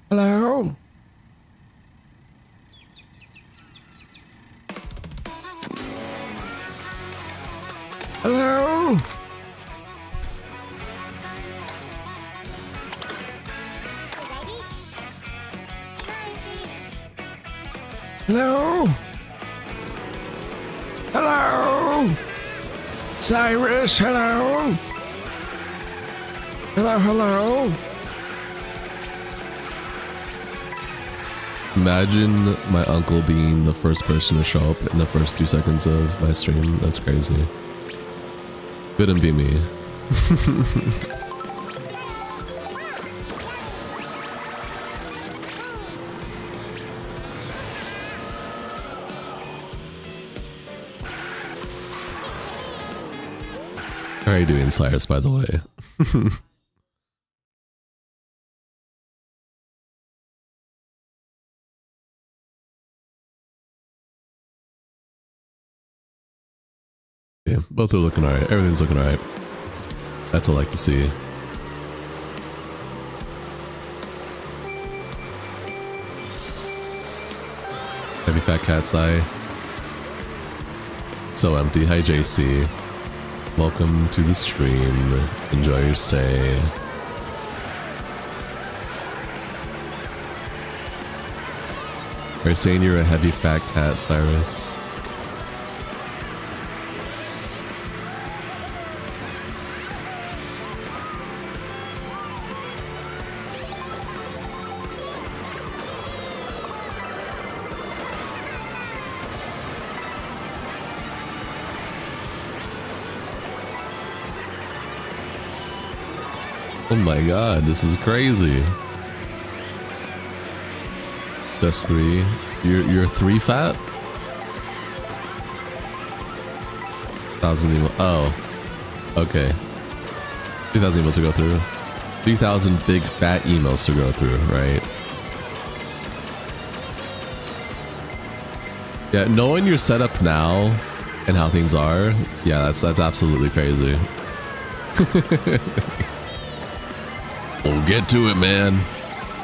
Hello? Hello? Hello? Hello? Cyrus, hello? Hello, hello? Imagine my uncle being the first person to show up in the first 2 seconds of my stream. That's crazy. Couldn't be me. How are you doing, Cyrus, by the way? Yeah, both are looking alright. Everything's looking alright. That's what I like to see. Heavy Fat Cat's Eye. So empty. Hi, JC. Welcome to the stream. Enjoy your stay. Are you saying you're a heavy fat cat, Cyrus? Oh my god, this is crazy. Just 3. You're 3 fat? 1,000 emo. Oh. Okay. 2,000 emos to go through. 3,000 big fat emos to go through, right? Yeah, knowing your setup now and how things are, yeah, that's absolutely crazy. Well, get to it, man.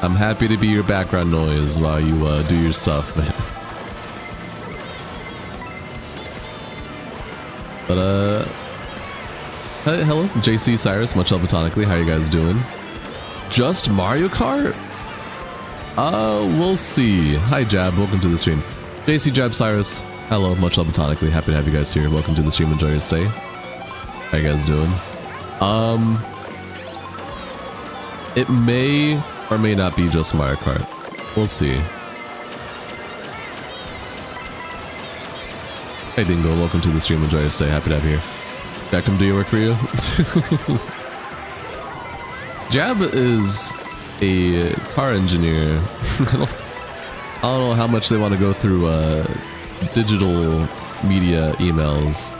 I'm happy to be your background noise while you do your stuff, man. But hello, JC, Cyrus, much love platonically. How are you guys doing? Just Mario Kart? We'll see. Hi, Jab. Welcome to the stream. JC, Jab, Cyrus. Hello, much love platonically. Happy to have you guys here. Welcome to the stream. Enjoy your stay. How you guys doing? It may or may not be just Mario Kart. We'll see. Hey Dingo, welcome to the stream. Enjoy your stay. Happy to have you here. Jack, come do your work for you. Jab is a car engineer. I don't know how much they want to go through digital media emails.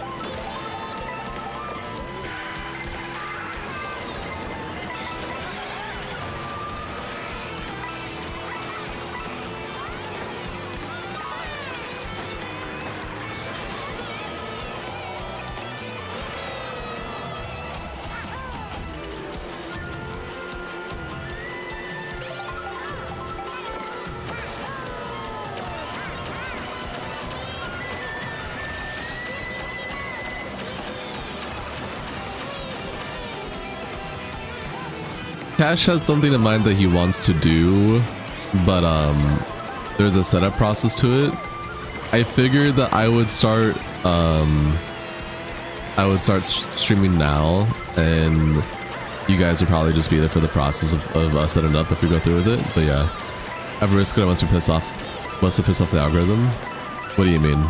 Cash has something in mind that he wants to do, but there's a setup process to it. I figured that I would start streaming now, and you guys would probably just be there for the process of us setting it up if we go through with it. But yeah, I have a risk that I must piss off the algorithm. What do you mean?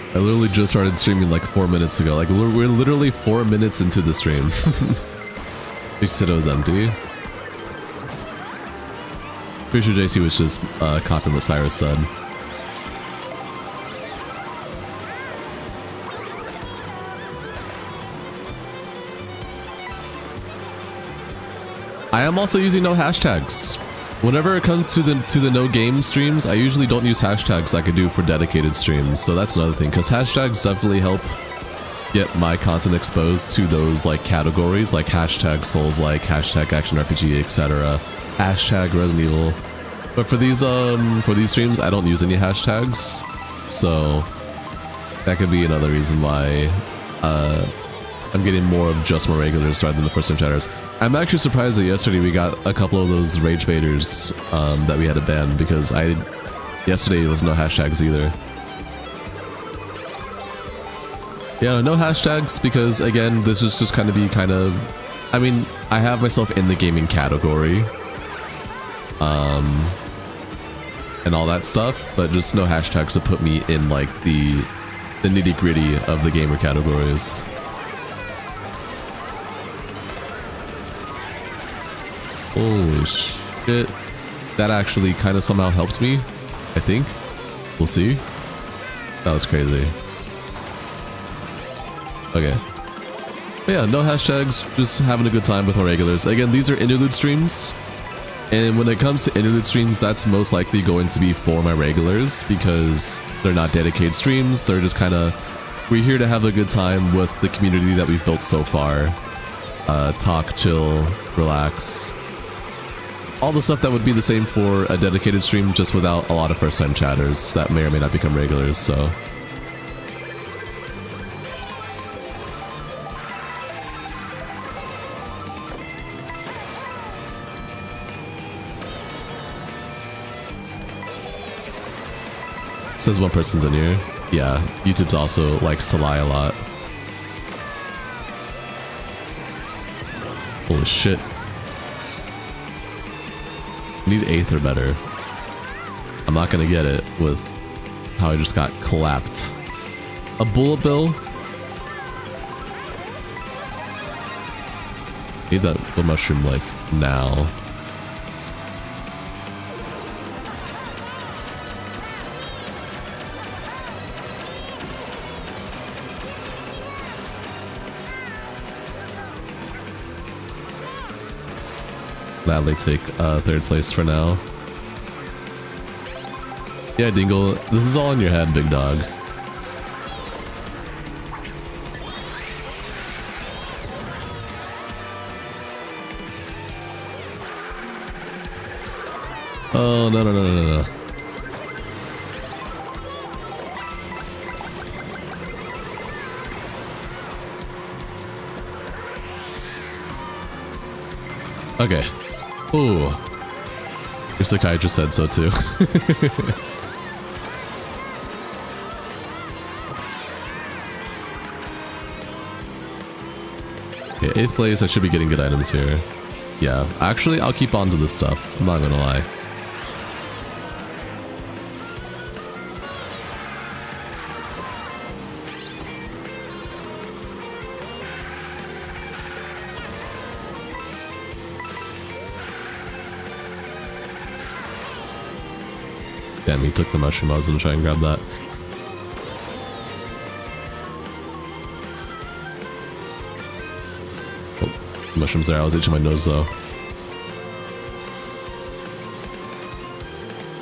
I literally just started streaming like 4 minutes ago. Like we're literally 4 minutes into the stream. He said it was empty. Pretty sure JC was just copying what Cyrus said. I am also using no hashtags. Whenever it comes to the no game streams, I usually don't use hashtags like I do for dedicated streams. So that's another thing, because hashtags definitely help get my content exposed to those like categories, like hashtag Souls, like hashtag Action RPG, etc. Hashtag Resident Evil. But for these streams, I don't use any hashtags, so that could be another reason why I'm getting more of just more regulars rather than the first time chatters. I'm actually surprised that yesterday we got a couple of those rage baiters that we had to ban, because yesterday there was no hashtags either. Yeah, no hashtags because again, this is just kind of I mean, I have myself in the gaming category. And all that stuff, but just no hashtags to put me in like the nitty-gritty of the gamer categories. Holy shit. That actually kind of somehow helped me, I think. We'll see. That was crazy. Okay. But yeah, no hashtags, just having a good time with our regulars. Again, these are interlude streams. And when it comes to interlude streams, that's most likely going to be for my regulars, because they're not dedicated streams. They're just kind of, we're here to have a good time with the community that we've built so far. Talk, chill, relax. All the stuff that would be the same for a dedicated stream, just without a lot of first-time chatters that may or may not become regulars, so. Says one person's in here. Yeah, YouTube's also likes to lie a lot. Holy shit. Need 8th or better. I'm not gonna get it with how I just got clapped. A bullet bill? Need the mushroom like now. Gladly take 3rd place for now. Yeah, Dingle, this is all in your head, big dog. Oh, no, no, no, no, no. Okay. Ooh. Your psychiatrist said so too. Okay, 8th place, I should be getting good items here. Yeah, actually, I'll keep on to this stuff. I'm not gonna lie. Damn, he took the mushroom. I was gonna try and grab that. Oh, mushroom's there. I was itching my nose though.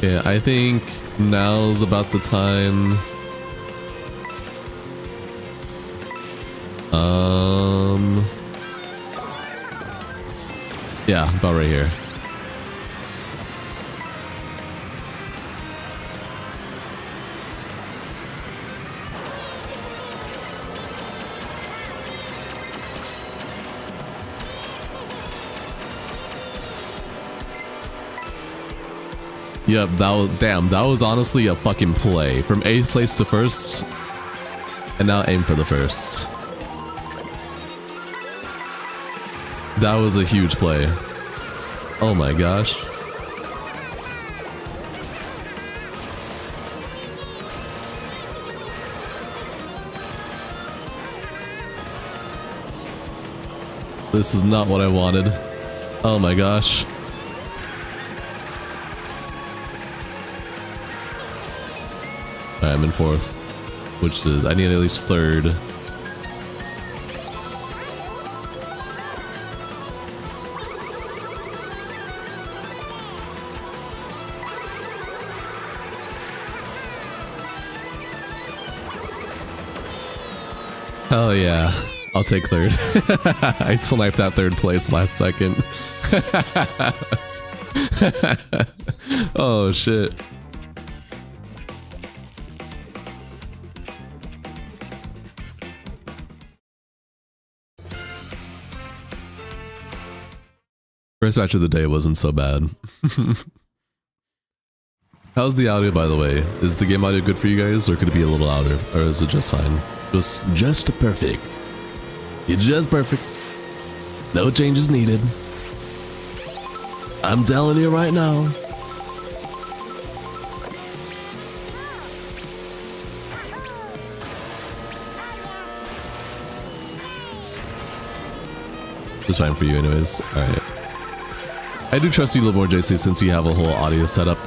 Yeah, I think now's about the time. Yeah, about right here. Yep, that was honestly a fucking play. From 8th place to 1st, and now aim for the 1st. That was a huge play. Oh my gosh. This is not what I wanted. Oh my gosh. I'm in 4th, which is, I need at least 3rd. Hell yeah. I'll take third. I sniped that third place last second. Oh shit. First match of the day wasn't so bad. How's the audio, by the way? Is the game audio good for you guys, or could it be a little louder, or is it just fine? Just perfect. It's just perfect. No changes needed. I'm telling you right now. It's fine for you anyways. Alright. I do trust you a little more, JC, since you have a whole audio setup.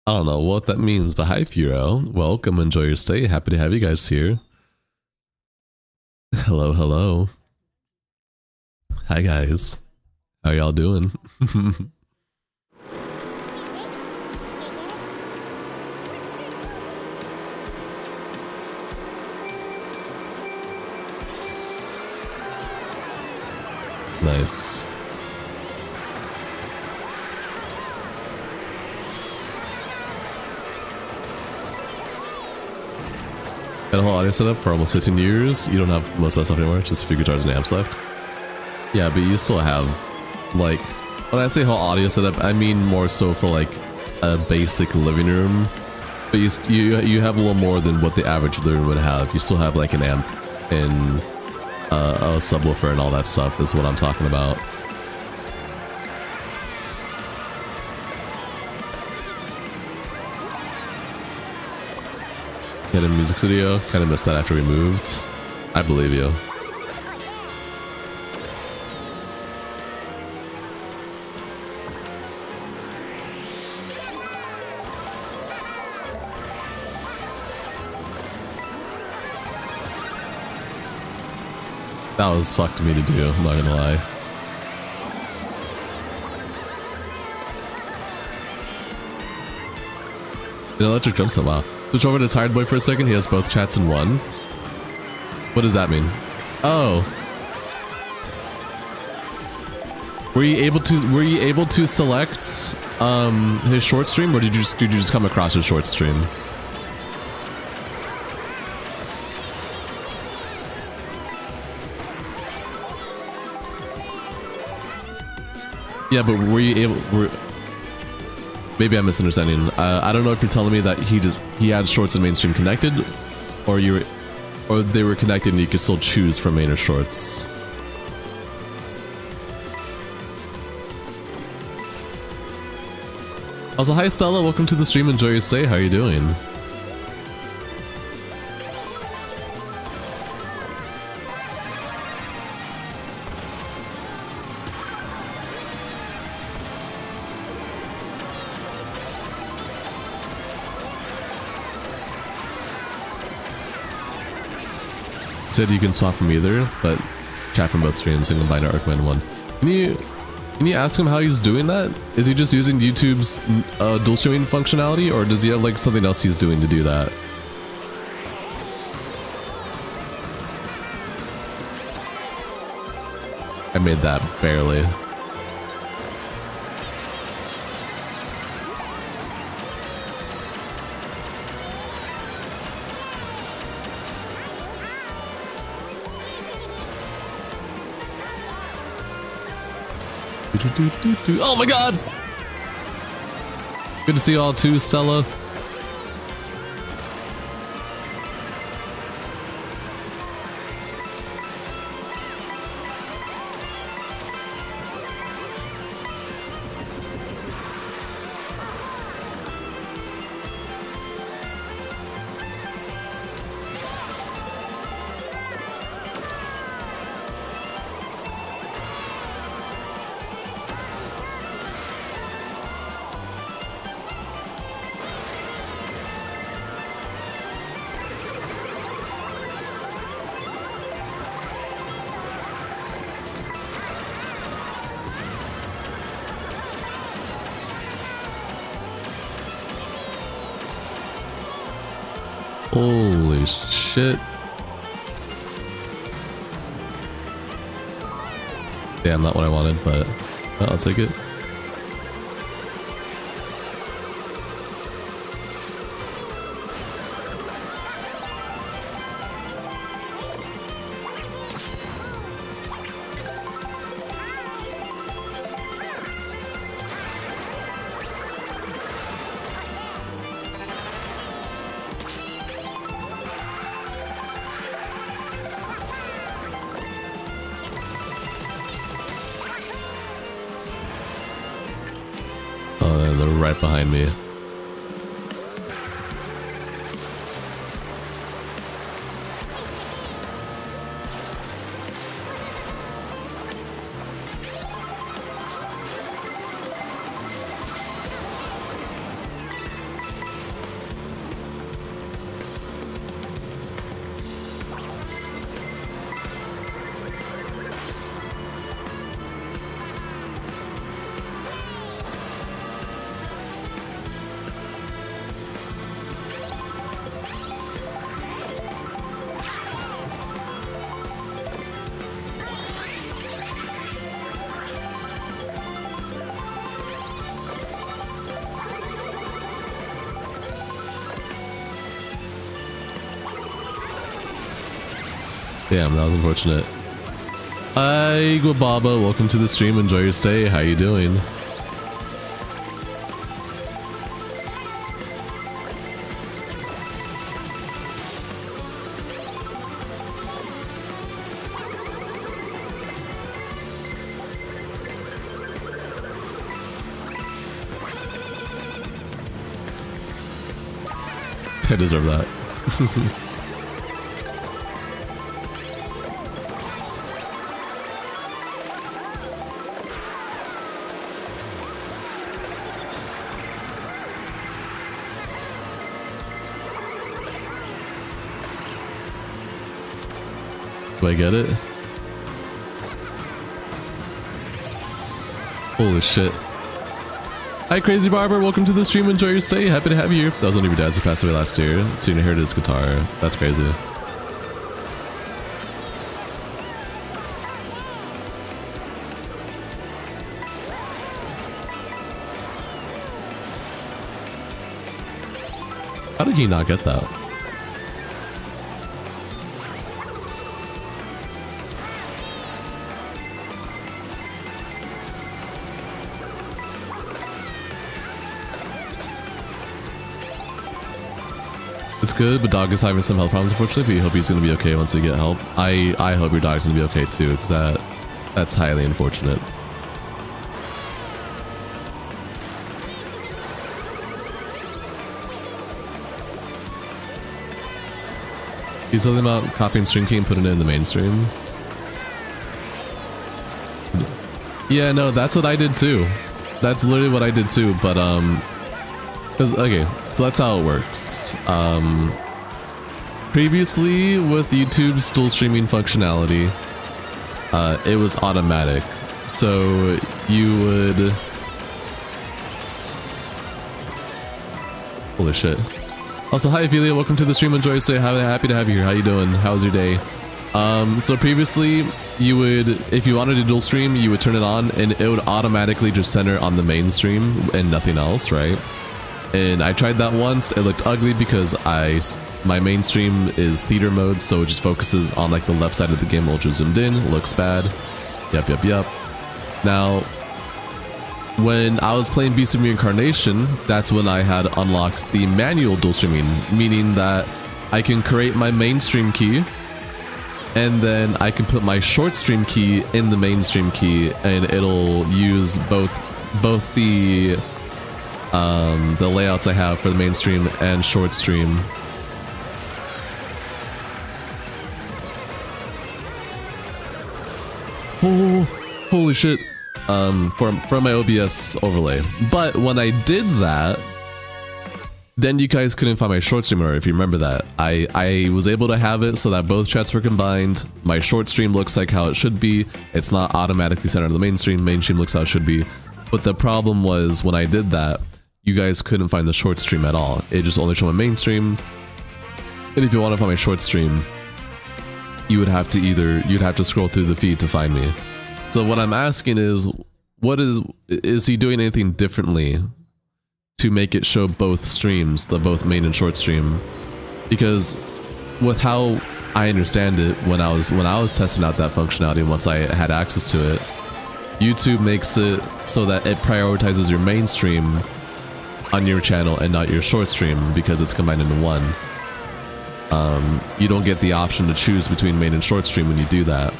I don't know what that means, but hi Furo. Welcome, enjoy your stay. Happy to have you guys here. Hello, hello. Hi guys. How y'all doing? Nice. Got a whole audio setup for almost 15 years. You don't have most of that stuff anymore, just a few guitars and amps left. Yeah, but you still have, like, when I say whole audio setup, I mean more so for like a basic living room. But you have a little more than what the average living room would have. You still have like an amp and a subwoofer and all that stuff is what I'm talking about. Had a music studio, kind of missed that after we moved. I believe you. That was fucked me to do, I'm not gonna lie. An electric drum set, wow. Switch over to Tired Boy for a second, he has both chats in one. What does that mean? Oh. Were you able to select his short stream, or did you just come across his short stream? Yeah, but were you able? Maybe I'm misunderstanding. I don't know if you're telling me that he had shorts and mainstream connected, or they were connected and you could still choose from main or shorts. Also, hi Stella, welcome to the stream. Enjoy your stay. How are you doing? Said you can swap from either, but chat from both streams and combine to recommend one. Can you ask him how he's doing that? Is he just using YouTube's dual streaming functionality, or does he have like something else he's doing to do that? I made that barely. Oh my god! Good to see you all too, Stella. Holy shit. Damn, not what I wanted, but I'll take it. They're right behind me. Damn, that was unfortunate. Hi, Guababa, welcome to the stream. Enjoy your stay. How you doing? I deserve that. Do I get it? Holy shit. Hi Crazy Barber, welcome to the stream, enjoy your stay, happy to have you here. That was one of your dads who passed away last year, so you inherited his guitar. That's crazy. How did he not get that? It's good, but dog is having some health problems unfortunately, but you hope he's gonna be okay once you get help. I hope your dog's gonna be okay too, because that's highly unfortunate. He's something about copying stream key and putting it in the mainstream. Yeah, no, that's what I did too. That's literally what I did too, but okay, so that's how it works. Previously, with YouTube's dual streaming functionality, it was automatic. So you would... Holy shit. Also, hi Ophelia, welcome to the stream, enjoy your stay, happy to have you here. How you doing? How's your day? So previously, you would, if you wanted to dual stream, you would turn it on and it would automatically just center on the main stream and nothing else, right? And I tried that once. It looked ugly because my mainstream is theater mode, so it just focuses on like the left side of the game ultra zoomed in. It looks bad. Yep. Now, when I was playing Beast of Reincarnation, that's when I had unlocked the manual dual streaming, meaning that I can create my mainstream key, and then I can put my short stream key in the mainstream key, and it'll use both the layouts I have for the mainstream and short stream. Oh, holy shit. From my OBS overlay. But when I did that, then you guys couldn't find my short stream error, if you remember that. I was able to have it so that both chats were combined. My short stream looks like how it should be. It's not automatically centered on the mainstream. Mainstream looks how it should be. But the problem was when I did that, you guys couldn't find the short stream at all. It just only showed my mainstream. And if you want to find my short stream, you'd have to scroll through the feed to find me. So what I'm asking is he doing anything differently to make it show both streams, the both main and short stream? Because with how I understand it, when I was testing out that functionality, once I had access to it, YouTube makes it so that it prioritizes your main stream on your channel and not your short stream because it's combined into one. You don't get the option to choose between main and short stream when you do that.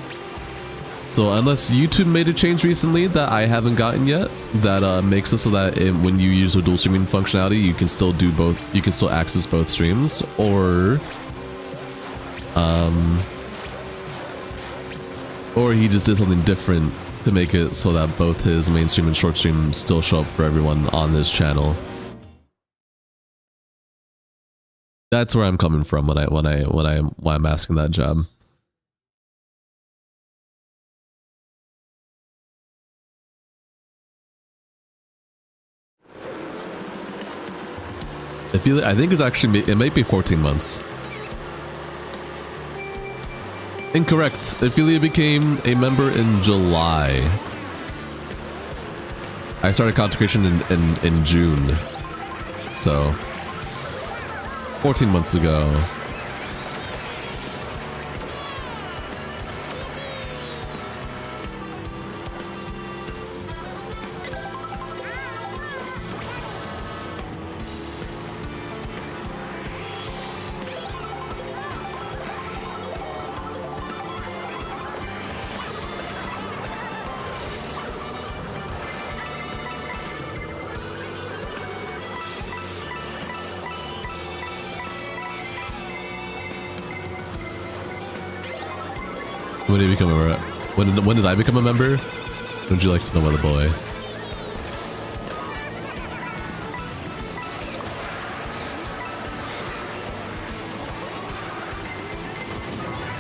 So unless YouTube made a change recently that I haven't gotten yet, that makes it so that when you use a dual streaming functionality, you can still do both. You can still access both streams, or he just did something different to make it so that both his main stream and short stream still show up for everyone on this channel. That's where I'm coming from when I'm asking that job. I think it's actually, it might be 14 months. Incorrect. Ophelia became a member in July. I started consecration in June. So 14 months ago. When did you become a member? When did I become a member? Would you like to know, mother boy?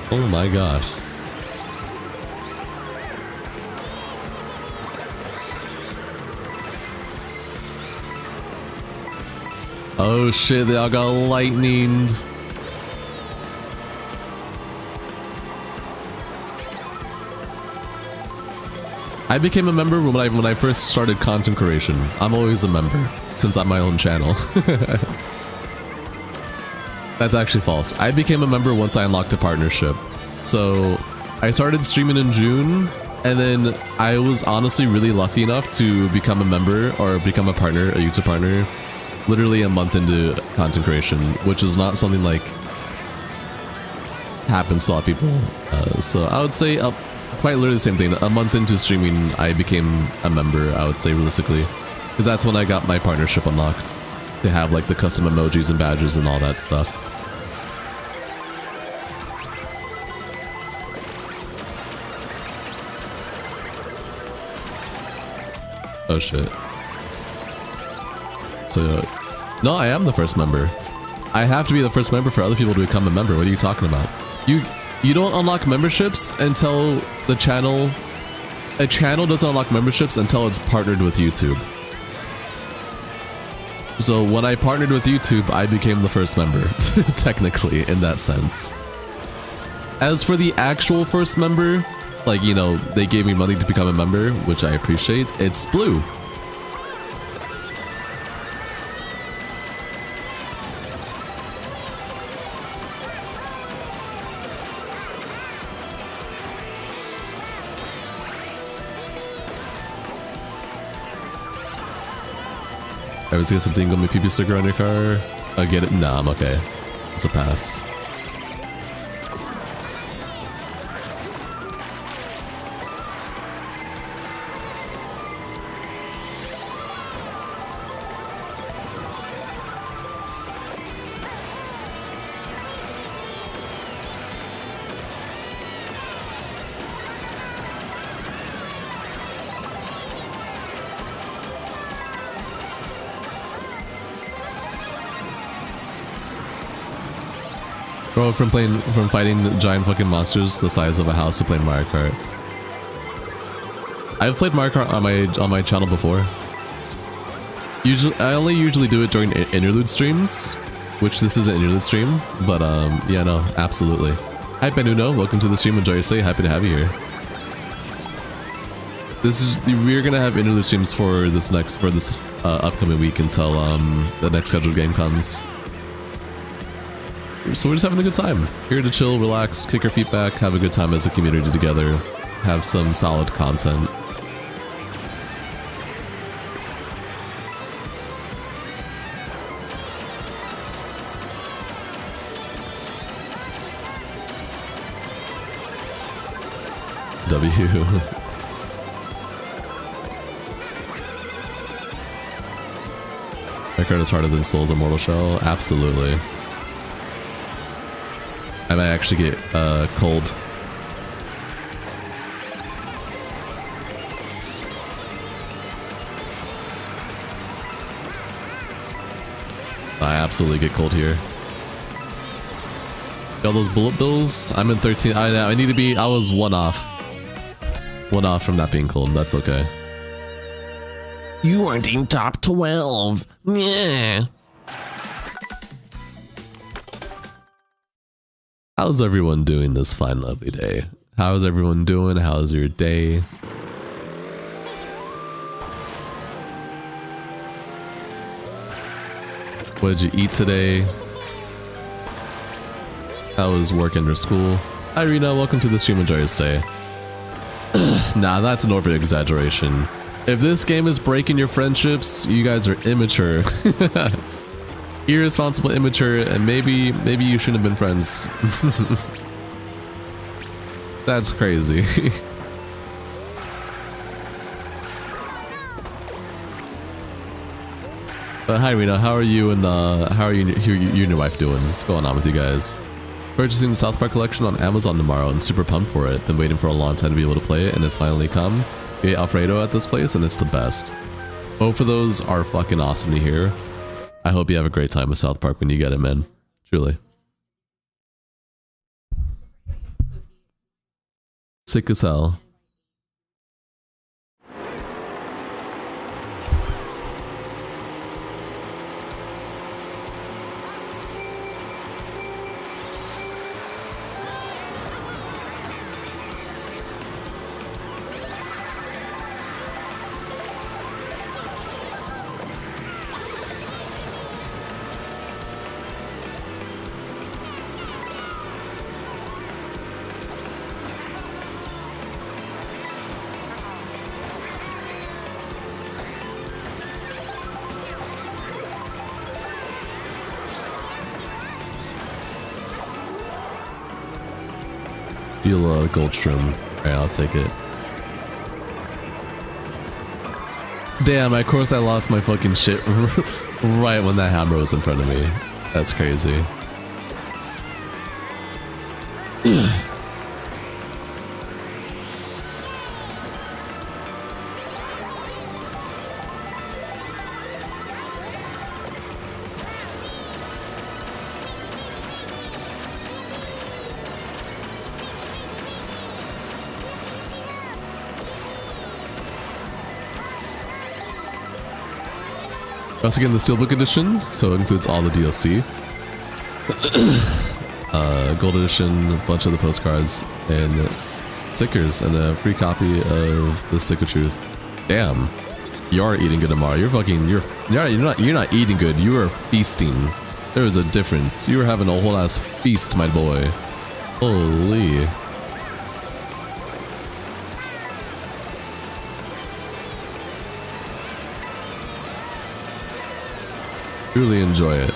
Oh my gosh. Oh shit, they all got lightninged. I became a member when I first started content creation. I'm always a member since I'm my own channel. That's actually false. I became a member once I unlocked a partnership. So I started streaming in June, and then I was honestly really lucky enough to become a member or become a partner, a YouTube partner, literally a month into content creation, which is not something like happens to a lot of people. So I would say quite literally the same thing. A month into streaming, I became a member, I would say, realistically. Because that's when I got my partnership unlocked. To have, like, the custom emojis and badges and all that stuff. Oh, shit. So, no, I am the first member. I have to be the first member for other people to become a member. What are you talking about? You don't unlock memberships until a channel doesn't unlock memberships until it's partnered with YouTube. So when I partnered with YouTube, I became the first member, technically, in that sense. As for the actual first member, like, you know, they gave me money to become a member, which I appreciate, it's Blue. Everyone's gets a Dingle Me PP sticker on your car. I get it. Nah, I'm okay. It's a pass. Bro, from fighting giant fucking monsters the size of a house to playing Mario Kart. I've played Mario Kart on my channel before. I only usually do it during interlude streams, which this isn't an interlude stream, but yeah, no, absolutely. Hi Benuno, welcome to the stream. Enjoy your stay. Happy to have you here. We're gonna have interlude streams for this upcoming week until the next scheduled game comes. So we're just having a good time. Here to chill, relax, kick our feet back, have a good time as a community together, have some solid content. W. My card is harder than Souls Immortal Shell? Absolutely. I might actually get cold. I absolutely get cold here. All those bullet bills? I'm in 13. I need to be. I was one off. One off from not being cold. That's okay. You weren't in top 12. Yeah. How's everyone doing this fine, lovely day? How's everyone doing? How's your day? What did you eat today? How was work and or school? Hi Rena, welcome to the stream. Enjoy your stay. Nah, that's an over exaggeration. If this game is breaking your friendships, you guys are immature. Irresponsible, immature, and maybe you shouldn't have been friends. That's crazy. Hi Rena, how are you and you and your wife doing? What's going on with you guys? Purchasing the South Park collection on Amazon tomorrow and super pumped for it. Been waiting for a long time to be able to play it and it's finally come. We ate Alfredo at this place and it's the best. Both of those are fucking awesome to hear. I hope you have a great time with South Park when you get it, man. Truly. Sick as hell. Deal a Goldstrom. Alright, I'll take it. Damn, of course I lost my fucking shit right when that hammer was in front of me. That's crazy. Also getting the Steelbook edition, so it includes all the DLC. Gold edition, a bunch of the postcards, and stickers, and a free copy of the Stick of Truth. Damn, you are eating good tomorrow. You're not eating good. You are feasting. There is a difference. You are having a whole ass feast, my boy. Holy. Truly enjoy it.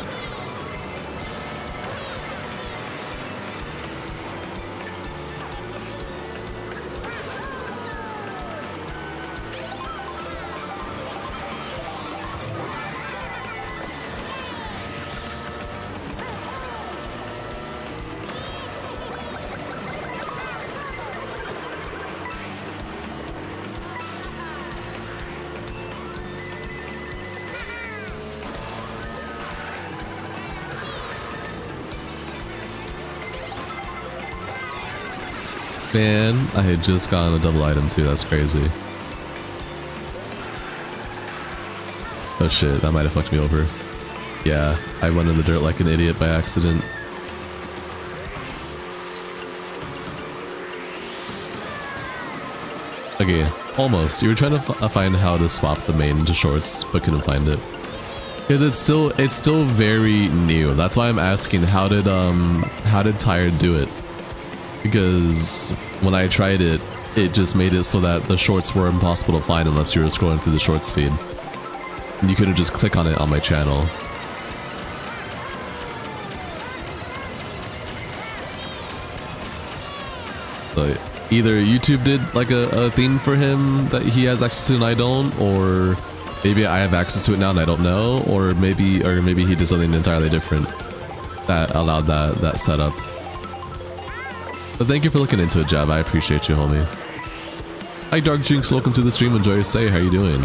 Man, I had just gotten a double item too, that's crazy. Oh shit, that might have fucked me over. Yeah, I went in the dirt like an idiot by accident. Okay, almost. You were trying to find how to swap the main into shorts, but couldn't find it. Because it's still very new. That's why I'm asking, how did Tired do it? Because when I tried it, it just made it so that the shorts were impossible to find unless you were scrolling through the shorts feed. And you couldn't just click on it on my channel. But either YouTube did like a thing for him that he has access to and I don't, or maybe I have access to it now and I don't know, or maybe he did something entirely different that allowed that setup. But thank you for looking into it, Jab. I appreciate you, homie. Hi, Dark Jinx. Welcome to the stream. Enjoy your stay. How you doing?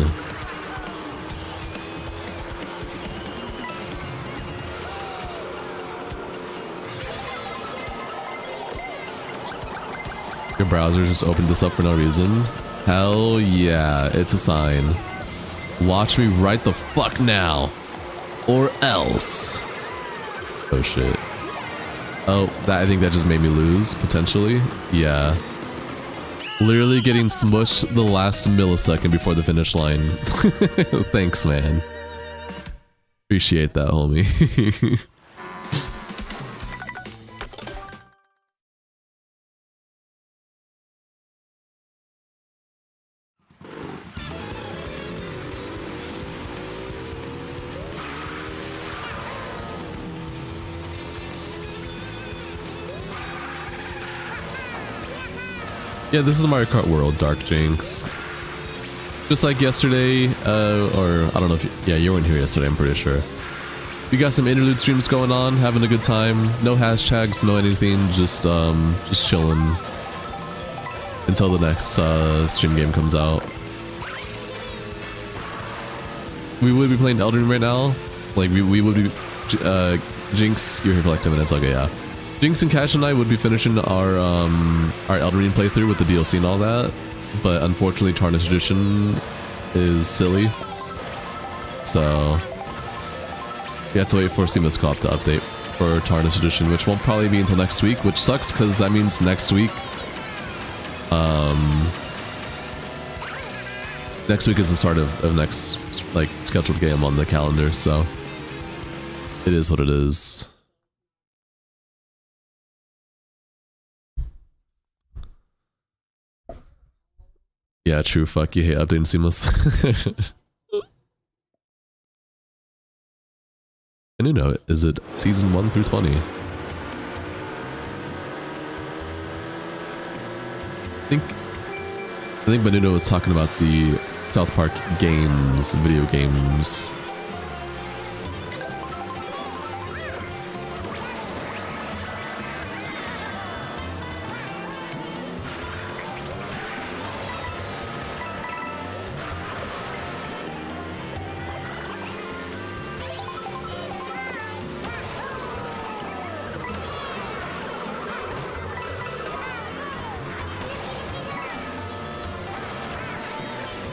Your browser just opened this up for no reason. Hell yeah, it's a sign. Watch me right the fuck now. Or else. Oh shit. Oh, I think that just made me lose, potentially. Yeah. Literally getting smushed the last millisecond before the finish line. Thanks, man. Appreciate that, homie. Yeah, this is Mario Kart World, Dark Jinx. Just like yesterday, or I don't know if you weren't here yesterday, I'm pretty sure. We got some interlude streams going on, having a good time. No hashtags, no anything, just chilling until the next stream game comes out. We would be playing Elden Ring right now. Like we would be Jinx, you're here for like 10 minutes, okay, yeah. Jinx and Cash and I would be finishing our Elden Ring playthrough with the DLC and all that, but unfortunately Tarnished Edition is silly, so we have to wait for Seamless Co-op to update for Tarnished Edition, which won't probably be until next week, which sucks because that means next week is the start of next like scheduled game on the calendar, so it is what it is. Yeah, true. Fuck, you hate updating Seamless. I do know it. Is it season 1 through 20? I think Benuno was talking about the South Park games, video games.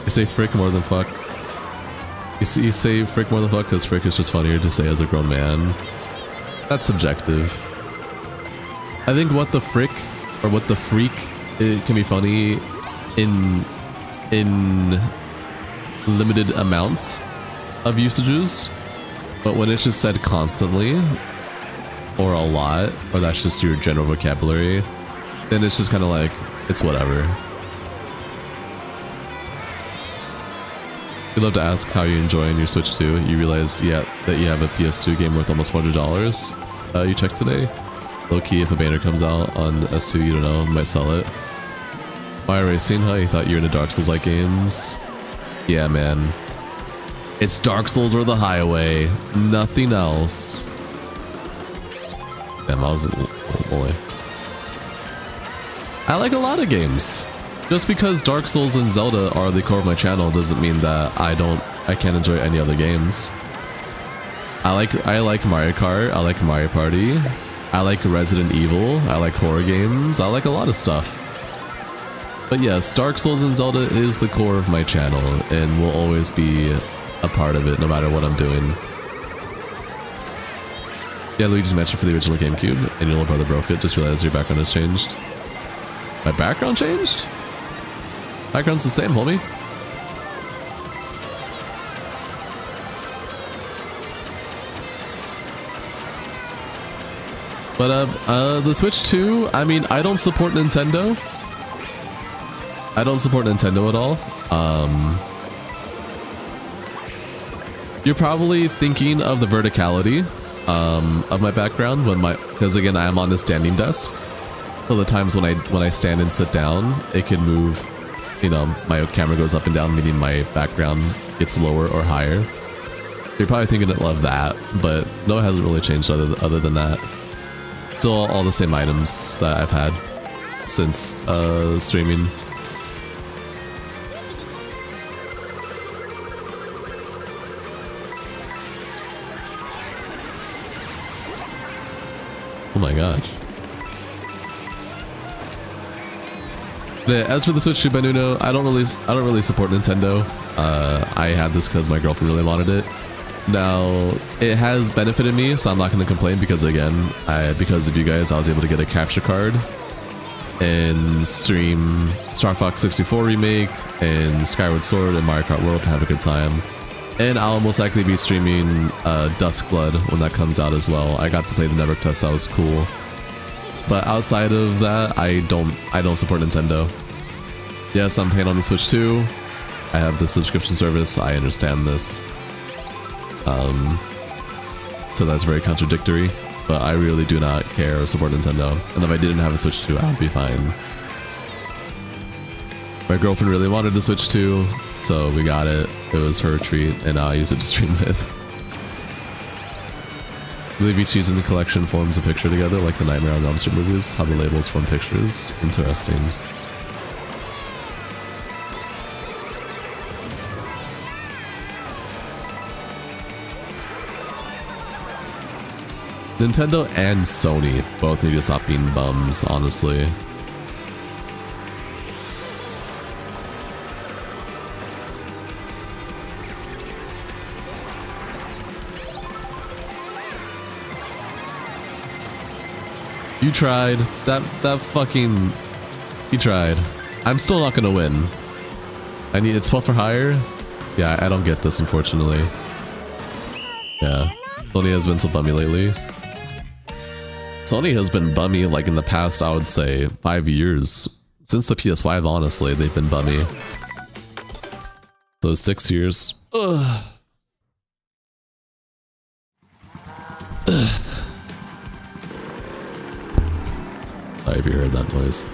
You say frick more than fuck. You say frick more than fuck because frick is just funnier to say as a grown man. That's subjective. I think what the frick or what the freak, it can be funny in limited amounts of usages, but when it's just said constantly or a lot, or that's just your general vocabulary, then it's just kind of like, it's whatever. We'd love to ask how you're enjoying your Switch 2. You realized, yeah, that you have a PS2 game worth almost $400. You checked today. Low key, if a banner comes out on S2, you don't know, might sell it. Mario Racing, huh? You thought you were into Dark Souls-like games? Yeah, man. It's Dark Souls or the highway. Nothing else. Damn, I was... Oh boy. I like a lot of games. Just because Dark Souls and Zelda are the core of my channel doesn't mean that I can't enjoy any other games. I like Mario Kart, I like Mario Party, I like Resident Evil, I like horror games, I like a lot of stuff. But yes, Dark Souls and Zelda is the core of my channel and will always be a part of it no matter what I'm doing. Yeah, Luigi's Mansion for the original GameCube, and your little brother broke it. Just realized your background has changed. My background changed? Background's the same, homie. But the Switch 2, I mean, I don't support Nintendo. I don't support Nintendo at all. You're probably thinking of the verticality of my background because again, I am on a standing desk. So the times when I stand and sit down, it can move. You know, my camera goes up and down, meaning my background gets lower or higher. You're probably thinking of that, but no, it hasn't really changed other than that. Still all the same items that I've had since streaming. Oh my gosh. But as for the Switch 2 Benuno, I don't really support Nintendo. I had this because my girlfriend really wanted it. Now, it has benefited me, so I'm not going to complain because again, because of you guys, I was able to get a capture card and stream Star Fox 64 Remake and Skyward Sword and Mario Kart World to have a good time. And I'll most likely be streaming Duskblood when that comes out as well. I got to play the network test, that was cool. But outside of that, I don't support Nintendo. Yes, I'm paying on the Switch 2. I have the subscription service, I understand this. So that's very contradictory, but I really do not care or support Nintendo. And if I didn't have a Switch 2, I'd be fine. My girlfriend really wanted the Switch 2, so we got it. It was her treat, and now I use it to stream with. I believe each using the collection forms a picture together, like the Nightmare on Elm Street movies, how the labels form pictures. Interesting. Nintendo and Sony both need to stop being bums, honestly. You tried. That fucking... You tried. I'm still not gonna win. It's 12 for higher? Yeah, I don't get this, unfortunately. Yeah. Sony has been so bummy lately. Sony has been bummy like in the past, I would say, 5 years. Since the PS5, honestly, they've been bummy. So 6 years. Ugh. Ugh. Sorry if you heard that noise.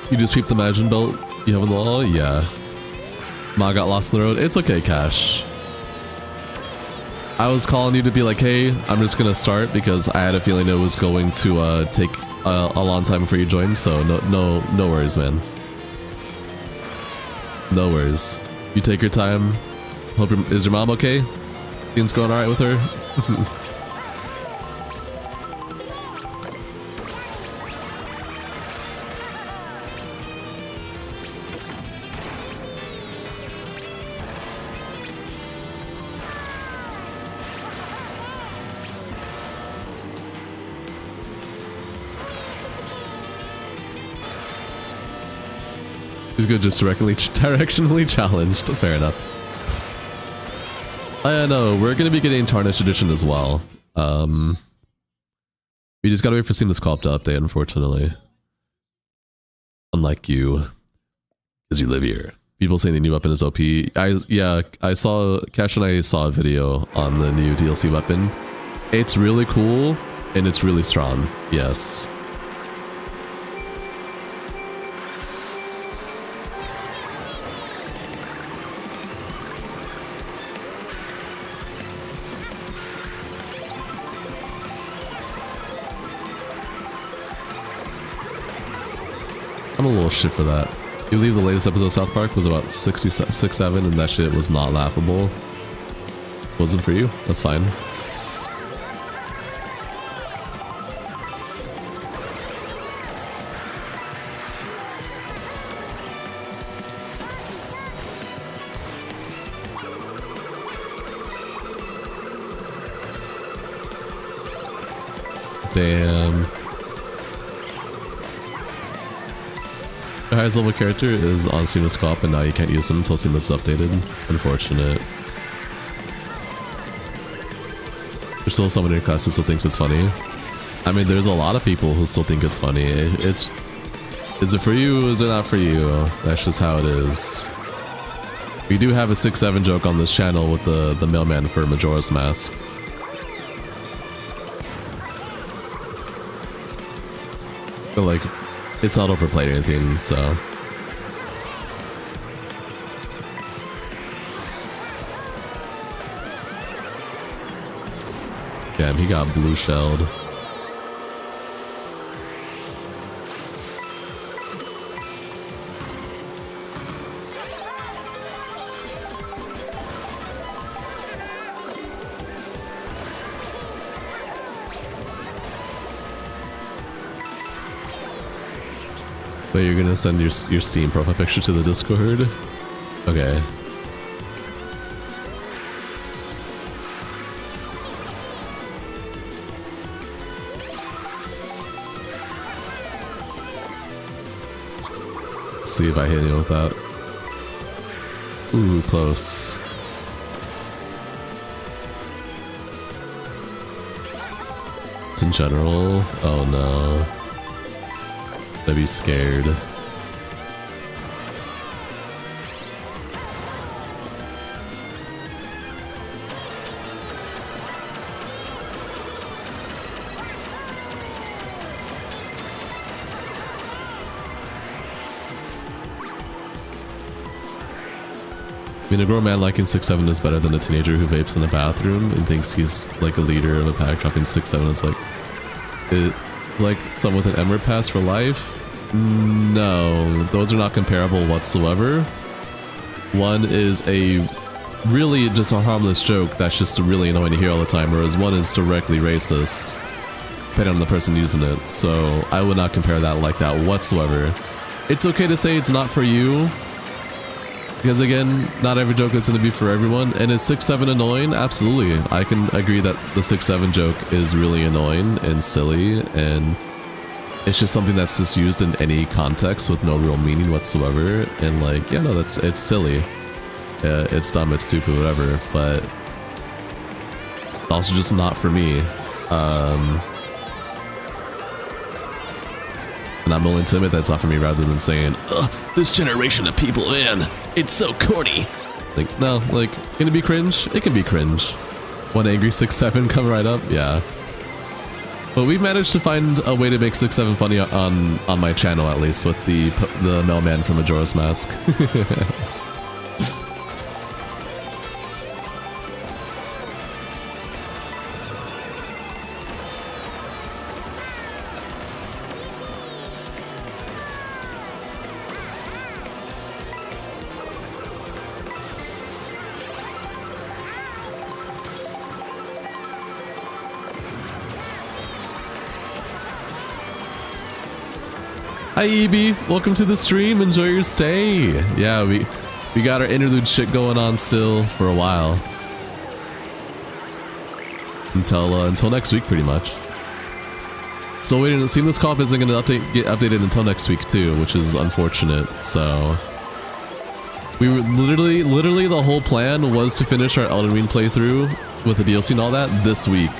You just peeped the Imagine belt you have in the wall? Yeah. Ma got lost on the road. It's okay, Cash. I was calling you to be like, hey, I'm just gonna start because I had a feeling it was going to take a long time before you joined, so no worries, man. No worries. You take your time. Hope is your mom okay? Things going alright with her? He's good, just directionally challenged. Fair enough. I know, we're gonna be getting Tarnished Edition as well. We just gotta wait for Seamless Co-op to update, unfortunately. Unlike you. Because you live here. People saying the new weapon is OP. Yeah, Cash and I saw a video on the new DLC weapon. It's really cool, and it's really strong. Yes. I'm a little shit for that. You believe the latest episode of South Park was about 6-7 and that shit was not laughable? Wasn't for you? That's fine. Damn. The highest level character is on Seamless Co-op, and now you can't use them until Seamless is updated. Unfortunate. There's still someone in your class who still thinks it's funny. I mean, there's a lot of people who still think it's funny. Is it for you? Is it not for you? That's just how it is. We do have a 6-7 joke on this channel with the mailman for Majora's Mask. But like, it's not overplayed or anything, so. Damn, he got blue shelled. But you're gonna send your Steam profile picture to the Discord? Okay. Let's see if I hit you with that. Ooh, close. It's in general. Oh no. I'd be scared. I mean, a grown man liking 6-7 is better than a teenager who vapes in the bathroom and thinks he's like a leader of a pack dropping 6-7. It's like someone with an Emerald Pass for life. No, those are not comparable whatsoever. One is a really just a harmless joke that's just really annoying to hear all the time, whereas one is directly racist, depending on the person using it. So I would not compare that like that whatsoever. It's okay to say it's not for you, because again, not every joke is going to be for everyone. And is 6-7 annoying? Absolutely. I can agree that the 6-7 joke is really annoying and silly, and it's just something that's just used in any context with no real meaning whatsoever. And like, yeah, no, it's silly. It's dumb, it's stupid, whatever, but also just not for me. And I'm willing to admit that's not for me rather than saying, ugh, this generation of people, man, it's so corny. Like, no, like, can it be cringe? It can be cringe. One angry 6-7 come right up, yeah. But we've managed to find a way to make 6-7 funny on my channel, at least, with the mailman from Majora's Mask. Hi EB, welcome to the stream, enjoy your stay. Yeah, we got our interlude shit going on still for a while. Until next week, pretty much. Still waiting to see this co-op isn't going to get updated until next week too, which is unfortunate, so. We were literally the whole plan was to finish our Elden Ring playthrough with the DLC and all that this week.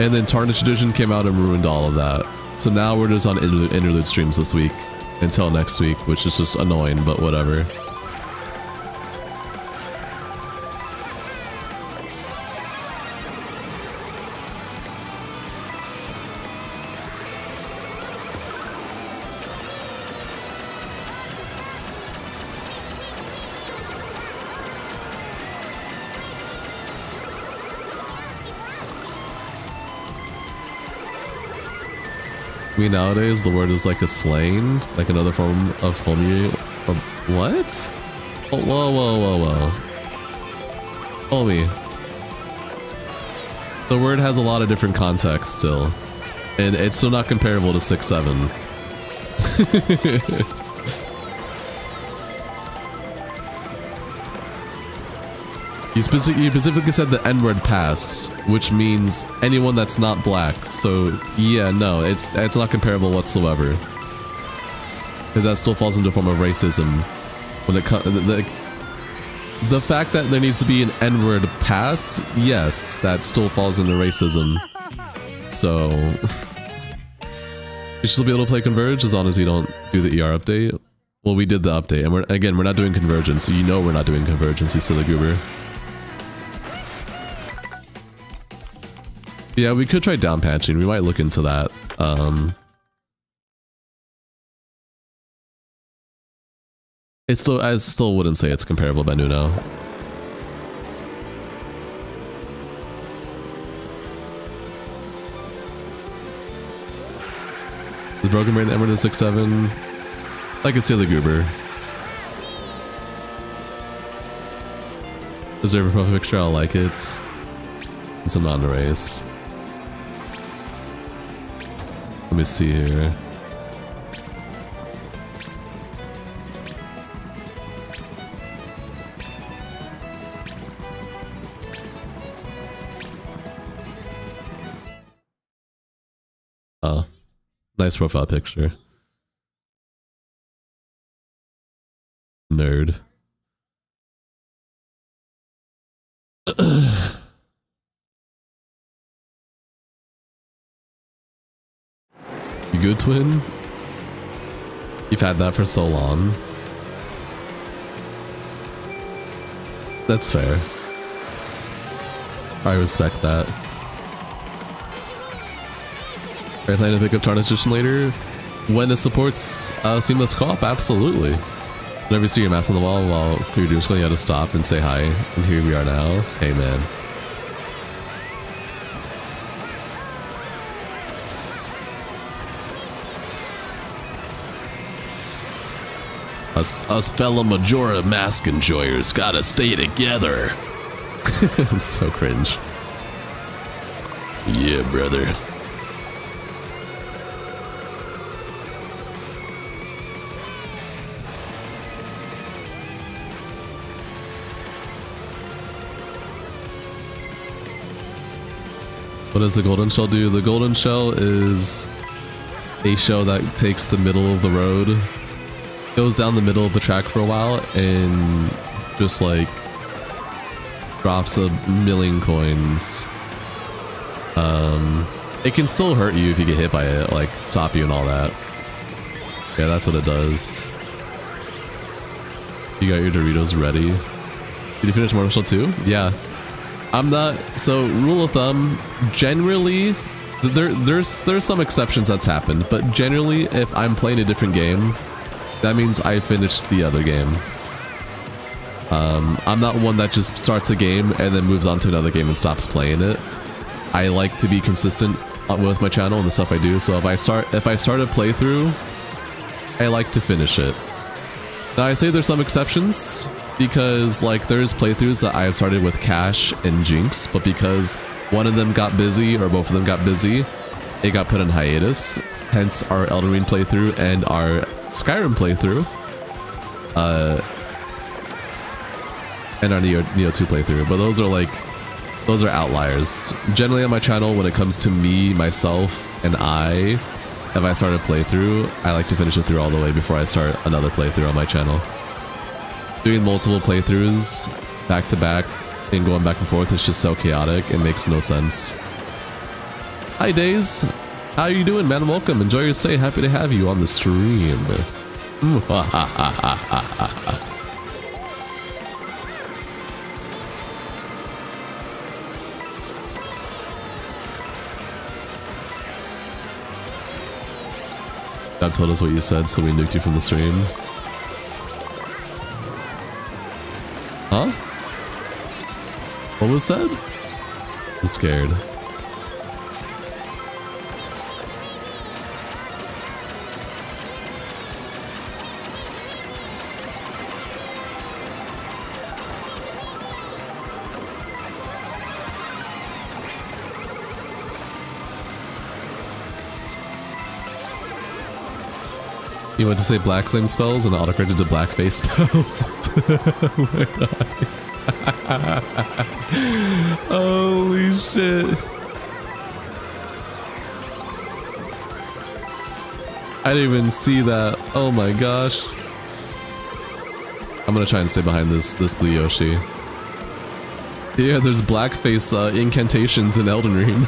And then Tarnished Edition came out and ruined all of that. So now we're just on interlude streams this week until next week, which is just annoying, but whatever. I mean, nowadays the word is like a slang, like another form of homie. What? Oh, whoa. Homie. The word has a lot of different contexts still, and it's still not comparable to 6-7. You specifically said the N-word pass, which means anyone that's not black. So yeah, no, it's not comparable whatsoever. Because that still falls into a form of racism. When it comes, the fact that there needs to be an N-word pass, yes, that still falls into racism. So you should still be able to play Converge as long as you don't do the ER update. Well, we did the update, and we're not doing Convergence, so you know we're not doing Convergence, you silly goober. Yeah, we could try down patching. We might look into that. I still wouldn't say it's comparable by Nuno. Is Broken Brain Emerald in 6-7? I can see the goober. Deserve a profile picture, I'll like it. It's a non-race. Let me see here. Oh, nice profile picture. Nerd. You good, twin? You've had that for so long. That's fair. I respect that. Are you planning to pick up Tarnished Edition later? When it supports seamless co-op? Absolutely. Whenever you see your mouse on the wall while you're doing school, you have to stop and say hi. And here we are now. Hey, man. Us fellow Majora mask enjoyers gotta stay together. It's so cringe. Yeah, brother. What does the Golden Shell do? The Golden Shell is a shell that takes the middle of the road, goes down the middle of the track for a while, and just like drops a million coins. It can still hurt you if you get hit by it, like stop you and all that. Yeah, that's what it does. You got your Doritos ready. Did you finish Mortal Shell 2? Yeah. I'm not, so rule of thumb, generally, there's some exceptions that's happened, but generally, if I'm playing a different game, that means I finished the other game. I'm not one that just starts a game and then moves on to another game and stops playing it. I like to be consistent with my channel and the stuff I do, so if I start a playthrough, I like to finish it. Now I say there's some exceptions, because like there's playthroughs that I have started with Cash and Jinx, but because one of them got busy or both of them got busy, it got put on hiatus. Hence our Elden Ring playthrough and our Skyrim playthrough, and our Neo 2 playthrough. But those are outliers. Generally on my channel, when it comes to me, myself, and if I start a playthrough, I like to finish it through all the way before I start another playthrough on my channel. Doing multiple playthroughs back to back and going back and forth is just so chaotic, it makes no sense. Hi Days, how you doing, man? Welcome, enjoy your stay, happy to have you on the stream. Dad told us what you said, so we nuked you from the stream. Huh? What was said? I'm scared. You went to say black flame spells and autocorrected to blackface spells. Oh my God. Holy shit. I didn't even see that. Oh my gosh. I'm gonna try and stay behind this blue Yoshi. Yeah, there's blackface incantations in Elden Ring.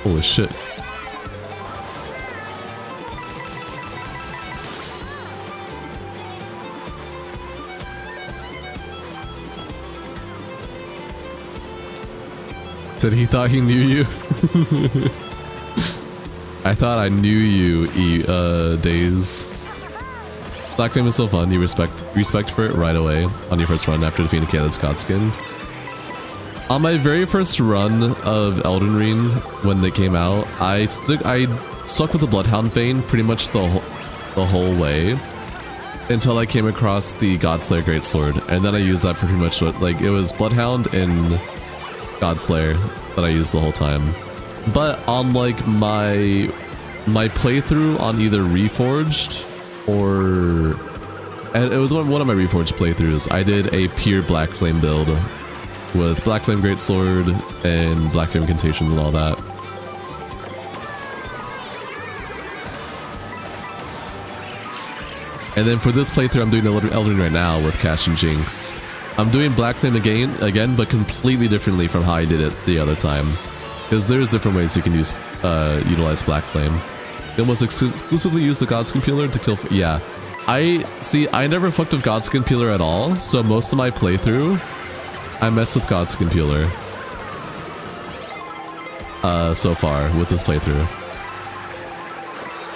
Holy shit. Said he thought he knew you. I thought I knew you, Days. Black Flame is so fun. You respect for it right away on your first run after defeating Kayla's Godskin. On my very first run of Elden Ring, when it came out, I stuck with the Bloodhound vein pretty much the whole way until I came across the Godslayer Greatsword, and then I used that for pretty much what, like, it was Bloodhound and Godslayer that I used the whole time. But on like my playthrough on either Reforged or, and it was one of my Reforged playthroughs, I did a pure Black Flame build with Black Flame Greatsword and Black Flame Incantations and all that. And then for this playthrough, I'm doing Elden Ring right now with Cash and Jinx. I'm doing Black Flame again, but completely differently from how I did it the other time. Because there's different ways you can utilize Black Flame. You almost exclusively use the Godskin Peeler to kill. Yeah, I never fucked with Godskin Peeler at all. So most of my playthrough, I messed with Godskin Peeler. So far with this playthrough.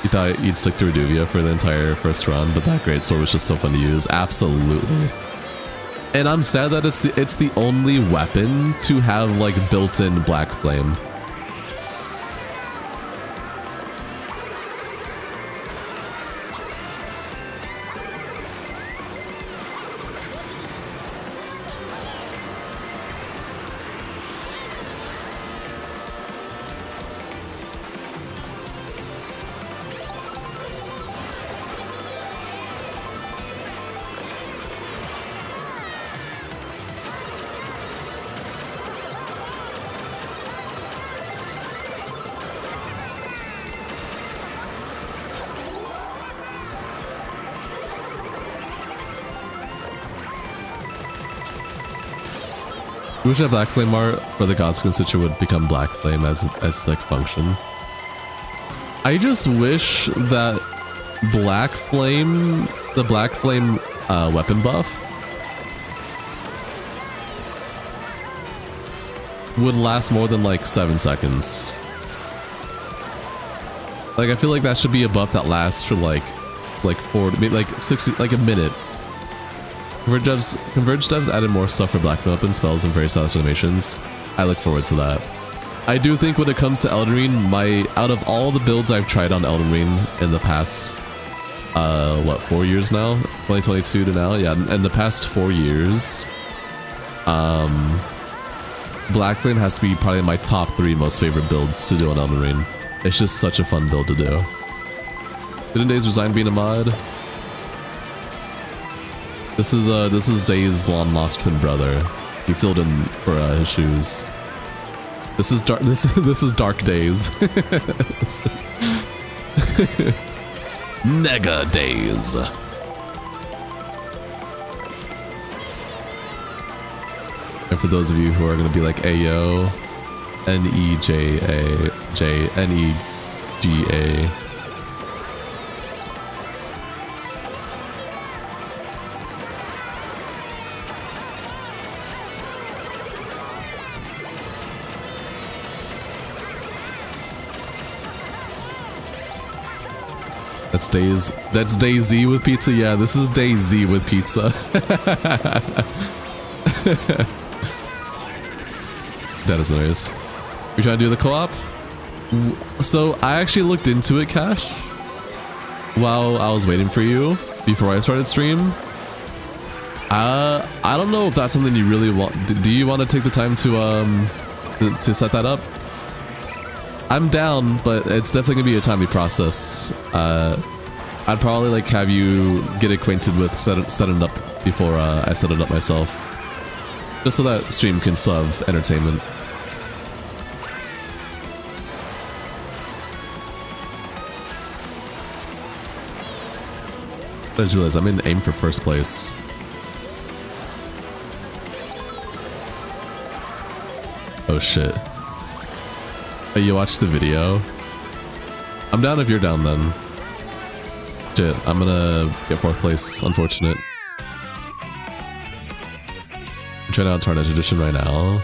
You thought you'd stick to Reduvia for the entire first run, but that Greatsword was just so fun to use. Absolutely. And I'm sad that it's the only weapon to have like built-in Black Flame. I wish that Black Flame art for the Godskin Stitcher would become Black Flame as its like function. I just wish that Black Flame, the Black Flame weapon buff would last more than like 7 seconds. Like I feel like that should be a buff that lasts for like 4, maybe like 60, like a minute. Converge devs added more stuff for Black Flame weapon spells and various other animations. I look forward to that. I do think when it comes to Elden Ring, out of all the builds I've tried on Elden Ring in the past, what, 4 years now? 2022 to now? Yeah, in the past 4 years, Black Flame has to be probably my top 3 most favorite builds to do on Elden Ring. It's just such a fun build to do. Didn't Days resign being a mod? This is Days' long lost twin brother. He filled in for his shoes. This is dark. This is Dark Days. Nega Days. And for those of you who are gonna be like Ayo, Nega. That's Daisy with pizza. Yeah, this is Daisy with pizza. That is nice. We trying to do the co-op? So I actually looked into it, Cash, while I was waiting for you before I started stream. I don't know if that's something you really want. Do you want to take the time to set that up? I'm down, but it's definitely gonna be a timely process. I'd probably like have you get acquainted with setting it up before I set it up myself, just so that stream can still have entertainment. I just realized I'm in aim for first place. Oh shit. Oh, you watched the video? I'm down if you're down then. Shit, I'm gonna get 4th place, unfortunate. I'm trying out Tarnish Edition right now.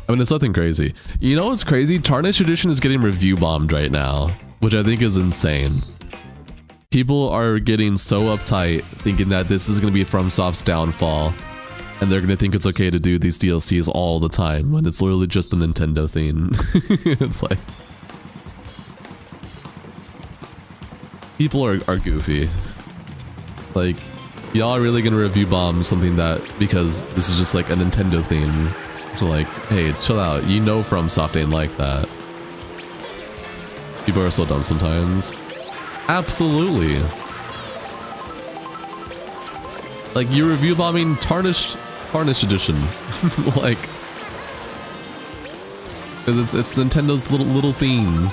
I mean, it's nothing crazy. You know what's crazy? Tarnish Edition is getting review bombed right now, which I think is insane. People are getting so uptight, thinking that this is gonna be FromSoft's downfall, and they're gonna think it's okay to do these DLCs all the time, when it's literally just a Nintendo thing. It's like... people are goofy. Like, y'all are really gonna review bomb something that, because this is just like a Nintendo theme. So like, hey, chill out, you know FromSoft ain't like that. People are so dumb sometimes. Absolutely. Like, you're review bombing Tarnish Edition. Like, because it's Nintendo's little theme.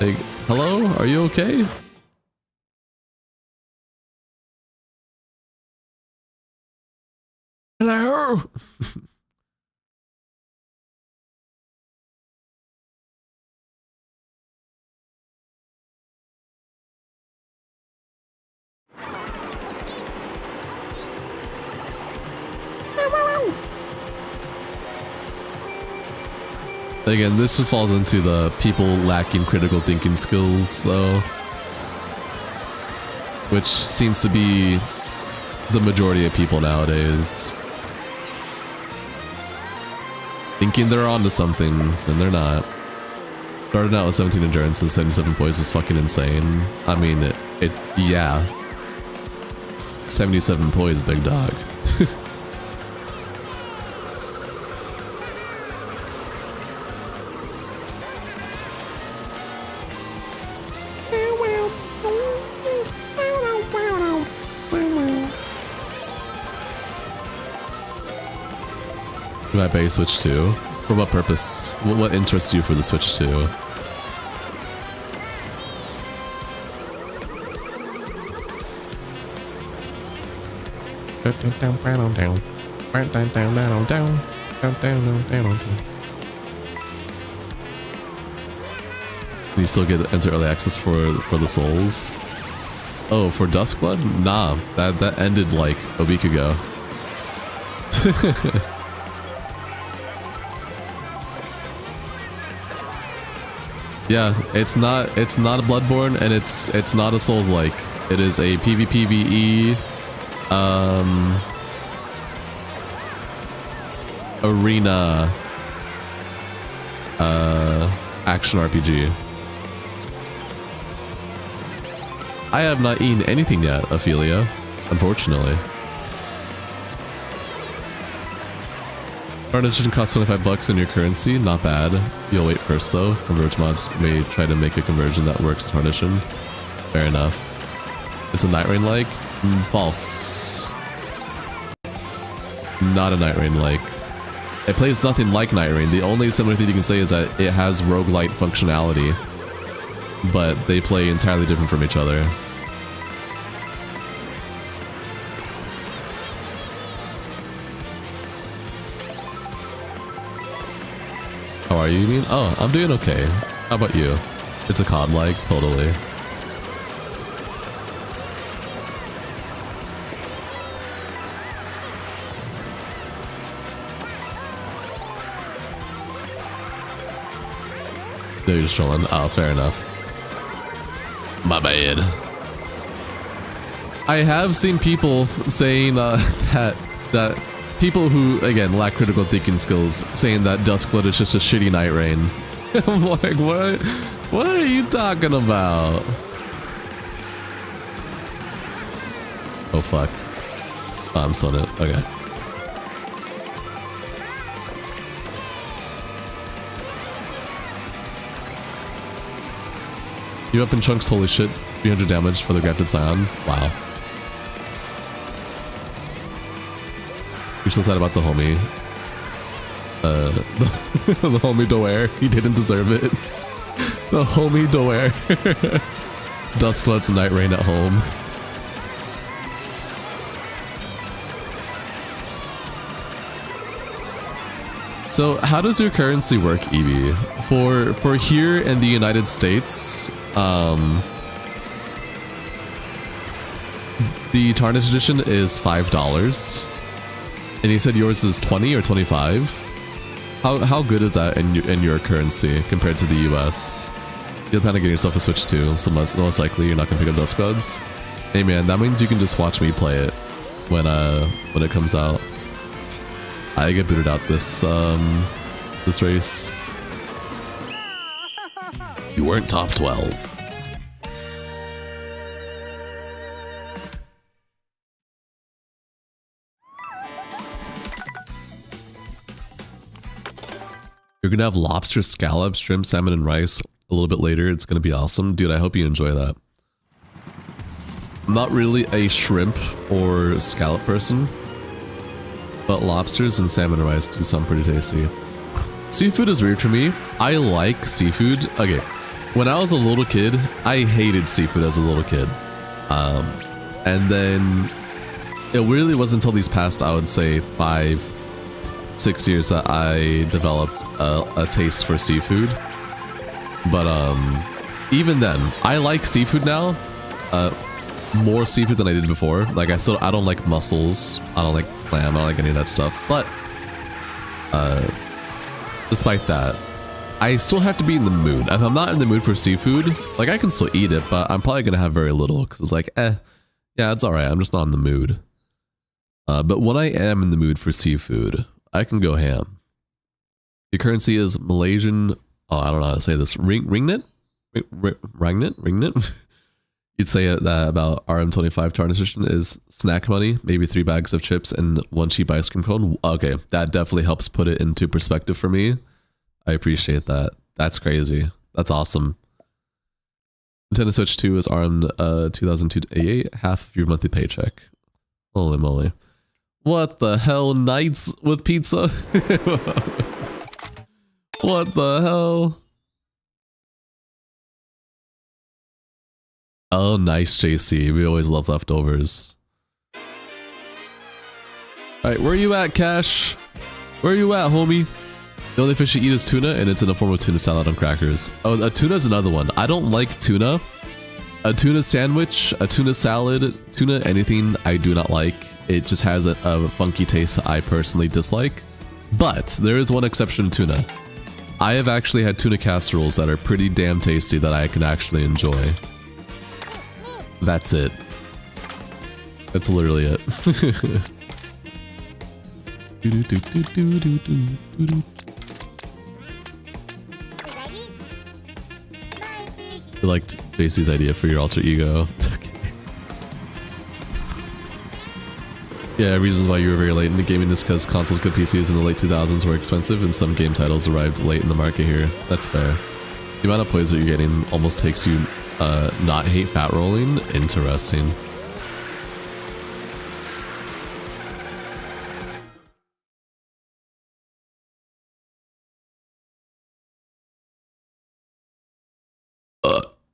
Like, hello, are you okay? Hello. Again, this just falls into the people lacking critical thinking skills, though. Which seems to be the majority of people nowadays. Thinking they're onto something, and they're not. Starting out with 17 endurance and 77 poise is fucking insane. I mean, yeah. 77 poise, big dog. Who might I switch to? For what purpose? What interests you for the Switch to? You still get enter early access for the souls? Oh, for Duskblood? Nah, that ended like a week ago. Yeah, it's not a Bloodborne, and it's not a Souls-like. It is a PvPvE arena action RPG. I have not eaten anything yet, Ophelia, unfortunately. Tarnish Edition costs 25 bucks in your currency, not bad. You'll wait first though. Converge mods may try to make a conversion that works with Tarnish. Fair enough. It's a Night Rain-like? False. Not a Night Rain-like. It plays nothing like Night Rain. The only similar thing you can say is that it has roguelite functionality, but they play entirely different from each other. How are you, you mean? Oh, I'm doing okay. How about you? It's a COD-like, totally. No, you're just trolling. Oh, fair enough. My bad. I have seen people saying that people who, again, lack critical thinking skills, saying that Duskblood is just a shitty Night Rain. I'm like, what are you talking about? Oh, fuck. Oh, I'm still in it. Okay. You up in chunks, holy shit. 300 damage for the grafted scion. Wow. You're so sad about the homie. The homie Doer. He didn't deserve it. The homie Doer. Duskblood's Night Rain at home. So how does your currency work, Evie? For here in the United States, the Tarnished Edition is $5. And you said yours is 20 or 25? How good is that in your currency compared to the US? You'll plan on getting yourself a Switch too, so most likely you're not gonna pick up Duskbloods. Hey man, that means you can just watch me play it when it comes out. I get booted out this race. You weren't top 12. You're gonna have lobster, scallops, shrimp, salmon, and rice a little bit later. It's gonna be awesome. Dude, I hope you enjoy that. I'm not really a shrimp or scallop person, but lobsters and salmon and rice do sound pretty tasty. Seafood is weird for me. I like seafood. Okay, when I was a little kid, I hated seafood as a little kid. And then it really wasn't until these past, I would say, 5-6 years that I developed a taste for seafood. But even then, I like seafood now. More seafood than I did before. Like I don't like mussels. I don't like clam. I don't like any of that stuff. But despite that, I still have to be in the mood. If I'm not in the mood for seafood, like I can still eat it, but I'm probably gonna have very little because it's like, yeah, it's all right. I'm just not in the mood. But when I am in the mood for seafood, I can go ham. The currency is Malaysian. Oh, I don't know how to say this. Ringgit? Ringgit? You'd say that about RM25 Tarnished Edition is snack money, maybe 3 bags of chips and 1 cheap ice cream cone. Okay, that definitely helps put it into perspective for me. I appreciate that. That's crazy. That's awesome. Nintendo Switch 2 is RM 2002 half of your monthly paycheck. Holy moly. What the hell? Nights with pizza? What the hell? Oh, nice, JC. We always love leftovers. Alright, where are you at, Cash? Where are you at, homie? The only fish you eat is tuna, and it's in the form of tuna salad on crackers. Oh, a tuna is another one. I don't like tuna. A tuna sandwich, a tuna salad, tuna anything I do not like. It just has a funky taste that I personally dislike. But there is one exception to tuna. I have actually had tuna casseroles that are pretty damn tasty that I can actually enjoy. That's it. That's literally it. You liked JC's idea for your alter ego. Okay. Yeah, reasons why you were very late into gaming is because consoles good PCs in the late 2000s were expensive and some game titles arrived late in the market here. That's fair. The amount of plays that you're getting almost takes you not hate fat rolling. Interesting.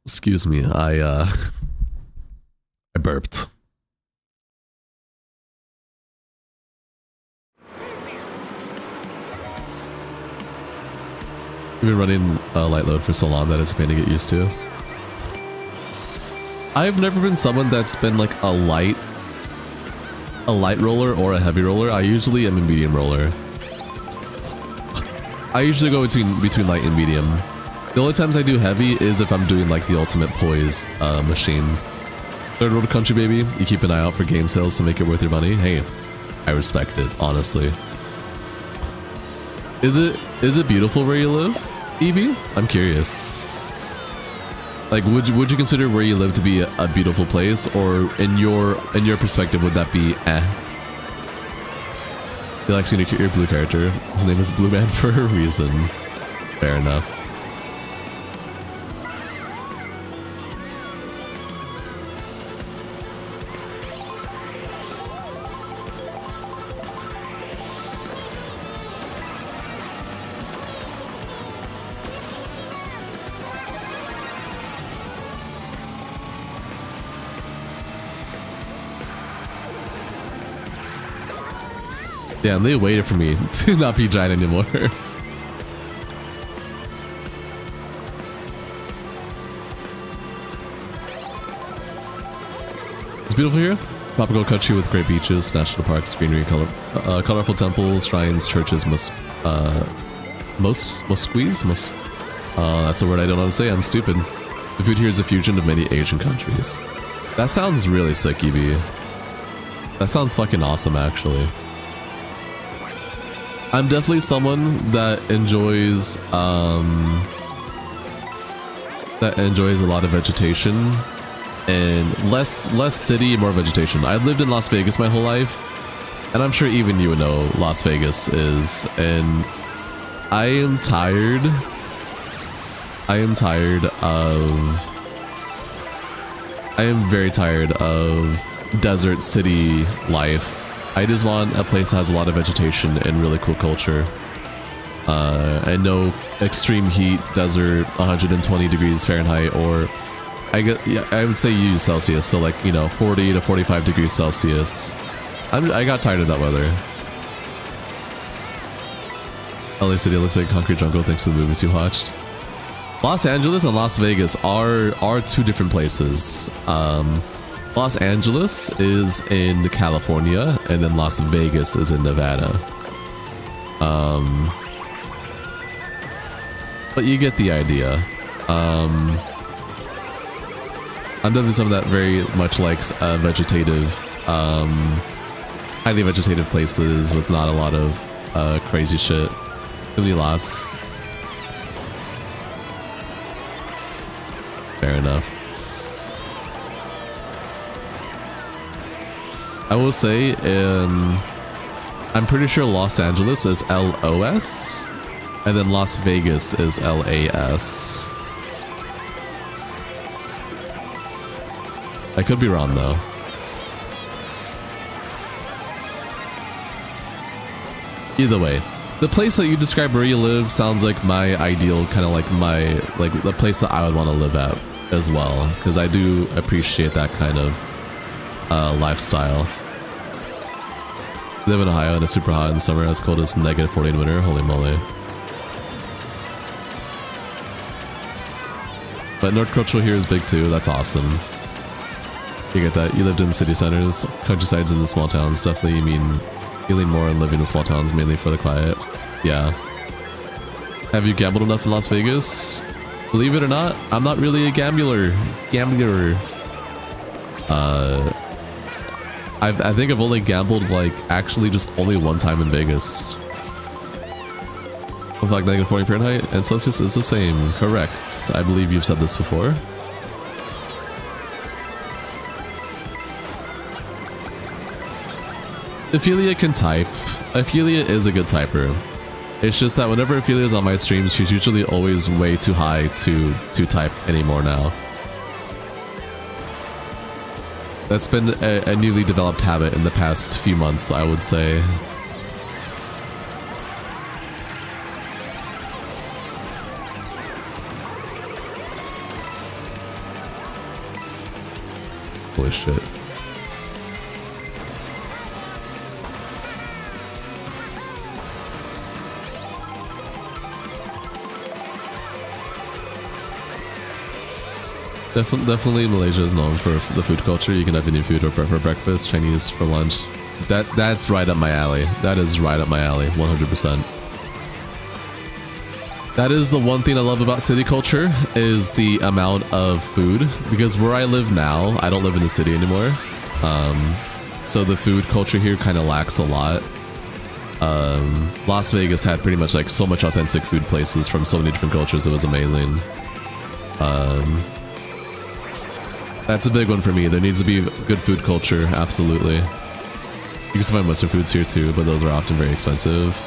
Excuse me, I burped. We've been running light load for so long that it's a pain to get used to. I've never been someone that's been like a light roller or a heavy roller. I usually am a medium roller. I usually go between light and medium. The only times I do heavy is if I'm doing like the ultimate poise machine. Third world country, baby. You keep an eye out for game sales to make it worth your money. Hey, I respect it, honestly. Is it beautiful where you live, Evie? I'm curious. Like, would you consider where you live to be a beautiful place, or in your perspective, would that be eh? He likes your blue character. His name is Blue Man for a reason. Fair enough. Yeah, they waited for me to not be giant anymore. It's beautiful here. Tropical country with great beaches, national parks, greenery, colorful temples, shrines, churches, squeeze? That's a word I don't know how to say. I'm stupid. The food here is a fusion of many Asian countries. That sounds really sick, EB. That sounds fucking awesome, actually. I'm definitely someone that enjoys a lot of vegetation and less city, more vegetation. I've lived in Las Vegas my whole life, and I'm sure even you know Las Vegas is, and I am tired very tired of desert city life. I just want a place that has a lot of vegetation and really cool culture. And no extreme heat, desert, 120 degrees Fahrenheit, or I would say use Celsius, so like, you know, 40 to 45 degrees Celsius. I got tired of that weather. LA City looks like a concrete jungle thanks to the movies you watched. Los Angeles and Las Vegas are two different places. Los Angeles is in California, and then Las Vegas is in Nevada. But you get the idea. I'm definitely someone that very much likes vegetative, highly vegetative places with not a lot of crazy shit. Too many loss. Fair enough. I will say, I'm pretty sure Los Angeles is LOS, and then Las Vegas is LAS. I could be wrong though. Either way, the place that you describe where you live sounds like my ideal, kind of like the place that I would want to live at as well, because I do appreciate that kind of lifestyle. Live in Ohio and it's super hot in the summer, as cold as -40 in winter. Holy moly. But North Cultural here is big too. That's awesome. You get that. You lived in city centers, countrysides in the small towns. Definitely, you lean more on living in small towns, mainly for the quiet. Yeah. Have you gambled enough in Las Vegas? Believe it or not, I'm not really a gambler. I think I've only gambled like actually just only one time in Vegas. With like -40 Fahrenheit and Celsius is the same. Correct. I believe you've said this before. Ophelia can type. Ophelia is a good typer. It's just that whenever Ophelia's on my streams, she's usually always way too high to type anymore now. That's been a newly developed habit in the past few months, I would say. Holy shit. Definitely Malaysia is known for the food culture. You can have Indian food for breakfast, Chinese for lunch. That's right up my alley. That is right up my alley, 100%. That is the one thing I love about city culture, is the amount of food. Because where I live now, I don't live in the city anymore. So the food culture here kind of lacks a lot. Las Vegas had pretty much like so much authentic food places from so many different cultures. It was amazing. That's a big one for me. There needs to be good food culture, absolutely. You can find Western foods here too, but those are often very expensive.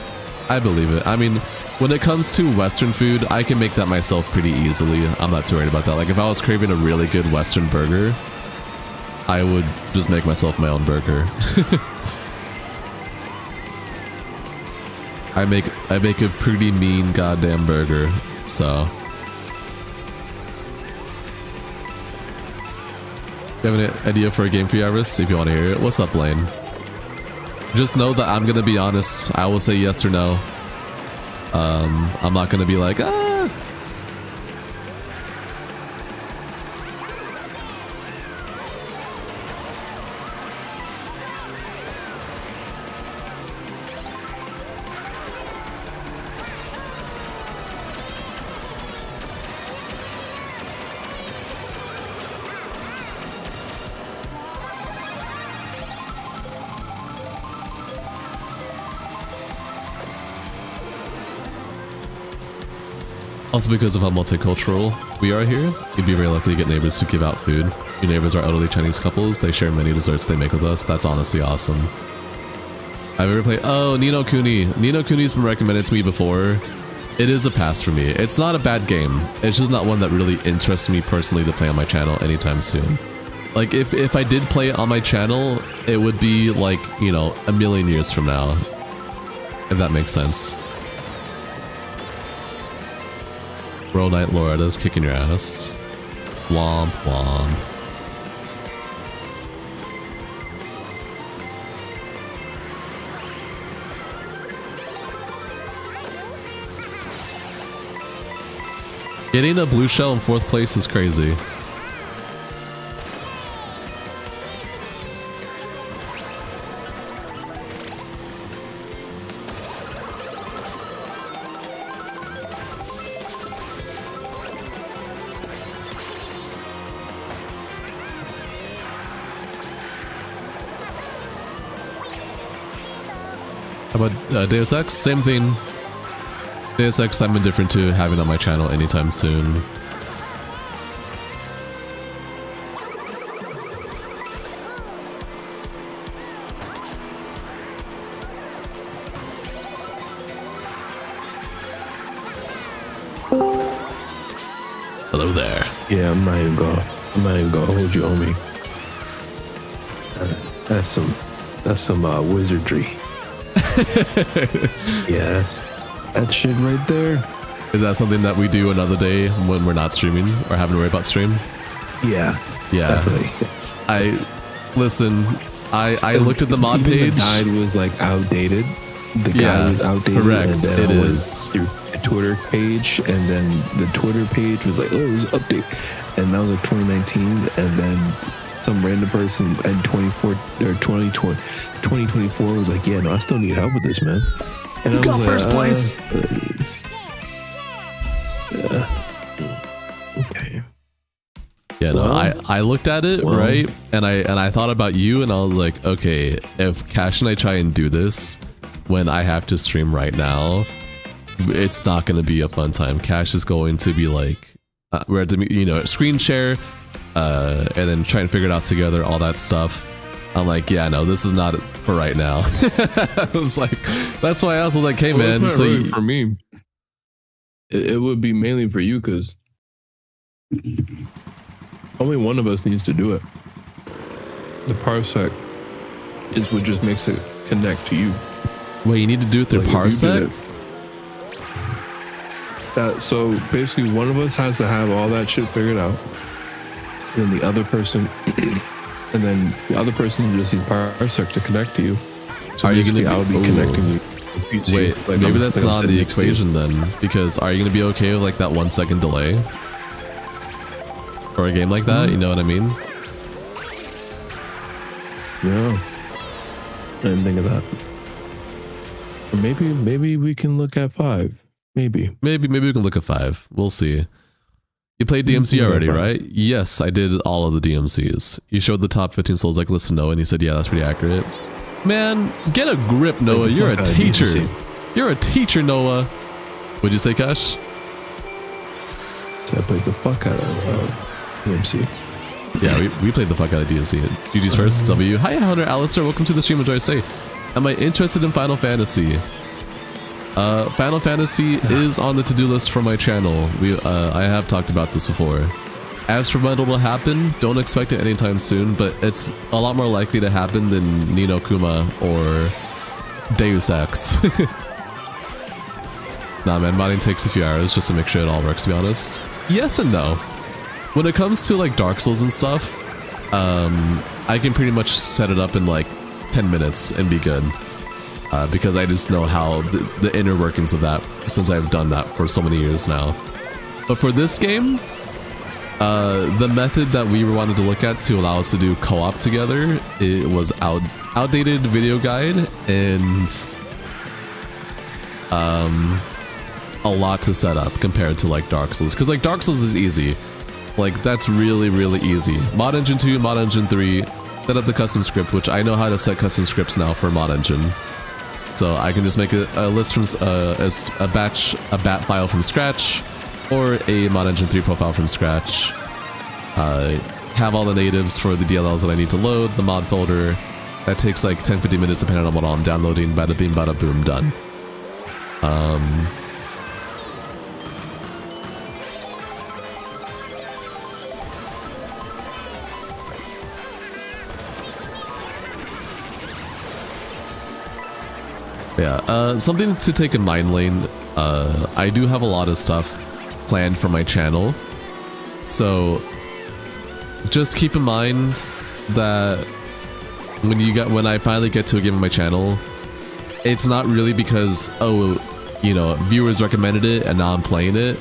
I believe it. I mean, when it comes to Western food, I can make that myself pretty easily. I'm not too worried about that. Like if I was craving a really good Western burger, I would just make myself my own burger. I make a pretty mean goddamn burger, so. You have an idea for a game for you, Iris? If you want to hear it. What's up, Lane? Just know that I'm gonna be honest. I will say yes or no. I'm not gonna be like, ah. Also, because of how multicultural we are here, you'd be very lucky to get neighbors who give out food. Your neighbors are elderly Chinese couples. They share many desserts they make with us. That's honestly awesome. I've ever played... Oh, Ni no Kuni. Ni no Kuni's been recommended to me before. It is a pass for me. It's not a bad game. It's just not one that really interests me personally to play on my channel anytime soon. Like, if I did play it on my channel, it would be like, you know, a million years from now. If that makes sense. Bro Knight Loretta's kicking your ass. Womp womp. Getting a blue shell in 4th place is crazy. How about Deus Ex? Same thing. Deus Ex I'm indifferent to having on my channel anytime soon. Hello there. Yeah, I'm not even gonna hold you, homie. That's some wizardry. Yeah, that shit right there. Is that something that we do another day when we're not streaming or having to worry about stream? Yeah. Definitely. Listen, I looked at the mod page. The guide was like outdated. The guide was outdated. Correct. And then it is. Your Twitter page, and then the Twitter page was like, oh, there's an update. And that was like 2019, and then some random person in 2024 was like, yeah, no, I still need help with this, man. And you got like, first place. Okay. Yeah, no, I looked at it, right? And I thought about you, and I was like, okay, if Cash and I try and do this when I have to stream right now, it's not going to be a fun time. Cash is going to be like, we're at the, you know, screen share, and then try and figure it out together, all that stuff. I'm like, yeah, no, this is not for right now. I was like, that's why I was like, hey, man. So really for me, it would be mainly for you because only one of us needs to do it. The parsec is what just makes it connect to you. Wait, you need to do it through parsec? So basically, one of us has to have all that shit figured out, and then the other person, just uses parsec to connect to you. So are you going to? I would be connecting you. Wait, like maybe that's not the equation then, because are you going to be okay with like that 1 second delay for a game like that? You know what I mean? Yeah, I didn't think of that. Or maybe we can look at 5. Maybe we can look at 5. We'll see. You played DMC already, right? Yes, I did all of the DMCs. You showed the top 15 souls like listen Noah, and he said, yeah, that's pretty accurate. Man, get a grip, Noah. You're a teacher. You're a teacher, Noah. What'd you say, Cash? I played the fuck out of DMC. Yeah, we played the fuck out of DSC. GG's first. W. Hi, Hunter Alistair. Welcome to the stream. Enjoy stay. Am I interested in Final Fantasy? Final Fantasy is on the to-do list for my channel. I have talked about this before. As for when it'll happen, don't expect it anytime soon, but it's a lot more likely to happen than Ni no Kuma or Deus Ex. Nah, man, modding takes a few hours just to make sure it all works, to be honest. Yes and no. When it comes to like Dark Souls and stuff, I can pretty much set it up in like 10 minutes and be good. Because I just know how the inner workings of that, since I've done that for so many years now. But for this game, the method that we wanted to look at to allow us to do co-op together, it was outdated video guide and a lot to set up compared to like Dark Souls. Because like Dark Souls is easy. Like that's really, really easy. Mod Engine 2, Mod Engine 3, set up the custom script, which I know how to set custom scripts now for Mod Engine. So I can just make a list from as a bat file from scratch, or a Mod Engine 3 profile from scratch. Have all the natives for the DLLs that I need to load, the mod folder. That takes like 10-15 minutes depending on what I'm downloading. Bada bing, bada boom, done. Yeah, something to take in mind, Lane. I do have a lot of stuff planned for my channel, so just keep in mind that when I finally get to a game on my channel, it's not really because, oh, you know, viewers recommended it and now I'm playing it.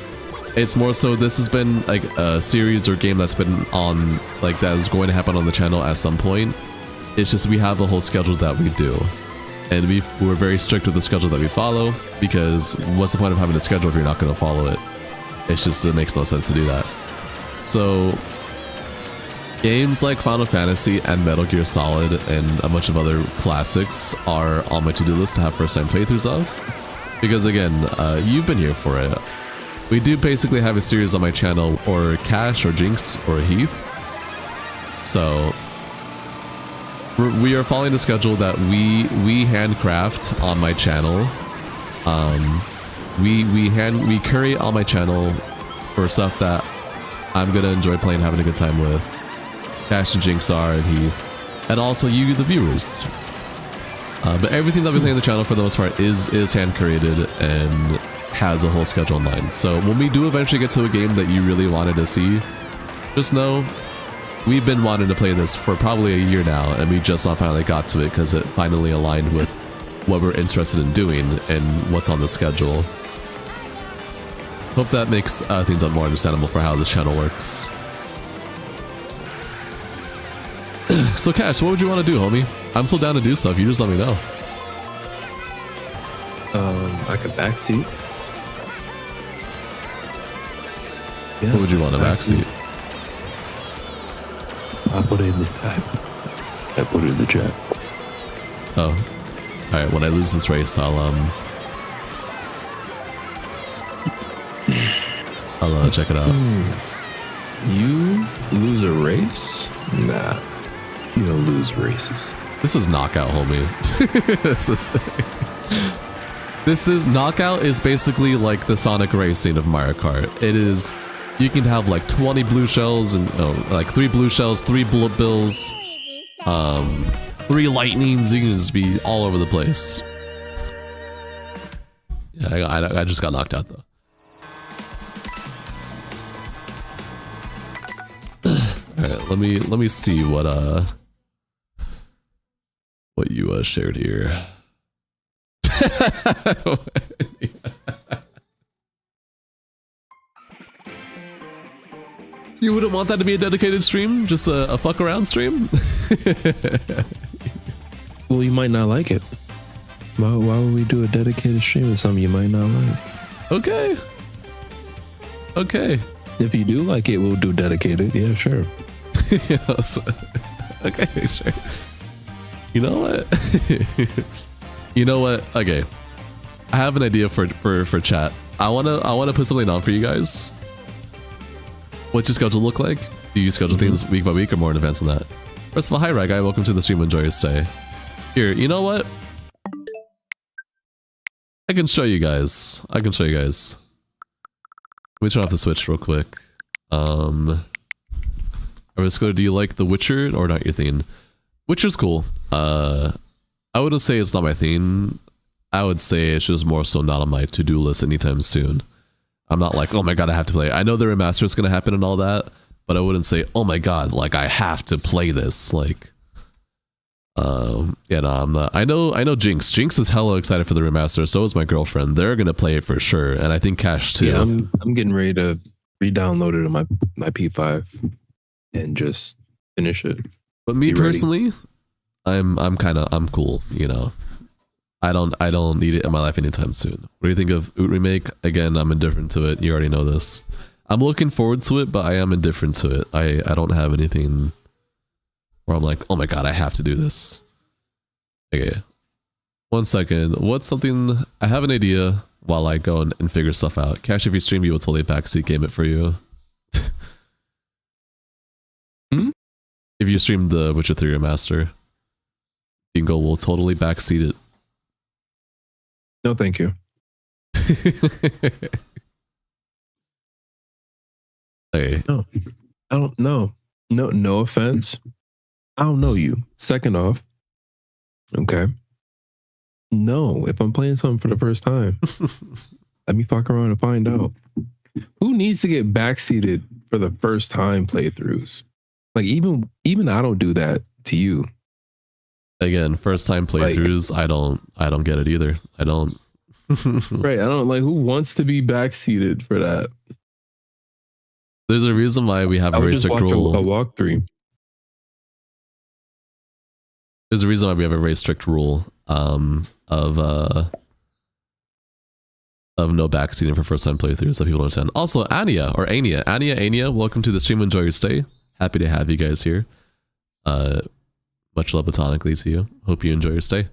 It's more so this has been like a series or game that's been on, like, that is going to happen on the channel at some point. It's just we have a whole schedule that we do. And we're very strict with the schedule that we follow, because what's the point of having a schedule if you're not going to follow it? It's just, it makes no sense to do that. So games like Final Fantasy and Metal Gear Solid and a bunch of other classics are on my to-do list to have first-time playthroughs of. Because again, you've been here for it. We do basically have a series on my channel, or Cash, or Jinx, or Heath. So we are following a schedule that we handcraft on my channel. We curate on my channel for stuff that I'm gonna enjoy playing, having a good time with. Cash and Jinx are, and Heath, and also you, the viewers. But everything that we play on the channel for the most part is hand curated and has a whole schedule in mind. So when we do eventually get to a game that you really wanted to see, just know we've been wanting to play this for probably a year now, and we just not finally got to it because it finally aligned with what we're interested in doing and what's on the schedule. Hope that makes things more understandable for how this channel works. So Cash, what would you want to do, homie? I'm still down to do stuff, you just let me know. Like a backseat. Yeah, what would you want, a backseat? I put it in the I put it in the chat. Oh. Alright, when I lose this race, I'll check it out. You lose a race? Nah. You don't lose races. This is Knockout, homie. This is Knockout is basically like the Sonic Racing of Mario Kart. It is, you can have like 20 blue shells and like 3 blue shells, 3 bullet bills, 3 lightnings. You can just be all over the place. Yeah, I just got knocked out though. All right, let me see what you shared here. You wouldn't want that to be a dedicated stream? Just a fuck around stream? Well, you might not like it. Why would we do a dedicated stream of something you might not like? Okay. Okay. If you do like it, we'll do dedicated. Yeah, sure. Yes. Okay, sure. You know what? You know what? Okay. I have an idea for chat. I wanna put something on for you guys. What's your schedule look like? Do you schedule things week by week or more in advance than that? First of all, hi Rai Guy, welcome to the stream. Enjoy your stay. Here, you know what? I can show you guys. Let me turn off the Switch real quick. Arisco, do you like The Witcher or not your theme? Witcher's cool. I wouldn't say it's not my theme. I would say it's just more so not on my to-do list anytime soon. I'm not like, oh my god, I have to play. I know the remaster is going to happen and all that, but I wouldn't say, oh my god, like I have to play this. Like, yeah, no, I'm not. I know Jinx. Jinx is hella excited for the remaster. So is my girlfriend. They're gonna play it for sure, and I think Cash too. Yeah, I'm getting ready to re-download it on my P5 and just finish it. But me personally, I'm cool. You know, I don't need it in my life anytime soon. What do you think of Oot remake? Again, I'm indifferent to it. You already know this. I'm looking forward to it, but I am indifferent to it. I don't have anything where I'm like, oh my god, I have to do this. Okay. 1 second. What's something... I have an idea while I go and figure stuff out. Cash, if you stream, you will totally backseat game it for you. If you stream the Witcher 3 Remaster, Dingo will totally backseat it. No, thank you. Okay. No, I don't know. No offense. I don't know you. Second off, okay. No, if I'm playing something for the first time, let me fuck around and find out. Who needs to get backseated for the first time playthroughs? Like even I don't do that to you. Again, first time playthroughs, like, I don't get it either. I don't. Right, I don't like who wants to be backseated for that. There's a reason why we have a very strict rule. A walkthrough. There's a reason why we have a very strict rule of no backseating for first time playthroughs that people don't understand. Also, Ania, welcome to the stream. Enjoy your stay. Happy to have you guys here. Much love platonically to you. Hope you enjoy your stay.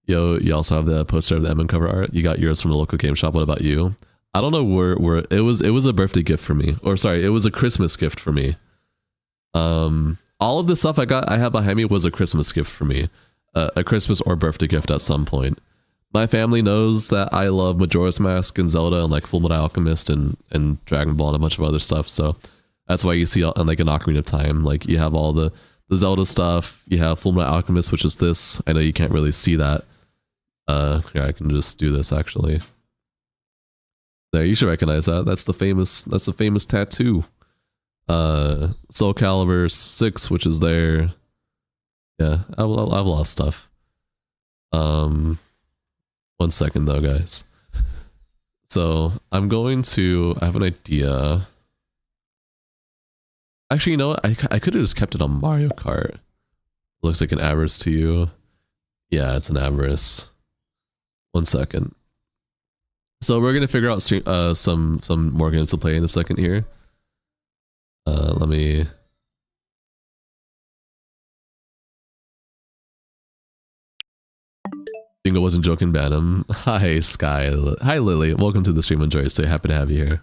Yo, you also have the poster of the Emin cover art. You got yours from the local game shop. What about you? I don't know where it was a birthday gift for me. Or sorry, it was a Christmas gift for me. All of the stuff I had behind me was a Christmas gift for me. A Christmas or birthday gift at some point. My family knows that I love Majora's Mask and Zelda and like Fullmetal Alchemist and Dragon Ball and a bunch of other stuff. So that's why you see on like an Ocarina of Time, like you have all the Zelda stuff. You have Fullmetal Alchemist, which is this. I know you can't really see that. Here, I can just do this actually. There, you should recognize that. That's the famous tattoo. Soul Calibur 6, which is there. Yeah, I have a lot of stuff. 1 second though, guys. So I have an idea. Actually, you know what? I could have just kept it on Mario Kart. Looks like an avarice to you. Yeah, it's an avarice. 1 second. So we're gonna figure out some more games to play in a second here. Let me. Bingo wasn't joking, Bantam. Hi, Sky. Hi, Lily. Welcome to the stream. Enjoy your stay. Happy to have you here.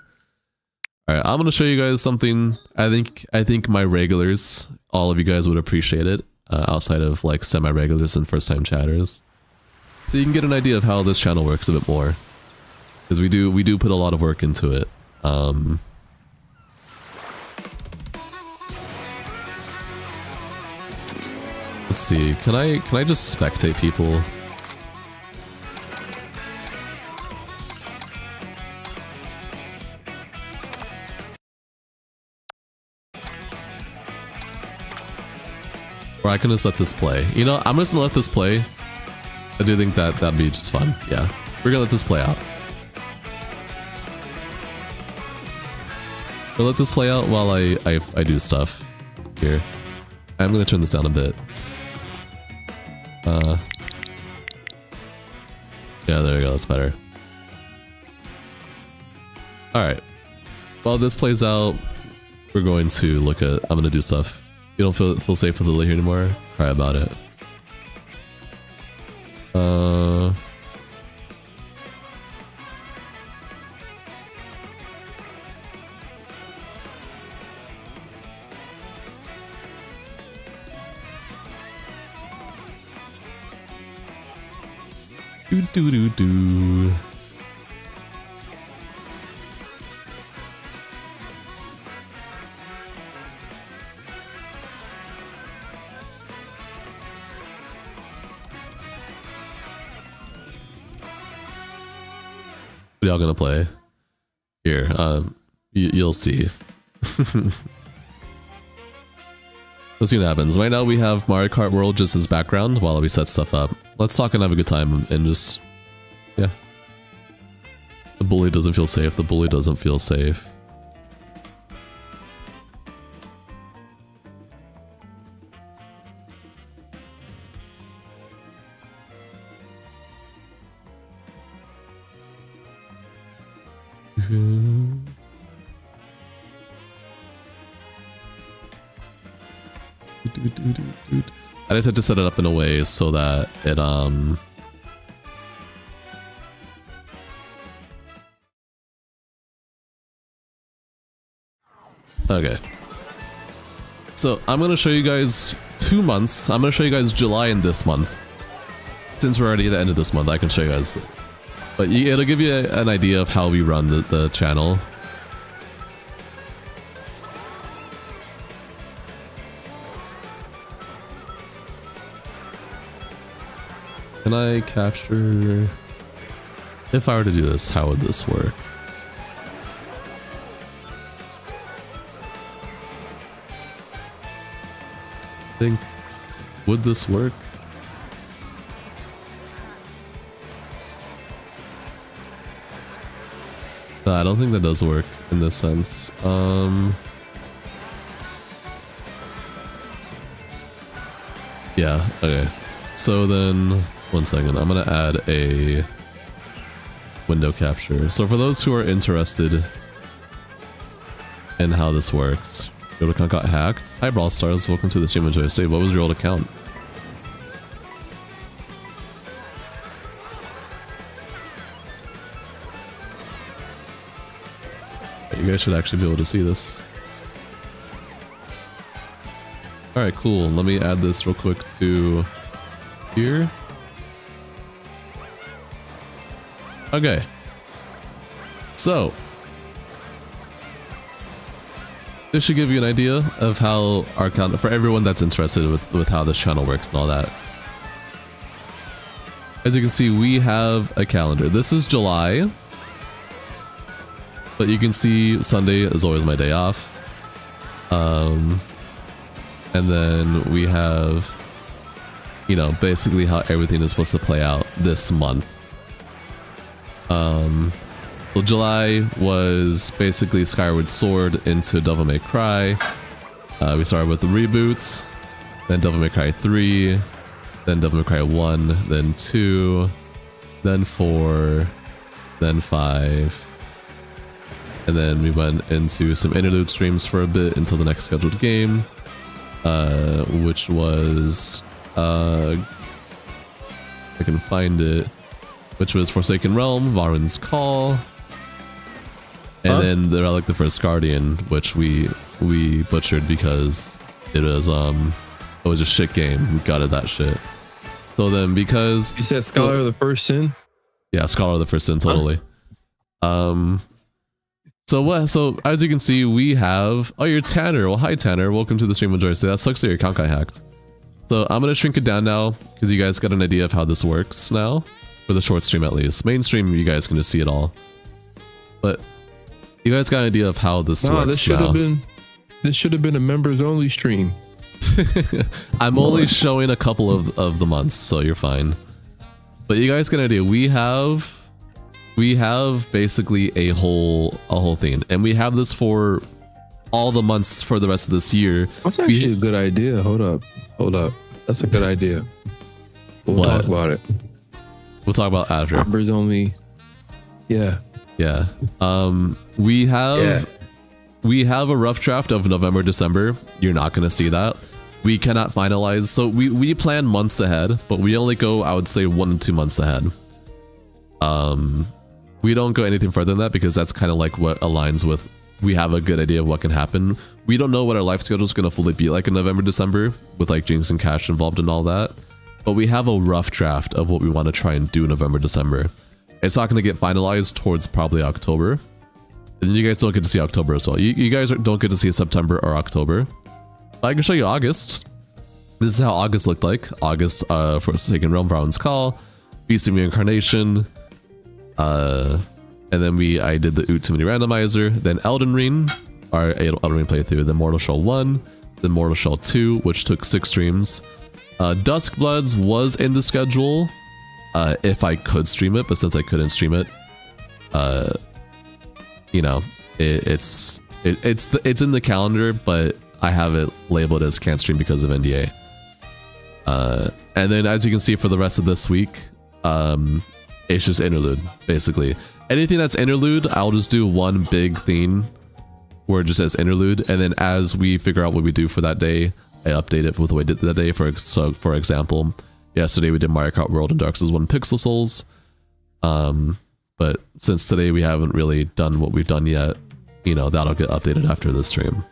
All right, I'm gonna show you guys something. I think my regulars, all of you guys would appreciate it. Outside of like semi-regulars and first-time chatters, so you can get an idea of how this channel works a bit more. Because we do put a lot of work into it. Let's see. Can I just spectate people? Or I can just let this play. You know, I'm just gonna let this play. I do think that'd be just fun. Yeah, we're gonna let this play out. We'll let this play out while I do stuff here. I'm gonna turn this down a bit. Yeah, there we go. That's better. All right. While this plays out, we're going to look at. I'm gonna do stuff. You don't feel safe with Lily here anymore? Cry about it. Do do do do. What y'all gonna play? Here, you'll see. Let's see what happens. Right now we have Mario Kart World just as background while we set stuff up. Let's talk and have a good time and just, yeah. The bully doesn't feel safe. The bully doesn't feel safe. I just had to set it up in a way so that it okay. So I'm gonna show you guys 2 months. I'm gonna show you guys July and this month. Since we're already at the end of this month, I can show you guys. But it'll give you an idea of how we run the channel. Can I capture... If I were to do this, how would this work? I think... Would this work? No, I don't think that does work in this sense. Yeah, okay. So then... One second, I'm gonna add a window capture. So for those who are interested in how this works, your old account got hacked. Hi Brawl Stars, welcome to the stream. Enjoy. Say, what was your old account? You guys should actually be able to see this. Alright, cool. Let me add this real quick to here. Okay, so this should give you an idea of how our account, for everyone that's interested with how this channel works and all that. As you can see, we have a calendar. This is July, but you can see Sunday is always my day off. And then we have, you know, basically how everything is supposed to play out this month. So July was basically Skyward Sword into Devil May Cry. We started with the reboots, then Devil May Cry 3, then Devil May Cry 1, then 2, then 4, then 5. And then we went into some interlude streams for a bit until the next scheduled game, which was, I can find it, which was Forsaken Realm, Varun's Call, and then the Relic the First Guardian, which we butchered because it was a shit game. We gutted that shit. So then because you said Scholar of the First Sin? Yeah, Scholar of the First Sin, totally. So as you can see, we have, oh, you're Tanner. Well, hi Tanner, welcome to the stream. Enjoy. That sucks that your account got hacked. So I'm gonna shrink it down now because you guys got an idea of how this works now. For the short stream at least. Mainstream, you guys can just see it all. But you guys got an idea of how this works. This should have been a members only stream. I'm only showing a couple of the months, so you're fine. But you guys get an idea. We have basically a whole thing, and we have this for all the months for the rest of this year. That's actually a good idea. Hold up. That's a good idea. We'll talk about it. We'll talk about after. Members only. Yeah. Yeah. We have a rough draft of November, December. You're not gonna see that. We cannot finalize. So we plan months ahead, but we only go, I would say, 1 to 2 months ahead. We don't go anything further than that because that's kind of like what aligns with, we have a good idea of what can happen. We don't know what our life schedule is going to fully be like in November, December with like Jinx and Cash involved and all that. but we have a rough draft of what we want to try and do November, December. It's not going to get finalized towards probably October. And then you guys don't get to see October as well. You guys don't get to see September or October. But I can show you August. This is how August looked like. August, Forsaken Realm, Varan's Call, Beast of Reincarnation, and then I did the Oot Too Many Randomizer, then Elden Ring, our Elden Ring playthrough, then Mortal Shell 1, then Mortal Shell 2, which took 6 streams. Duskbloods was in the schedule if I could stream it, but since I couldn't stream it, you know, it's in the calendar, but I have it labeled as can't stream because of NDA. And then as you can see for the rest of this week, it's just interlude, basically. Anything that's interlude, I'll just do one big theme where it just says interlude, and then as we figure out what we do for that day, I update it with what we did that day. For example, yesterday we did Mario Kart World and Dark Souls 1 Pixel Souls. But since today we haven't really done what we've done yet, you know, that'll get updated after this stream.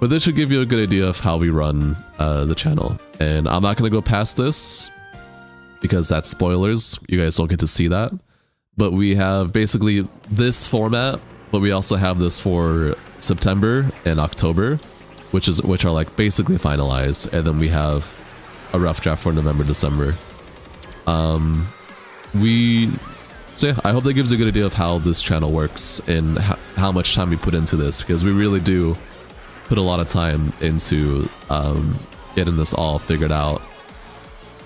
But this should give you a good idea of how we run the channel. And I'm not going to go past this because that's spoilers. You guys don't get to see that. But we have basically this format, but we also have this for September and October, which are like basically finalized. And then we have a rough draft for November, December. So yeah, I hope that gives you a good idea of how this channel works and how much time we put into this, because we really do put a lot of time into getting this all figured out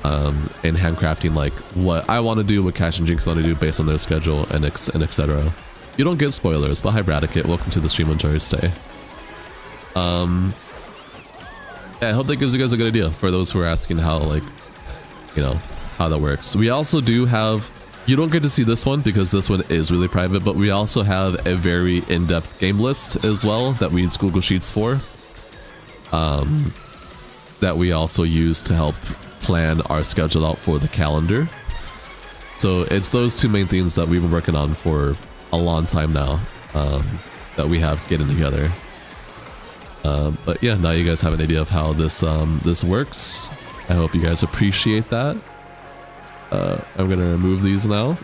and handcrafting like what I want to do, what Cash and Jinx want to do based on their schedule and etc. You don't get spoilers, but hi Bradicate, welcome to the stream on Thursday. Yeah, I hope that gives you guys a good idea for those who are asking how, like, you know, how that works. We also do have, you don't get to see this one because this one is really private, but we also have a very in-depth game list as well that we use Google Sheets for, that we also use to help plan our schedule out for the calendar. So it's those two main things that we've been working on for a long time now, that we have getting together. But yeah, now you guys have an idea of how this this works. I hope you guys appreciate that. I'm gonna remove these now.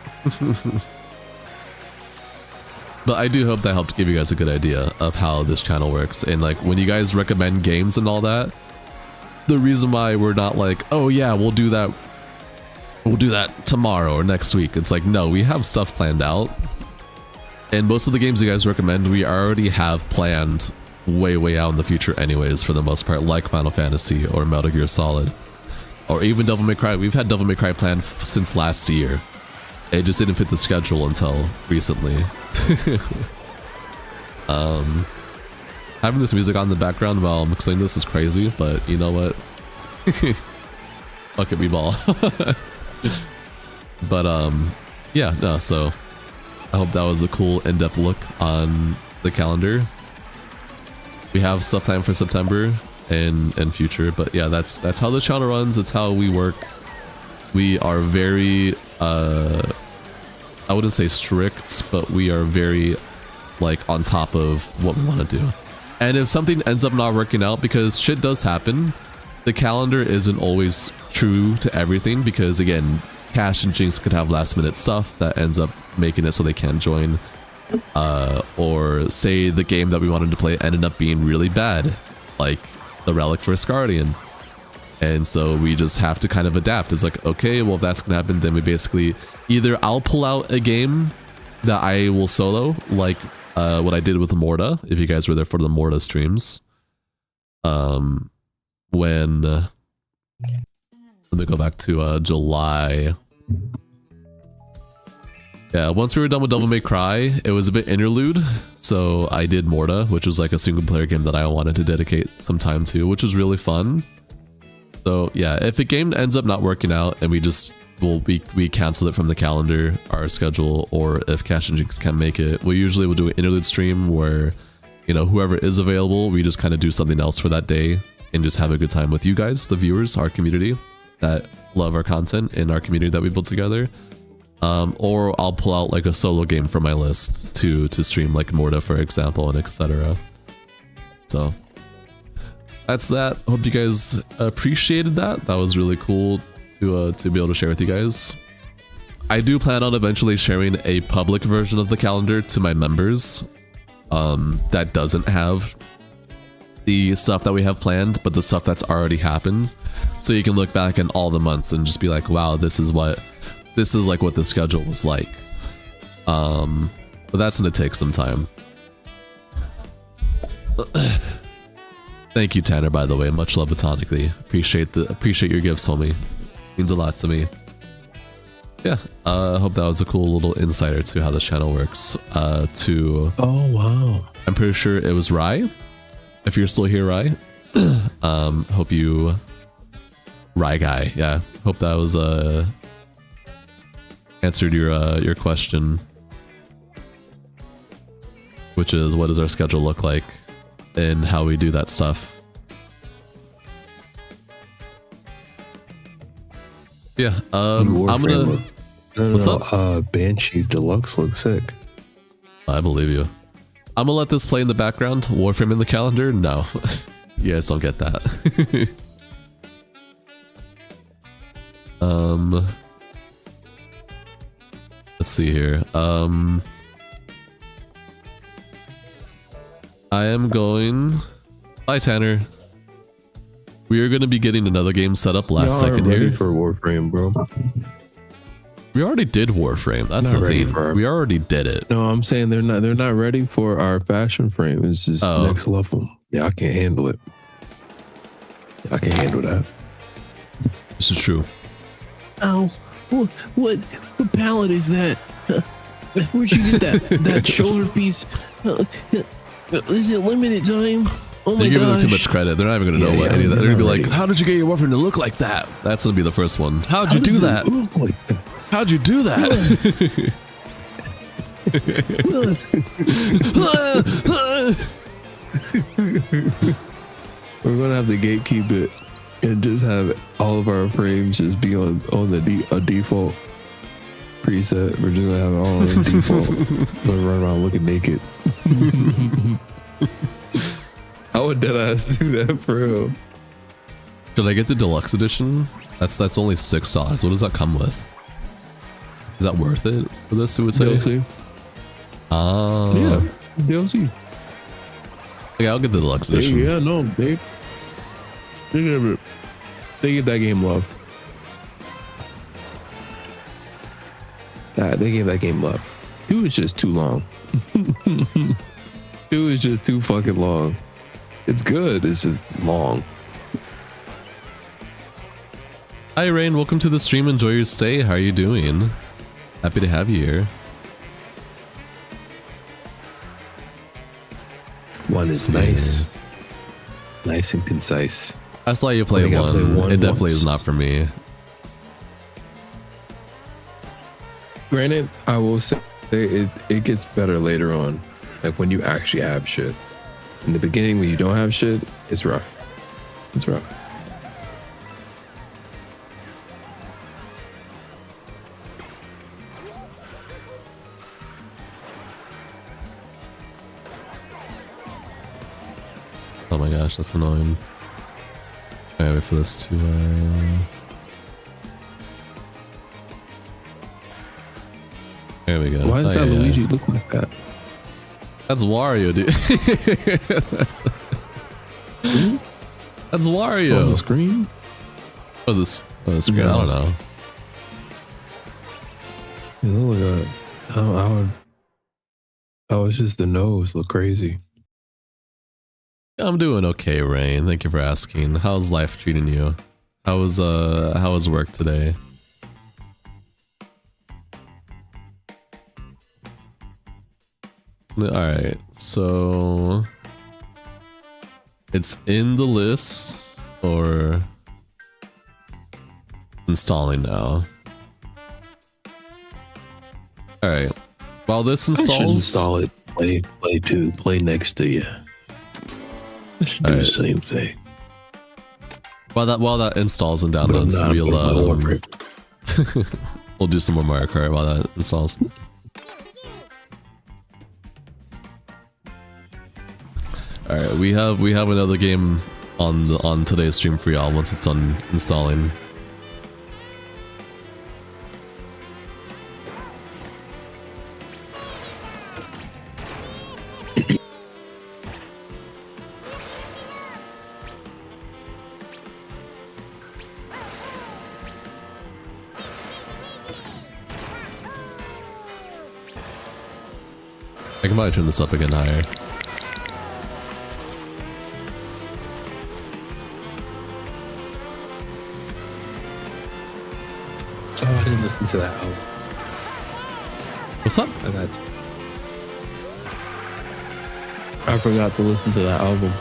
But I do hope that helped give you guys a good idea of how this channel works. And like when you guys recommend games and all that, the reason why we're not like, oh yeah, we'll do that tomorrow or next week. It's like, no, we have stuff planned out. And most of the games you guys recommend, we already have planned way out in the future anyways, for the most part, like Final Fantasy or Metal Gear Solid. Or even Devil May Cry. We've had Devil May Cry planned since last year. It just didn't fit the schedule until recently. Having this music on in the background while I'm explaining this is crazy, but you know what? Fuck it, we ball. But yeah, no, so I hope that was a cool in-depth look on the calendar. We have stuff planned for September and future, but yeah, that's how the channel runs. It's how we work. We are very I wouldn't say strict, but we are very like on top of what we want to do. And if something ends up not working out, because shit does happen, the calendar isn't always true to everything, because again, Cash and Jinx could have last minute stuff that ends up making it so they can't join. Or say the game that we wanted to play ended up being really bad, like the Relic First Guardian. And so we just have to kind of adapt. It's like, okay, well, if that's gonna happen, then we basically either I'll pull out a game that I will solo, like what I did with Morta, if you guys were there for the Morta streams. When let me go back to July. Yeah, once we were done with Devil May Cry, it was a bit interlude, so I did Morta, which was like a single player game that I wanted to dedicate some time to, which was really fun. So yeah, if a game ends up not working out and we just, we cancel it from the calendar, our schedule, or if Cash and Jinx can't make it, we usually will do an interlude stream where, you know, whoever is available, we just kind of do something else for that day and just have a good time with you guys, the viewers, our community that love our content and our community that we built together. Or I'll pull out like a solo game from my list to stream, like Morta, for example, and etc. So that's that. Hope you guys appreciated that. That was really cool to be able to share with you guys. I do plan on eventually sharing a public version of the calendar to my members that doesn't have the stuff that we have planned, but the stuff that's already happened. So you can look back in all the months and just be like, wow, this is like what the schedule was like. But that's gonna take some time. Thank you, Tanner, by the way. Much love platonically. Appreciate your gifts, homie. Means a lot to me. Yeah, I hope that was a cool little insider to how this channel works. Oh wow. I'm pretty sure it was Rye. If you're still here, Rye. Hope you Rye guy. Yeah. Hope that was answered your question. Which is, what does our schedule look like and how we do that stuff. Yeah, I'm gonna... What's up? Banshee Deluxe looks sick. I believe you. I'm gonna let this play in the background. Warframe in the calendar? No. You guys don't get that. Let's see here. I am going... Bye, Tanner. We are going to be getting another game set up last second here. Ready for Warframe, bro. We already did Warframe. That's the thing. We already did it. No, I'm saying they're not ready for our fashion frame. It's just next level. Yeah, I can't handle it. I can't handle that. This is true. Oh, what palette is that? Where'd you get that shoulder piece? Is it limited time? Oh my You're giving them gosh. too much credit. They're not even going to know what any of that. They're going to be like, how did you get your Warframe to look like that? That's going to be the first one. How'd you do that? How'd you do that? We're going to have to gatekeep it and just have all of our frames just be on the default preset. We're just going to have it all on default. We're going to run around looking naked. How would Deadass do that for real? Should I get the deluxe edition? That's only $6. What does that come with? Is that worth it for this? Who would say? DLC. Yeah, DLC. Okay, I'll get the deluxe edition. Yeah, no, they get that game love. They gave that game love. It was just too long. It was just too fucking long. It's good. It's just long. Hi, Rain. Welcome to the stream. Enjoy your stay. How are you doing? Happy to have you here. One is nice. Nice and concise. I saw you play one. It definitely is not for me. Granted, I will say it gets better later on. Like when you actually have shit. In the beginning, when you don't have shit, it's rough. It's rough. Oh my gosh, that's annoying. I wait for this to there we go. Why does that Luigi look like that? That's Wario, dude. That's Wario. On the screen? Oh, the screen. Yeah. I don't know. You look like how it's just the nose look crazy. I'm doing okay, Rain. Thank you for asking. How's life treating you? How was work today? Alright, so it's in the list or installing now. Alright, while this installs, I should install it. Play next to you. I should do the same thing. While that installs and downloads, we'll do some more Mario Kart while that installs. Alright, we have another game on today's stream for y'all once it's done installing. I can probably turn this up again higher. Oh, I didn't listen to that album. What's up? I forgot to listen to that album.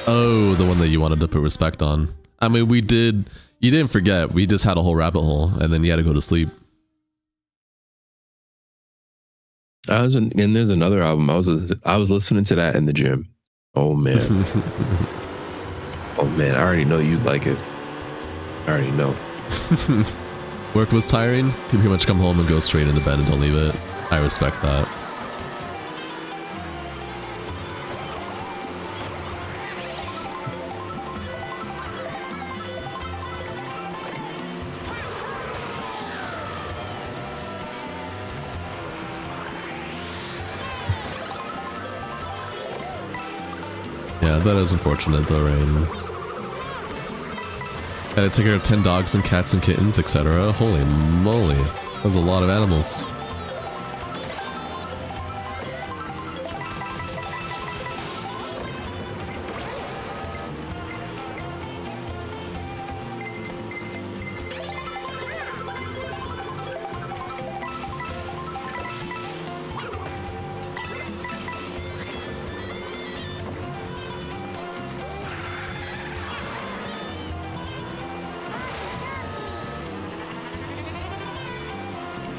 Oh, the one that you wanted to put respect on. I mean, we did. You didn't forget. We just had a whole rabbit hole, and then you had to go to sleep. And there's another album. I was listening to that in the gym. Oh man. Oh man, I already know you'd like it. I already know. Work was tiring. You pretty much come home and go straight into bed and don't leave it. I respect that. Yeah, that is unfortunate though, Rain. Gotta take care of 10 dogs and cats and kittens, etc. Holy moly, that's a lot of animals.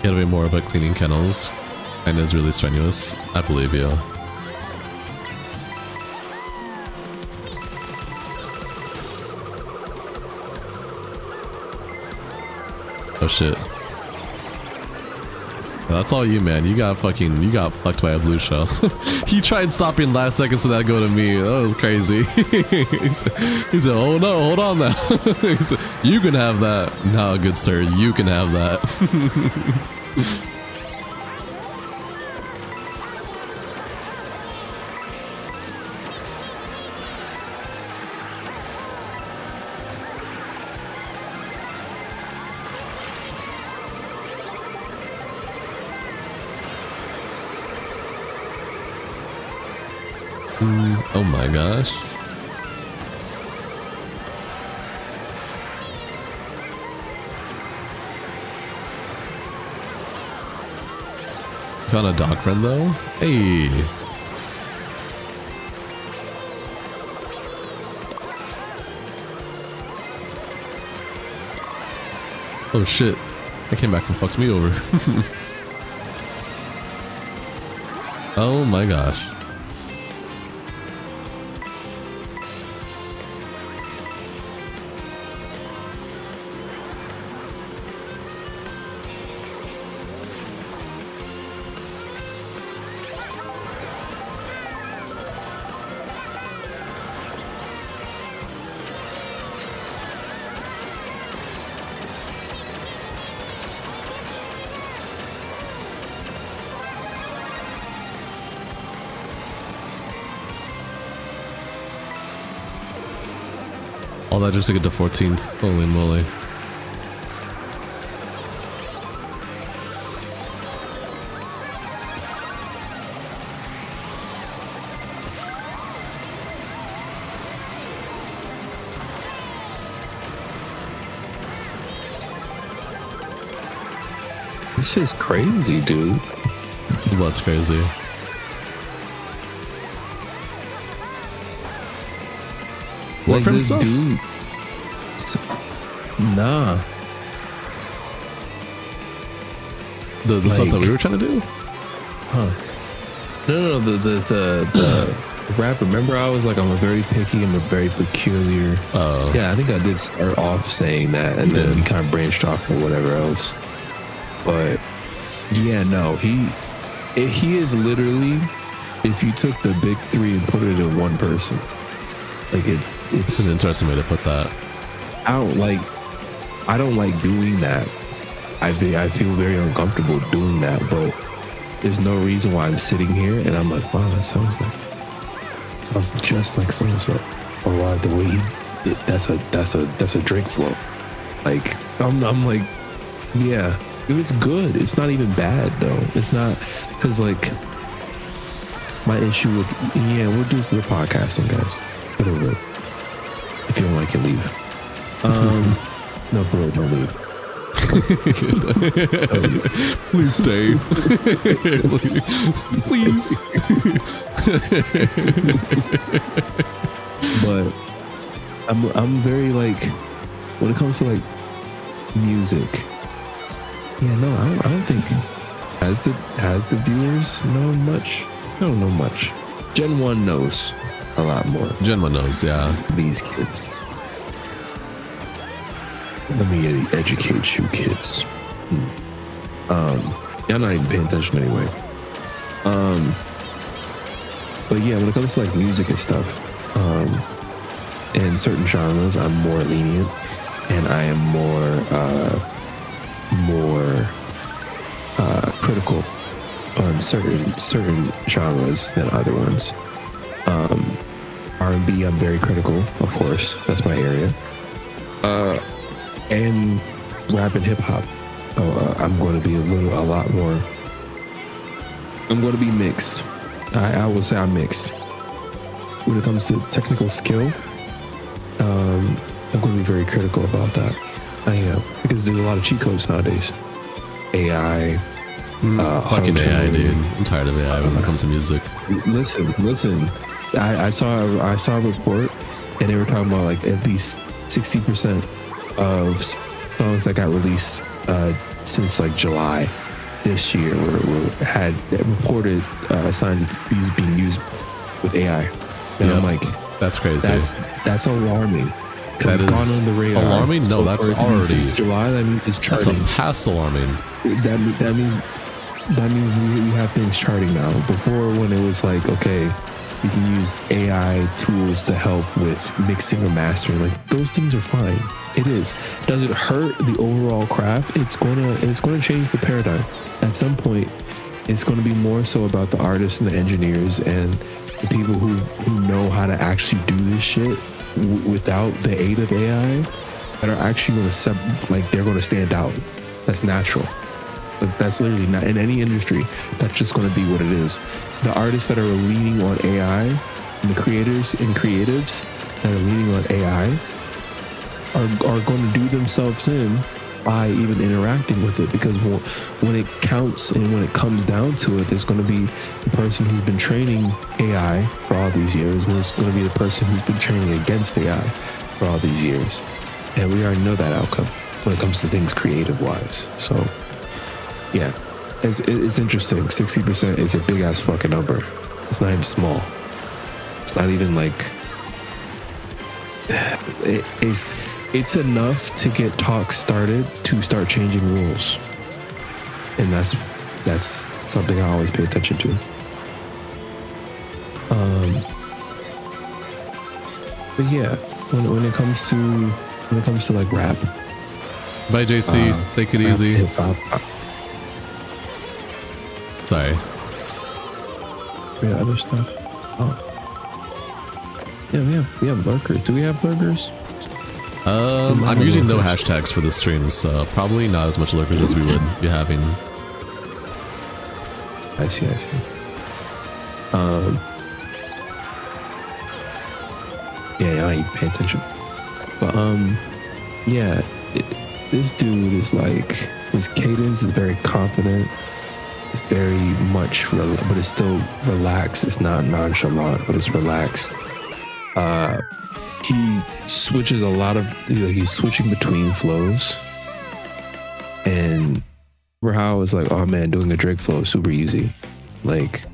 Gotta be more about cleaning kennels, and is really strenuous. I believe you. Oh shit. That's all you, man. You got fucked by a blue shell. He tried stopping last second so that go to me. That was crazy. he said, oh no, hold on now. He said, you can have that. No, good sir, you can have that. Oh my gosh. Found a dog friend though? Hey. Oh shit. I came back and fucked me over. Oh my gosh. All that just to get to 14th. Holy moly. This is crazy, dude. What's crazy? Warframe this stuff? dude. Nah. The stuff that we were trying to do? Huh. No, the rap. Remember, I was like, I'm a very picky, I'm a very peculiar. Oh. Yeah, I think I did start off saying that, and then we kind of branched off or whatever else. But yeah, no, he is literally, if you took the big three and put it in one person, Like It's an interesting way to put that. I don't like doing that. I feel very uncomfortable doing that, but there's no reason why I'm sitting here and I'm like, wow, that sounds just like so and so, or wow, the way that's a Drake flow. Like I'm like, yeah, it's good. It's not even bad though. It's not, because like my issue with we're podcasting, guys. Whatever. If you don't like it, leave. No, bro, don't leave. Please stay. Please. But I'm very like, when it comes to like music, yeah, no, I don't think as the viewers know much. I don't know much. Gen 1 knows a lot more. Gen 1 knows, yeah. These kids. Let me educate you kids. Y'all not even paying attention anyway. But yeah, when it comes to like music and stuff, in certain genres, I'm more lenient, and I am more critical on certain genres than other ones. R&B, I'm very critical, of course. That's my area. And rap and hip hop. I'm going to be a lot more. I'm going to be mixed. I will say I'm mixed. When it comes to technical skill, I'm going to be very critical about that. I am, because there's a lot of cheat codes nowadays. AI. Fucking AI, dude. I'm tired of AI when it comes to music. Listen. I saw a report, and they were talking about like at least 60% of songs that got released since like July this year had reported signs of being used with AI. And yep, I'm like, that's crazy. That's alarming. That it's is gone on the radar. Alarming? No, So that's already since July. That means it's charting. That's a past alarming. That means we have things charting now. Before, when it was like, okay, you can use AI tools to help with mixing or mastering, like those things are fine. It is. Does it hurt the overall craft? It's gonna change the paradigm. At some point, it's going to be more so about the artists and the engineers and the people who know how to actually do this shit without the aid of AI, that are actually going to they're going to stand out. That's natural. Like, that's literally not in any industry. That's just going to be what it is. The artists that are leaning on AI and the creators and creatives that are leaning on AI are going to do themselves in by even interacting with it, because when it counts and when it comes down to it, there's going to be the person who's been training AI for all these years, and there's going to be the person who's been training against AI for all these years, and we already know that outcome when it comes to things creative wise. So yeah, it's interesting. 60% is a big ass fucking number. It's not even small. It's not even like it's enough to get talks started to start changing rules, and that's something I always pay attention to. But yeah, when it comes to like rap. Bye, JC. Take it easy. Hip-hop. Sorry. Yeah, other stuff. Oh. Yeah, we have lurkers. Do we have lurkers? I'm using no hashtags for the stream, so probably not as much lurkers as we would be having. I see. Yeah, I pay attention. But yeah, this dude is like, his cadence is very confident. It's very much, but it's still relaxed. It's not nonchalant, but it's relaxed. He switches a lot of, he's switching between flows. And for how it's like, oh man, doing a Drake flow is super easy. Like,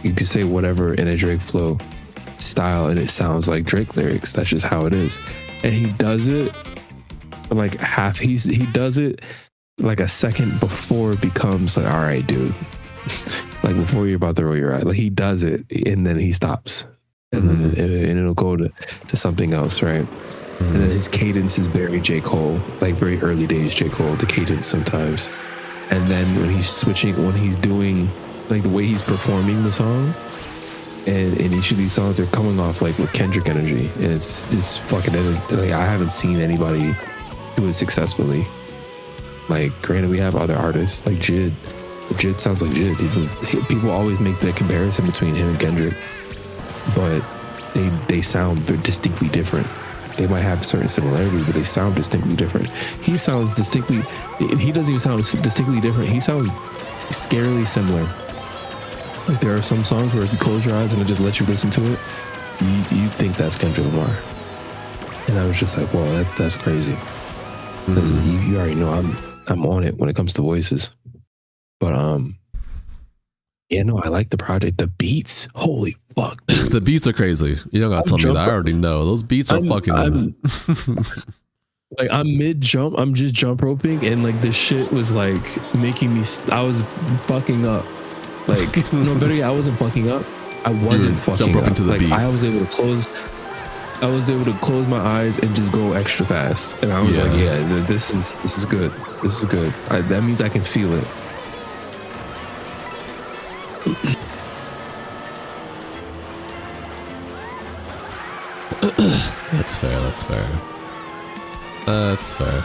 you can say whatever in a Drake flow style and it sounds like Drake lyrics. That's just how it is. And he does it like he does it like a second before it becomes like, all right, dude. Like before you're about to roll your eye. Like he does it and then he stops. and then it'll go to something else, right? And then his cadence is very J. Cole, like very early days J. Cole, the cadence sometimes. And then when he's doing like the way he's performing the song, and in each of these songs they're coming off like with Kendrick energy, and it's fucking like I haven't seen anybody do it successfully. Like, granted, we have other artists like Jid. Jid sounds like Jid. People always make the comparison between him and Kendrick, but they sound distinctly different. They might have certain similarities, but they sound distinctly different. He sounds distinctly, he doesn't even sound distinctly different. He sounds scarily similar. Like, there are some songs where if you close your eyes and I just let you listen to it, you think that's Kendrick Lamar. And I was just like, whoa, that's crazy. Because you already know I'm on it when it comes to voices. But yeah, no, I like the project. The beats, holy fuck. The beats are crazy. You don't gotta tell me that. I already know. Those beats are fucking... Like, I'm mid-jump. I'm just jump roping. And, like, this shit was, like, making me... I was fucking up. Like, no, better yet, I wasn't fucking up. I wasn't fucking jump up. into the like, beat. I was able to close my eyes and just go extra fast. And I was like, yeah, this is good. This is good. That means I can feel it. That's fair. That's fair.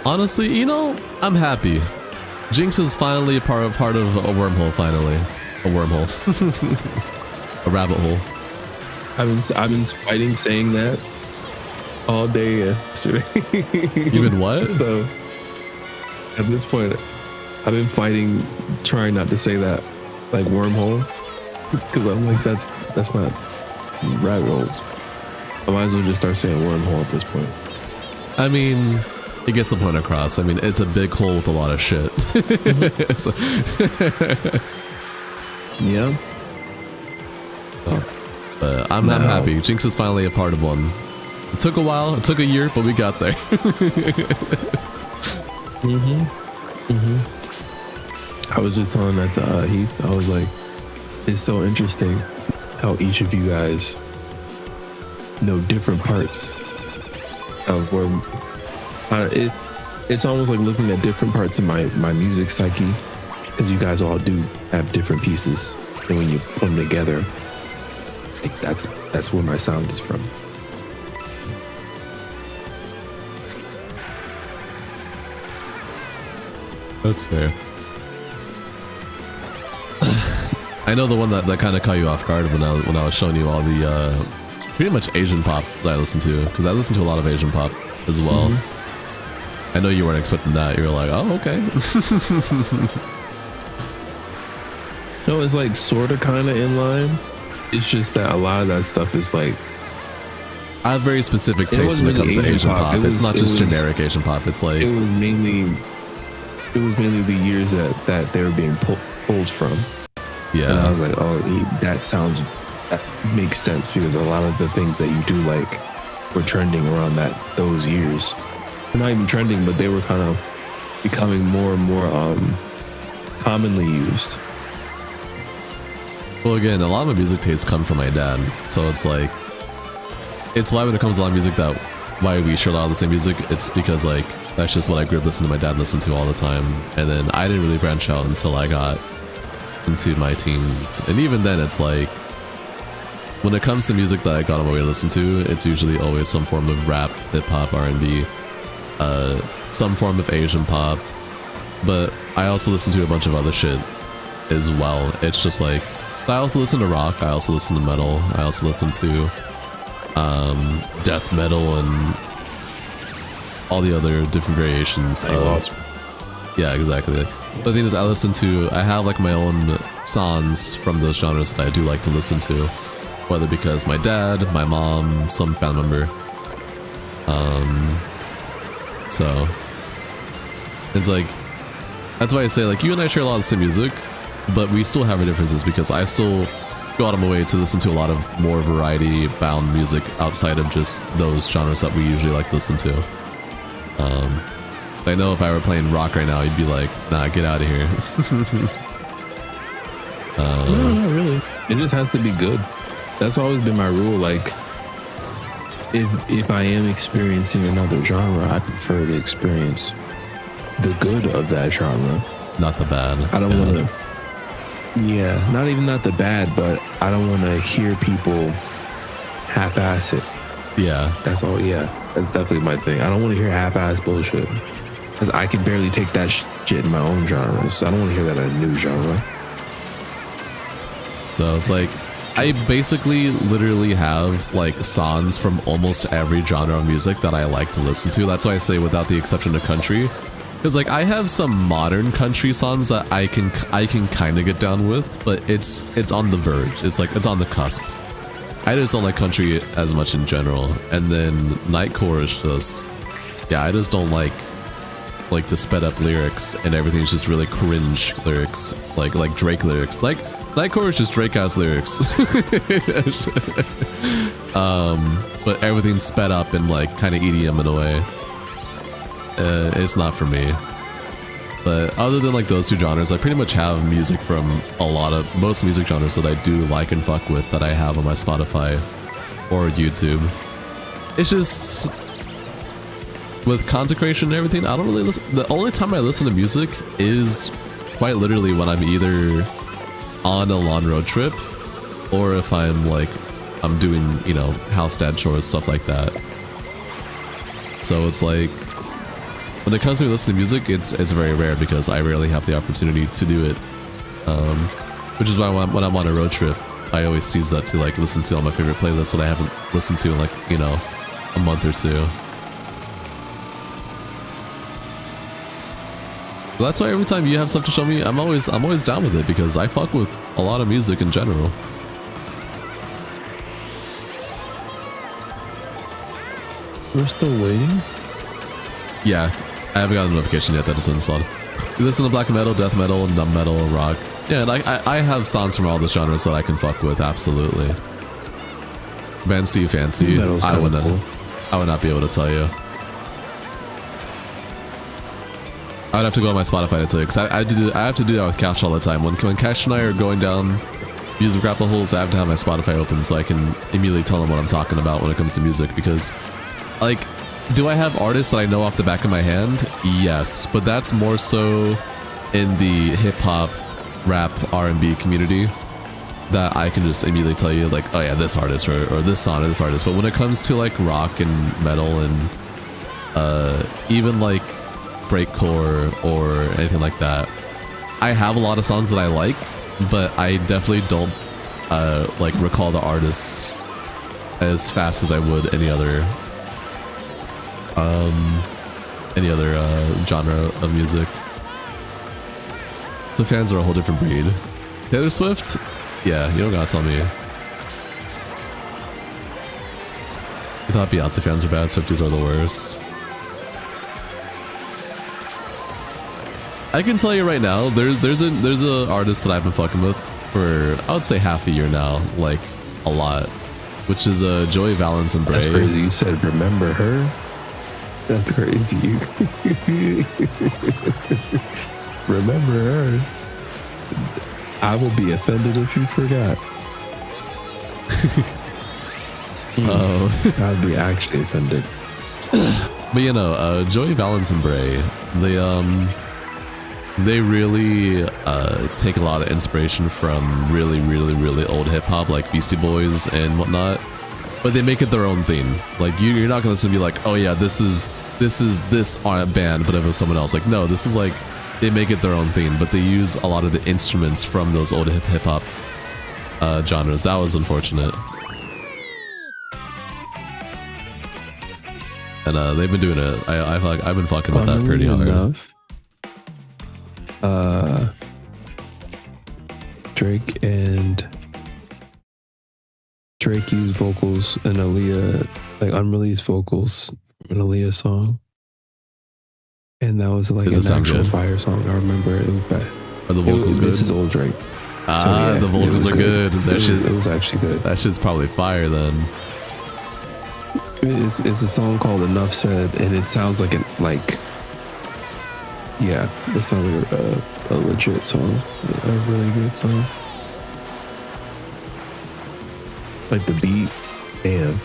Honestly, you know, I'm happy. Jinx is finally part of a wormhole. Finally, a wormhole, a rabbit hole. I've been fighting saying that all day yesterday. You been what? So at this point, I've been fighting, trying not to say that, like wormhole, because I'm like, that's not rabbit holes. I might as well just start saying wormhole at this point. I mean, it gets the point across. I mean, it's a big hole with a lot of shit. Yeah. But I'm happy. Jinx is finally a part of one. It took a while. It took a year, but we got there. I was just telling that to Heath. I was like, it's so interesting how each of you guys know different parts of where it's almost like looking at different parts of my music psyche, because you guys all do have different pieces, and when you put them together, like that's where my sound is from. That's fair. I know the one that kind of caught you off guard when I was showing you all the pretty much Asian pop that I listen to, because I listen to a lot of Asian pop as well. I know you weren't expecting that. You were like, oh, okay. No, it's like sort of kind of in line. It's just that a lot of that stuff is like, I have very specific taste when it comes to Asian pop. It's not just generic Asian pop. It's like, it was mainly the years that they were being pulled from. Yeah. And I was like, oh, that makes sense, because a lot of the things that you do like were trending around those years. They're not even trending, but they were kind of becoming more and more commonly used. Well, again, a lot of my music tastes come from my dad, so it's like, it's why when it comes to a lot of music why we share a lot of the same music, it's because like that's just what I grew up listening to my dad listen to all the time, and then I didn't really branch out until I got into my teens, and even then it's like, when it comes to music that I got on my way to listen to, it's usually always some form of rap, hip-hop, R&B, some form of Asian pop, but I also listen to a bunch of other shit as well. It's just like, I also listen to rock, I also listen to metal, I also listen to death metal and all the other different variations of... Yeah, exactly. But the thing is, I have like my own songs from those genres that I do like to listen to, whether because my dad, my mom, some family member. So it's like, that's why I say, like, you and I share a lot of the same music, but we still have our differences, because I still go out of my way to listen to a lot of more variety bound music outside of just those genres that we usually like to listen to. I know if I were playing rock right now, you'd be like, nah, get out of here. No, not really. It just has to be good. That's always been my rule. Like, if I am experiencing another genre, I prefer to experience the good of that genre, not the bad. I don't want to. Yeah, not even not the bad, but I don't want to hear people half-ass it. Yeah, that's all. Yeah, that's definitely my thing. I don't want to hear half-ass bullshit because I can barely take that shit in my own genre. So I don't want to hear that in a new genre. So it's like, I basically literally have like songs from almost every genre of music that I like to listen to. That's why I say without the exception of country. Because like I have some modern country songs that I can kind of get down with, but it's on the verge. It's like, it's on the cusp. I just don't like country as much in general. And then Nightcore is just, yeah, I just don't like the sped up lyrics and everything's just really cringe lyrics, like Drake lyrics. Like Nightcore is just Drake ass lyrics. But everything's sped up and like kind of EDM in a way. It's not for me. But other than like those two genres, I pretty much have music from most music genres that I do like and fuck with that I have on my Spotify or YouTube. It's just with content creation and everything, I don't really listen. The only time I listen to music is quite literally when I'm either on a long road trip or if I'm doing, you know, house dad chores, stuff like that. So it's like, when it comes to listening to music, it's very rare because I rarely have the opportunity to do it. Which is why when I'm on a road trip, I always seize that to like listen to all my favorite playlists that I haven't listened to in like, you know, a month or two. But that's why every time you have stuff to show me, I'm always down with it because I fuck with a lot of music in general. We're still waiting? Yeah, I haven't gotten a notification yet that it's installed. You listen to black metal, death metal, and dumb metal, rock. Yeah, and I have songs from all the genres that I can fuck with, absolutely. Bands do you fancy? I would not be able to tell you. I would have to go on my Spotify to tell you, because I have to do that with Couch all the time. When Couch and I are going down music rabbit holes, I have to have my Spotify open so I can immediately tell them what I'm talking about when it comes to music, because, like, do I have artists that I know off the back of my hand? Yes, but that's more so in the hip-hop, rap, R&B community that I can just immediately tell you, like, oh yeah, this artist or this song or this artist. But when it comes to like rock and metal and even like breakcore or anything like that, I have a lot of songs that I like, but I definitely don't like recall the artists as fast as I would any other genre of music. The fans are a whole different breed. Taylor Swift? Yeah, you don't gotta tell me. You thought Beyonce fans are bad, Swifties are the worst. I can tell you right now, there's a artist that I've been fucking with for, I would say, half a year now, like a lot, which is Joey Valence and Bray. That's crazy. You said remember her? That's crazy. Remember her? I will be offended if you forgot. Oh, I'd be actually offended. But you know, Joey Valence and Bray, they really take a lot of inspiration from really old hip hop, like Beastie Boys and whatnot. But they make it their own theme. Like you're not gonna listen to be like, oh yeah, this is this band, but if it was someone else. Like no, this is like, they make it their own theme, but they use a lot of the instruments from those old hip hop genres. That was unfortunate. And they've been doing it. I feel like I've been fucking with that pretty hard. Enough, Drake used vocals and Aaliyah, like unreleased vocals in Aaliyah's song. And that was like an actual fire song. I remember it was bad. Are the vocals good? This is old Drake. Ah, so, yeah, the vocals are good. It was actually good. That shit's probably fire then. It's a song called Enough Said, and it sounds like Yeah, that sounds a legit song, a really good song. Like the beat, damn.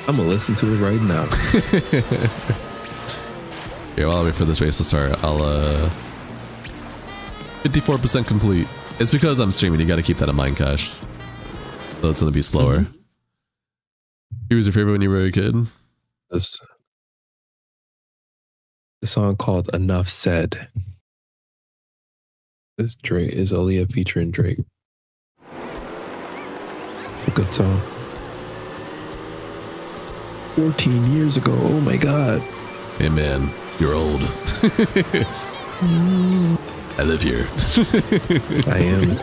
I'm gonna listen to it right now. Okay, while I wait for this race to start, I'll 54% complete. It's because I'm streaming. You got to keep that in mind, Cash. So it's gonna be slower. Who was your favorite when you were a kid? This the song called "Enough Said." This Drake is Aaliyah featuring Drake. It's a good song. 14 years ago. Oh my god. Hey man, you're old. I live here. I am.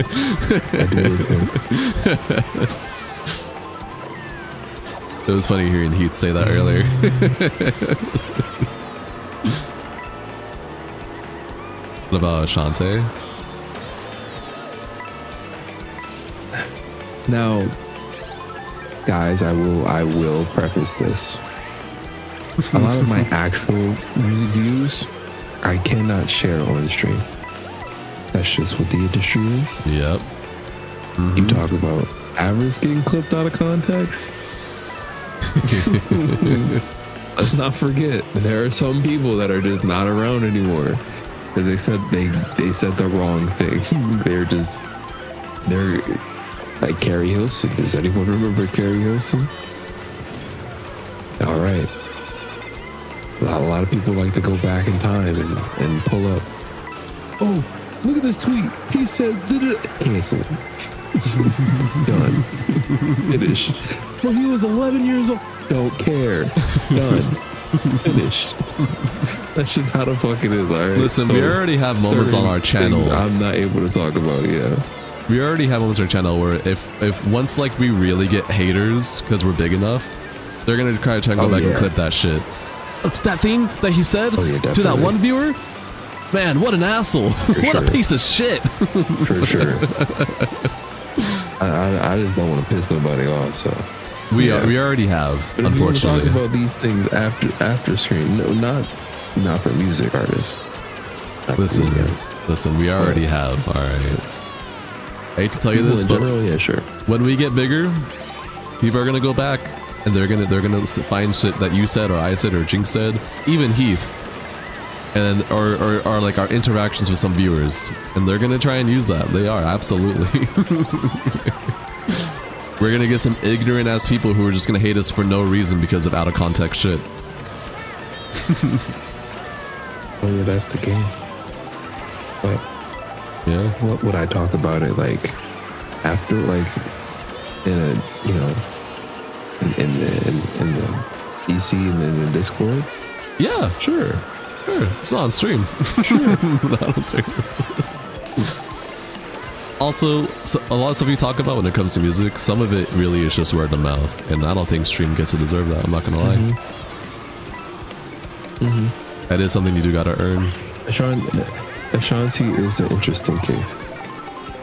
I do live here. It was funny hearing Heath say that earlier. What about Shantae? Now, guys, I will preface this. A lot of my actual music views, I cannot share on stream. That's just what the industry is. Yep. You talk about Avarice getting clipped out of context. Let's not forget, there are some people that are just not around anymore because they said the wrong thing. They're like Carrie Hilson. Does anyone remember Carrie Hilson? All right. A lot of people like to go back in time and pull up. Oh, look at this tweet. He said, cancel. Done. Finished. Well, he was 11 years old. Don't care. Done. Finished. That's just how the fuck it is, all right? Listen, so we already have moments on our channel. I'm not able to talk about, yeah. We already have moments on our channel where if once like we really get haters because we're big enough, they're gonna try to go back and clip that shit. That thing that he said to that one viewer, man, what an asshole! What a piece of shit! For sure. I just don't want to piss nobody off, so we already have. But unfortunately, if you talk about these things after stream. No, not for music artists. Listen, we already have. All right. I hate to tell you this, but yeah, sure. When we get bigger, people are gonna go back and they're gonna find shit that you said or I said or Jinx said, even Heath, and or like our interactions with some viewers, and they're gonna try and use that. They are absolutely. We're gonna get some ignorant ass people who are just gonna hate us for no reason because of out of context shit. Oh yeah, that's the game. But yeah, what would I talk about it like after, like in a in the EC and in the Discord? Yeah, sure. It's not on stream. Sure. Not on stream. Also, so a lot of stuff you talk about when it comes to music, some of it really is just word of mouth, and I don't think stream gets to deserve that. I'm not gonna lie. That is something you do gotta earn. Ashanti is an interesting case.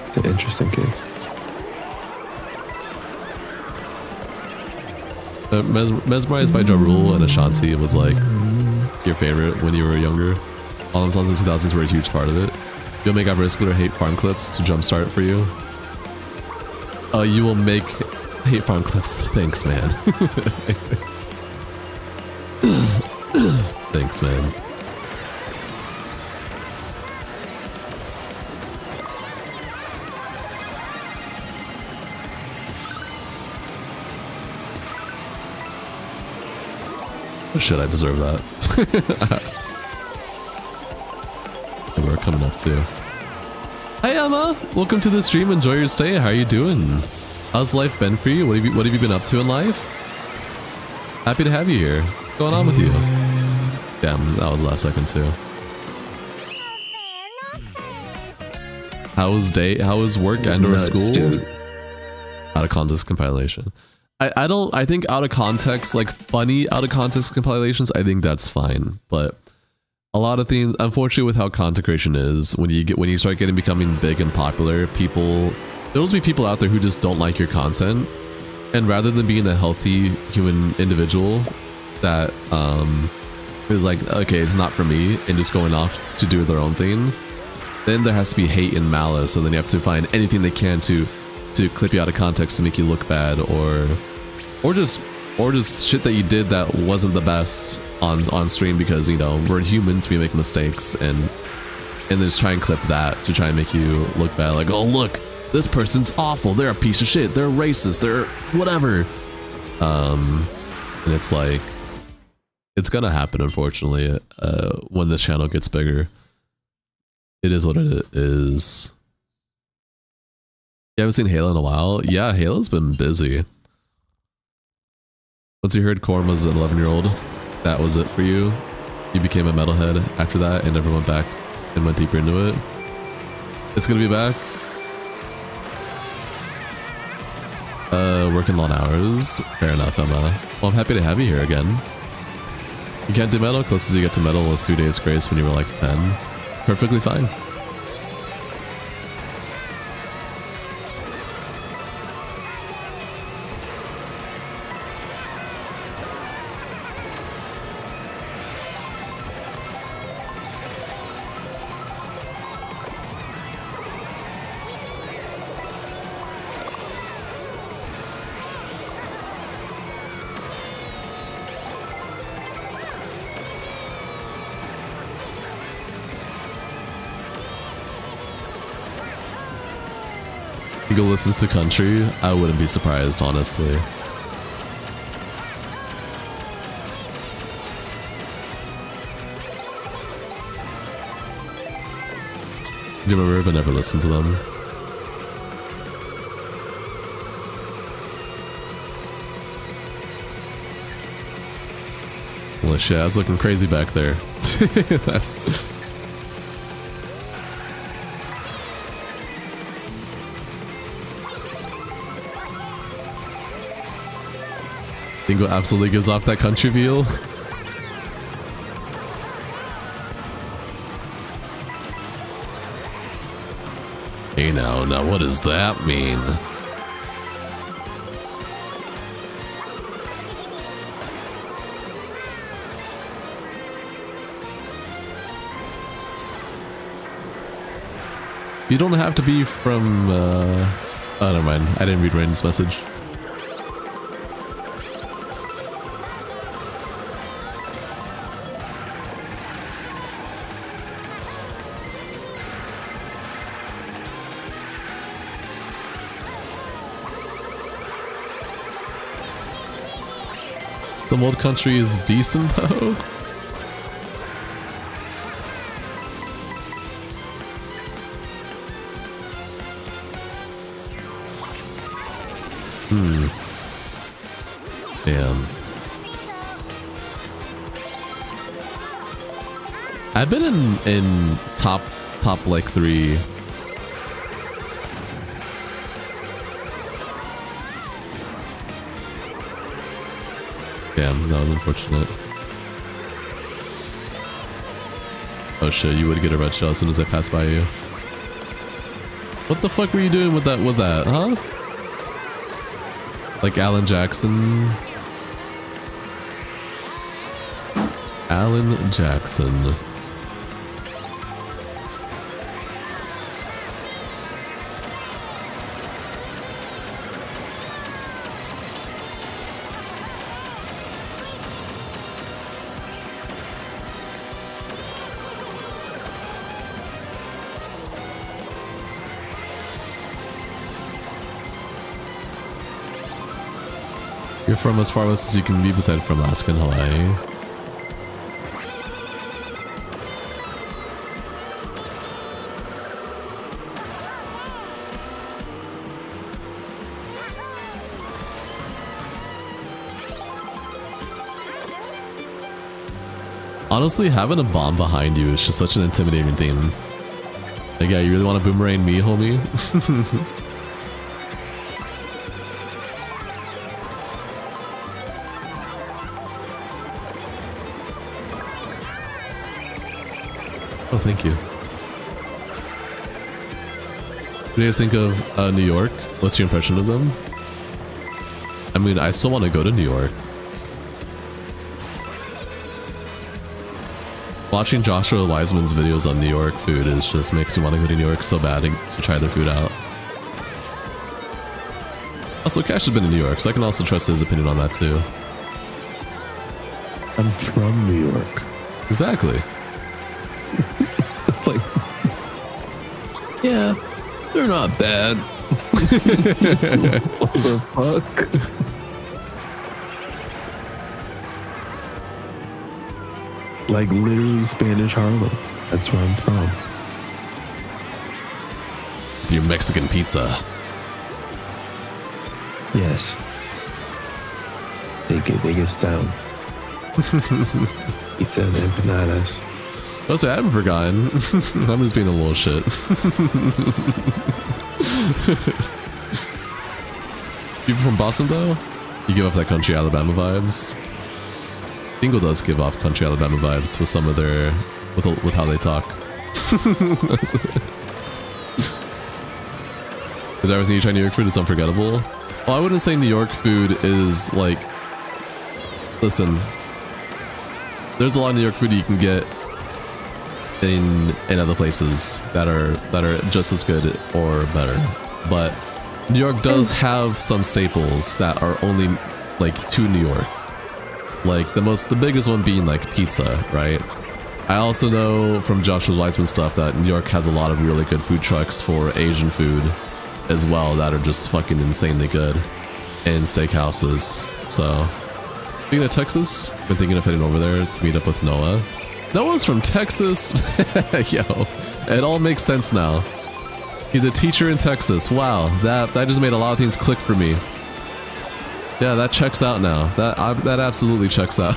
It's an interesting case. Mesmerized by Ja Rule and Ashanti was like your favorite when you were younger. All them songs in the 2000s were a huge part of it. You'll make Avarice or hate farm clips to jumpstart for you. You will make hate farm clips. Thanks, man. Thanks, man. Oh, shit, I deserve that. And we're coming up too. Hi Emma, welcome to the stream. Enjoy your stay. How are you doing? How's life been for you? What have you been up to in life? Happy to have you here. What's going on with you? Damn, that was last second too. How was work and or school? Dude. Out of context compilation. I think out of context, like funny out of context compilations, I think that's fine. But a lot of things, unfortunately, with how content creation is, when you start becoming big and popular, there'll be people out there who just don't like your content, and rather than being a healthy human individual that is like, okay, it's not for me, and just going off to do their own thing, then there has to be hate and malice, and then you have to find anything they can to clip you out of context to make you look bad, or just shit that you did that wasn't the best on stream, because you know we're humans, we make mistakes, and then just try and clip that to try and make you look bad, like, oh look, this person's awful, they're a piece of shit, they're racist, they're whatever. And it's like, it's gonna happen, unfortunately, when this channel gets bigger. It is what it is. You haven't seen Halo in a while? Yeah, Halo's been busy. Once you heard Korn was an 11-year-old, that was it for you? You became a metalhead after that and never went back and went deeper into it? It's gonna be back? Working long hours. Fair enough, Emma. Well, I'm happy to have you here again. You can't do metal? Closest you get to metal was 3 Days Grace when you were like 10. Perfectly fine. Eagle listens to country, I wouldn't be surprised, honestly. Do you remember, but never listened to them? Holy shit, I was looking crazy back there. That's... Dingo absolutely gives off that country feel. Hey now what does that mean? You don't have to be from, oh, never mind. I didn't read Rain's message. Some old country is decent though. Damn. I've been in top like 3. Damn, that was unfortunate. Oh shit, you would get a red shell as soon as I pass by you. What the fuck were you doing with that, huh? Like Alan Jackson? Alan Jackson. You're from as far west as you can be, beside from Alaska and Hawaii. Honestly, having a bomb behind you is just such an intimidating thing. Like, yeah, you really want to boomerang me, homie? Oh, thank you. What do you guys think of New York? What's your impression of them? I mean, I still want to go to New York. Watching Joshua Wiseman's videos on New York food is just makes me want to go to New York so bad to try their food out. Also, Cash has been in New York, so I can also trust his opinion on that too. I'm from New York. Exactly. Like, yeah, they're not bad. What the fuck? Like literally Spanish Harlem. That's where I'm from. With your Mexican pizza. Yes. They get down. Pizza and empanadas. Oh, so I haven't forgotten. I'm just being a little shit. People from Boston, though, you give off that country Alabama vibes. Dingle does give off country Alabama vibes with some of their, with how they talk. Has ever seen you try New York food? It's unforgettable. Well, I wouldn't say New York food is like. Listen, there's a lot of New York food you can get in other places that are just as good or better, but New York does have some staples that are only like to New York. Like the biggest one being like pizza, right? I also know from Joshua Weissman stuff that New York has a lot of really good food trucks for Asian food as well that are just fucking insanely good, and steakhouses. So speaking of Texas, been thinking of heading over there to meet up with Noah. Noah's from Texas. Yo, it all makes sense now. He's a teacher in Texas. Wow, that just made a lot of things click for me. Yeah, that checks out now. That absolutely checks out.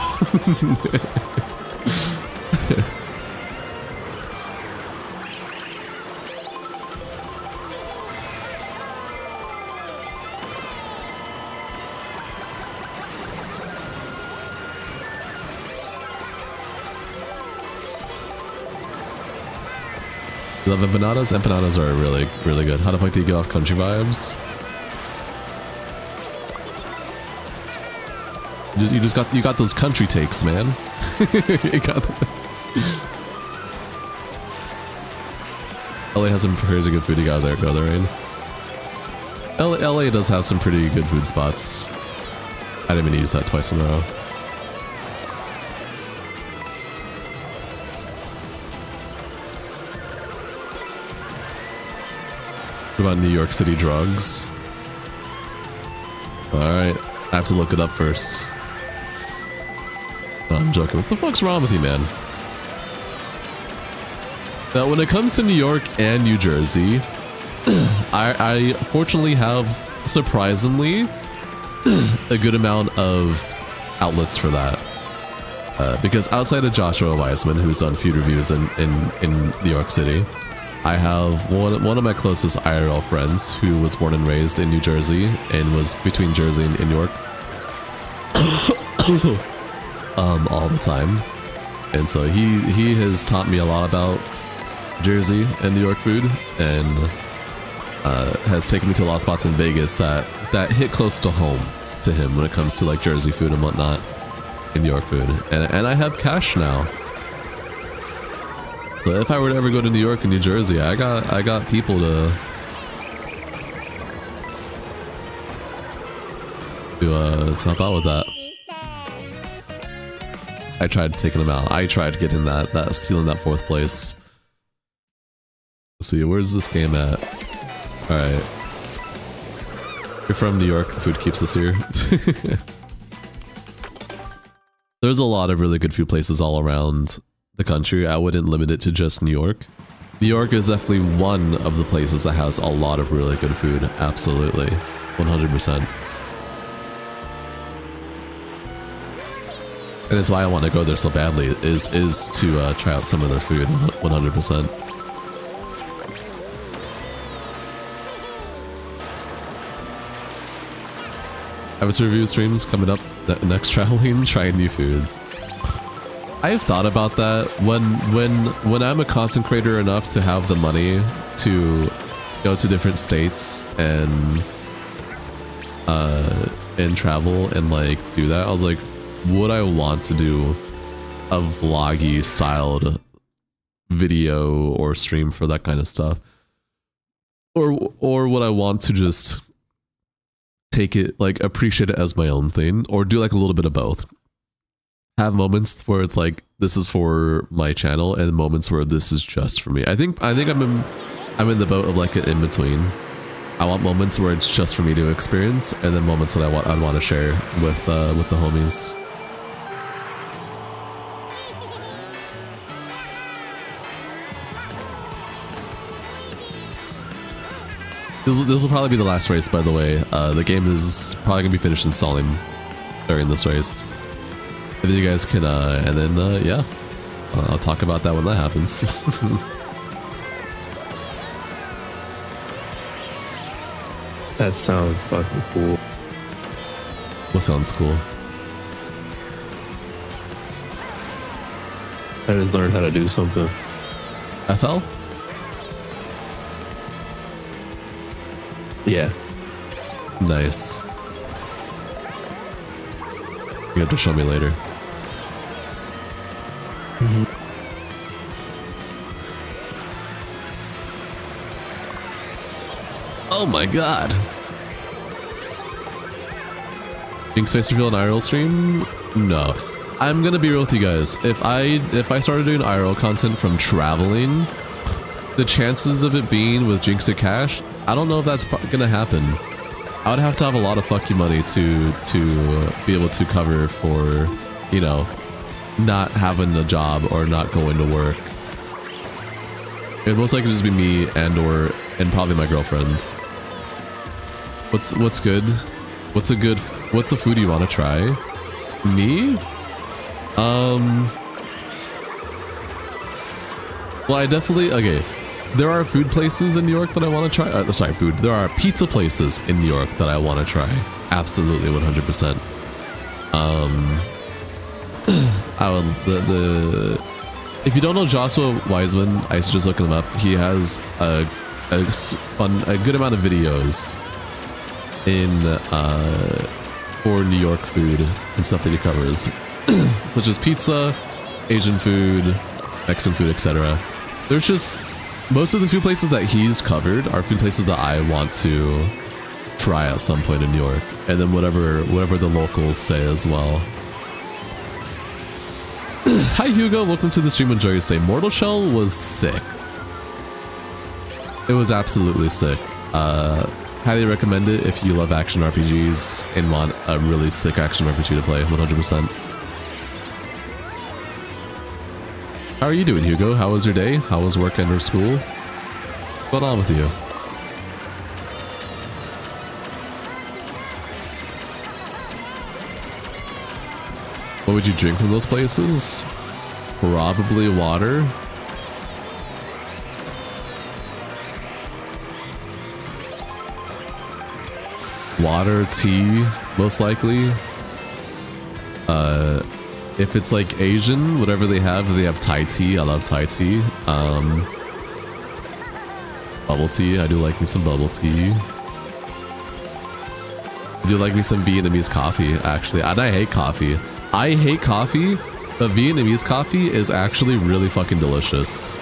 You love empanadas? Empanadas are really, really good. How the fuck do you get off country vibes? You got those country takes, man. You got that. LA has some crazy good food. You got there, go there, Rain. LA does have some pretty good food spots. I didn't even use that twice in a row. What about New York City drugs? Alright, I have to look it up first. No, I'm joking. What the fuck's wrong with you, man? Now, when it comes to New York and New Jersey, I fortunately have, surprisingly, a good amount of outlets for that. Because outside of Joshua Weissman, who's done food reviews in New York City, I have one of my closest IRL friends who was born and raised in New Jersey and was between Jersey and New York all the time. And so he has taught me a lot about Jersey and New York food, and has taken me to a lot of spots in Vegas that hit close to home to him when it comes to like Jersey food and whatnot in New York food. And I have cash now. But if I were to ever go to New York and New Jersey, I got people to help out with that. I tried taking him out. I tried getting stealing that 4th place. Let's see, where's this game at? Alright. You're from New York, the food keeps us here. There's a lot of really good food places all around the country. I wouldn't limit it to just New York. New York is definitely one of the places that has a lot of really good food. Absolutely. 100%. And it's why I want to go there so badly, is to try out some of their food. 100%. Have some review streams coming up next traveling, trying new foods. I've thought about that. When I'm a content creator enough to have the money to go to different states and travel and like do that, I was like, would I want to do a vloggy styled video or stream for that kind of stuff, or would I want to just take it, like, appreciate it as my own thing, or do like a little bit of both? Have moments where it's like, this is for my channel, and moments where this is just for me. I think I'm in the boat of like an in between. I want moments where it's just for me to experience, and then moments that I'd want to share with the homies. This will probably be the last race, by the way. The game is probably gonna be finished installing during this race. And then you guys can, yeah, I'll talk about that when that happens. That sounds fucking cool. What sounds cool? I just learned how to do something. FL? Yeah. Nice. You have to show me later. Oh my god. Jinx face reveal an IRL stream? No. I'm gonna be real with you guys. If I started doing IRL content from traveling, the chances of it being with Jinx or Cash, I don't know if that's gonna happen. I would have to have a lot of fuck you money to be able to cover for, you know, not having a job or not going to work. It most likely just be me and probably my girlfriend. What's good? What's a food you want to try? Me? Well, I definitely, okay. There are food places in New York that I want to try. Sorry, food. There are pizza places in New York that I want to try. Absolutely, 100%. I would if you don't know Joshua Wiseman, I suggest looking him up. He has a good amount of videos in for New York food and stuff that he covers, such as pizza, Asian food, Mexican food, etc. There's just most of the food places that he's covered are food places that I want to try at some point in New York, and then whatever the locals say as well. Hi Hugo, welcome to the stream. Enjoy your stay. Mortal Shell was sick. It was absolutely sick. Highly recommend it if you love action RPGs and want a really sick action RPG to play. 100%. How are you doing, Hugo? How was your day? How was work and or school? What's going on with you? What would you drink from those places? Probably water. Water, tea, most likely. If it's like Asian, whatever they have Thai tea. I love Thai tea. Bubble tea, I do like me some bubble tea. I do like me some Vietnamese coffee, actually. And I hate coffee. I hate coffee, but Vietnamese coffee is actually really fucking delicious.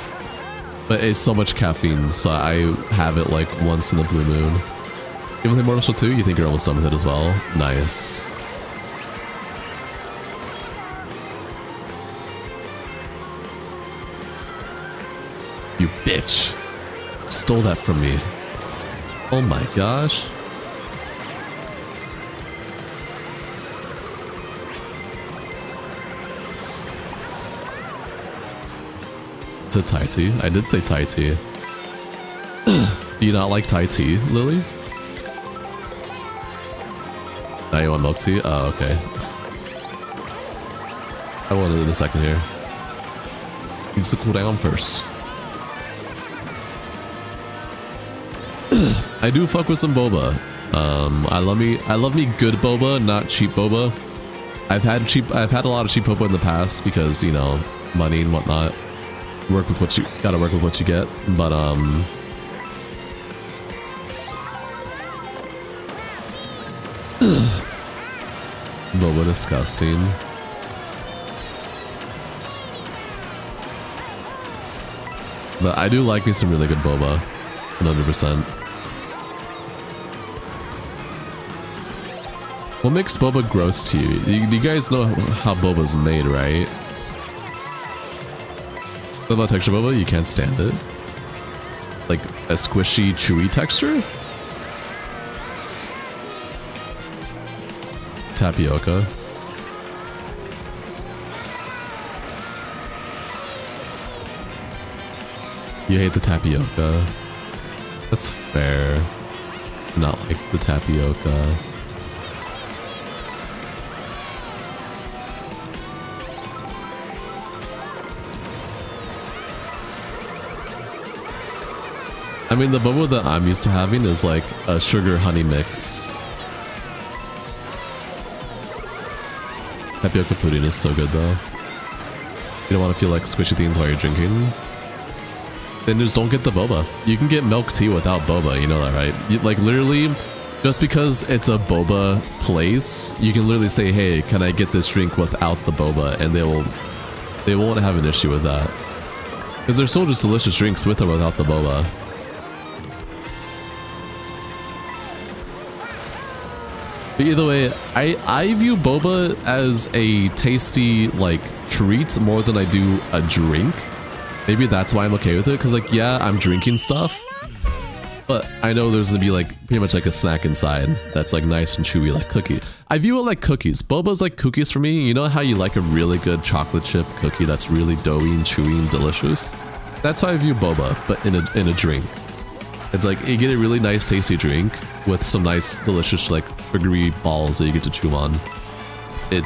But it's so much caffeine, so I have it like once in a blue moon. You want to play Mortal Shell 2? You think you're almost done with it as well? Nice. You bitch. Stole that from me. Oh my gosh. It's a Thai tea. I did say Thai tea. Do you not like Thai tea, Lily? Now you want milk tea? Oh, okay. I want it in a second here. Needs to cool down first. I do fuck with some boba. I love me good boba, not cheap boba. I've had a lot of cheap boba in the past because, you know, money and whatnot. Gotta work with what you get. But boba disgusting. But I do like me some really good boba. 100%. What makes boba gross to you? You guys know how boba's made, right? What about texture boba? You can't stand it? Like a squishy, chewy texture? Tapioca. You hate the tapioca. That's fair. Not like the tapioca. I mean, the boba that I'm used to having is like a sugar honey mix. Tapioca pudding is so good though. You don't want to feel like squishy things while you're drinking. Then just don't get the boba. You can get milk tea without boba, you know that, right? Like literally, just because it's a boba place, you can literally say, hey, can I get this drink without the boba? And they won't have an issue with that. Because they're still just delicious drinks with or without the boba. But either way, I view boba as a tasty, like, treat more than I do a drink. Maybe that's why I'm okay with it, because, like, yeah, I'm drinking stuff, but I know there's gonna be, like, pretty much like a snack inside that's, like, nice and chewy, like cookie. I view it like cookies. Boba's like cookies for me. You know how you like a really good chocolate chip cookie that's really doughy and chewy and delicious? That's how I view boba, but in a drink. It's like, you get a really nice, tasty drink with some nice, delicious, like, sugary balls that you get to chew on. I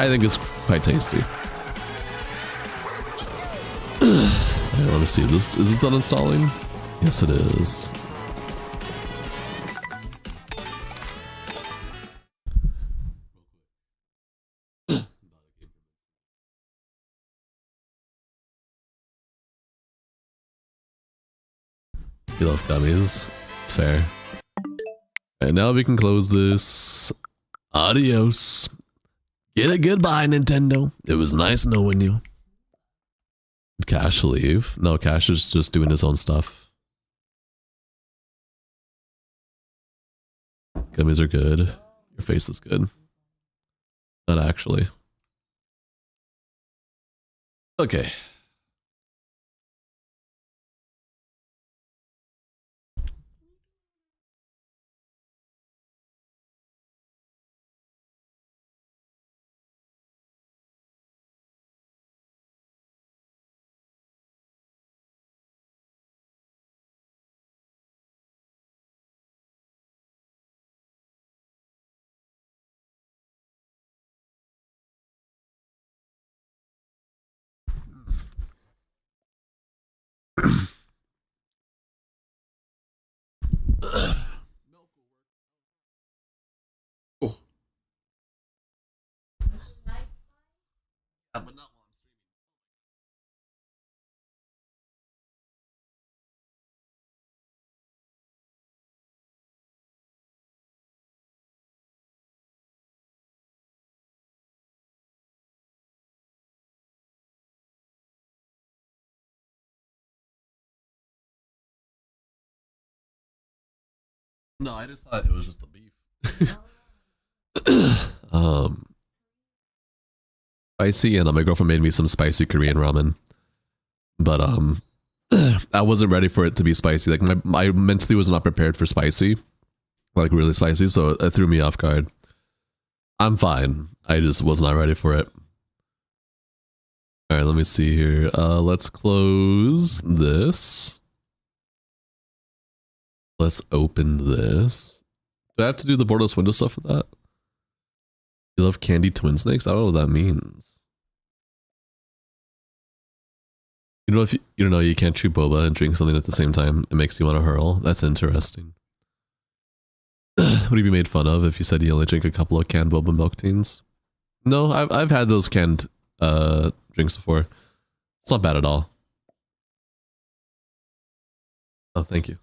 think it's quite tasty. Right, let me see, is this uninstalling? Yes, it is. You love gummies. It's fair. And now we can close this. Adios. Get a goodbye, Nintendo. It was nice knowing you. Did Cash leave? No, Cash is just doing his own stuff. Gummies are good. Your face is good. Not actually. Okay. Oh. Yeah, but not while I'm streaming. No, I just thought it was just the beef. Spicy, and my girlfriend made me some spicy Korean ramen. But I wasn't ready for it to be spicy. Like my mentally was not prepared for spicy. Like really spicy, so it threw me off guard. I'm fine. I just was not ready for it. Alright, let me see here. Let's close this. Let's open this. Do I have to do the borderless window stuff with that? You love candied twin snakes? I don't know what that means. You know, if you don't know, you can't chew boba and drink something at the same time. It makes you want to hurl. That's interesting. Would you be made fun of if you said you only drink a couple of canned boba milk teas? No, I've had those canned drinks before. It's not bad at all. Oh, thank you.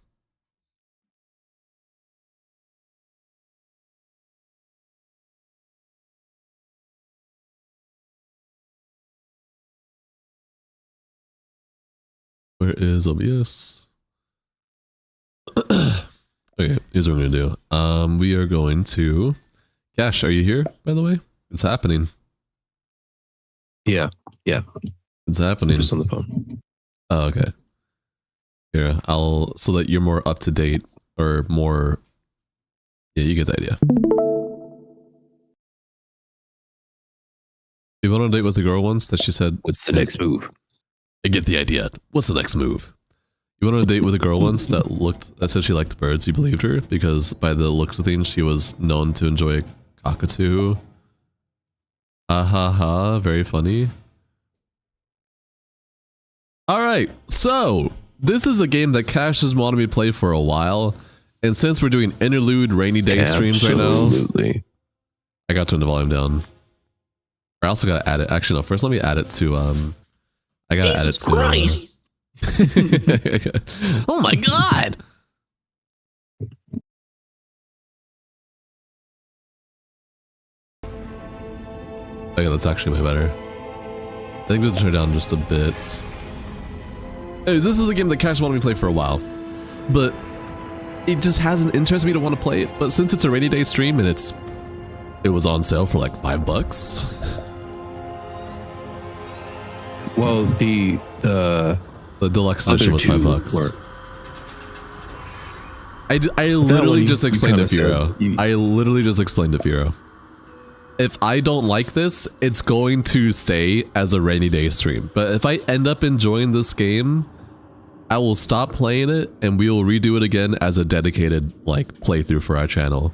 where is OBS? Okay, here's what we're gonna do. We are going to... Cash, are you here, by the way? It's happening. Yeah. It's happening. Just on the phone. Oh, okay. Here, so that you're more up to date or more... Yeah, you get the idea. You went on a date with a girl once that she said... What's the next move? I get the idea. What's the next move? You went on a date with a girl once that said she liked birds. You believed her because by the looks of things, she was known to enjoy cockatoo. Ha ha ha. Very funny. All right. So this is a game that Cash has wanted me to play for a while. And since we're doing interlude rainy day streams right now, I got to turn the volume down. I also got to add it. Actually, no, first let me add it to, I got to add it to, Christ. oh my god! Okay, that's actually way better. I think we'll turn it down just a bit. Anyways, this is a game that Cash wanted me to play for a while, but it just hasn't interested me to want to play it. But since it's a rainy day stream and it was on sale for like $5. Well, the deluxe edition was $5. I literally just explained to Furo. I literally just explained to Furo. If I don't like this, it's going to stay as a rainy day stream. But if I end up enjoying this game, I will stop playing it and we will redo it again as a dedicated like playthrough for our channel.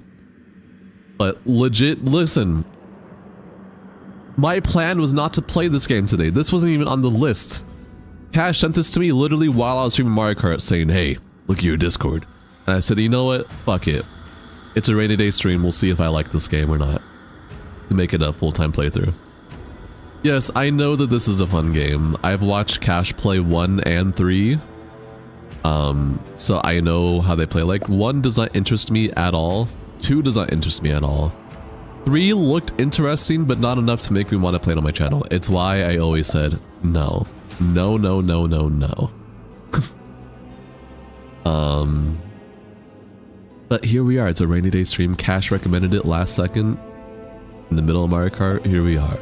But legit, listen. My plan was not to play this game today. This wasn't even on the list. Cash sent this to me literally while I was streaming Mario Kart saying, hey, look at your Discord. And I said, you know what? Fuck it. It's a rainy day stream. We'll see if I like this game or not. To make it a full-time playthrough. Yes, I know that this is a fun game. I've watched Cash play 1 and 3. So I know how they play. Like, 1 does not interest me at all. 2 does not interest me at all. 3 looked interesting, but not enough to make me want to play it on my channel. It's why I always said, no. No, no, no, no, no. But here we are. It's a rainy day stream. Cash recommended it last second. In the middle of Mario Kart, here we are.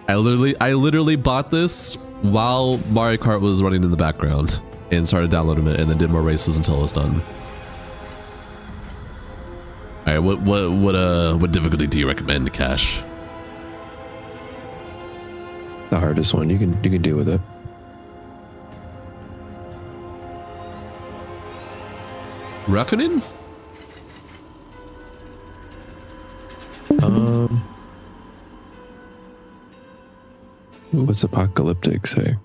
I literally bought this while Mario Kart was running in the background and started downloading it and then did more races until it was done. All right, what difficulty do you recommend, Cash? The hardest one. You can deal with it. Reckoning? What's apocalyptic say?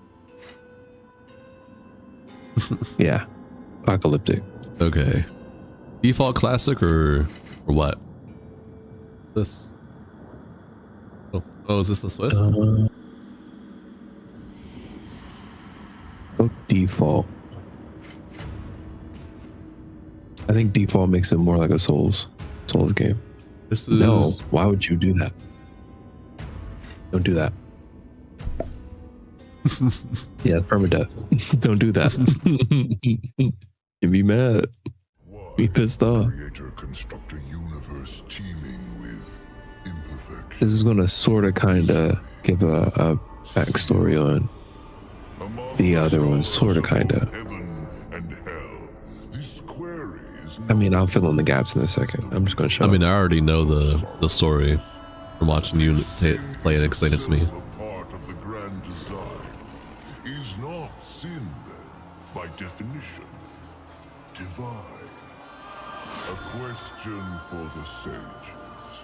Yeah, apocalyptic. Okay. Default classic or what? This. Oh, is this the Swiss? Go default. I think default makes it more like a Souls game. This is... No, why would you do that? Don't do that. Yeah, permadeath. Don't do that. You'd be mad. Be pissed off. This is gonna sort of kind of give a backstory on the other one, sort of kind of. I mean, I'll fill in the gaps in a second. I'm just gonna show. I mean, I already know the story from watching you play and explain it to me. Is not sin then, by definition, divine? A question for the sages.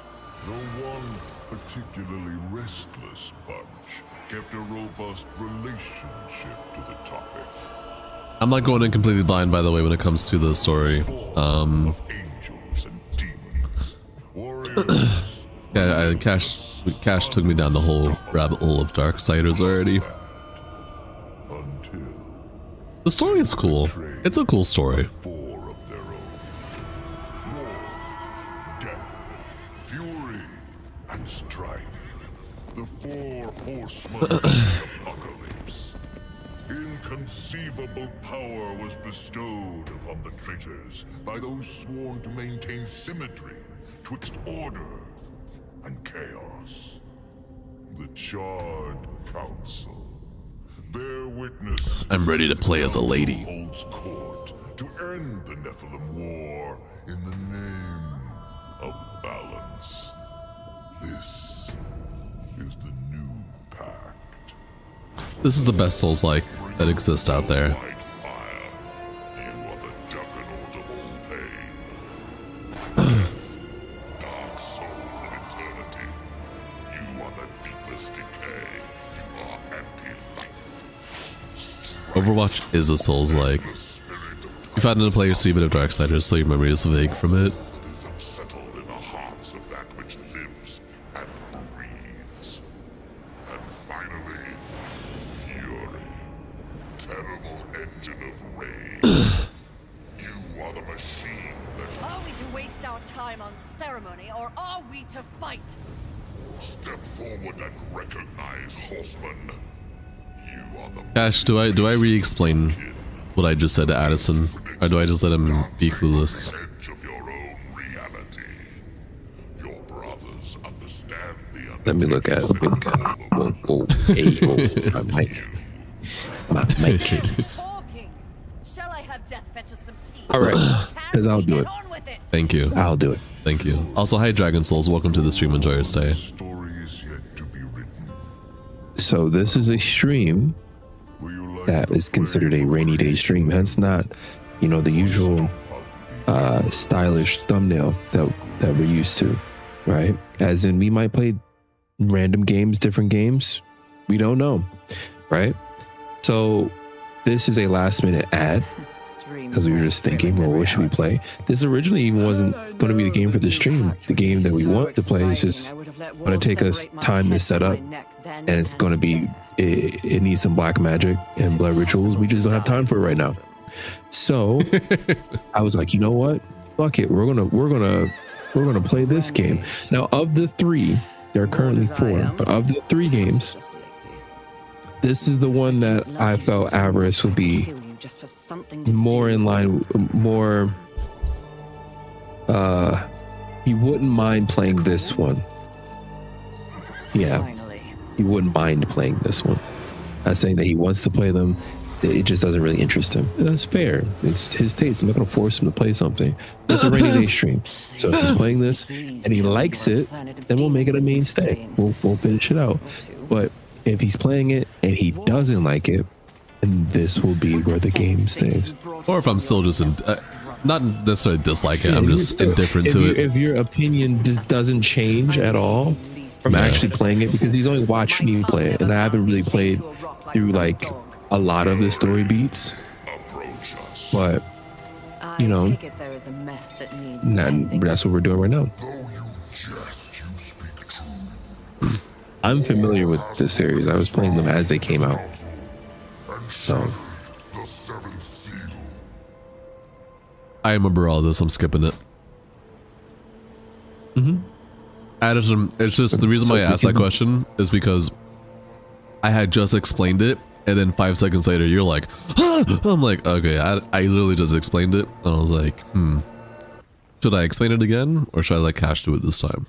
The one particularly restless bunch kept a robust relationship to the topic. I'm not going in completely blind, by the way, when it comes to the story. Yeah, Cash took me down the whole rabbit hole of Darksiders already. The story is cool. It's a cool story. Fury and strife. The 4 horsemen of the apocalypse. Inconceivable power was bestowed upon the traitors by those sworn to maintain symmetry twixt order and chaos. The Charred Council. Bear witness. I'm ready to play as a lady. Holds court to end the Nephilim War in the name of balance. This is the new pact. This is the best Souls-like that exists out there. White fire. You are the juggernaut of all pain. Death, dark soul of eternity. You are the deepest decay. You are anti-life. Overwatch is a Souls-like. The spirit of You've had to play your Seabit of Darksiders, so your memory is vague from it. that is unsettled in the hearts of that which lives and breathes. And finally, fury. Terrible engine of rage. You are the machine that Are we to waste our time on ceremony, or are we to fight? step forward and recognize, horseman. You are the Ash, do I re-explain what I just said to Addison? Or do I just let him be clueless? edge of your own reality. Your brothers understand the Let me look at it. Whoa, whoa, hey, whoa, my mic. My mic. Talking. Shall I have Death fetch us some tea? All right, Can 'cause I'll we do get it. on with it? Thank you. I'll do it. Thank you. Also, hi Dragon Souls, welcome to the stream, enjoy your stay. story is yet to be written. So this is a stream Will you like that is considered a rainy day stream, hence not, the usual stylish thumbnail that we're used to, right? As in, we might play random games, different games. We don't know, right? So this is a last minute ad because we were just thinking, well, what should we play? This originally even wasn't going to be the game for the stream. The game that we want to play is just going to take us time to set up, and it's going to be it needs some black magic and blood rituals. We just don't have time for it right now. So I was like, you know what? Fuck it. We're gonna play this game. Now, of the three, there are currently four, but of the three games, this is the one that I felt Avarice would be more in line, more. He wouldn't mind playing this one. Yeah, he wouldn't mind playing this one. Not saying that he wants to play them. It just doesn't really interest him. And that's fair. It's his taste. I'm not going to force him to play something. It's a rainy day stream. So if he's playing this and he likes it, then we'll make it a mainstay. We'll finish it out. But if he's playing it and he doesn't like it, then this will be where the game stays. Or if I'm still just not necessarily dislike it, I'm just indifferent to it. If your opinion just doesn't change at all from actually playing it, because he's only watched me play it, and I haven't really played through like a lot of the story beats, but that's what we're doing right now. though you jest, you speak true. I'm familiar with this series. I was playing them as they came out. So The seventh seal. I remember all this, I'm skipping it. Addison, it's just the reason why I asked that question is because I had just explained it, and then 5 seconds later you're like, ah! I'm like, okay, I literally just explained it. I was like, should I explain it again, or should I let Cash do it this time?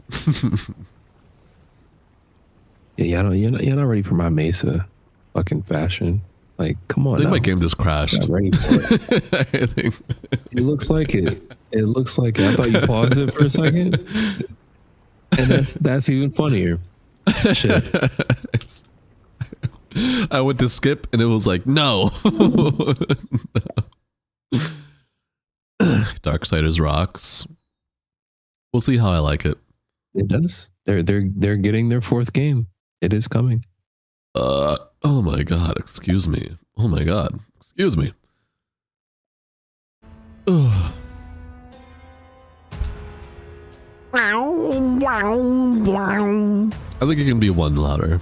yeah, you're not ready for my Mesa fucking fashion. Like, come on. I think now. my game just crashed. Not ready for it. I think It looks like it. It looks like it. I thought you paused it for a second, and that's even funnier. Shit. I went to skip and it was like, no. Darksiders rocks. We'll see how I like it. It does. They're getting their fourth game. It is coming. Oh my god, excuse me. Oh my god, excuse me. Ugh. I think it can be one louder.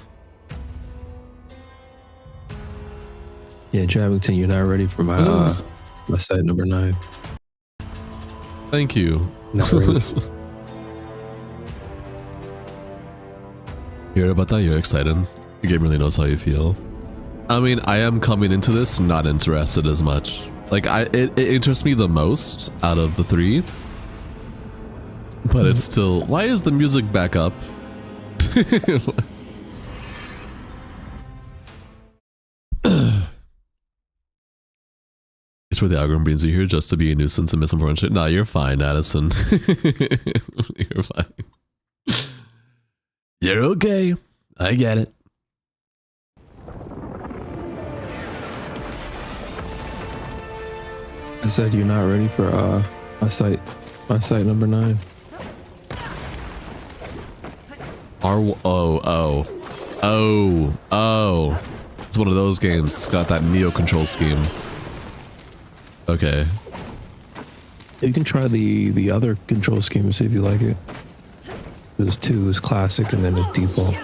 Yeah, Javington, you're not ready for my my side number 9. Thank you. Not ready. Hear about that? You're excited. The game really knows how you feel. I mean, I am coming into this not interested as much. Like, it interests me the most out of the three. But it's still... Why is the music back up? It's where the algorithm brings you here just to be a nuisance and misinformed shit. Nah, you're fine, Addison. You're fine. You're okay. I get it. I said you're not ready for my site number 9. Oh. It's one of those games. It's got that Neo control scheme. Okay. You can try the other control scheme and see if you like it. There's 2 is classic and then it's default.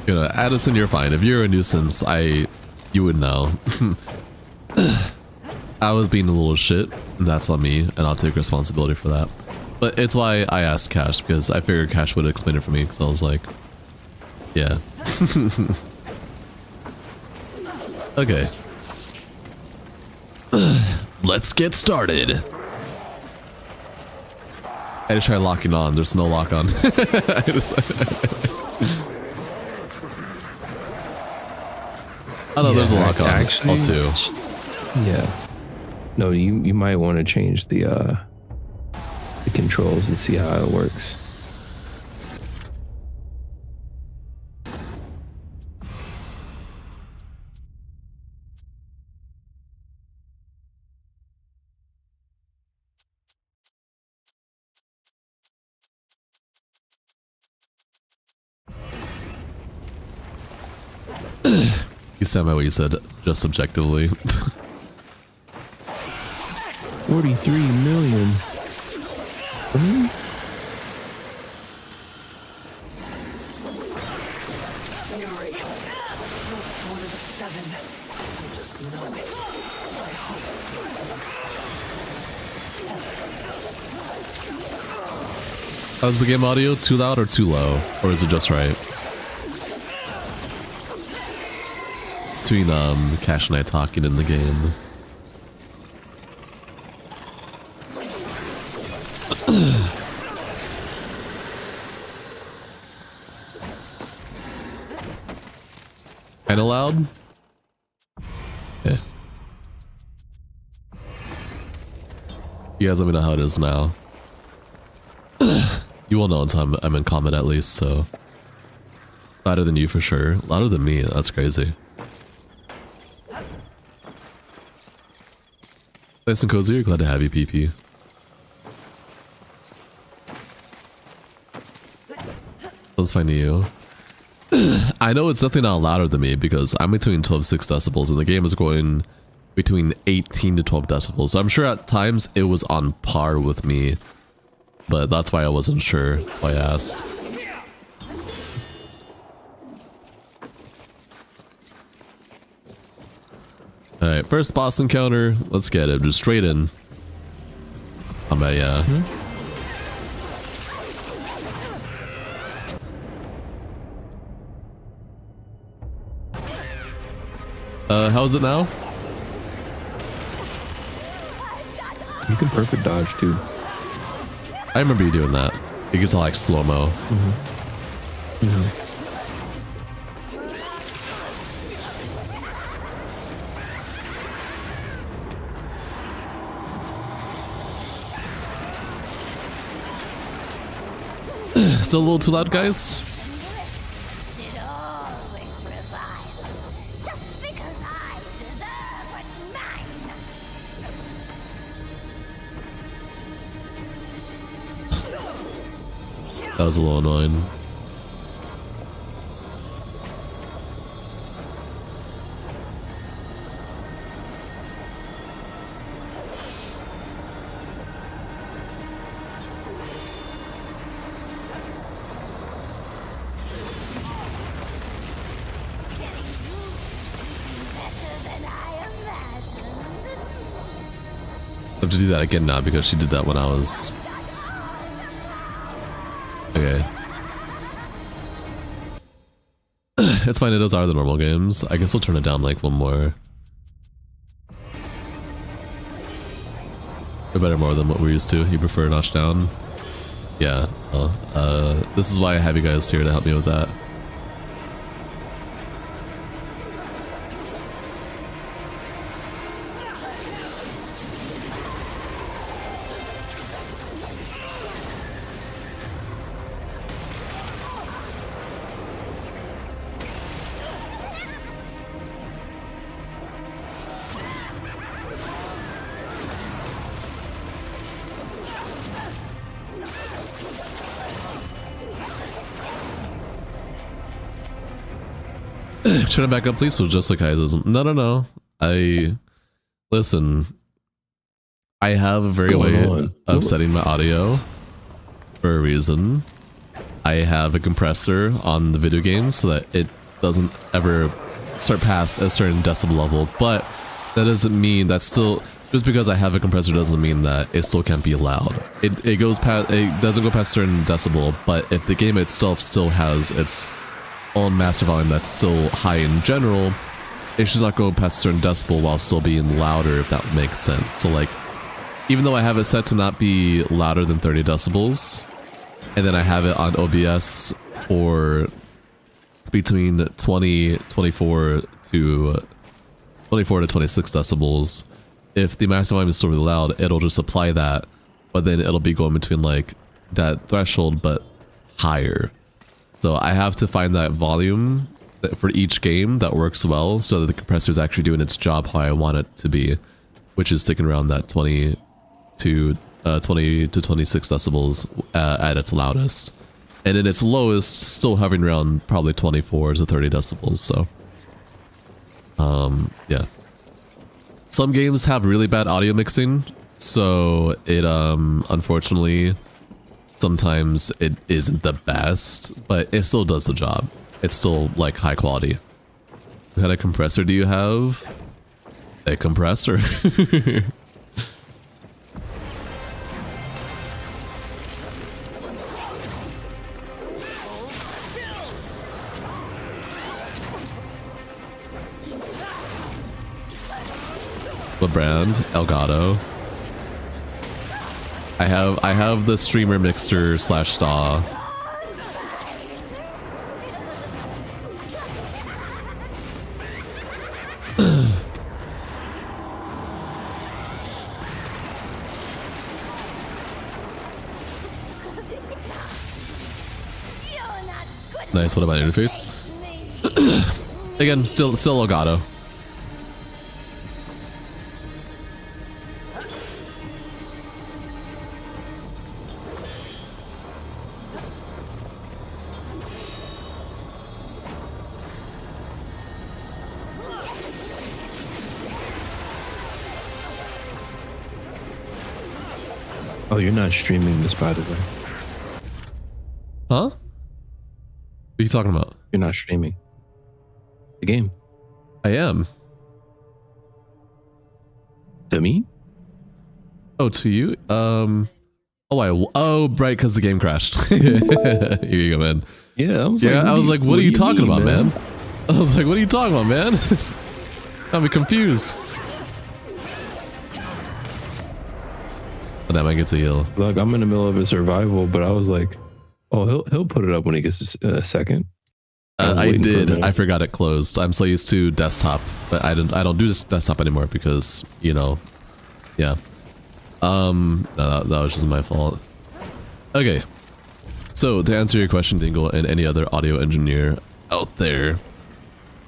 You know, Addison, you're fine. If you're a nuisance, you would know. I was being a little shit, and that's on me, and I'll take responsibility for that. But it's why I asked Cash, because I figured Cash would explain it for me, because I was like, yeah. Okay. Let's get started. I just tried locking on. There's no lock on. Oh no, there's a lock on. Actually, L2. Yeah. No, you might want to change the controls and see how it works. You stand by what you said, just subjectively. 43 million. Really? How's the game audio? Too loud or too low? Or is it just right? Between Cash and I talking in the game. Kinda loud? Yeah. You guys let me know how it is now. You will know until I'm in comment at least, so. Louder than you for sure. Louder than me, that's crazy. Nice and cozy, glad to have you, PP. Let's find you. I know it's definitely not louder than me because I'm between 12 6 decibels and the game is going between 18 to 12 decibels. So I'm sure at times it was on par with me, but that's why I wasn't sure. That's why I asked. Alright, first boss encounter. Let's get it. Just straight in. Yeah. How is it now? You can perfect dodge too. I remember you doing that. It gets all like slow-mo. Still a little too loud, guys? That was a little annoying. I have to do that again now because she did that when I was... Okay. It's fine, those are the normal games. I guess I'll turn it down like one more. Or better more than what we're used to. You prefer notch down? Yeah. This is why I have you guys here to help me with that. Turn it back up, please. So just like I says, no. Listen. I have a very way of setting my audio for a reason. I have a compressor on the video game so that it doesn't ever start past a certain decibel level. But that doesn't mean that's still just because I have a compressor doesn't mean that it still can't be loud. It goes past. It doesn't go past a certain decibel. But if the game itself still has its on master volume that's still high in general, it should not go past a certain decibel while still being louder, if that makes sense. So like, even though I have it set to not be louder than 30 decibels, and then I have it on OBS for between 24 to 26 decibels, if the master volume is still really loud, it'll just apply that, but then it'll be going between like that threshold but higher. So I have to find that volume for each game that works well so that the compressor is actually doing its job how I want it to be, which is sticking around that 20 to 26 decibels at its loudest. And in its lowest, still hovering around probably 24 to 30 decibels, so. Yeah. Some games have really bad audio mixing, so it, unfortunately, sometimes it isn't the best, but it still does the job. It's still, like, high quality. What kind of compressor do you have? A compressor. What brand? Elgato. I have the streamer mixer slash DAW. Nice. What about interface? Again, still Elgato. Oh, you're not streaming this, by the way. Huh? What are you talking about? You're not streaming the game. I am. To me? Oh, to you? Oh, right, because the game crashed. Here you go, man. Yeah, I was like, what are you talking about, man? I was like, what are you talking about, man? Got me confused. But that might get to heal. Like, I'm in the middle of a survival, but I was like, oh, he'll put it up when he gets a second. I did. I forgot it closed. I'm so used to desktop, but I don't do this desktop anymore because, you know, yeah. No, that was just my fault. Okay. So to answer your question, Dingle, and any other audio engineer out there,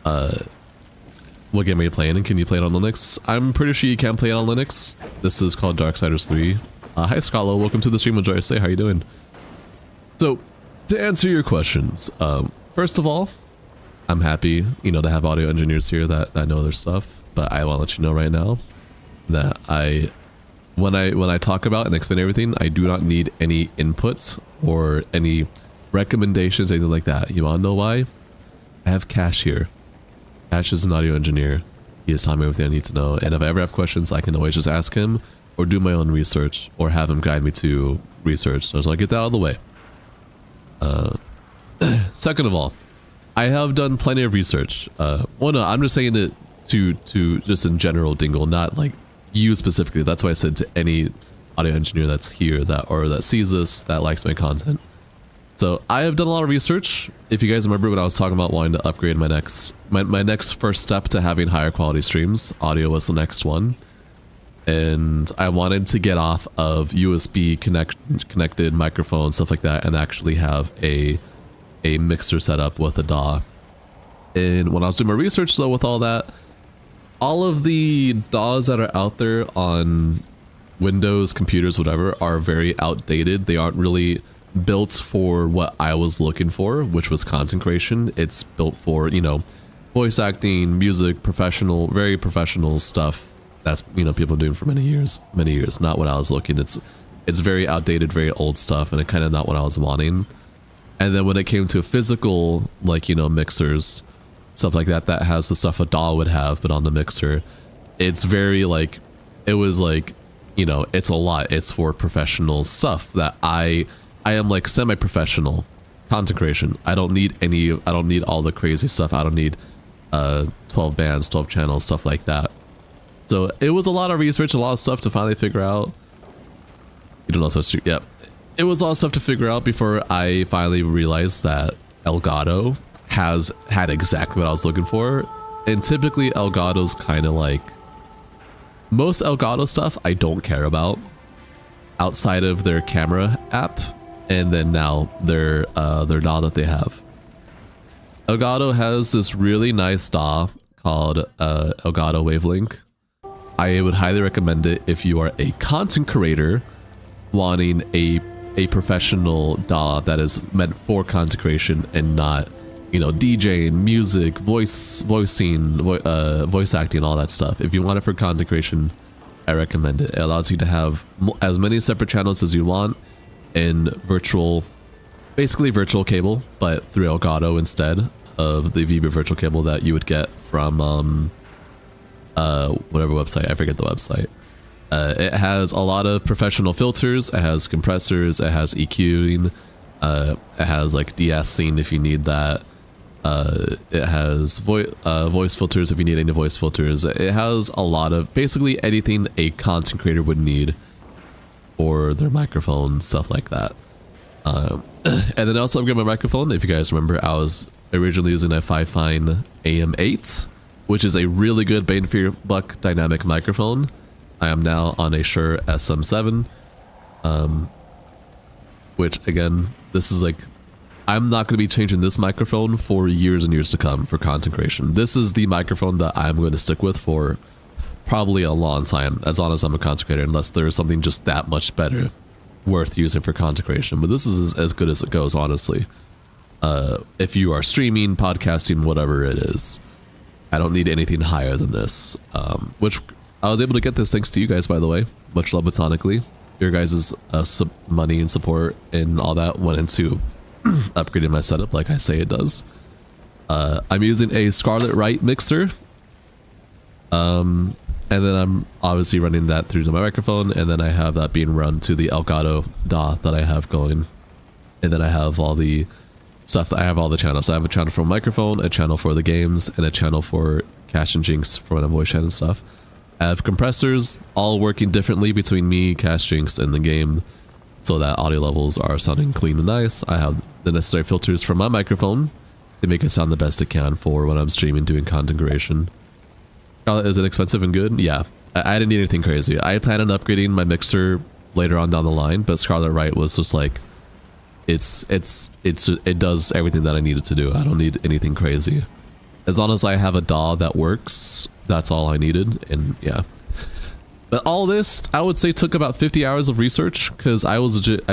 what game are you playing, and can you play it on Linux? I'm pretty sure you can play it on Linux. This is called Darksiders 3. Hi, Scotlo. Welcome to the stream. Enjoy your stay. How you doing? So, to answer your questions, first of all, I'm happy, you know, to have audio engineers here that know their stuff. But I want to let you know right now that when I talk about and explain everything, I do not need any inputs or any recommendations, anything like that. You want to know why? I have Cash here. Cash is an audio engineer. He has taught me everything I need to know. And if I ever have questions, I can always just ask him or do my own research or have him guide me to research. So I'll get that out of the way. Second of all, I have done plenty of research. Well, no, I'm just saying it to just in general, Dingle, not like you specifically. That's why I said to any audio engineer that's here that sees this, that likes my content. So I have done a lot of research. If you guys remember when I was talking about wanting to upgrade my next first step to having higher quality streams, audio was the next one. And I wanted to get off of USB connected microphones, stuff like that, and actually have a mixer set up with a DAW. And when I was doing my research though with all that, all of the DAWs that are out there on Windows, computers, whatever, are very outdated. They aren't really built for what I was looking for, which was content creation. It's built for, you know, voice acting, music, very professional stuff. That's, you know, people doing for many years, not what I was looking. It's very outdated, very old stuff, and it kind of not what I was wanting. And then when it came to physical, like, you know, mixers, stuff like that, that has the stuff a DAW would have, but on the mixer, it's very like, it was like, you know, it's a lot. It's for professional stuff that I am like semi-professional content creation. I don't need all the crazy stuff. I don't need 12 bands, 12 channels, stuff like that. So it was a lot of research, a lot of stuff to finally figure out. You don't know so yeah. It was a lot of stuff to figure out before I finally realized that Elgato had exactly what I was looking for. And typically Elgato's kind of like, most Elgato stuff I don't care about outside of their camera app, and then now their DAW that they have. Elgato has this really nice DAW called Elgato Wavelink. I would highly recommend it if you are a content creator wanting a professional DAW that is meant for content creation and not, you know, DJing, music, voicing, voice acting, all that stuff. If you want it for content creation, I recommend it. It allows you to have as many separate channels as you want in basically virtual cable, but through Elgato instead of the VB virtual cable that you would get from whatever website, I forget the website. It has a lot of professional filters, it has compressors, it has EQing, it has like de-essing if you need that. It has voice filters if you need any voice filters. It has a lot of basically anything a content creator would need for their microphone, stuff like that. And then I also upgraded my microphone. If you guys remember, I was originally using a Fifine AM8, which is a really good bang for your buck dynamic microphone. I am now on a Shure SM7, which again, this is like, I'm not going to be changing this microphone for years and years to come for content creation. This is the microphone that I'm going to stick with for probably a long time, as long as I'm a content creator, unless there's something just that much better worth using for content creation. But this is as good as it goes, honestly. If you are streaming, podcasting, whatever it is, I don't need anything higher than this, which I was able to get this thanks to you guys, by the way. Much love platonically. Your guys' money and support and all that went into upgrading my setup like I say it does. I'm using a Scarlett Wright mixer. And then I'm obviously running that through to my microphone, and then I have that being run to the Elgato DAW that I have going. And then I have all the stuff that I have all the channels. I have a channel for a microphone, a channel for the games, and a channel for Cash and Jinx for when I'm voice chatting and stuff. I have compressors all working differently between me, Cash Jinx, and the game, so that audio levels are sounding clean and nice. I have the necessary filters for my microphone to make it sound the best it can for when I'm streaming, doing content creation. Is it expensive and good? Yeah, I didn't need anything crazy. I plan on upgrading my mixer later on down the line, but Scarlett Wright was just like, it does everything that I needed to do. I don't need anything crazy. As long as I have a DAW that works, that's all I needed, and yeah. But all this, I would say, took about 50 hours of research, because I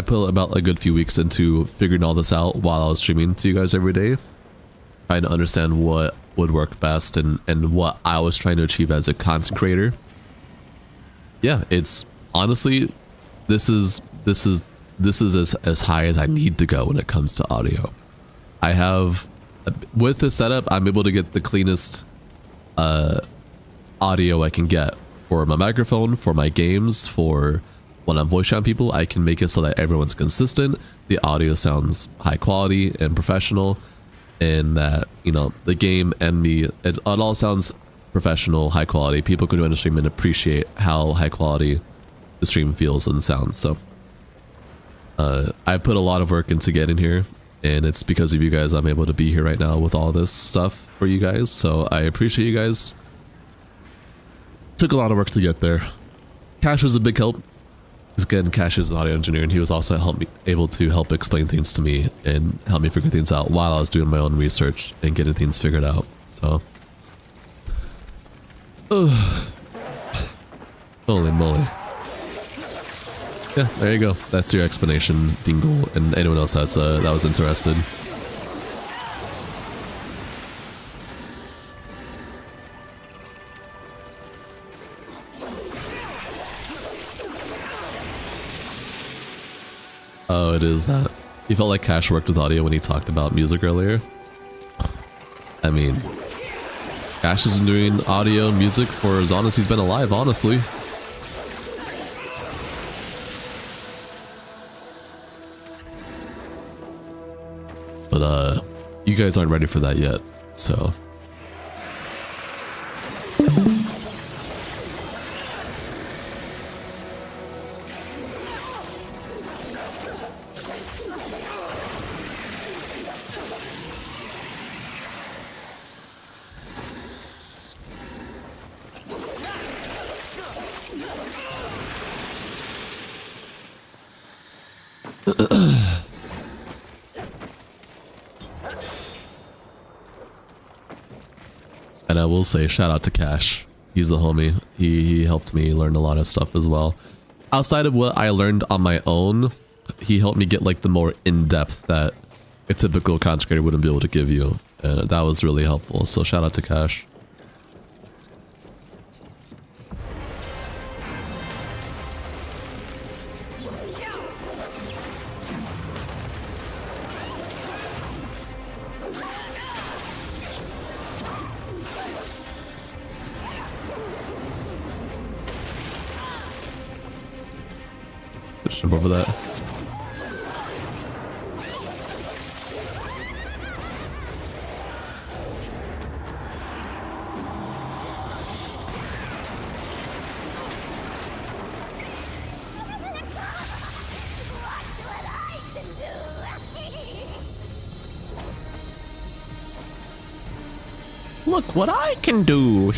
put about a good few weeks into figuring all this out while I was streaming to you guys every day, trying to understand what would work best and what I was trying to achieve as a content creator. Yeah, it's honestly, this is as high as I need to go when it comes to audio. I have, with this setup, I'm able to get the cleanest audio I can get for my microphone, for my games, for when I'm voice chatting people, I can make it so that everyone's consistent, the audio sounds high quality and professional, and that, you know, the game and me, it all sounds professional, high quality. People can join the stream and appreciate how high quality the stream feels and sounds. So I put a lot of work into getting here, and it's because of you guys I'm able to be here right now with all this stuff for you guys. So I appreciate you guys. Took a lot of work to get there. Cash was a big help. Again, Cash is an audio engineer, and he was also able to help explain things to me and help me figure things out while I was doing my own research and getting things figured out. So, holy moly. Yeah, there you go. That's your explanation, Dingle, and anyone else that was interested. Oh, it is that. He felt like Cash worked with audio when he talked about music earlier. I mean, Cash has been doing audio music for as long as he's been alive, honestly. But, you guys aren't ready for that yet, so... And I will say, shout out to Cash. He's the homie. He helped me learn a lot of stuff as well. Outside of what I learned on my own, he helped me get like the more in-depth that a typical content creator wouldn't be able to give you. And that was really helpful. So shout out to Cash. Jump over that. Look what I can do.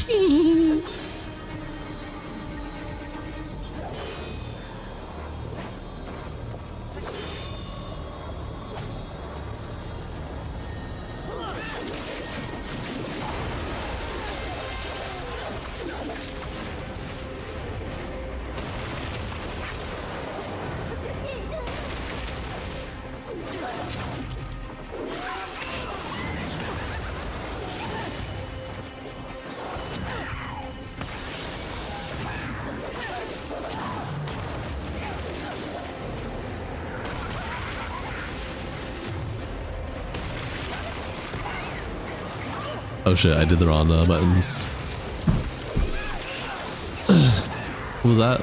Oh shit, I did the wrong buttons. What was that?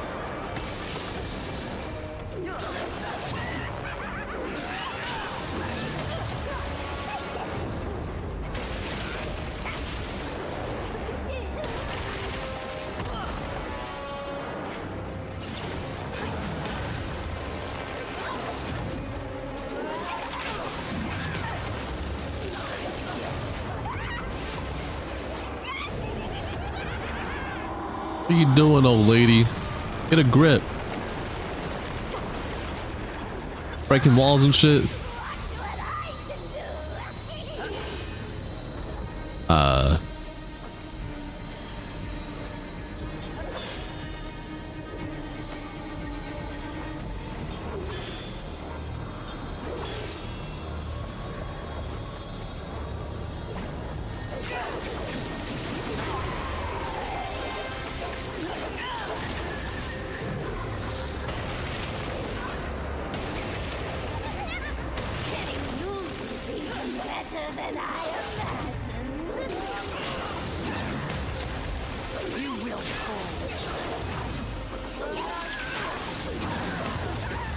What are you doing, old lady? Get a grip. Breaking walls and shit.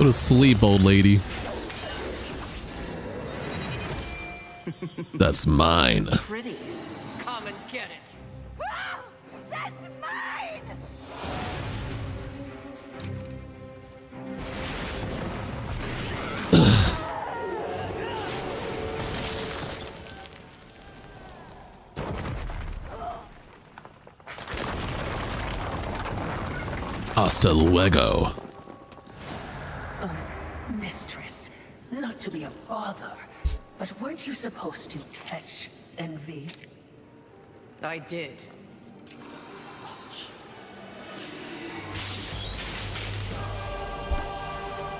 Go to sleep, old lady. That's mine. Pretty. Come and get it. Ah, that's mine! Hasta luego. Mistress, not to be a bother, but weren't you supposed to catch envy? I did.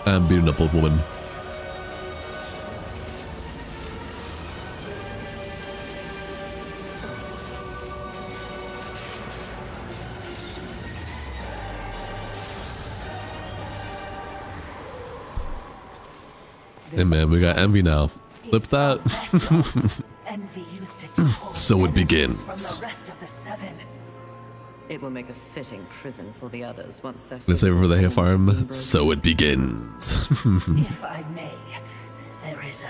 I'm beating up old woman. Hey man, we got envy now. Flip that. Envy used it to hold So it enemies from begins. the rest of the seven. It will make a fitting prison for the others once they're Let's save it for the hay figured out what's farm. been So it begins. If I may, there is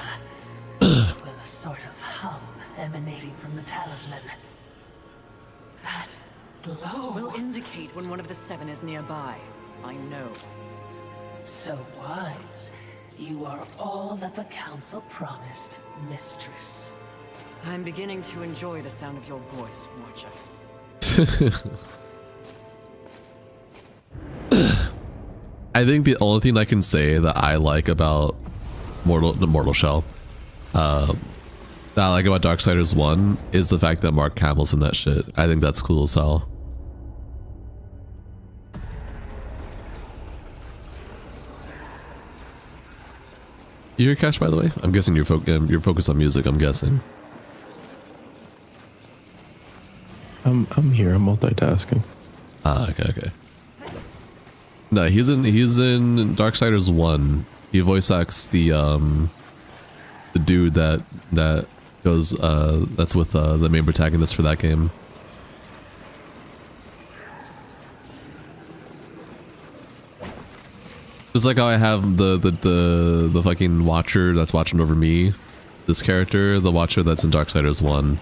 a sort of hum emanating from the talisman. That glow. will indicate when one of the seven is nearby. I know. So wise. You are all that the council promised, mistress. I'm beginning to enjoy the sound of your voice, Watcher. I think the only thing I can say that I like about Mortal Shell, that I like about Darksiders 1 is the fact that Mark Hamill's in that shit. I think that's cool as hell. You hear Cash, by the way? I'm guessing you're focused on music, I'm guessing. I'm here. I'm multitasking. Ah, okay. No, he's in Darksiders 1. He voice acts the dude that goes that's with the main protagonist for that game. Just like how I have the fucking Watcher that's watching over me, this character, the Watcher that's in Darksiders 1,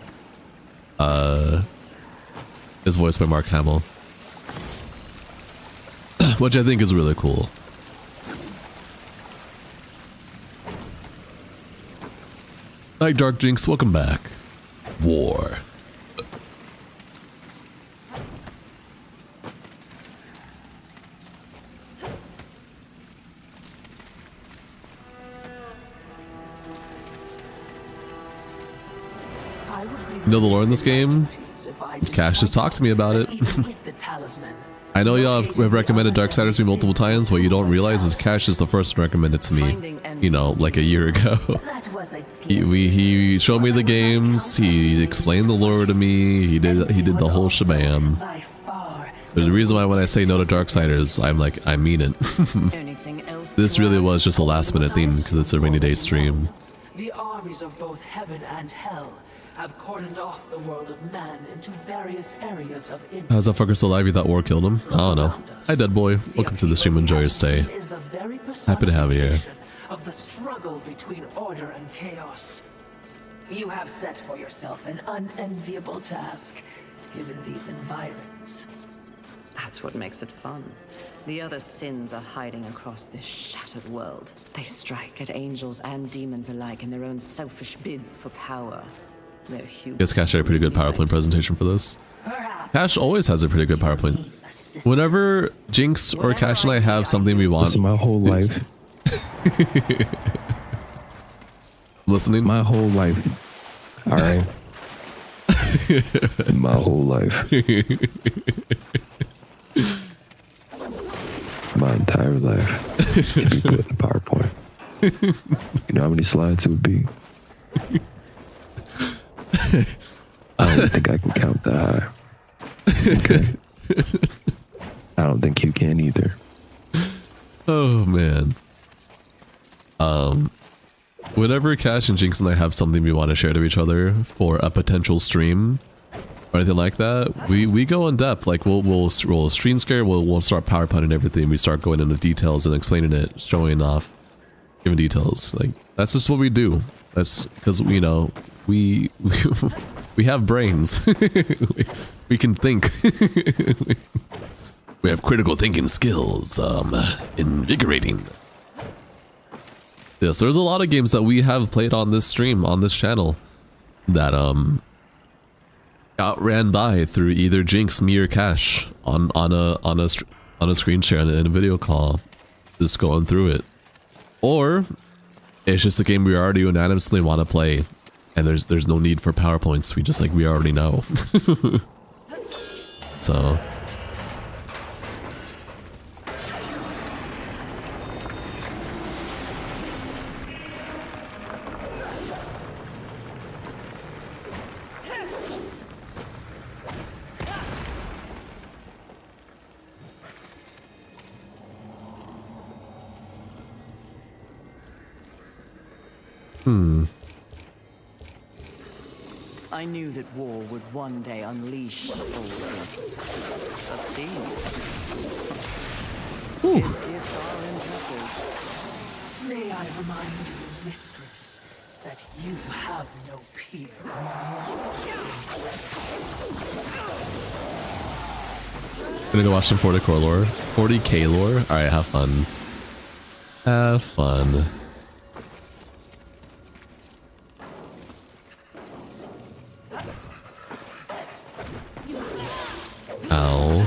is voiced by Mark Hamill. Which I think is really cool. Hi Dark Jinx, welcome back. War. You know the lore in this game? Cash just talked to me about it. I know y'all have recommended Darksiders to me multiple times. What you don't realize is Cash is the first to recommend it to me. You know, like a year ago. He showed me the games. He explained the lore to me. He did the whole shabam. There's a reason why when I say no to Darksiders, I'm like, I mean it. Anything else? This really was just a last minute thing because it's a rainy day stream. The armies of both heaven and hell have cordoned off the world of man into various areas of influence. How's that fucker still alive? You thought war killed him? I don't know. Hi, dead boy. Welcome to the stream. Enjoy your stay. Happy to have you here. Of the struggle between order and chaos. You have set for yourself an unenviable task, given these environs. That's what makes it fun. The other sins are hiding across this shattered world. They strike at angels and demons alike in their own selfish bids for power. They're huge. Guess Cash had a pretty good PowerPoint presentation for this. Cash always has a pretty good PowerPoint. Whenever Jinx or Cash and I have something we want... Listen, my whole life. Listening? My whole life. All right. My whole life. My entire life could be put in PowerPoint. You know how many slides it would be? I don't think I can count that high. Okay. I don't think you can either. Oh, man. Whenever Cash and Jinx and I have something we want to share to each other for a potential stream, or anything like that, we go in depth. Like we'll screen scare, we'll start PowerPointing everything. We start going into details and explaining it, showing off, giving details. Like that's just what we do. That's because you know we have brains. we can think. We have critical thinking skills. Invigorating. Yes, there's a lot of games that we have played on this stream, on this channel, that got ran by through either Jinx, me, or Cash on a screen share and a video call, just going through it, or it's just a game we already unanimously want to play, and there's no need for PowerPoints. We already know. So. I knew that war would one day unleash all this. But see, his gifts are impressive. May I remind you, mistress, that you have no peer. Gonna go watch some 40K lore. 40K lore? Alright, have fun. Have fun. Ow.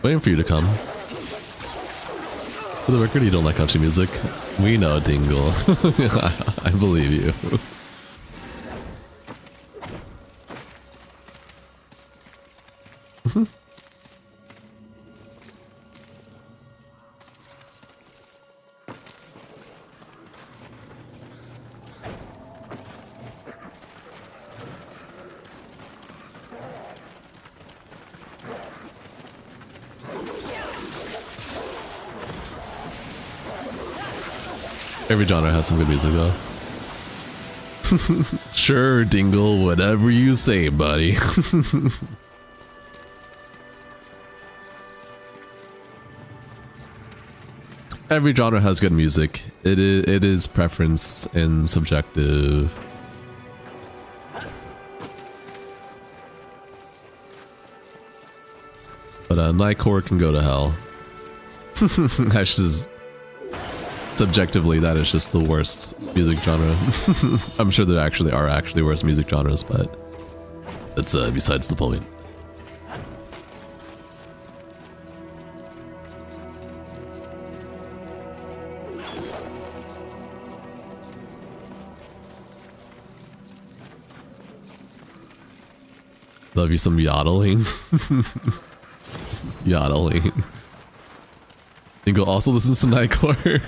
Waiting for you to come. For the record, you don't like country music. We know, Dingle. I believe you. Every genre has some good music though. Sure, Dingle, whatever you say, buddy. Every genre has good music. It is preference and subjective. But Nightcore can go to hell. That's just... Subjectively, that is just the worst music genre. I'm sure there actually are worse music genres, but that's besides the point. Love you some yodeling. Yodeling. Dingo also listens to Nightcore.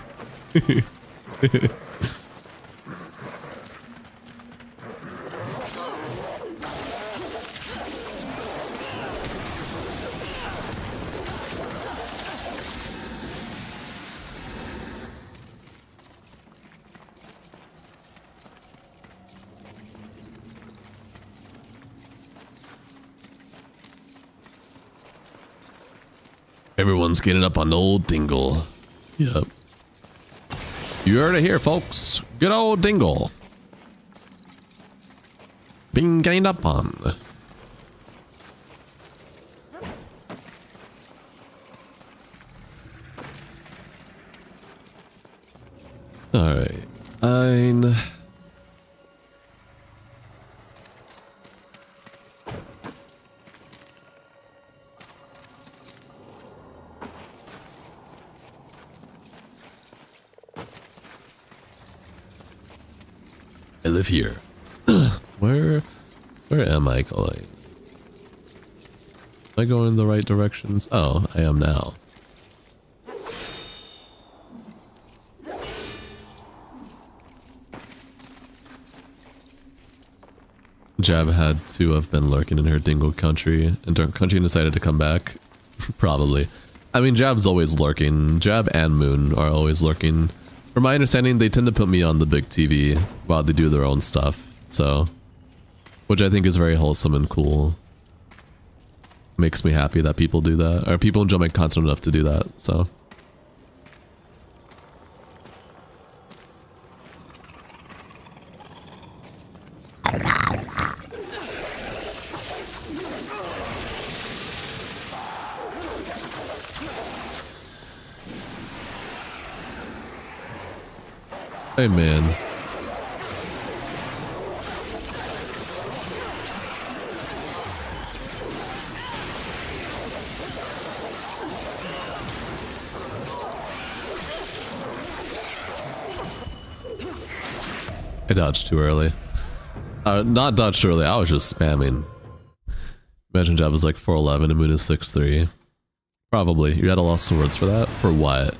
Everyone's getting up on old Dingle. Yep. You heard it here, folks. Good old Dingle. Being gained up on. Alright. Fine. I live here. Where am I going? Am I going in the right directions? Oh, I am now. Jab had to have been lurking in her dingle country, and country decided to come back. Probably. I mean, Jab's always lurking. Jab and Moon are always lurking. From my understanding, they tend to put me on the big TV while they do their own stuff. So, which I think is very wholesome and cool. Makes me happy that people do that, or people enjoy my content enough to do that. So. Hey man. I dodged too early. Not dodged too early, I was just spamming. Imagine Jab was like 4'11 and Moon is 6'3. Probably. You had a lost words for that? For what?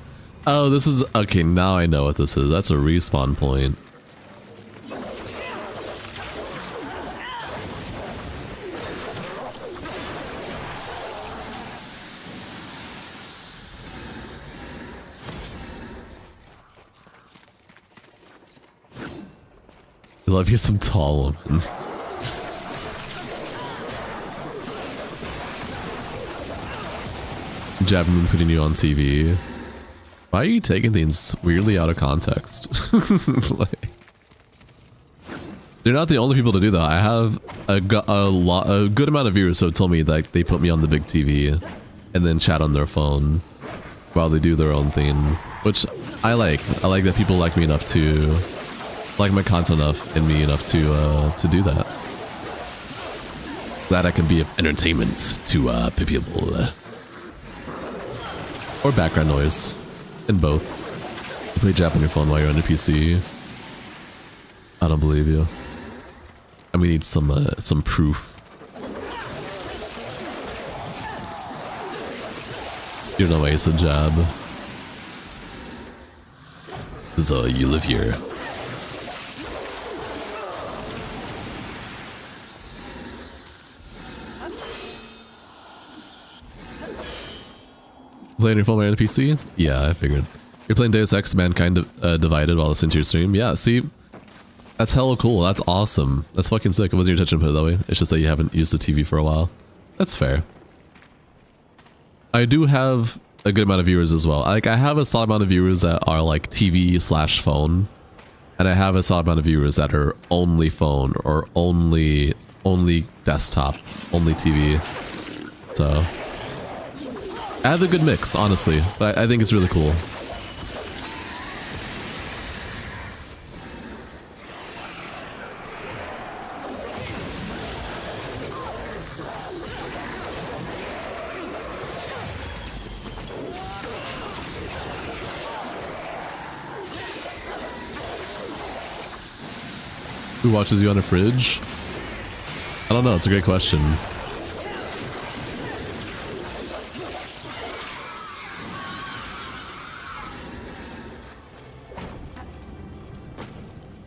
Oh, this is... Okay, now I know what this is. That's a respawn point. I love you some tall woman. Jab Moon putting you on TV. Why are you taking things weirdly out of context? Like, they're not the only people to do that. I have a good amount of viewers who have told me that they put me on the big TV and then chat on their phone while they do their own thing, which I like. I like that people like me enough to like my content enough and me enough to do that. That I can be of entertainment to people or background noise. In both. You play Jap on your phone while you're on your PC. I don't believe you. I mean, need some proof. You don't know why it's a Jab. So you live here. Playing your phone while you're on the PC? Yeah, I figured. You're playing Deus Ex Mankind Divided while listening to your stream? Yeah, see? That's hella cool. That's awesome. That's fucking sick. It wasn't your intention to put it that way. It's just that you haven't used the TV for a while. That's fair. I do have a good amount of viewers as well. Like, I have a solid amount of viewers that are like TV/phone. And I have a solid amount of viewers that are only phone or only desktop, only TV. So... I have a good mix, honestly, but I think it's really cool. Who watches you on a fridge? I don't know, it's a great question.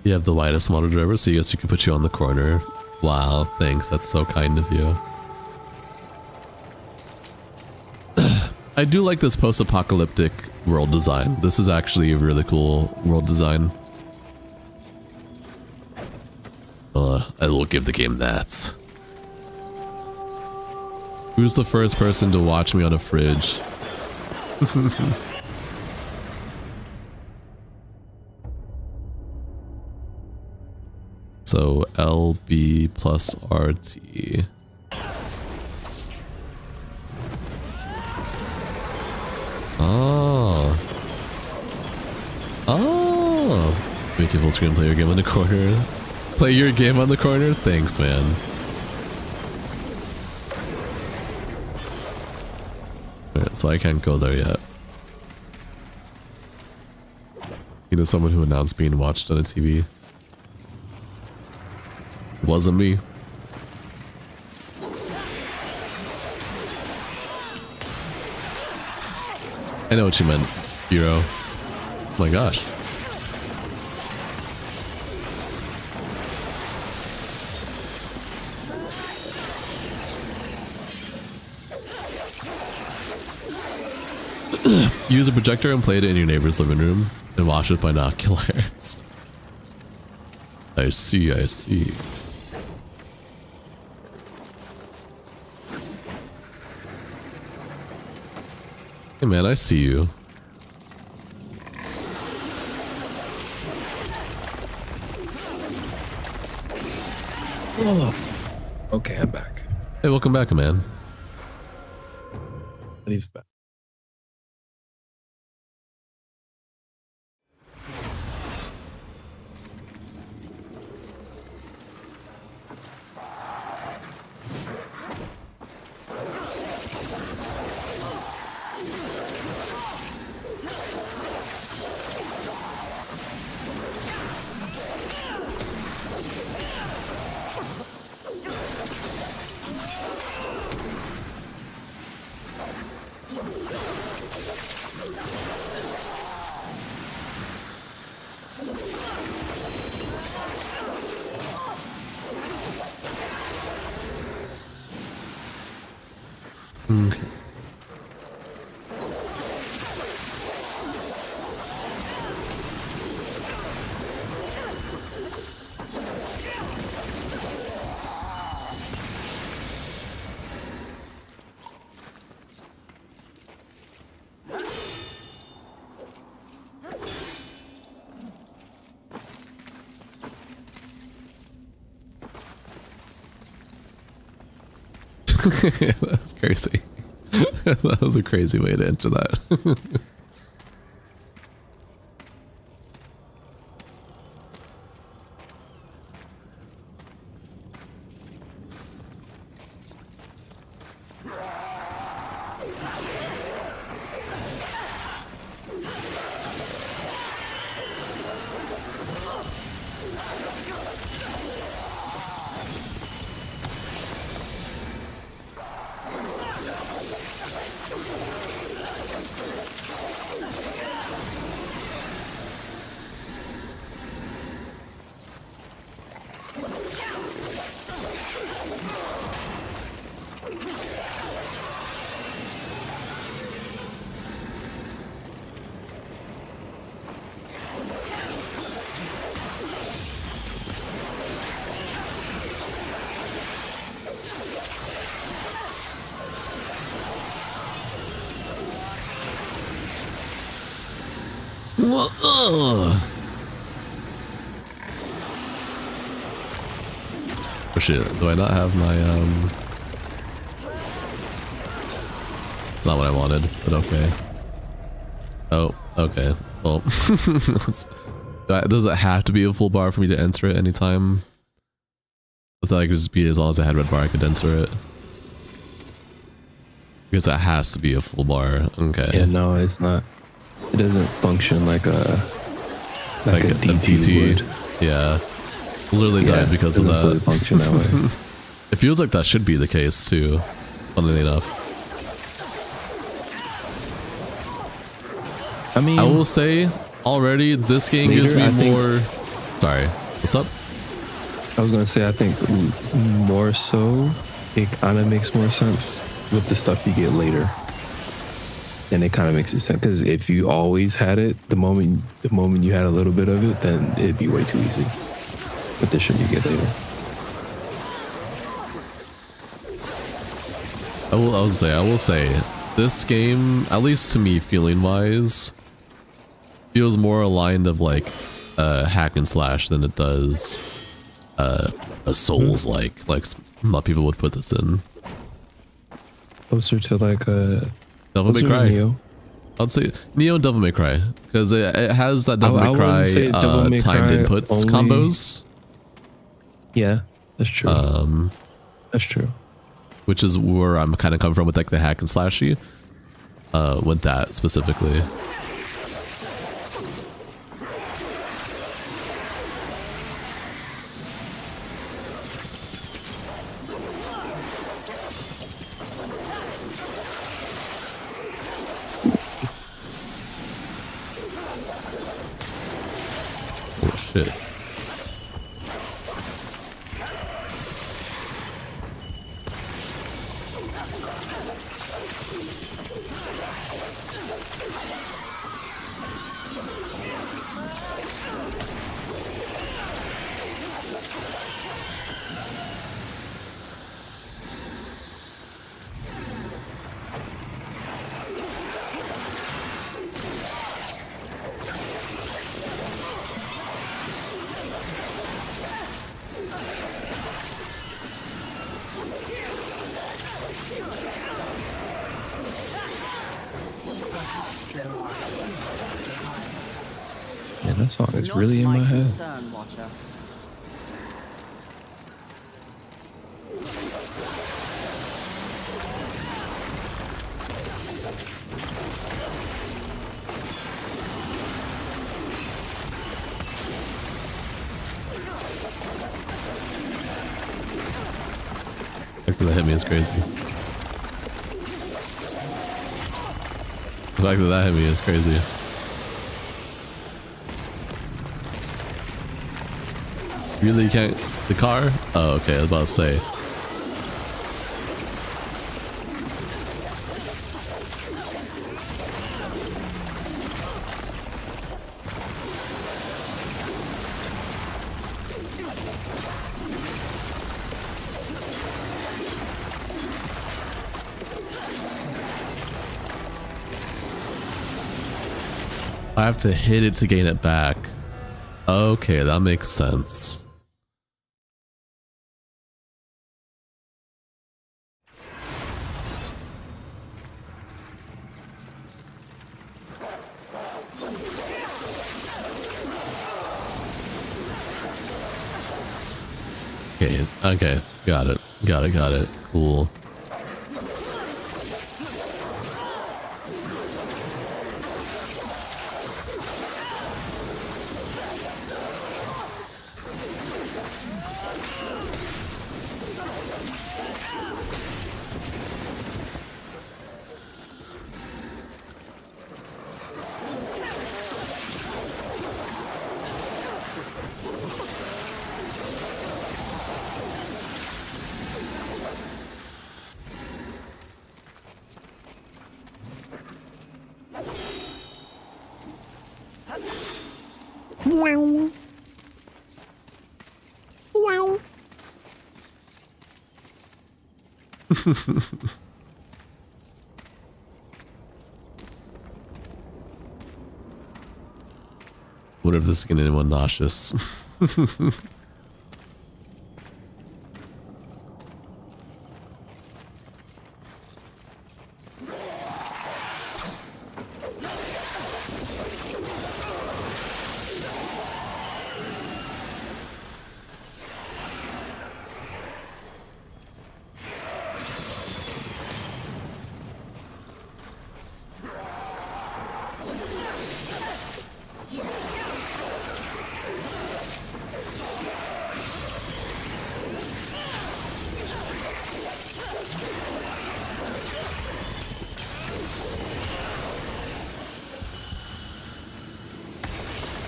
You have the widest monitor ever, so yes, you can put you on the corner. Wow, thanks, that's so kind of you. I do like this post-apocalyptic world design. This is actually a really cool world design. I will give the game that. Who's the first person to watch me on a fridge? So LB plus RT. Oh. Oh. Make it full screen, play your game on the corner. Play your game on the corner? Thanks, man. Alright, so I can't go there yet. You know, someone who announced being watched on a TV. Wasn't me. I know what you meant, hero. Oh my gosh. use a projector and play it in your neighbor's living room and watch with binoculars. I see, I see. Hey man, I see you. Oh. Okay, I'm back. Hey, welcome back, man. Leaves back. Okay. That's crazy. That was a crazy way to enter that. Well, oh shit, do I not have my It's not what I wanted, but okay. Oh, okay. Well, does it have to be a full bar for me to enter it anytime? I thought I could just be, as long as I had red bar I could enter it. Because that has to be a full bar. Okay. Yeah, no, it's not. It doesn't function like a DT would. Yeah. Literally died because of that. Fully function that way. It feels like that should be the case too, funnily enough. I mean, I will say already this game gives me more. Sorry, what's up? I was gonna say I think more so it kind of makes more sense with the stuff you get later. And it kind of makes it sense because if you always had it, the moment you had a little bit of it, then it'd be way too easy. But this shit you get later. I will say, this game, at least to me, feeling wise, feels more aligned of like a hack and slash than it does a Souls like a lot of people would put this in. Closer to like a Devil May Cry. Neo. I'd say Neo and Devil May Cry because it has that Devil May Cry timed inputs combos. Yeah, that's true. That's true. Which is where I'm kind of coming from with like the hack and slashy. With that specifically. Oh shit. There are Yeah, that song is Not really in my head. concern, Watcher. The fact that hit me is crazy. The fact that that hit me is crazy. Really can't... The car? Oh, okay, I was about to say. I have to hit it to gain it back. Okay, that makes sense. Okay, got it. Cool. What if this is getting anyone nauseous?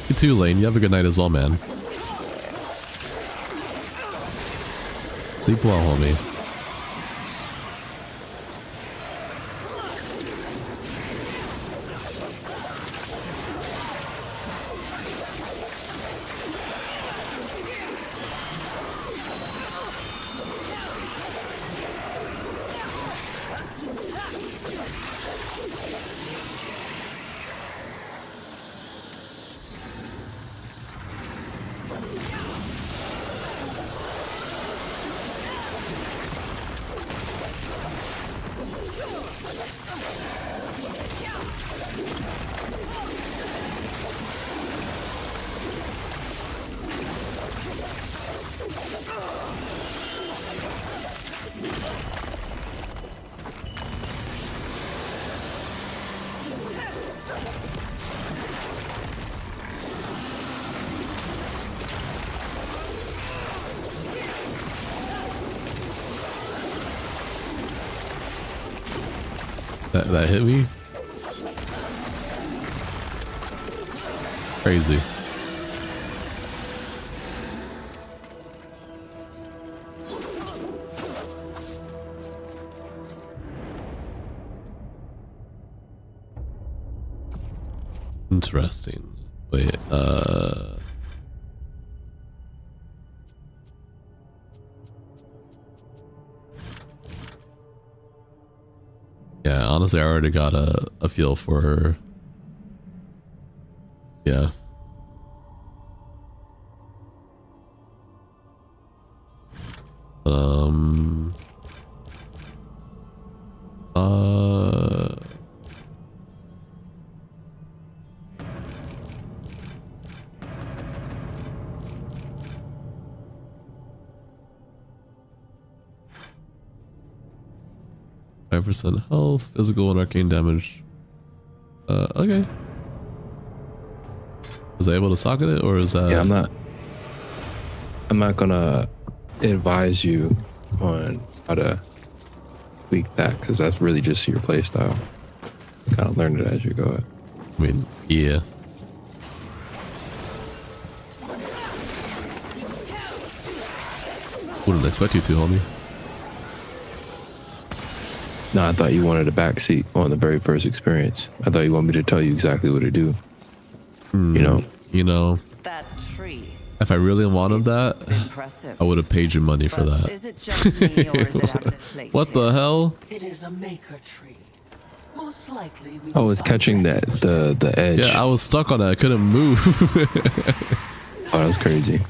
You too, Lane. You have a good night as well, man. Sleep well, homie. That hit me? Crazy. Interesting. Wait, yeah, honestly, I already got a feel for her. Yeah. Uh 5% health, physical and arcane damage. Okay. Was I able to socket it, or is that? Yeah, I'm not gonna advise you on how to tweak that, because that's really just your play style. Kind of learn it as you go. I mean, yeah. Wouldn't expect you to, homie. No, I thought you wanted a backseat on the very first experience. I thought you want me to tell you exactly what to do. You know. That tree. If I really wanted that, Impressive. I would have paid you money for But that. is it just me or is it out of place What the here? hell? It is a maker tree. Most likely we Oh, will it's find catching the edge. Yeah, I was stuck on it. I couldn't move. Oh, that was crazy.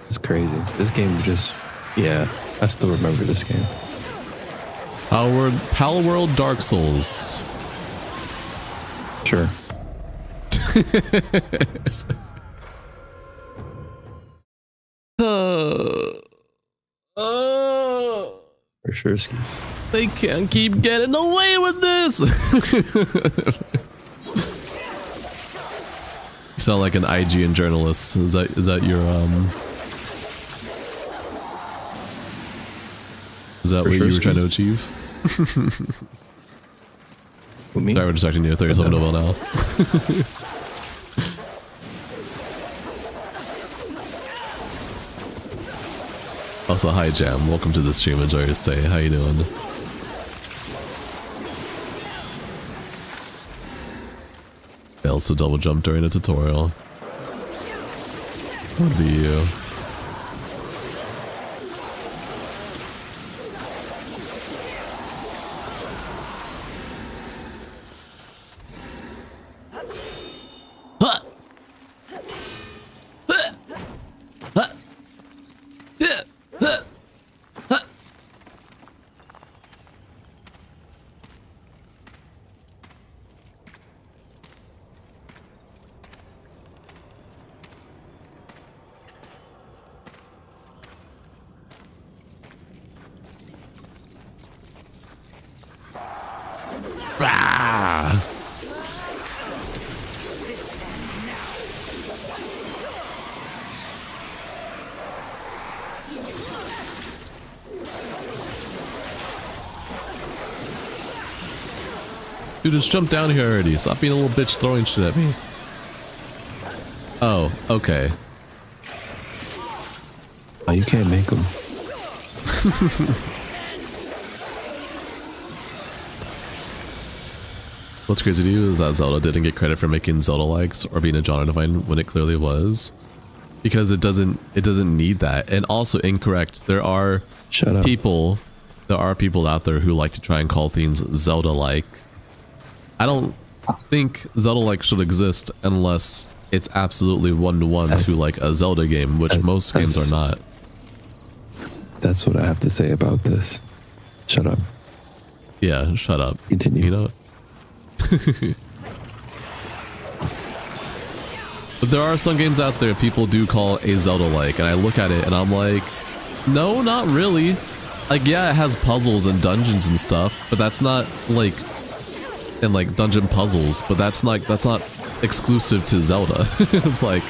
It's crazy. This game just, yeah, I still remember this game. Pal World Dark Souls. Sure. For sure, skis. They can't keep getting away with this. You sound like an IGN journalist. Is that your Is that For what sure, you were trying to skis. achieve? With me? Sorry, we're distracting you. I thought you were something about now. Also, hi Jam. Welcome to the stream. Enjoy your stay. How you doing? Fails to double jump during a tutorial. Would be you. Dude, just jump down here already. Stop being a little bitch throwing shit at me. Oh, okay. Oh, you can't make them. What's crazy to you is that Zelda didn't get credit for making Zelda likes or being a genre divine when it clearly was. Because it doesn't need that. And also incorrect. There are Shut up. people out there who like to try and call things Zelda-like. I don't think Zelda-like should exist unless it's absolutely one-to-one to like a Zelda game, which most games are not. That's what I have to say about this. Shut up. Yeah, shut up. Continue. You know? But there are some games out there people do call a Zelda-like, and I look at it and I'm like, no, not really. Like, yeah, it has puzzles and dungeons and stuff, but that's not like, and like dungeon puzzles, but that's not exclusive to Zelda. It's like,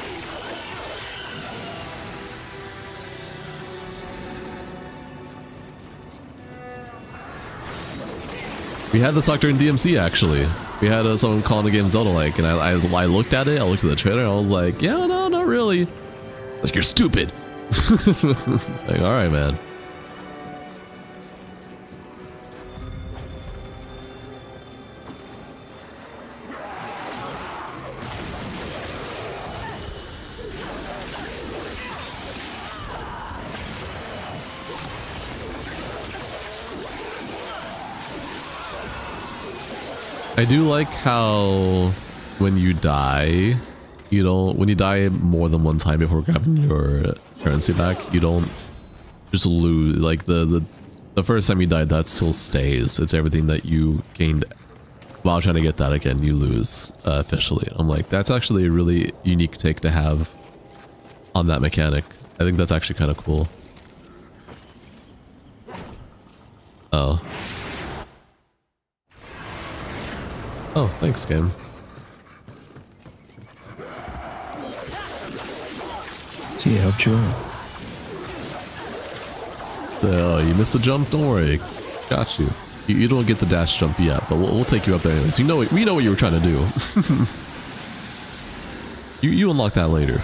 We had this talk during DMC actually. We had someone calling the game Zelda-like, and I looked at it, I looked at the trailer, and I was like, yeah, no, not really. Like, you're stupid. It's like, alright, man. I do like how when you die, when you die more than one time before grabbing your currency back, you don't just lose. Like the first time you died, that still stays. It's everything that you gained while trying to get that again, you lose officially. I'm like, that's actually a really unique take to have on that mechanic. I think that's actually kind of cool. Oh. Oh, thanks, game. See, helped you out. You missed the jump? Don't worry. Got you. You don't get the dash jump yet, but we'll take you up there anyways. We know what you were trying to do. you unlock that later.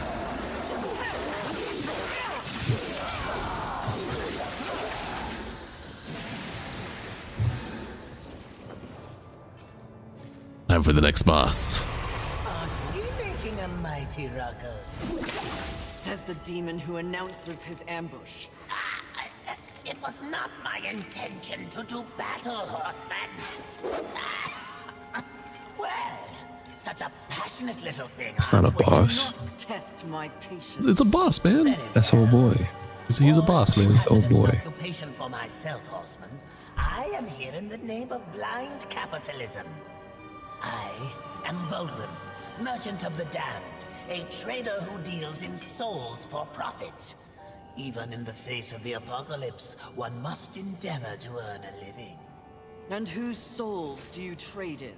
Time for the next boss. Aren't we making a mighty ruckus? Says the demon who announces his ambush. It was not my intention to do battle, horseman. Well, such a passionate little thing. It's not a boss. Test my patience. It's a boss, man. That's old boy. He's a boss, man. It's old boy. Occupation for myself, horseman. I am here in the name of blind capitalism. I am Volgrim, merchant of the damned, a trader who deals in souls for profit. Even in the face of the apocalypse, one must endeavor to earn a living. And whose souls do you trade in?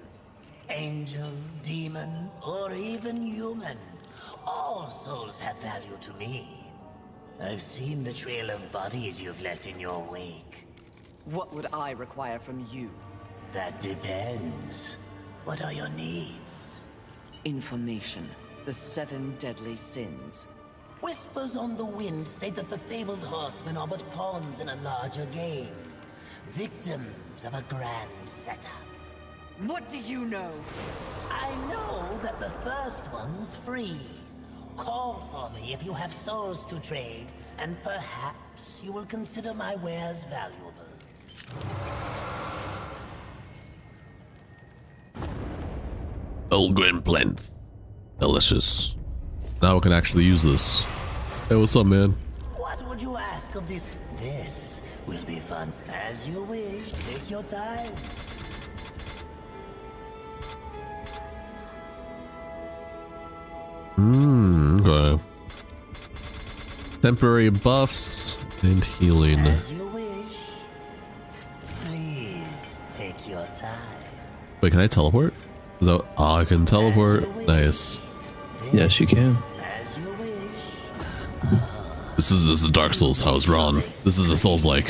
Angel, demon, or even human. All souls have value to me. I've seen the trail of bodies you've left in your wake. What would I require from you? That depends. What are your needs? Information. The 7 deadly sins. Whispers on the wind say that the fabled horsemen are but pawns in a larger game. Victims of a grand setup. What do you know? I know that the first one's free. Call for me if you have souls to trade, and perhaps you will consider my wares valuable. Volgrim plinth. Delicious. Now we can actually use this. Hey, what's up, man? What would you ask of this? This will be fun. As you wish. Take your time. Okay. Temporary buffs and healing. As you wish. Please take your time. Wait, can I teleport? Is that, oh, I can teleport. Nice. Yes, you can. As you wish. This is Dark Souls. I was wrong. This is a Souls-like.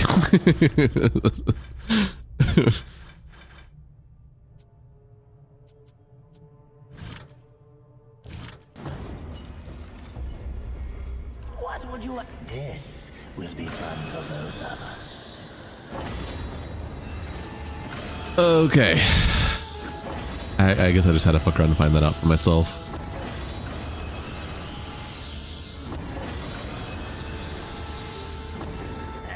What would you? This will be fun for both of us. Okay. I guess I just had to fuck around and find that out for myself.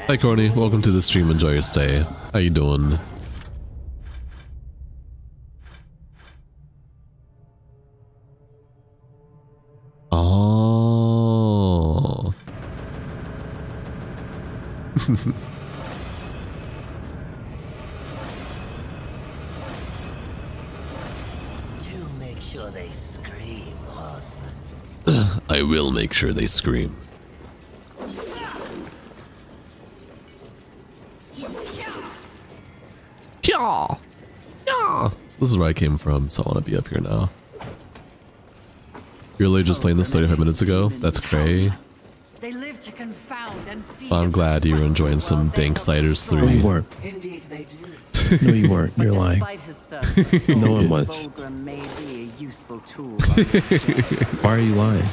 Hi Corny, welcome to the stream, enjoy your stay. How you doing? Oh. Do make sure they scream, horseman. I will make sure they scream. Yeah. Yeah. So this is where I came from, so I want to be up here now. You're literally just playing this 35 minutes ago? That's cray. They live to confound and feed. I'm glad you were enjoying some Dank Sliders 3. Work. Indeed they do. No, you weren't. You're lying. Despite his thirst for No one soul, was. Fulgrim may be a useful tool. on this journey. Why are you lying?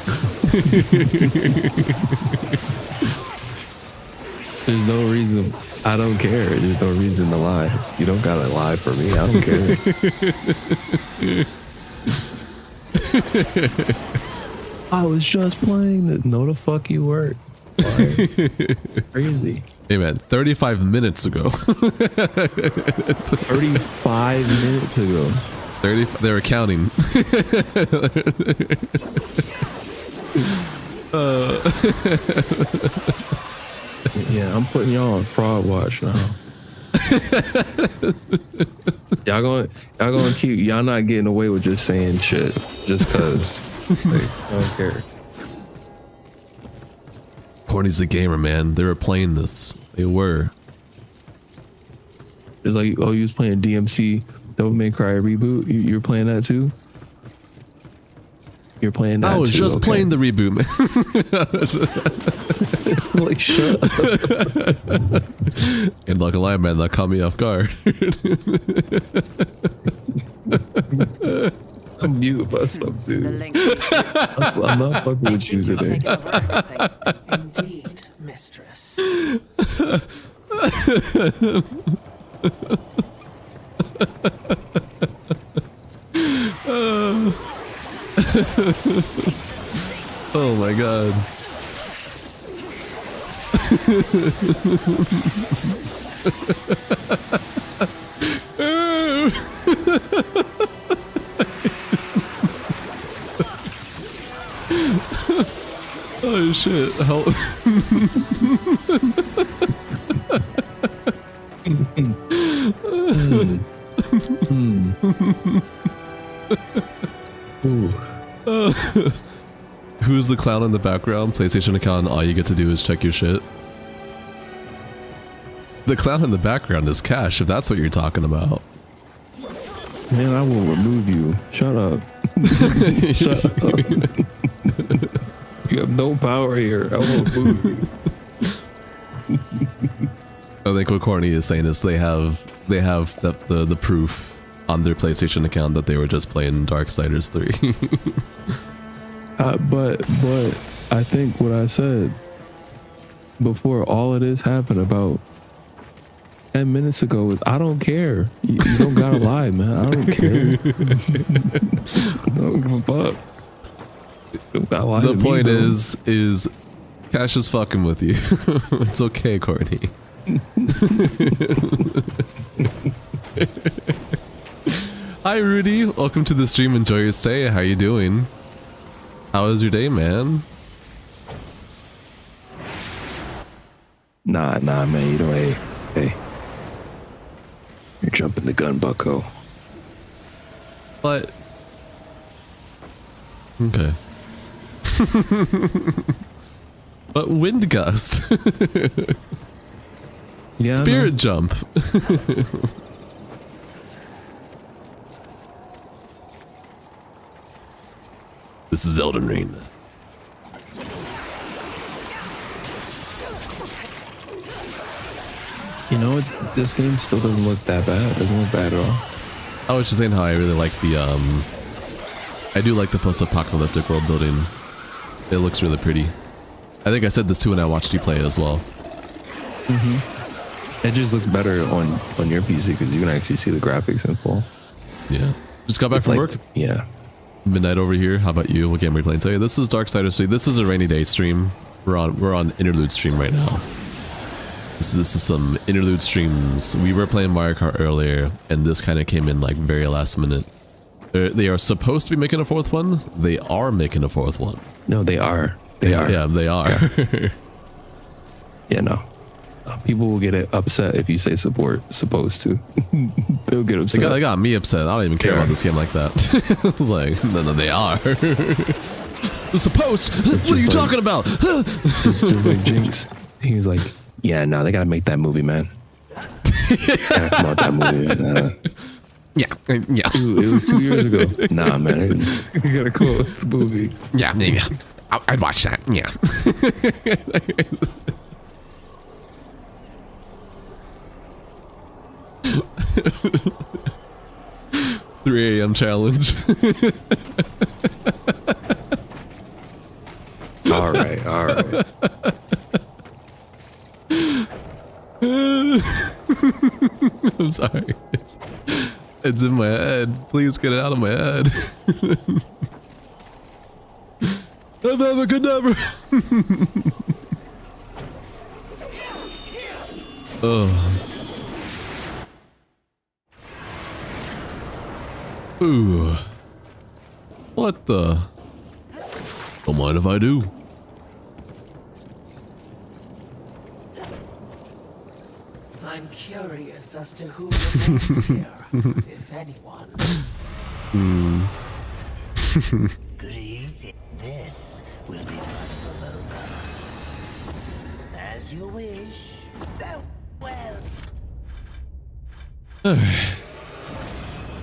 There's no reason. I don't care. There's no reason to lie. You don't gotta lie for me. I don't care. I was just playing the. No, the fuck you weren't. Crazy. Hey man, 35 minutes ago. 35 minutes ago. 30. They were counting. Yeah, I'm putting y'all on fraud watch now. y'all gonna keep y'all not getting away with just saying shit just cause. Like, I don't care. Courtney's a gamer, man. They were playing this. They were. It's like, oh, you was playing DMC Devil May Cry reboot. You were playing that too. You're playing that. I was too? just Okay. playing the reboot, man. Like, shut up. And not gonna lie, man, that caught me off guard. I'm mute myself, The dude. link. I'm not fucking with you today. Taken over everything. Indeed, mistress. Oh my god. Oh shit. Help. Ooh. Who's the clown in the background? PlayStation account, all you get to do is check your shit. The clown in the background is Cash, if that's what you're talking about. Man, I will remove you. Shut up. Shut up. You have no power here. I will remove you. I think what Courtney is saying is they have the proof on their PlayStation account that they were just playing Darksiders 3. But I think what I said before all of this happened about 10 minutes ago is I don't care. You don't gotta lie, man. I don't care. I don't give a fuck. You don't gotta lie The to me, point though. is Cash is fucking with you. It's okay, Courtney. Hi Rudy, welcome to the stream. Enjoy your stay. How you doing? How was your day, man? Nah, man. You know, hey. You're jumping the gun, bucko. But okay. But wind gust. Yeah. Spirit jump. This is Elden Ring. You know what? This game still doesn't look that bad. It doesn't look bad at all. I was just saying how I really like the I do like the post-apocalyptic world building. It looks really pretty. I think I said this too when I watched you play as well. It just looks better on your PC because you can actually see the graphics in full. Yeah. Just got back from work. Yeah. Midnight over here. How about you? What game are we playing today? This is Darksiders 3. This is a rainy day stream. We're on interlude stream right now. This is some interlude streams. We were playing Mario Kart earlier, and this kind of came in like very last minute. They are supposed to be making a fourth one. They are making a fourth one. No, they are. They are. Yeah, they are. Yeah, no. People will get upset if you say supposed to. They'll get upset. They got me upset. I don't even care Yeah. about this game like that. I was like, no, they are. Supposed? What are you like- talking about? It's just like Jinx. He was like, yeah, no, they gotta make that movie, man. Gotta come out that movie, man. Yeah. Dude, it was 2 years ago. Nah, man. You gotta come out with the movie. Yeah. I'd watch that. Yeah. 3 a.m. challenge. All right. I'm sorry. It's in my head. Please get it out of my head. I've ever could never. Oh. Ooh. What the? Don't mind if I do. I'm curious as to who remains here, if anyone. Good evening. This will be fun for both of us. As you wish. Oh, well.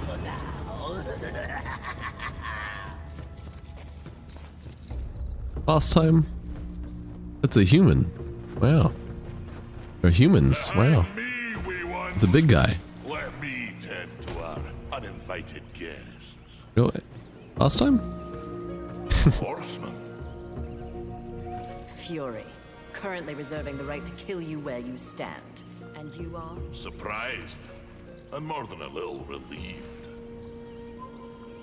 For now. Last time? That's a human. Wow. They're humans. Wow. It's a big guy. Let me tend to our uninvited guests. Go. Last time? Horseman. Fury, currently reserving the right to kill you where you stand. And you are? Surprised. And more than a little relieved.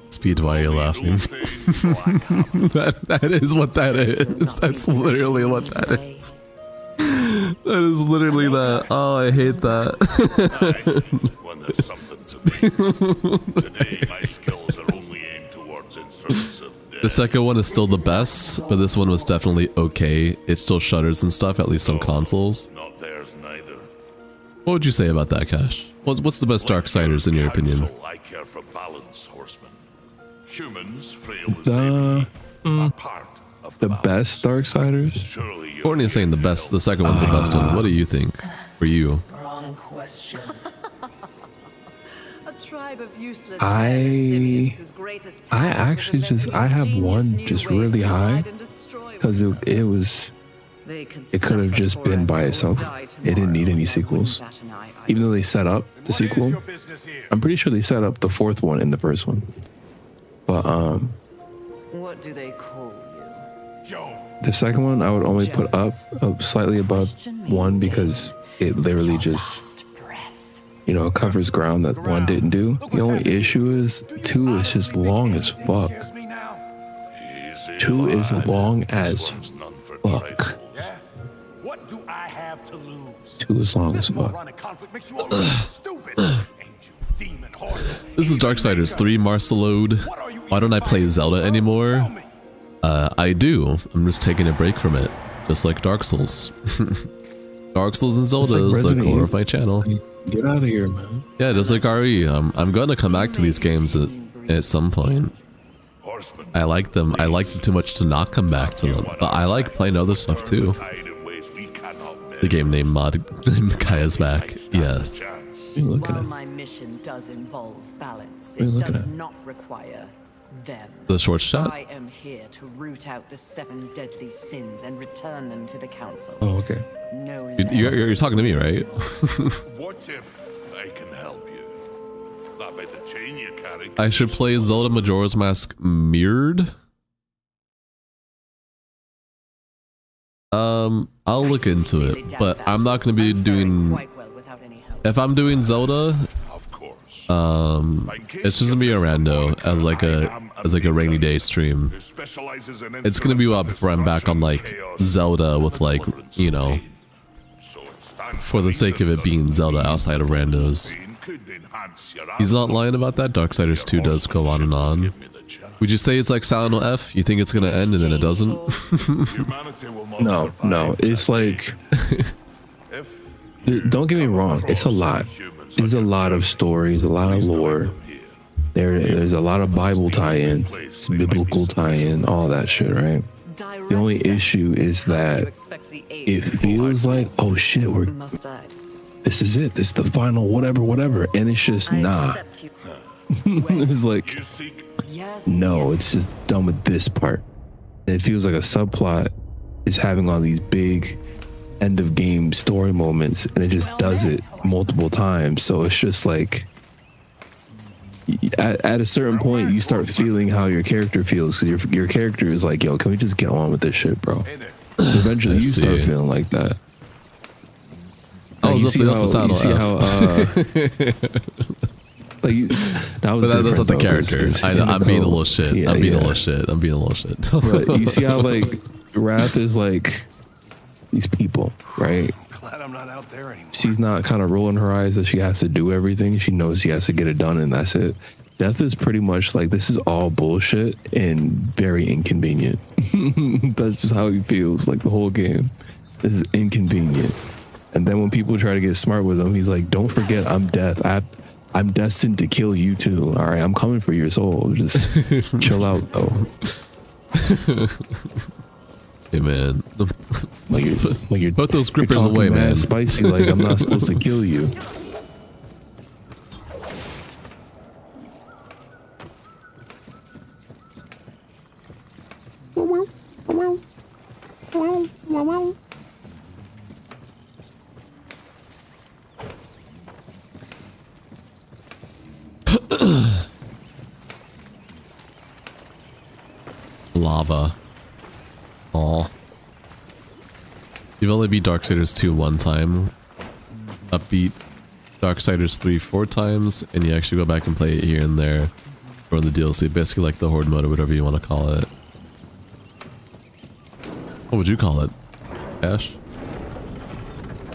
Speed, why are you laughing? that is what that is. That's literally what that is. That is literally that. Oh, I hate that. When there's something to be. Today, my skills are only aimed towards instruments of death. The second one is still the best, but this one was definitely okay. It still shudders and stuff, at least on consoles. Not theirs neither. What would you say about that, Cash? What's the best Darksiders in your opinion? Council, I care for balance, horseman. Humans, frail as they be, are part of The balance. best Darksiders? Surely you're Courtney is saying the best. The second one's the best one. What do you think? For you? Wrong question. A tribe of useless I actually I have one just really high because it was it could have just been by itself. It didn't need any sequels. Even though they set up the sequel, I'm pretty sure they set up the fourth one in the first one. But What do they call you? the second one I would only put up slightly above one because it literally just, you know, covers ground that one didn't do. The only issue is 2 is just long as fuck. 2 is long as fuck. What do I have to lose? 2 is long as fuck. Running conflict makes you all stupid. Ain't you demon horse? This is Darksiders 3 Marcelode. Why don't I play Zelda anymore? I do. I'm just taking a break from it. Just like Dark Souls. Dark Souls and Zelda like is the Resident core of Evil. my channel. Get out of here, man. Yeah, just like RE. I'm gonna come back to these games at some point. horseman. I like them. I liked it too much to not come back to them. But I like playing other stuff too. Tied in ways we cannot measure. The game named Kaya's back. Yes. Chance. What are you looking While at? my mission does involve balance, What are you it looking does at? not require them. The short shot. I am here to root out the 7 deadly sins and return them to the council. Oh, okay. No less. You're talking to me, right? What if I can help you? That bit of chain you carry. I should play Zelda Majora's Mask mirrored. I'll look into it, but I'm not gonna be doing. Quite well without any help. If I'm doing Zelda, Of course. it's just gonna be a rando as like a rainy day stream. Who specializes in It's gonna be a while instruments before I'm back on like of chaos Zelda with and like, deliverance you of know, pain. So it stands for the to sake of reason it being that Zelda outside of randos. pain could enhance your He's not outlook. lying about that. Darksiders 2 does go on and on. Give me the chance. Would you say it's like Silent Hill F? You think it's gonna end and then it doesn't? Humanity will not No, survive no. It's that like, day. If don't get me wrong. It's a lot. There's a lot of stories, a lot of lore. There's a lot of Bible tie-ins, biblical tie-in, all that shit, right? The only issue is that it feels like, oh shit, Must I? this is it. This is the final whatever. And it's just, nah. Accept you. It's like, you seek Yes. no, yes. it's just done with this part. It feels like a subplot is having all these big end of game story moments, and it just does it multiple times. So it's just like at a certain point you start feeling how your character feels, because your character is like, yo, can we just get on with this shit, bro? Eventually you start feeling like that. I was up to you see how like that's not the character. I'm being a little shit. Yeah, I'm being a yeah. little shit. I'm being a little shit. But you see how like Wrath is like these people, right? Glad I'm not out there anymore. She's not kind of rolling her eyes that she has to do everything. She knows she has to get it done, and that's it. Death is pretty much like, this is all bullshit and very inconvenient. That's just how he feels like the whole game. This is inconvenient. And then when people try to get smart with him, he's like, don't forget, I'm Death. I'm destined to kill you too. All right, I'm coming for your soul. Just chill out, though. Hey, man. Like you're Put those you're grippers talking away, mad man. Spicy, like I'm not supposed to kill you. Lava. Aw. You've only beat Darksiders 2 one time. Beat Darksiders 3 4 times, and you actually go back and play it here and there. Or in the DLC, basically like the Horde mode or whatever you want to call it. What would you call it? Ash?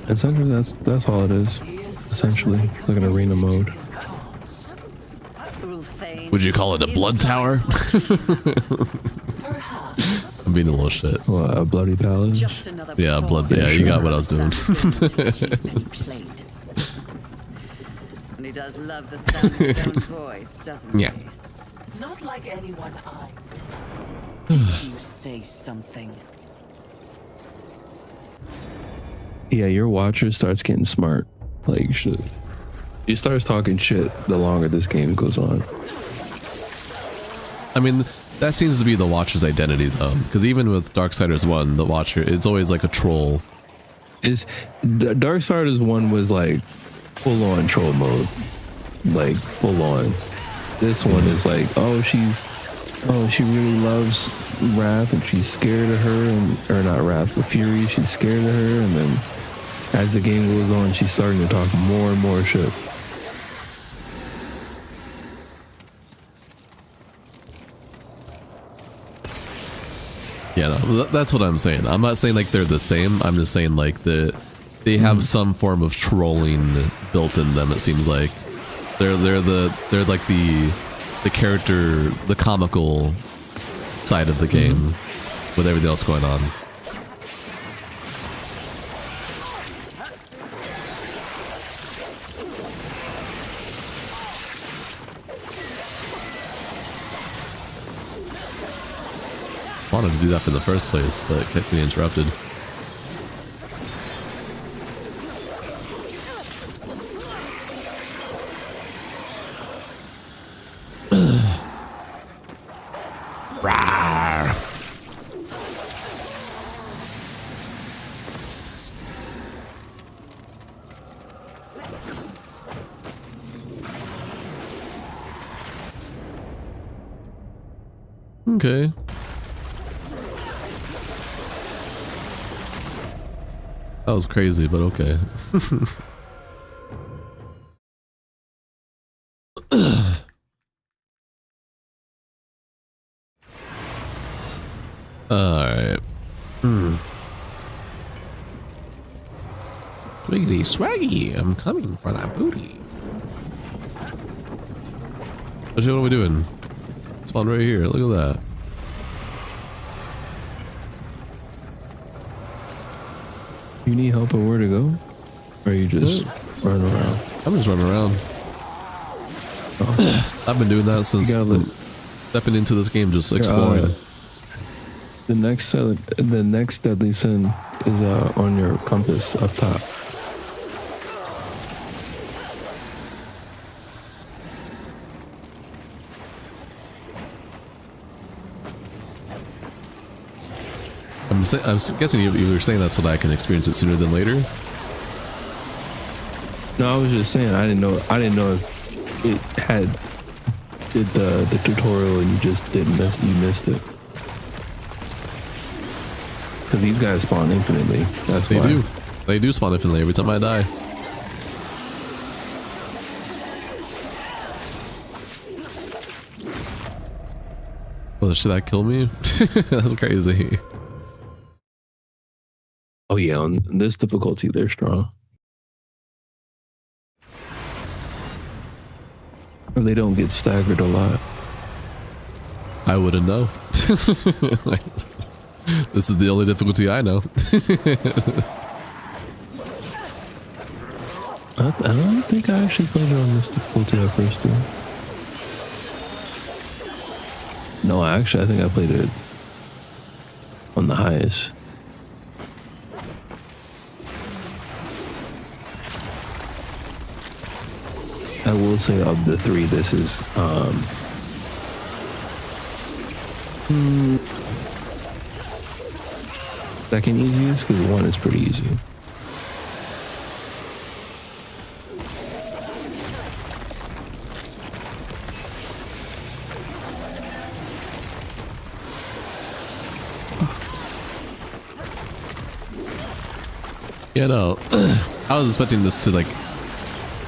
Essentially, that's all it is. Essentially, like an arena mode. Would you call it a blood tower? I'm being a little shit. What, a bloody palace? Just another Yeah, blood. Yeah, you got what I was doing. And he does love the sound of his own voice, doesn't Yeah. he? Not like anyone I Did you say something? Yeah, your watcher starts getting smart. Like, shit. He starts talking shit the longer this game goes on. I mean, that seems to be the Watcher's identity, though. Because even with Darksiders 1, the Watcher, it's always like a troll. Darksiders 1 was like full on troll mode. Like, full on. This one is like, she really loves Wrath and she's scared of her, or not Wrath, but Fury, she's scared of her, and then as the game goes on, she's starting to talk more and more shit. Yeah, no, that's what I'm saying. I'm not saying like they're the same. I'm just saying like they have some form of trolling built in them. It seems like they're like the character, the comical side of the game with everything else going on. Wanted to do that in the first place, but kept me interrupted. Okay. That was crazy, but okay. Alright. Swiggity swaggy, I'm coming for that booty. What are we doing? Spawn right here, look at that. You need help with where to go? Or are you just running around? I'm just running around. Oh. I've been doing that since stepping into this game, just exploring. The next deadly sin is on your compass up top. I'm guessing you were saying that so that I can experience it sooner than later. No, I was just saying I didn't know if it had did the tutorial and you just didn't you missed it. Because these guys spawn infinitely. That's They why. do. They do spawn infinitely every time I die. Oh, should that kill me? That's crazy. Oh yeah, on this difficulty they're strong. Or they don't get staggered a lot. I wouldn't know. Like, this is the only difficulty I know. I don't think I actually played it on this difficulty at first. No, actually, I think I played it on the highest. I will say of the three, this is second easiest because one is pretty easy. Yeah, no. I was expecting this to like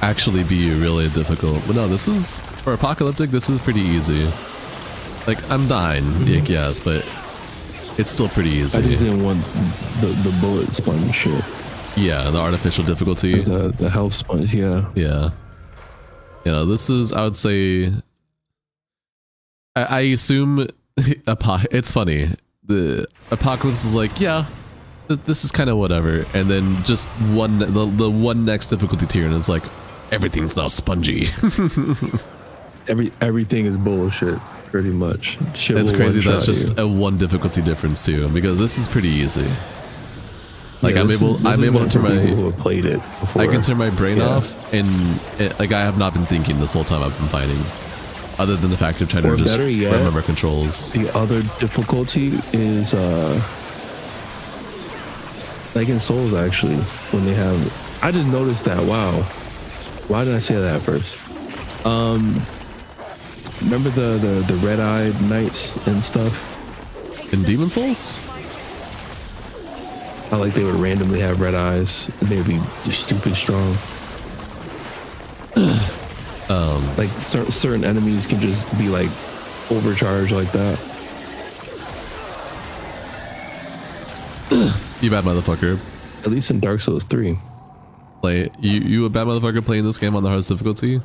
actually be really difficult, but no, this is for apocalyptic. This is pretty easy. Like I'm dying, yes, but it's still pretty easy. I just didn't want the bullet sponge shit. Yeah, the artificial difficulty. The health sponge, yeah. Yeah. You know, this is, I would say, I assume, it's funny. The Apocalypse is like, yeah, this is kind of whatever. And then just the one next difficulty tier, and it's like, everything's now spongy. Everything is bullshit, pretty much. Shit It's will crazy that's one-shot just you. a one difficulty difference too, because this is pretty easy. Like Yeah, I'm this able is to meant turn for people my who have played it before. I can turn my brain Yeah. off, and like I have not been thinking this whole time I've been fighting, other than the fact of trying to Or just better yet, remember controls. The other difficulty is like in Souls actually, when they have, I just noticed that. Wow, why did I say that first? Remember the red-eyed knights and stuff? In Demon Souls? How like they would randomly have red eyes and they'd be just stupid strong. Like certain enemies can just be like overcharged like that. You bad motherfucker. At least in Dark Souls 3. Play you a bad motherfucker playing this game on the hardest difficulty?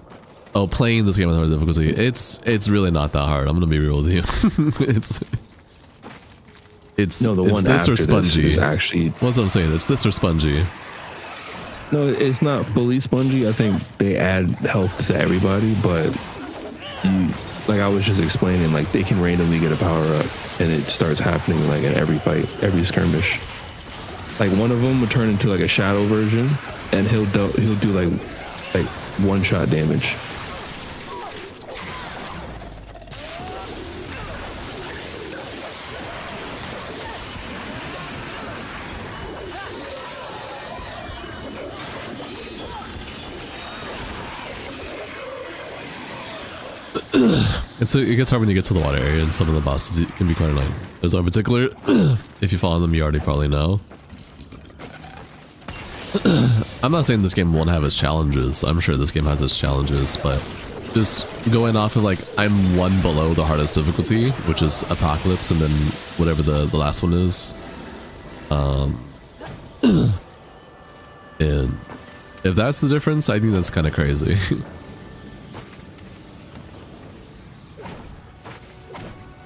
Oh, playing this game on the hardest difficulty. It's really not that hard. I'm gonna be real with you. it's No, the it's one this after or spongy. this is actually, What's what I'm saying? It's this or spongy. no, it's not fully spongy. I think they add health to everybody, but like I was just explaining, like they can randomly get a power up and it starts happening like in every fight, every skirmish. Like one of them would turn into like a shadow version and he'll do like one-shot damage. It gets hard when you get to the water area, and some of the bosses can be quite annoying. There's one in particular, if you follow them, you already probably know. I'm not saying this game won't have its challenges. I'm sure this game has its challenges, but just going off of like, I'm one below the hardest difficulty, which is Apocalypse, and then whatever the last one is. And if that's the difference, I think that's kind of crazy.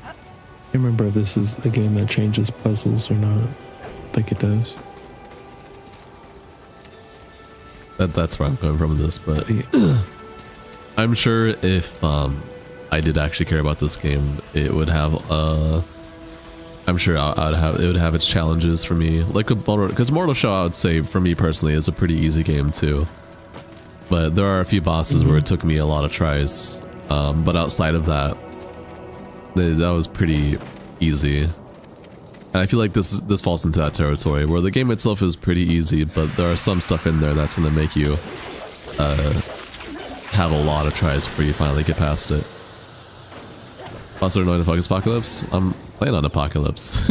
I can't remember if this is a game that changes puzzles or not. I think it does. That's where I'm going from with this, but Yeah. I'm sure if I did actually care about this game, it would have I'm sure it would have its challenges for me, like because Mortal Shell, I would say for me personally is a pretty easy game too. But there are a few bosses where it took me a lot of tries. But outside of that, that was pretty easy. And I feel like this falls into that territory where the game itself is pretty easy, but there are some stuff in there that's gonna make you have a lot of tries before you finally get past it. Also annoying to focus Apocalypse? I'm playing on Apocalypse.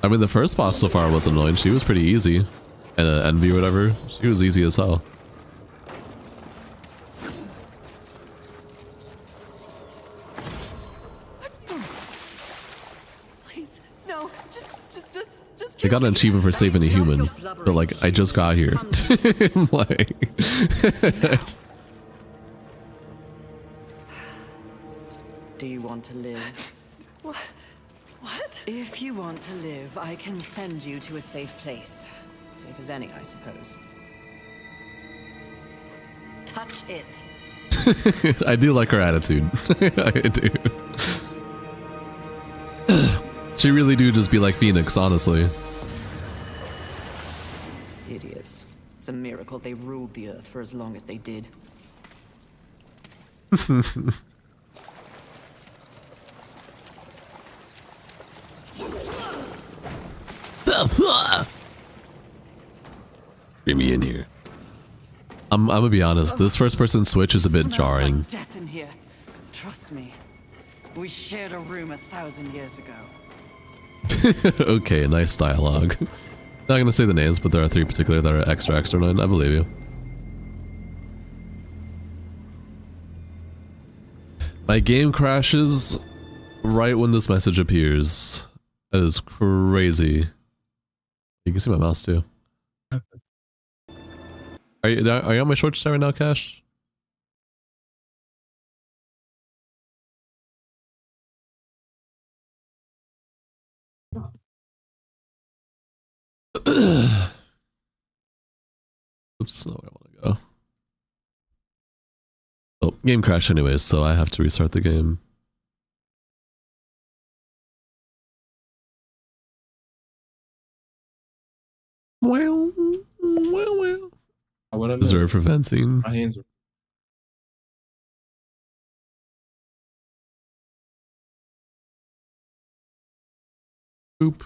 I mean, the first boss so far was annoying. She was pretty easy. And Envy or whatever, she was easy as hell. Please, no, just They got an achievement for saving a human. They're like, I just got here. I'm like... Do you want to live? What? If you want to live, I can send you to a safe place. Safe as any, I suppose. Touch it. I do like her attitude. I do. She really do just be like Phoenix, honestly. Idiots. It's a miracle they ruled the Earth for as long as they did. Bring me in here. I'm gonna be honest, this first person switch is a bit Smells jarring. like death in here. Trust me. We shared a room 1,000 years ago. Okay, nice dialogue. Not gonna say the names, but there are 3 particular that are extra annoying. I believe you. My game crashes right when this message appears. That is crazy. You can see my mouse too. Are you on my short star right now, Cash? Oops, not where I want to go. Oh, game crash anyways, so I have to restart the game. Well. Reserve for venting. My hands are. Boop.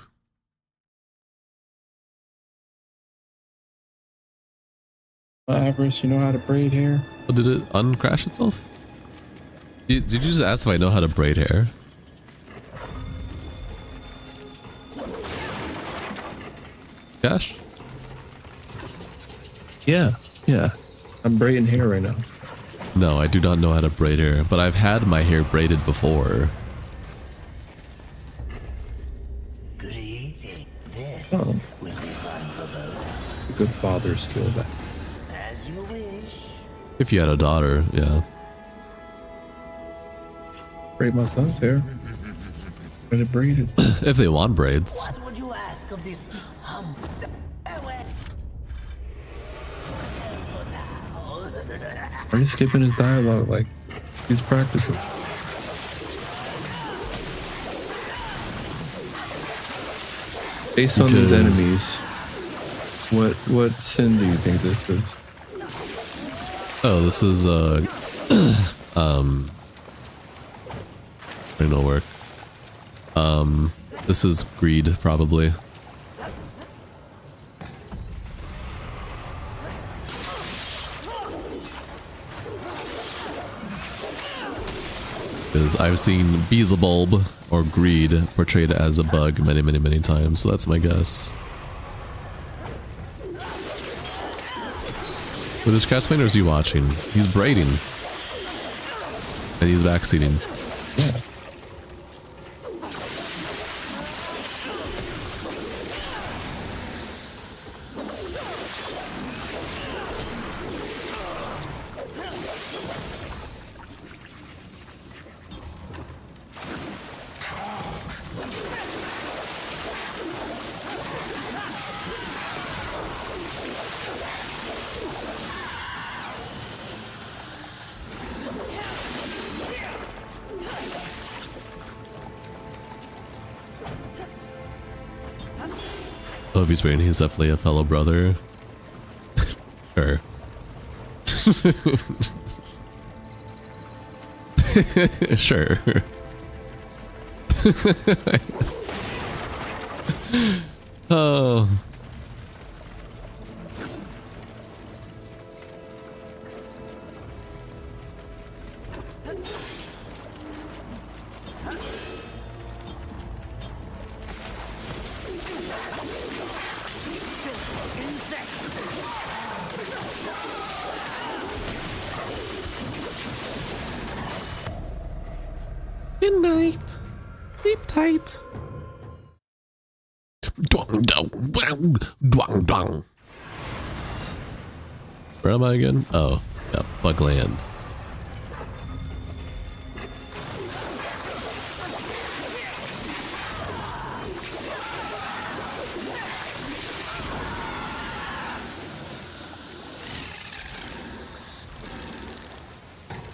Avarice, you know how to braid hair? Oh, did it uncrash itself? Did you just ask if I know how to braid hair? Cash? Yeah. I'm braiding hair right now. No, I do not know how to braid hair, but I've had my hair braided before. Good eating. This Oh. will be fun for both. Good father skill that. As you wish. If you had a daughter, yeah. Braid my son's hair. Get it braided. If they want braids. What would you ask of this Are you skipping his dialogue like he's practicing? Based on these enemies, what sin do you think this is? Oh, this is I don't know work. This is greed, probably. Because I've seen Beelzebub or greed portrayed as a bug many times, so that's my guess. With his castmate, or is he watching? He's braiding. And he's backseating. Yeah. Oh, if he's braiding, he's definitely a fellow brother. Sure. Sure. Oh. Good night. Sleep tight. Dwang, dong, dwang, dwang, dong. Where am I again? Oh, yeah, Bugland.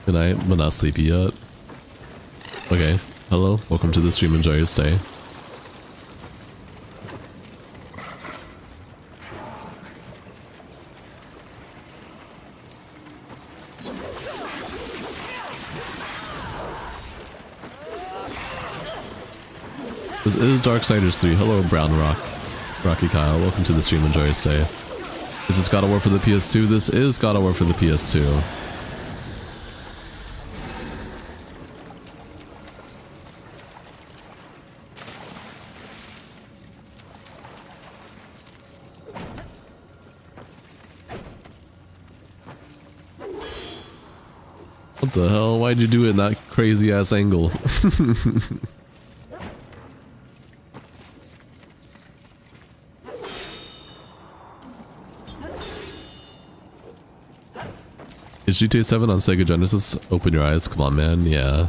Good night, but not sleepy yet. Okay, hello, welcome to the stream, enjoy your stay. This is Darksiders 3. Hello, Brown Rock. Rocky Kyle, welcome to the stream, enjoy your stay. Is this God of War for the PS2? This is God of War for the PS2. What the hell? Why'd you do it in that crazy ass angle? Is GTA 7 on Sega Genesis? Open your eyes, come on man, yeah.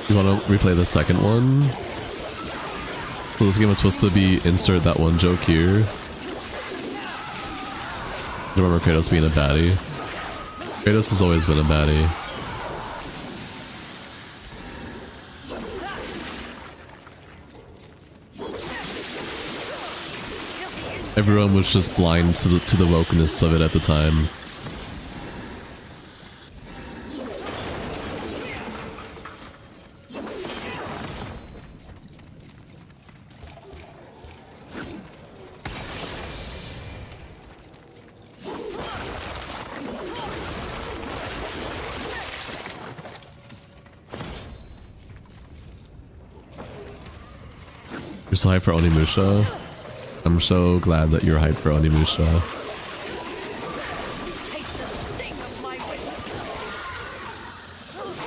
You wanna replay the second one? So this game was supposed to be insert that one joke here. I remember Kratos being a baddie. Kratos has always been a baddie. Everyone was just blind to the wokeness of it at the time. You're so hyped for Onimusha? I'm so glad that you're hyped for Onimusha.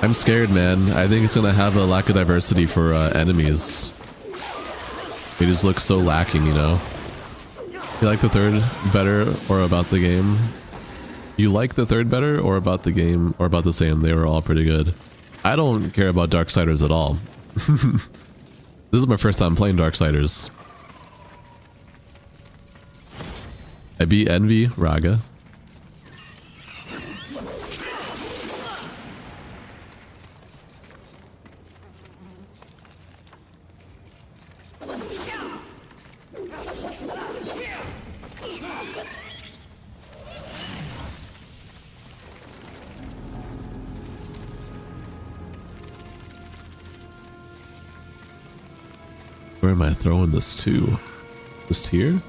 I'm scared, man. I think it's gonna have a lack of diversity for enemies. They just look so lacking, you know? You like the third better or about the game? You like the third better or about the game or about the same? They were all pretty good. I don't care about Darksiders at all. This is my first time playing Darksiders. I beat Envy, Raga. Where am I throwing this to? Just here?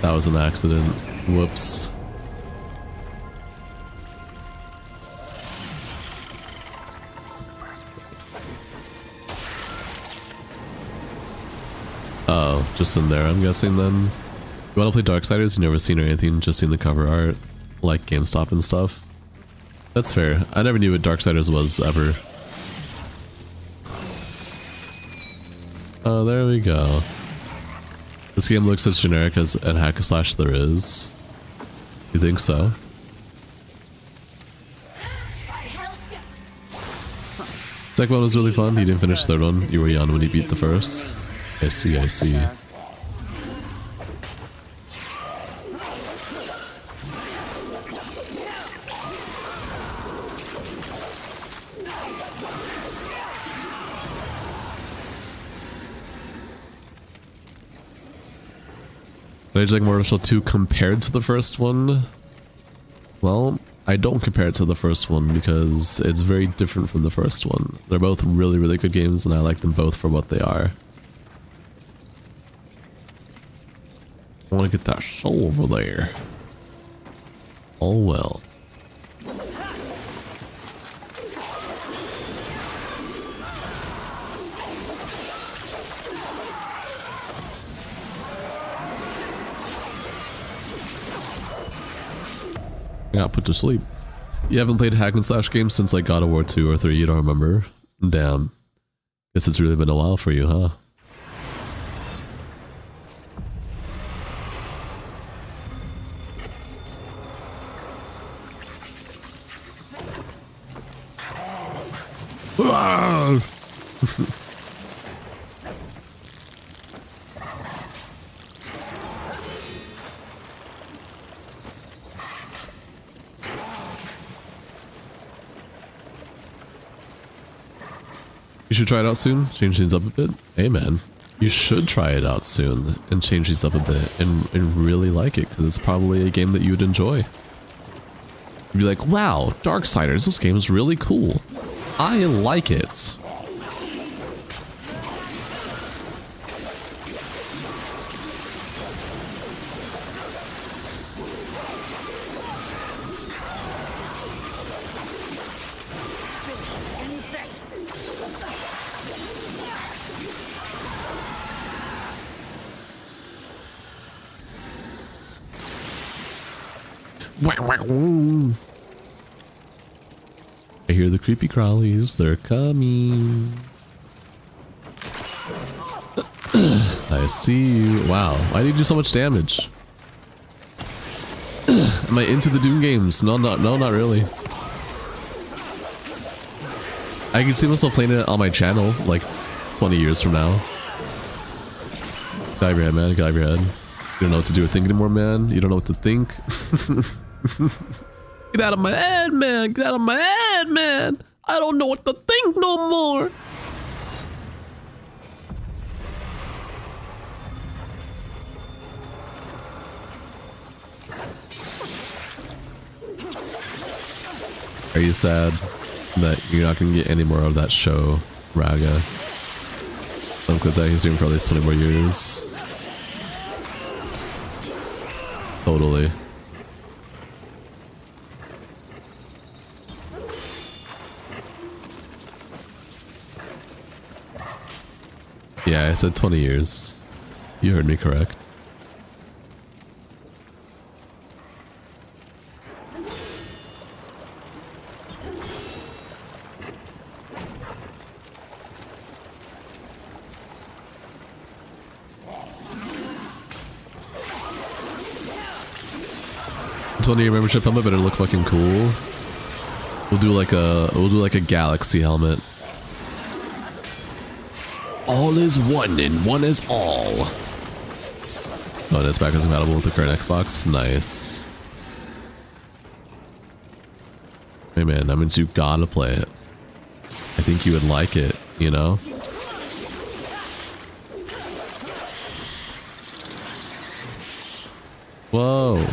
That was an accident. Whoops. Oh, just in there, I'm guessing then. You want to play Darksiders? You never seen or anything, just seen the cover art, like GameStop and stuff. That's fair. I never knew what Darksiders was, ever. Oh, there we go. This game looks as generic as a hack and slash there is. You think so? Second one was really fun. You didn't finish the third one. You were young when you beat the first. I see, I see. Would I like Mortal Shell 2 compared to the first one? Well, I don't compare it to the first one because it's very different from the first one. They're both really, really good games and I like them both for what they are. I want to get that soul over there. Oh well. I got put to sleep. You haven't played hack and slash games since like God of War 2 or 3, you don't remember? Damn. Guess it's really been a while for you, huh? You should try it out soon, change things up a bit. Hey man, you should try it out soon and change things up a bit and really like it because it's probably a game that you would enjoy. You'd be like, wow, Darksiders, this game is really cool. I like it. I hear the creepy crawlies, they're coming. I see you. Wow, why do you do so much damage? Am I into the Doom games? No, not really. I can see myself playing it on my channel, like 20 years from now. Get out of your head, man. Get out of your head. You don't know what to do or think anymore, man. You don't know what to think. Get out of my head, man. Get out of my head, man. I don't know what to think no more. Are you sad that you're not going to get any more of that show, Raga? I'm glad that he's doing for at least 20 more years. Totally. Yeah, I said 20 years. You heard me correct. $20-year membership helmet better look fucking cool. We'll do like a galaxy helmet. All is one and one is all. Oh, and it's backwards compatible with the current Xbox. Nice. Hey man, that means you gotta play it. I think you would like it, you know? Whoa.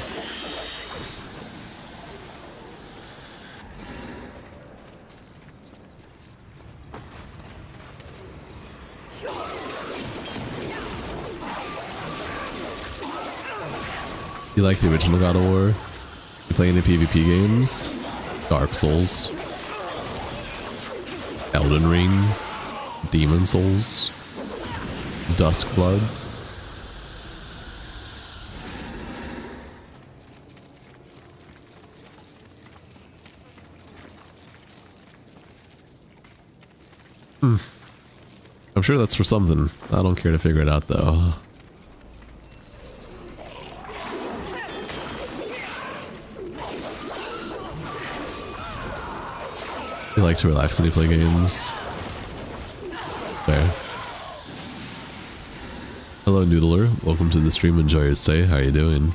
You like the original God of War? You play any PvP games? Dark Souls, Elden Ring, Demon Souls, Duskblood. I'm sure that's for something. I don't care to figure it out though. You like to relax when you play games. Fair. Hello Noodler, welcome to the stream, enjoy your stay, how are you doing?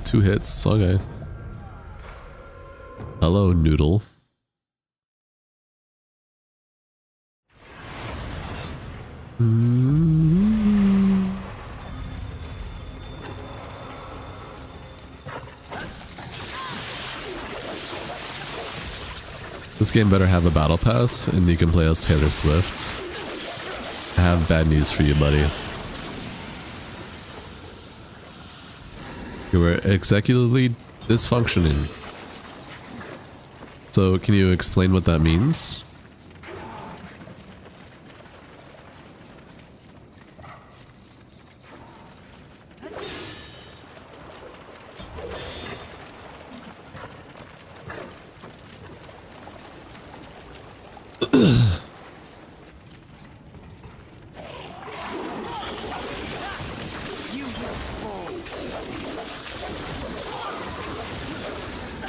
2 hits. Okay. Hello, Noodle. This game better have a battle pass, and you can play as Taylor Swift. I have bad news for you, buddy. You were executively dysfunctioning. So, can you explain what that means?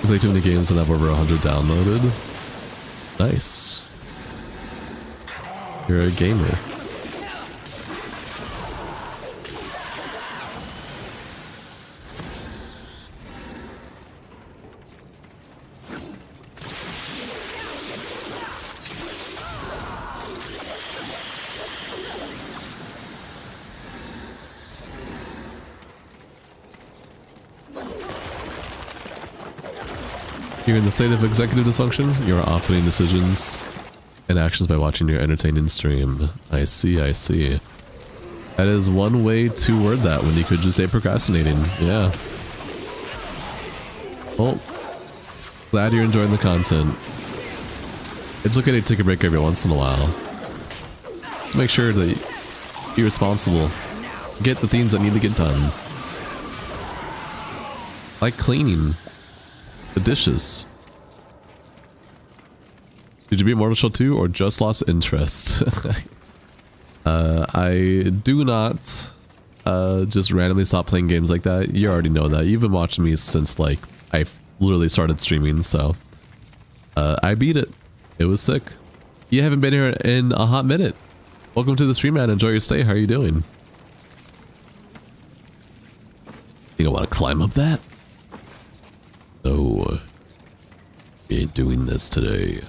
Play too many games and have over 100 downloaded. Nice. You're a gamer. You're in the state of executive dysfunction. You're offering decisions and actions by watching your entertaining stream. I see, I see. That is one way to word that when you could just say procrastinating. Yeah. Well, glad you're enjoying the content. It's okay to take a break every once in a while. To make sure that you're responsible. Get the things that need to get done. Like cleaning. The dishes. Did you beat Mortal Shell 2 or just lost interest? I do not just randomly stop playing games like that. You already know that. You've been watching me since like I literally started streaming, so I beat it. It was sick. You haven't been here in a hot minute. Welcome to the stream, man. Enjoy your stay. How are you doing? You don't want to climb up that? No, we ain't doing this today.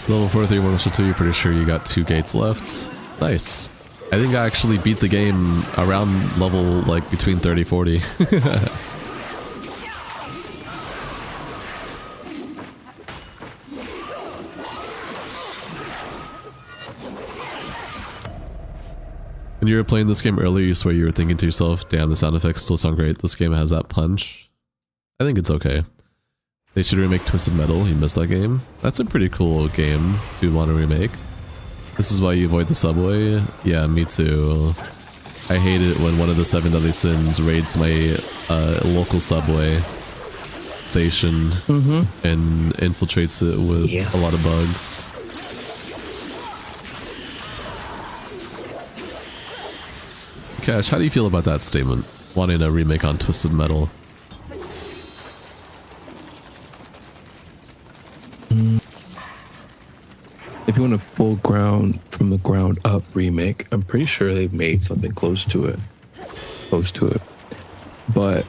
Level 43 Mortal Shell 2, you're pretty sure you got 2 gates left. Nice. I think I actually beat the game around level like between 30 and 40. When you were playing this game earlier, you swear you were thinking to yourself, damn, the sound effects still sound great. This game has that punch. I think it's okay. They should remake Twisted Metal. You missed that game. That's a pretty cool game to want to remake. This is why you avoid the subway. Yeah, me too. I hate it when one of the 7 deadly sins raids my local subway station and infiltrates it with a lot of bugs. Cash, how do you feel about that statement? Wanting a remake on Twisted Metal? If you want a full from the ground up remake, I'm pretty sure they've made something close to it. But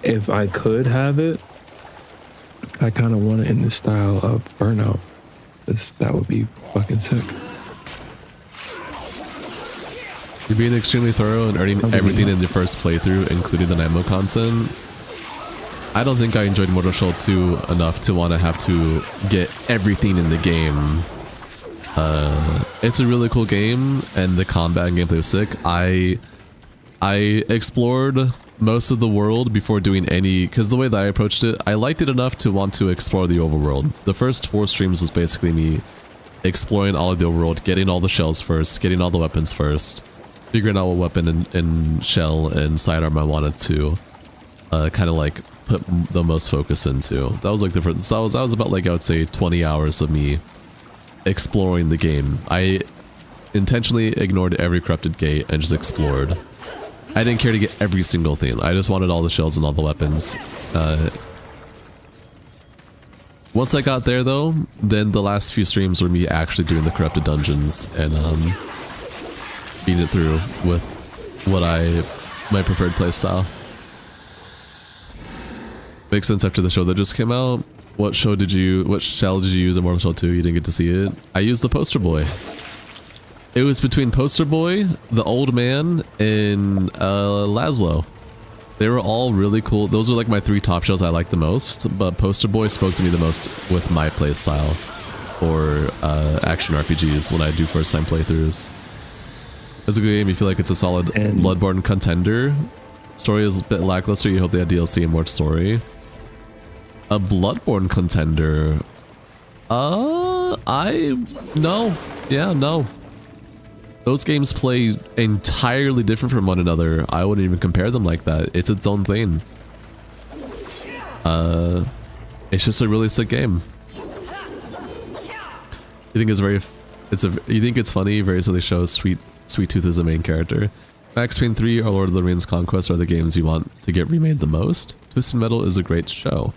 if I could have it, I kind of want it in the style of Burnout. That would be fucking sick. You're being extremely thorough and earning everything in your first playthrough, including the night mode content. I don't think I enjoyed Mortal Shell 2 enough to want to have to get everything in the game. It's a really cool game, and the combat and gameplay was sick. I explored most of the world before doing any, because the way that I approached it, I liked it enough to want to explore the overworld. The first 4 streams was basically me exploring all of the overworld, getting all the shells first, getting all the weapons first, figuring out what weapon and shell and sidearm I wanted to kind of like put the most focus into. That was like the first, that was about like I would say 20 hours of me exploring the game. I intentionally ignored every corrupted gate and just explored. I didn't care to get every single thing. I just wanted all the shells and all the weapons. Once I got there though, then the last few streams were me actually doing the corrupted dungeons and beating it through with what my preferred playstyle. Makes sense after the show that just came out. What shell did you use in Mortal Shell 2? You didn't get to see it. I used the poster boy. It was between Poster Boy, the Old Man, and Laszlo. They were all really cool. Those are like my 3 top shells I like the most, but Poster Boy spoke to me the most with my playstyle for action RPGs when I do first time playthroughs. It's a good game. You feel like it's a solid Bloodborne contender. Story is a bit lackluster. You hope they had DLC and more story. A Bloodborne contender. No. Those games play entirely different from one another. I wouldn't even compare them like that. It's its own thing. It's just a really sick game. You think you think it's funny? Very silly show. Sweet Tooth is the main character. Max Payne 3 or Lord of the Rings Conquest are the games you want to get remade the most. Twisted Metal is a great show.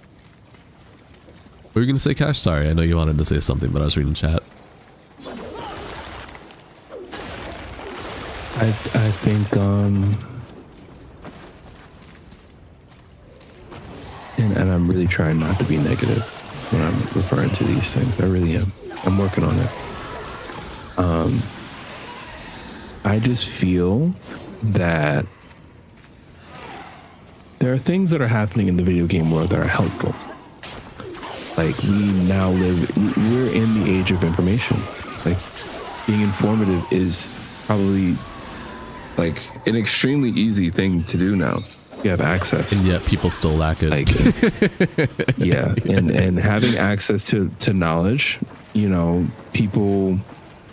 What were you gonna say, Cash? Sorry, I know you wanted to say something, but I was reading chat. I think and I'm really trying not to be negative when I'm referring to these things. I really am. I'm working on it. I just feel that there are things that are happening in the video game world that are helpful. Like we're in the age of information. Like being informative is probably like an extremely easy thing to do now. You have access, and yet people still lack it. Like, yeah, and having access to knowledge, people,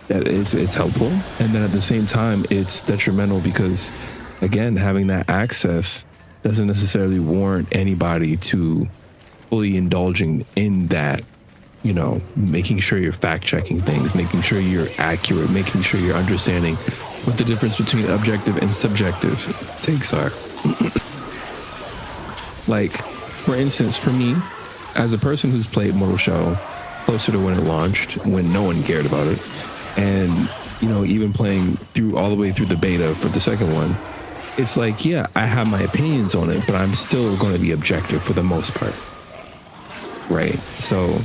it's helpful, and then at the same time, it's detrimental because, again, having that access doesn't necessarily warrant anybody to fully indulging in that. Making sure you're fact checking things, making sure you're accurate, making sure you're understanding what the difference between objective and subjective takes are. Like, for instance, for me, as a person who's played Mortal Shell closer to when it launched, when no one cared about it, and, even playing all the way through the beta for the second one, it's like, yeah, I have my opinions on it, but I'm still going to be objective for the most part. Right? So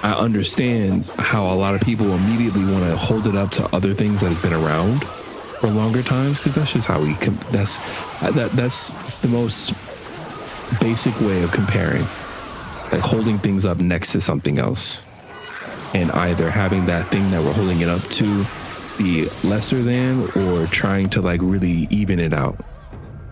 I understand how a lot of people immediately want to hold it up to other things that have been around for longer times, because that's just how that's the most basic way of comparing, like holding things up next to something else, and either having that thing that we're holding it up to be lesser than, or trying to like really even it out,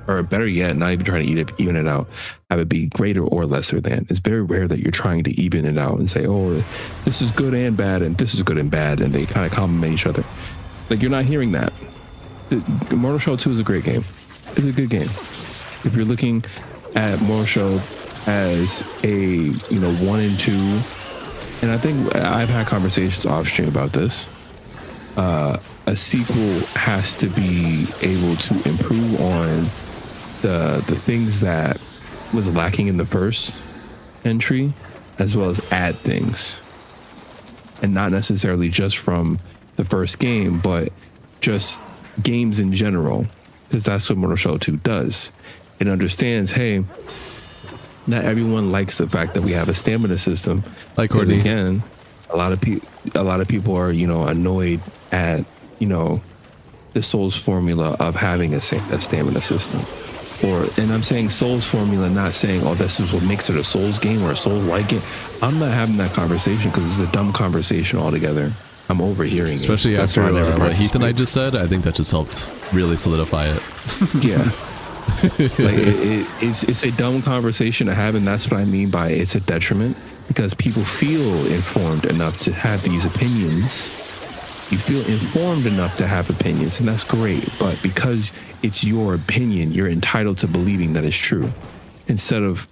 or better yet, not even trying to even it out, have it be greater or lesser than. It's very rare that you're trying to even it out and say, oh, this is good and bad, and this is good and bad, and they kind of complement each other. Like, you're not hearing that. Mortal Shell 2 is a great game. It's a good game. If you're looking at Mortal Shell as a 1 and 2, and I think I've had conversations off stream about this, a sequel has to be able to improve on the things that was lacking in the first entry, as well as add things, and not necessarily just from the first game, but just games in general, because that's what Mortal Shell 2 does. It understands, hey, not everyone likes the fact that we have a stamina system. Like Courtney. Again, a lot of people are, annoyed at, the Souls formula of having a stamina system. And I'm saying Souls formula, not saying, oh, this is what makes it a Souls game or a Souls-like game. I'm not having that conversation because it's a dumb conversation altogether. I'm overhearing especially it. After what Heath and I just said. I think that just helped really solidify it. Yeah. Like it's a dumb conversation to have, and that's what I mean by it's a detriment, because people feel informed enough to have these opinions. You feel informed enough to have opinions, and that's great, but because it's your opinion, you're entitled to believing that it's true, instead of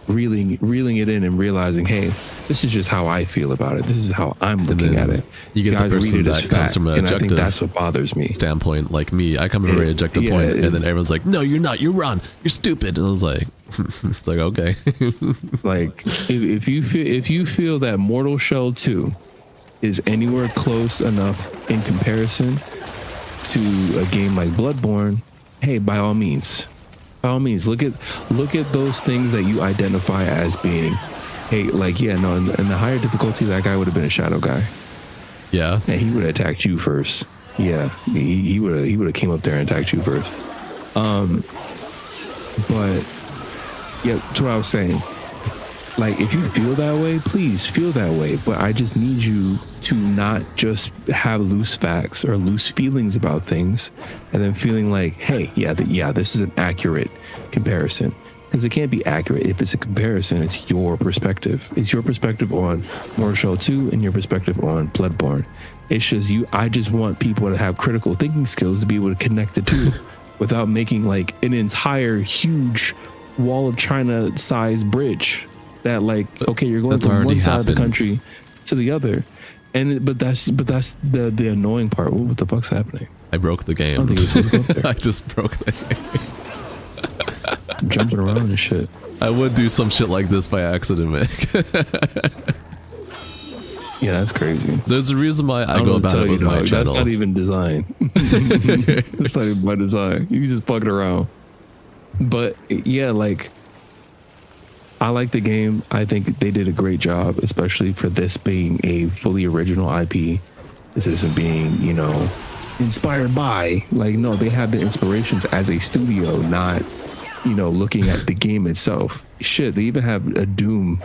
reeling it in and realizing, hey, this is just how I feel about it. This is how I'm looking at it. You get Guys the person read it as that comes fact, from an and I think objective that's what bothers me. standpoint, like me. I come from a very objective point, and then everyone's like, "No, you're not. You're wrong. You're stupid." And I was like, "It's like okay." Like if you feel that Mortal Shell 2 is anywhere close enough in comparison to a game like Bloodborne, hey, by all means, look at those things that you identify as being, hey, like, yeah, no, in the higher difficulty, that guy would have been a shadow guy. Yeah, and he would have attacked you first. Yeah, he would have came up there and attacked you first. But yeah, that's what I was saying. Like, if you feel that way, please feel that way. But I just need you to not just have loose facts or loose feelings about things and then feeling like, hey, this is an accurate comparison. Because it can't be accurate. If it's a comparison, it's your perspective. It's your perspective on Mortal Shell 2 and your perspective on Bloodborne. It's just you. I just want people to have critical thinking skills to be able to connect the two without making like an entire huge wall of China size bridge that, like, okay, you're going from one side of the country to the other. But that's the annoying part. What the fuck's happening? I broke the game. I don't think it was supposed to go up there. I just broke the game. Jumping around and shit. I would do some shit like this by accident, Mick. Yeah, that's crazy. There's a reason why I go about it with my channel. That's not even design. It's not even by design. You can just plug it around. But yeah, like, I like the game. I think they did a great job, especially for this being a fully original IP. This isn't being, inspired by. Like, no, they have the inspirations as a studio, not, looking at the game itself. Shit, they even have a Doom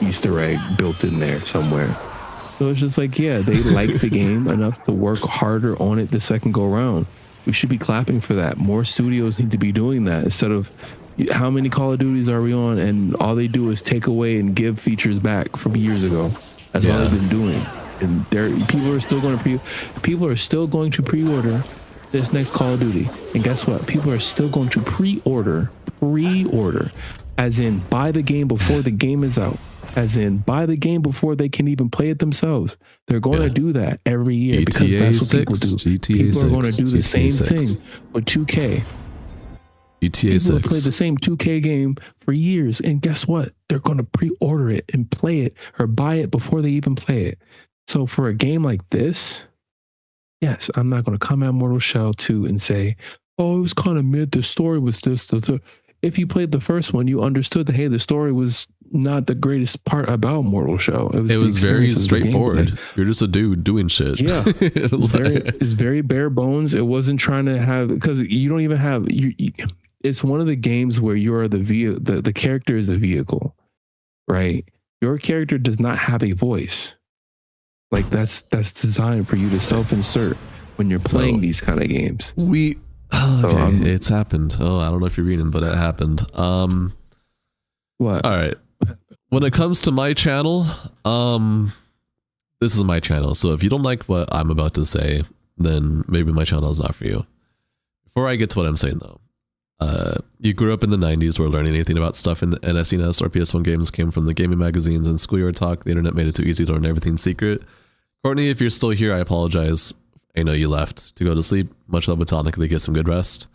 Easter egg built in there somewhere. So it's just like, yeah, they like the game enough to work harder on it the second go around. We should be clapping for that. More studios need to be doing that instead of, how many Call of Duties are we on and all they do is take away and give features back from years ago. That's all they've been doing. And people are still going to pre-order this next Call of Duty. And guess what? People are still going to pre-order, as in buy the game before the game is out. As in buy the game before they can even play it themselves. They're going to do that every year because that's what people do. People are going to do the same thing with 2K. GTA 6. People have played the same 2K game for years, and guess what? They're going to pre-order it and play it or buy it before they even play it. So for a game like this, yes, I'm not going to come at Mortal Shell 2 and say, oh, it was kind of mid. The story was this. If you played the first one, you understood that, hey, the story was not the greatest part about Mortal Shell. It was very straightforward. You're just a dude doing shit. Yeah. It's very bare bones. It wasn't trying to have, because you don't even have, it's one of the games where you're the character is a vehicle, right? Your character does not have a voice. Like that's designed for you to self-insert when you're playing these kind of games. It's happened. Oh, I don't know if you're reading, but it happened. What? All right. When it comes to my channel, this is my channel. So if you don't like what I'm about to say, then maybe my channel is not for you. Before I get to what I'm saying though, you grew up in the 90s where learning anything about stuff in SNES or PS1 games came from the gaming magazines and schoolyard talk. The internet made it too easy to learn everything secret. Courtney, if you're still here, I apologize. I know you left to go to sleep. Much love botanically, get some good rest.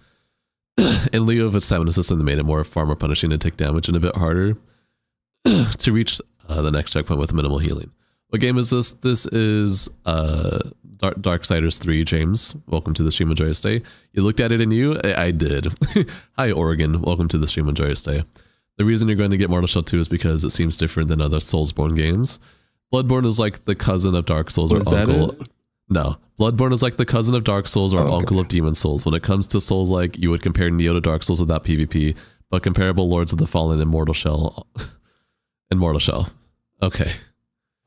And Leo, if it's time assistant, made it far more punishing to take damage and a bit harder to reach the next checkpoint with minimal healing. What game is this? This is Darksiders 3, James. Welcome to the stream. Enjoy your stay. You looked at it and I did. Hi, Oregon. Welcome to the stream. Enjoy your stay. The reason you're going to get Mortal Shell 2 is because it seems different than other Soulsborne games. Bloodborne is like the cousin of Dark Souls or uncle. No, Bloodborne is like the cousin of Dark Souls or uncle of Demon Souls. When it comes to Souls, like you would compare Neo to Dark Souls without PvP, but comparable Lords of the Fallen and Mortal Shell. Okay.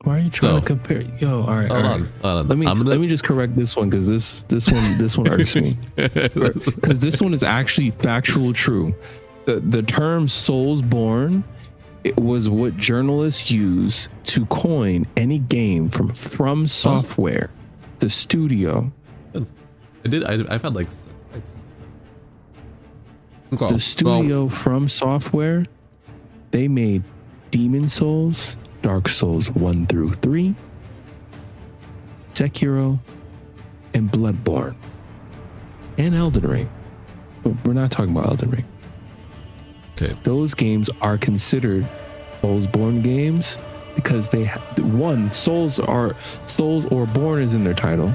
Why are you trying to compare? Yo, all right. Hold on. Let me just correct this one because this one irks me. Because this one is actually factual true. The term Soulsborne, it was what journalists use to coin any game from Software, the studio. I've had like 6 fights. The studio From Software They made Demon Souls, Dark Souls 1 through 3, Sekiro, and Bloodborne, and Elden Ring. But we're not talking about Elden Ring. Okay. Those games are considered Soulsborne games because they Souls or Born is in their title,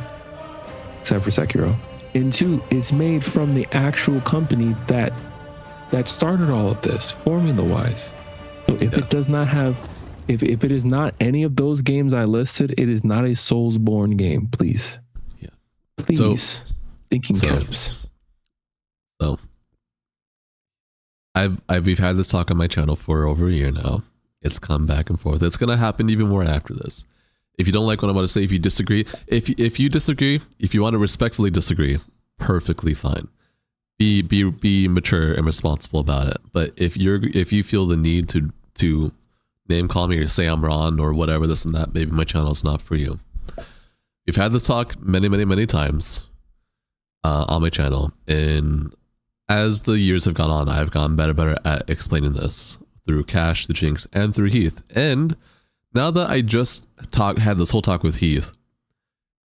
except for Sekiro. And 2, it's made from the actual company that started all of this, formula-wise. So if it does not have, if it is not any of those games I listed, it is not a Soulsborne game. Please, please, thinking caps. So, we've had this talk on my channel for over a year now. It's come back and forth. It's gonna happen even more after this. If you don't like what I'm about to say, if you disagree, if you disagree, if you want to respectfully disagree, perfectly fine. Be mature and responsible about it. But if you feel the need to name call me or say I'm wrong or whatever, this and that, maybe my channel's not for you. We've had this talk many times on my channel, and as the years have gone on, I've gotten better at explaining this through Cash, through Jinx, and through Heath. And now that I just had this whole talk with Heath,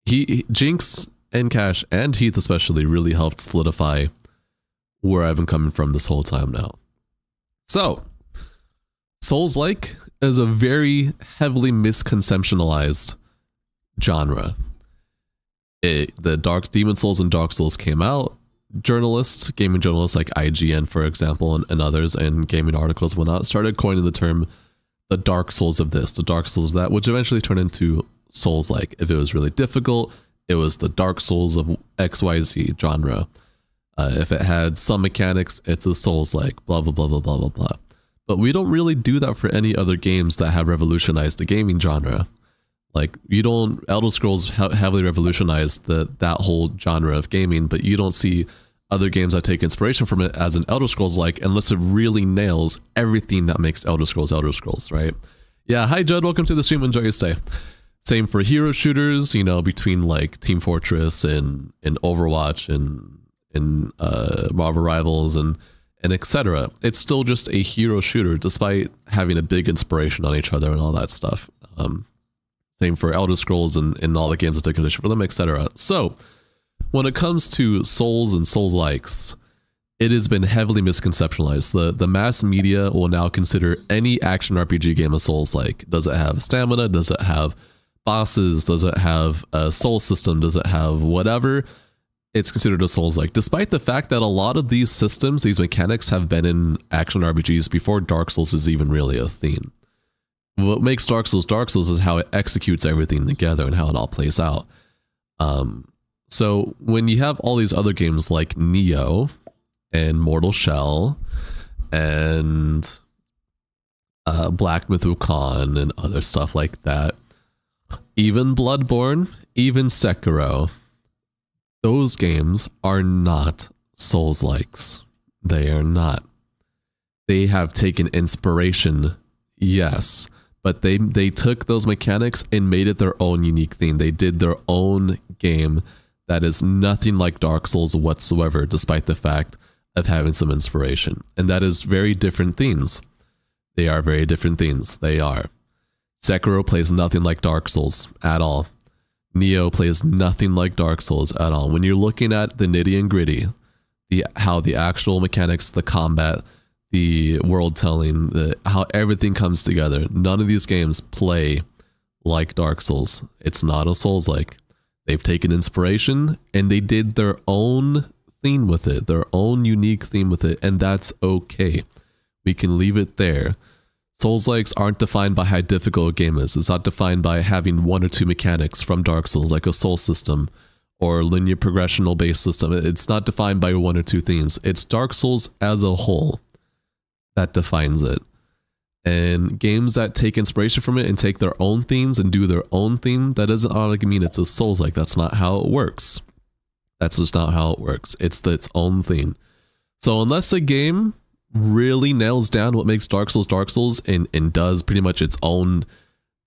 Jinx and Cash and Heath especially really helped solidify where I've been coming from this whole time now. So, Souls-like is a very heavily misconceptualized genre. The Demon Souls and Dark Souls came out. Gaming journalists like IGN, for example, and others, and gaming articles and whatnot, started coining the term the Dark Souls of this, the Dark Souls of that, which eventually turned into Souls-like. If it was really difficult, it was the Dark Souls of XYZ genre. If it had some mechanics, it's a Souls-like, blah, blah, blah, blah, blah, blah, blah. But we don't really do that for any other games that have revolutionized the gaming genre. Like, Elder Scrolls heavily revolutionized that whole genre of gaming, but you don't see other games that take inspiration from it as an Elder Scrolls-like unless it really nails everything that makes Elder Scrolls, right? Yeah, hi Judd, welcome to the stream, enjoy your stay. Same for hero shooters, between like Team Fortress and Overwatch and Marvel Rivals and etc. It's still just a hero shooter despite having a big inspiration on each other and all that stuff. Same for Elder Scrolls and all the games that take inspiration for them, etc. So, when it comes to Souls and Souls-likes, it has been heavily misconceptualized. The mass media will now consider any action RPG game a Souls-like. Does it have stamina? Does it have bosses? Does it have a soul system? Does it have whatever? It's considered a Souls-like, despite the fact that a lot of these systems, these mechanics, have been in action RPGs before Dark Souls is even really a theme. What makes Dark Souls is how it executes everything together and how it all plays out. So when you have all these other games like Nioh and Mortal Shell and Black Myth Wukong and other stuff like that, even Bloodborne, even Sekiro, those games are not Souls-likes. They are not. They have taken inspiration, yes, but they took those mechanics and made it their own unique thing. They did their own game that is nothing like Dark Souls whatsoever, despite the fact of having some inspiration. And that is very different things. They are very different things. They are. Sekiro plays nothing like Dark Souls at all. Nioh plays nothing like Dark Souls at all. When you're looking at the nitty and gritty, how the actual mechanics, the combat, the world telling, how everything comes together, none of these games play like Dark Souls. It's not a Souls-like. They've taken inspiration and they did their own theme with it, their own unique theme with it, and that's okay. We can leave it there. Souls-likes aren't defined by how difficult a game is. It's not defined by having one or two mechanics from Dark Souls, like a soul system or linear progressional based system. It's not defined by one or two things. It's Dark Souls as a whole that defines it. And games that take inspiration from it and take their own themes and do their own theme, that doesn't automatically mean it's a Souls-like. That's not how it works. That's just not how it works. It's its own theme. So unless a game really nails down what makes Dark Souls and does pretty much its own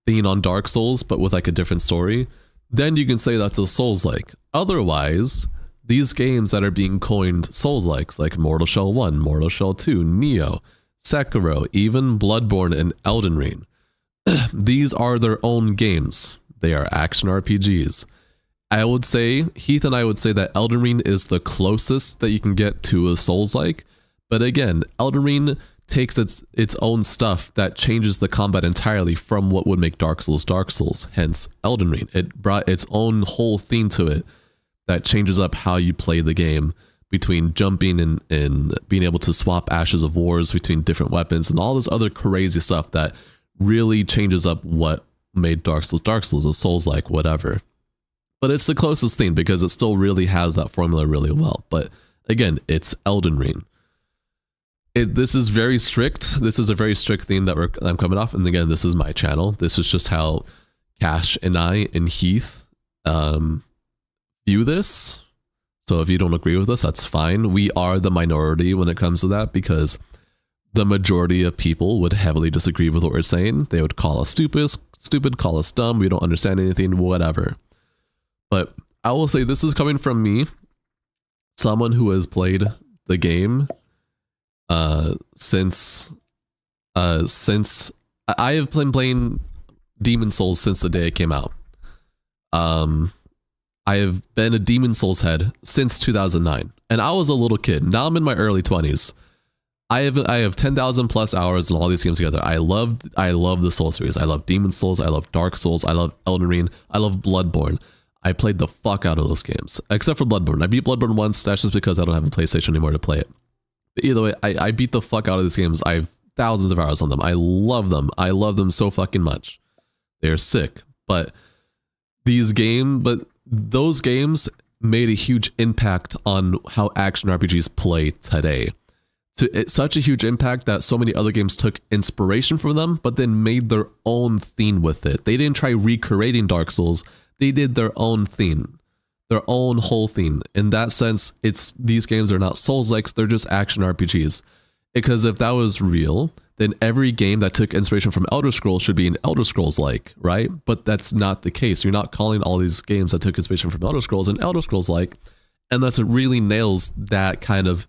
thing on Dark Souls, but with like a different story, then you can say that's a Souls-like. Otherwise, these games that are being coined Souls-likes, like Mortal Shell 1, Mortal Shell 2, Nioh, Sekiro, even Bloodborne and Elden Ring. These are their own games. They are action RPGs. I would say, Heath and I would say that Elden Ring is the closest that you can get to a Souls-like. But again, Elden Ring takes its own stuff that changes the combat entirely from what would make Dark Souls, hence Elden Ring. It brought its own whole theme to it that changes up how you play the game, between jumping and being able to swap Ashes of Wars between different weapons and all this other crazy stuff that really changes up what made Dark Souls, a Souls-like, whatever. But it's the closest thing because it still really has that formula really well. But again, it's Elden Ring. This is very strict. This is a very strict thing that I'm coming off. And again, this is my channel. This is just how Cash and I and Heath view this. So if you don't agree with us, that's fine. We are the minority when it comes to that because the majority of people would heavily disagree with what we're saying. They would call us stupid, call us dumb. We don't understand anything, whatever. But I will say this is coming from me, someone who has played the game since I have been playing Demon Souls since the day it came out. I have been a Demon Souls head since 2009, and I was a little kid. Now I'm in my early 20s. I have 10,000 plus hours in all these games together. I love the Soul series. I love Demon Souls. I love Dark Souls. I love Elden Ring. I love Bloodborne. I played the fuck out of those games, except for Bloodborne. I beat Bloodborne once. That's just because I don't have a PlayStation anymore to play it. But either way, I beat the fuck out of these games. I have thousands of hours on them. I love them. I love them so fucking much. They're sick. But those games made a huge impact on how action RPGs play today. It's such a huge impact that so many other games took inspiration from them, but then made their own theme with it. They didn't try recreating Dark Souls. They did their own theme, their own whole theme. In that sense, these games are not Souls-likes, they're just action RPGs. Because if that was real, then every game that took inspiration from Elder Scrolls should be an Elder Scrolls-like, right? But that's not the case. You're not calling all these games that took inspiration from Elder Scrolls an Elder Scrolls-like, unless it really nails that kind of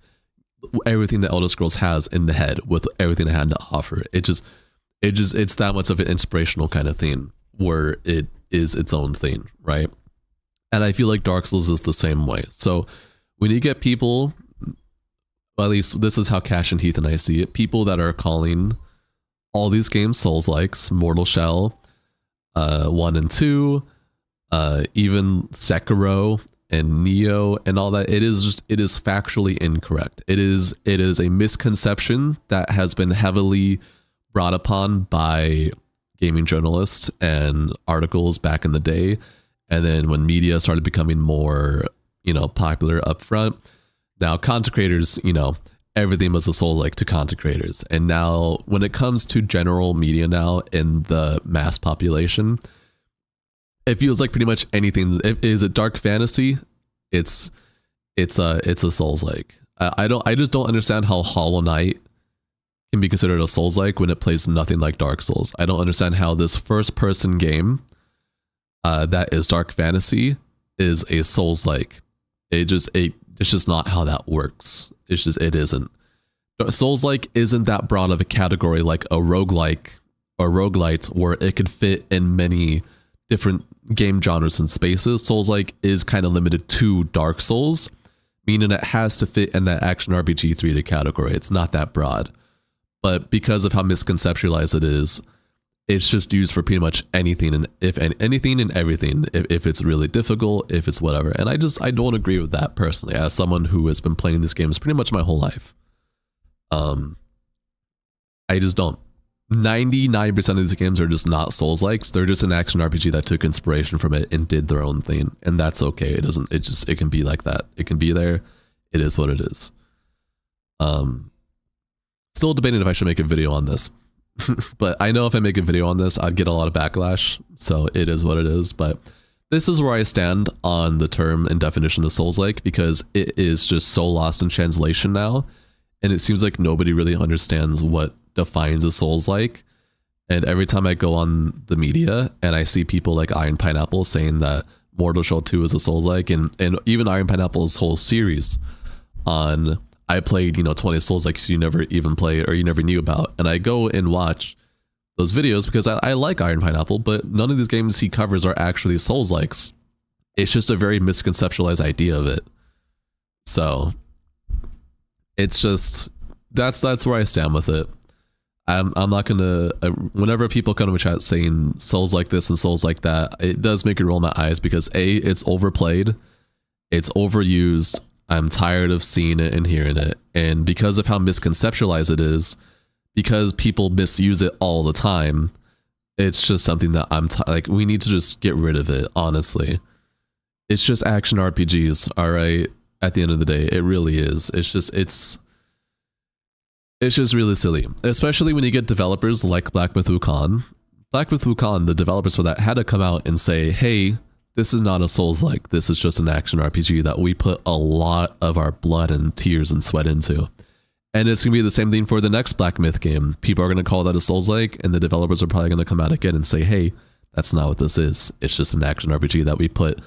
everything that Elder Scrolls has in the head with everything it had to offer. It's that much of an inspirational kind of thing where it is its own thing, right? And I feel like Dark Souls is the same way. So when you get people, well, at least this is how Cash and Heath and I see it, people that are calling all these games Souls-likes, Mortal Shell 1 and 2, even Sekiro and Neo and all that, it is factually incorrect. It is a misconception that has been heavily brought upon by gaming journalists and articles back in the day. And then when media started becoming more, popular up front, now content creators, everything was a Souls-like to content creators. And now when it comes to general media now in the mass population, it feels like pretty much anything. Is it dark fantasy? It's a Souls-like. I just don't understand how Hollow Knight can be considered a Souls-like when it plays nothing like Dark Souls. I don't understand how this first-person game that is dark fantasy is a Souls-like. It's just not how that works. It isn't. Souls-like isn't that broad of a category like a roguelike or roguelite where it could fit in many different game genres and spaces. Souls-like is kind of limited to Dark Souls, meaning it has to fit in that action RPG 3D category. It's not that broad. But because of how misconceptualized it is, it's just used for pretty much anything and anything and everything. If it's really difficult, if it's whatever. And I don't agree with that personally, as someone who has been playing these games pretty much my whole life. I just don't. 99% of these games are just not Souls-likes. They're just an action RPG that took inspiration from it and did their own thing. And that's okay. It can be like that. It can be there. It is what it is. Still debating if I should make a video on this. But I know if I make a video on this, I'd get a lot of backlash. So it is what it is. But this is where I stand on the term and definition of Souls-like, because it is just so lost in translation now. And it seems like nobody really understands what defines a Souls-like. And every time I go on the media and I see people like Iron Pineapple saying that Mortal Shell 2 is a Souls-like, and even Iron Pineapple's whole series on I played, 20 Souls like you never even played or you never knew about. And I go and watch those videos because I like Iron Pineapple, but none of these games he covers are actually Souls likes. It's just a very misconceptualized idea of it. So it's just, that's where I stand with it. I'm not gonna, whenever people come to my chat saying Souls like this and Souls like that, it does make me roll my eyes because A, it's overplayed, it's overused, I'm tired of seeing it and hearing it, and because of how misconceptualized it is, because people misuse it all the time, it's just something that I'm like, we need to just get rid of it, honestly. It's just action RPGs, alright? At the end of the day, it really is. It's just really silly, especially when you get developers like Black Myth Wukong. Black Myth Wukong, the developers for that had to come out and say, hey, this is not a Souls-like, this is just an action RPG that we put a lot of our blood and tears and sweat into. And it's going to be the same thing for the next Black Myth game. People are going to call that a Souls-like, and the developers are probably going to come out again and say, hey, that's not what this is. It's just an action RPG that we put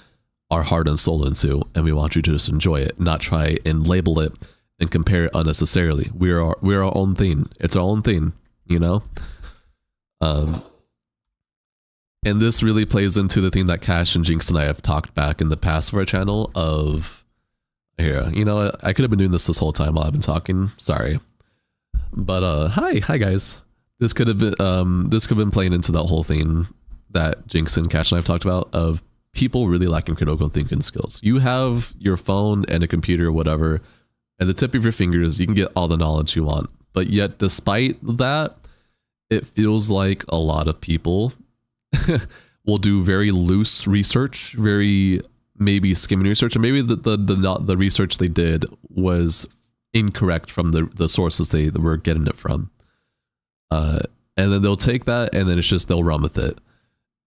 our heart and soul into, and we want you to just enjoy it, not try and label it and compare it unnecessarily. We're our own thing. It's our own thing, And this really plays into the thing that Cash and Jinx and I have talked back in the past for our channel of, here, I could have been doing this whole time while I've been talking. Sorry. But hi guys. This could have been playing into that whole thing that Jinx and Cash and I have talked about of people really lacking critical thinking skills. You have your phone and a computer, whatever, at the tip of your fingers, you can get all the knowledge you want. But yet, despite that, it feels like a lot of people will do very loose research, very maybe skimming research, and maybe the research they did was incorrect from the sources they were getting it from. And then they'll take that, and then they'll run with it.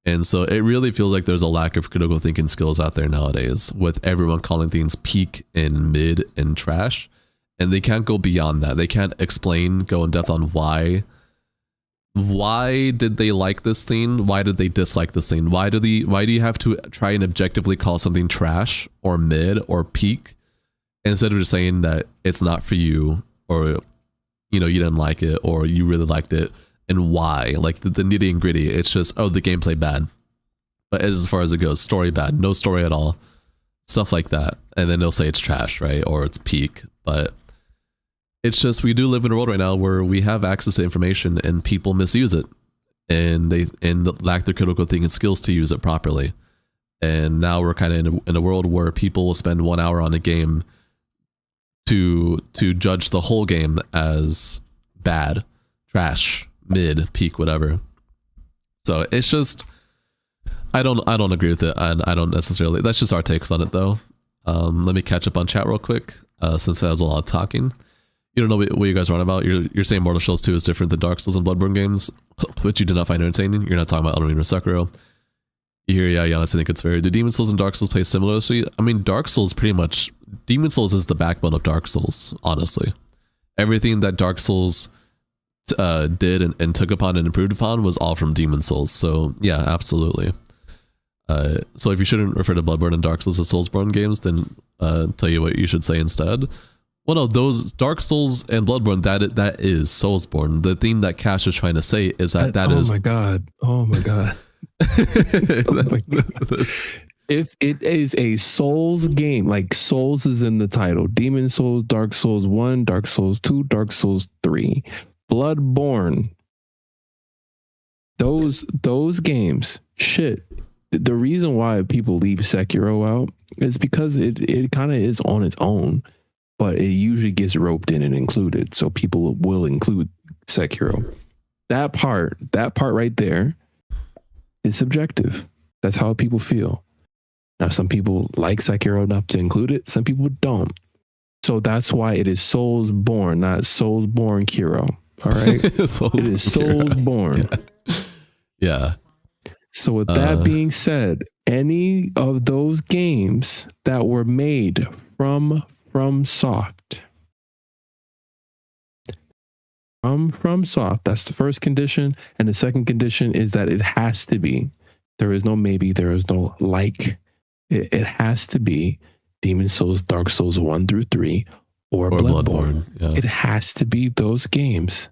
And so it really feels like there's a lack of critical thinking skills out there nowadays, with everyone calling things peak and mid and trash. And they can't go beyond that. They can't go in depth on why did they like this thing? Why did they dislike this thing? Why do you have to try and objectively call something trash or mid or peak instead of just saying that it's not for you, or you didn't like it, or you really liked it? And why? Like the nitty and gritty. It's just, oh, the gameplay bad. But as far as it goes, story bad, no story at all. Stuff like that. And then they'll say it's trash, right? Or it's peak. But it's just, we do live in a world right now where we have access to information and people misuse it. And they lack their critical thinking skills to use it properly. And now we're kind of in a world where people will spend 1 hour on a game to judge the whole game as bad, trash, mid, peak, whatever. So it's just, I don't agree with it, and I don't necessarily, that's just our takes on it though. Let me catch up on chat real quick, since that was a lot of talking. You don't know what you guys are on about. You're saying Mortal Shells 2 is different than Dark Souls and Bloodborne games, which you did not find entertaining. You're not talking about Elden Ring or Sekiro. You hear, yeah, Giannis, I think it's fair. Do Demon Souls and Dark Souls play similarly? I mean, Dark Souls pretty much, Demon Souls is the backbone of Dark Souls, honestly. Everything that Dark Souls did and took upon and improved upon was all from Demon Souls. So yeah, absolutely. So if you shouldn't refer to Bloodborne and Dark Souls as Soulsborne games, then tell you what you should say instead. Well, no, those Dark Souls and Bloodborne, that is Soulsborne. The thing that Cash is trying to say is that is. Oh my god! Oh my god! Oh my god. If it is a Souls game, like Souls is in the title, Demon Souls, Dark Souls 1, Dark Souls 2, Dark Souls 3, Bloodborne, those games, shit. The reason why people leave Sekiro out is because it kind of is on its own, but it usually gets roped in and included. So people will include Sekiro. That part right there is subjective. That's how people feel. Now, some people like Sekiro enough to include it. Some people don't. So that's why it is Soulsborne, not Soulsborne Kiro. All right? It is Soulsborne. Yeah. So with that being said, any of those games that were made from FromSoft, that's the first condition. And the second condition is that it has to be. There is no maybe, there is no like. It has to be Demon Souls, Dark Souls 1 through 3, or Or Bloodborne. Yeah. It has to be those games.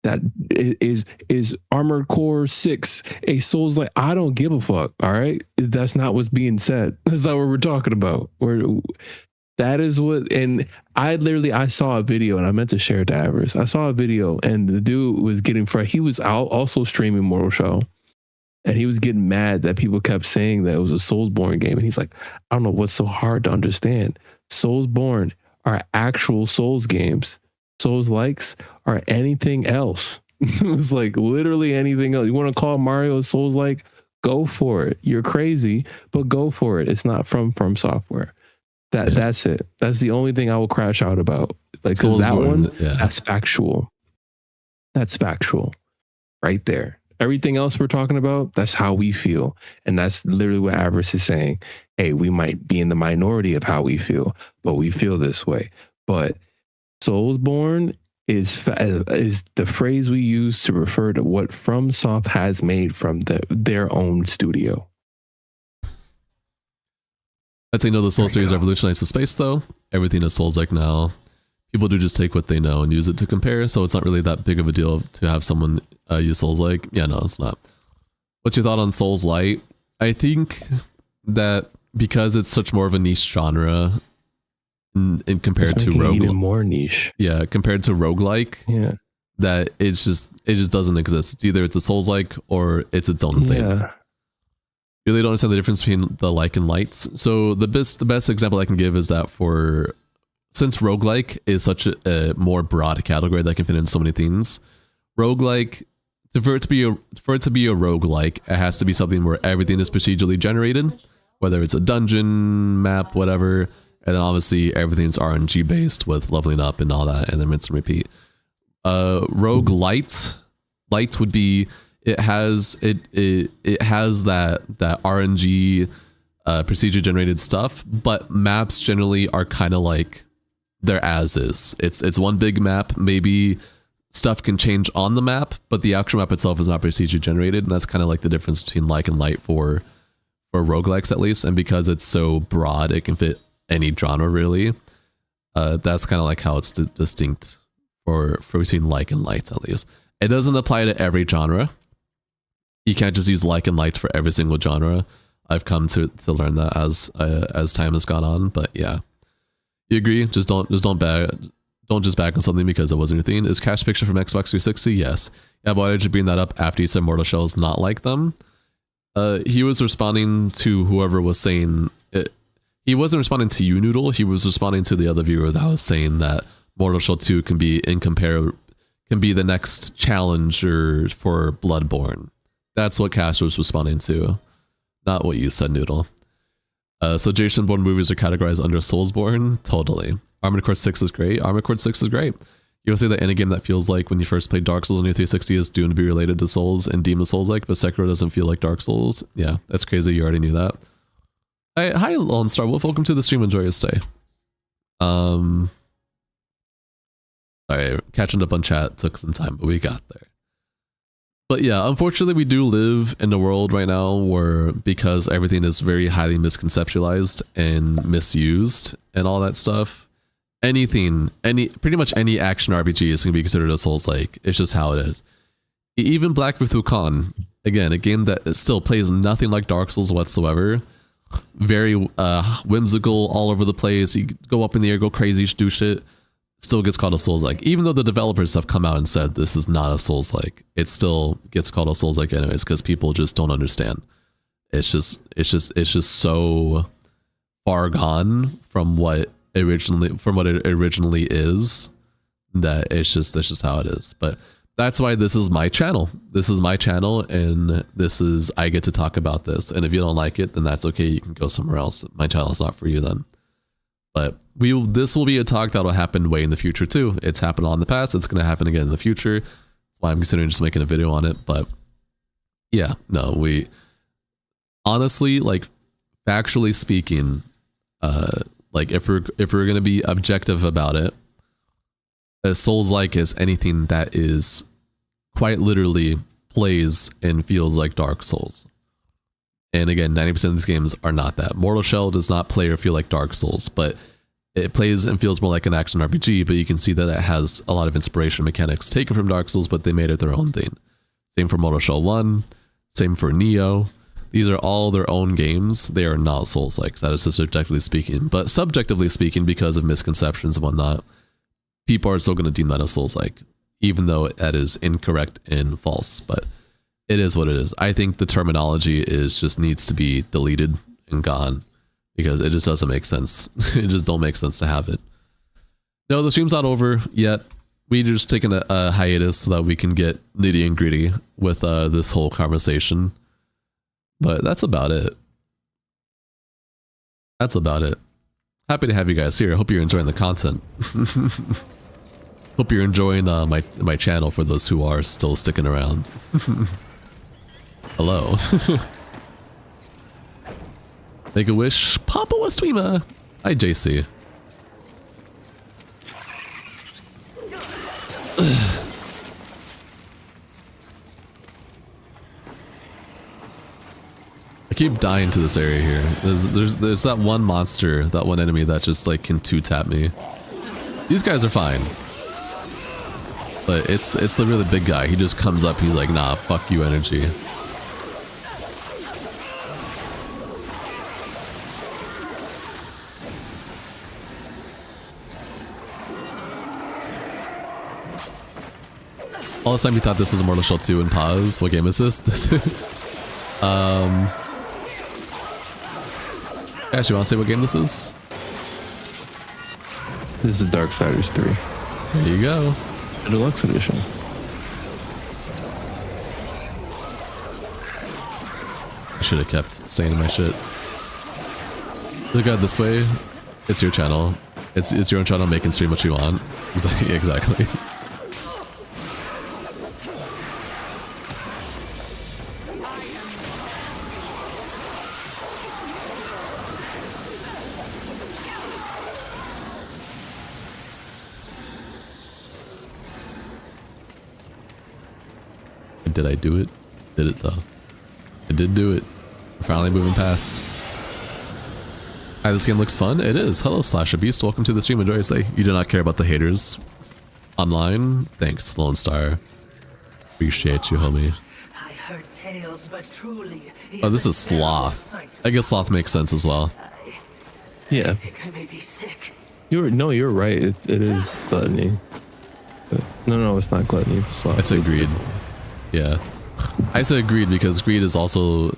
That is Armored Core 6 a Souls like? I don't give a fuck. All right, that's not what's being said. That's not what we're talking about. That is what. And I saw a video, and I meant to share it to Avarice. I saw a video, and the dude was getting fresh. He was out also streaming Mortal Shell, and he was getting mad that people kept saying that it was a Soulsborne game, and he's like, I don't know what's so hard to understand. Soulsborne are actual Souls games. Souls likes or anything else. It was like literally anything else. You want to call Mario a Souls like? Go for it. You're crazy, but go for it. It's not from Software. That's it. That's the only thing I will crash out about. Like, because that one, that's factual. That's factual, right there. Everything else we're talking about, that's how we feel, and that's literally what Avarice is saying. Hey, we might be in the minority of how we feel, but we feel this way. But Soulsborne is the phrase we use to refer to what FromSoft has made from their own studio. I'd say no, the Soul series revolutionized the space though. Everything is Souls-like now. People do just take what they know and use it to compare, so it's not really that big of a deal to have someone use Souls-like. Yeah, no, it's not. What's your thought on Souls-Light? I think that because it's such more of a niche genre, in compared to even more niche, compared to roguelike, that it just doesn't exist. It's either it's a Souls-like or it's its own thing. You really don't understand the difference between the like and lights. So the best example I can give is that since roguelike is such a more broad category that can fit into so many things, roguelike, for it to be a roguelike, it has to be something where everything is procedurally generated, whether it's a dungeon map, whatever. And then obviously everything's RNG based with leveling up and all that, and then rinse and repeat. Rogue light would be it has that RNG procedure generated stuff, but maps generally are kind of like they're as is. It's one big map. Maybe stuff can change on the map, but the actual map itself is not procedure generated, and that's kind of like the difference between like and light for roguelikes at least. And because it's so broad, it can fit any genre really. That's kind of like how it's distinct for between like and light at least. It doesn't apply to every genre. You can't just use like and light for every single genre. I've come to learn that as time has gone on. But yeah, you agree? Just don't just back on something because it wasn't your thing. Is Cash Picture from Xbox 360? Yes. Yeah, but why did you bring that up after you said Mortal Shell is not like them? He was responding to whoever was saying it. He wasn't responding to you, Noodle. He was responding to the other viewer that was saying that Mortal Shell 2 can be the next challenger for Bloodborne. That's what Cash was responding to, not what you said, Noodle. So Jason Bourne movies are categorized under Soulsborne? Totally. Armored Core 6 is great. Armored Core 6 is great. You'll say that any game that feels like when you first played Dark Souls on your 360 is doomed to be related to Souls and Demon Souls-like, but Sekiro doesn't feel like Dark Souls. Yeah, that's crazy. You already knew that. Hi, Lone Star Wolf. Welcome to the stream. Enjoy your stay. Alright, catching up on chat took some time, but we got there. But yeah, unfortunately, we do live in a world right now where, because everything is very highly misconceptualized and misused and all that stuff, pretty much any action RPG is going to be considered a Souls-like. It's just how it is. Even Black Myth Wukong, again, a game that still plays nothing like Dark Souls whatsoever. Very whimsical, all over the place. You go up in the air, go crazy, do shit. Still gets called a Souls-like. Even though the developers have come out and said this is not a Souls-like, it still gets called a Souls-like anyways because people just don't understand. It's just so far gone from what it originally is that it's just how it is. But that's why this is my channel. This is my channel, and I get to talk about this. And if you don't like it, then that's okay. You can go somewhere else. My channel is not for you then. But this will be a talk that'll happen way in the future too. It's happened all in the past. It's going to happen again in the future. That's why I'm considering just making a video on it. But yeah, no, we honestly, like, factually speaking, like if we're going to be objective about it, a Souls-like is anything that is quite literally plays and feels like Dark Souls. And again, 90% of these games are not that. Mortal Shell does not play or feel like Dark Souls, but it plays and feels more like an action RPG, but you can see that it has a lot of inspiration mechanics taken from Dark Souls, but they made it their own thing. Same for Mortal Shell 1, same for Neo. These are all their own games. They are not Souls-like, that is just subjectively speaking. But subjectively speaking, because of misconceptions and whatnot, people are still going to deem that a Souls-like, even though that is incorrect and false. But it is what it is. I think the terminology just needs to be deleted and gone, because it just doesn't make sense. It just don't make sense to have it. No, the stream's not over yet. We just taking a hiatus so that we can get nitty and gritty with this whole conversation. But that's about it. That's about it. Happy to have you guys here. Hope you're enjoying the content. Hope you're enjoying my channel for those who are still sticking around. Hello. Make a wish. Papa Westwema. Hi, JC. I keep dying to this area here. There's that one monster, that one enemy that just like can two-tap me. These guys are fine. But it's the really big guy. He just comes up, he's like, nah, fuck you energy. All the time you thought this was Mortal Shell 2 and pause. What game is this? Actually, want to say what game this is? This is Darksiders 3. There you go. The deluxe edition. I should have kept saying my shit. Look out this way. It's your channel. It's your own channel. Make and stream what you want. Exactly. Did I do it? Did it though. I did do it. We're finally moving past. Hi, this game looks fun. It is. Hello, Slasher Beast. Welcome to the stream. Enjoy your stay. You do not care about the haters online? Thanks, Lone Star. Appreciate you, homie. I heard tales, but truly. Oh, this is Sloth. I guess Sloth makes sense as well. Yeah. I think I may be sick. You're right. It is gluttony. But no, it's not gluttony. It's sloth. I said greed. Yeah. I said greed because greed is also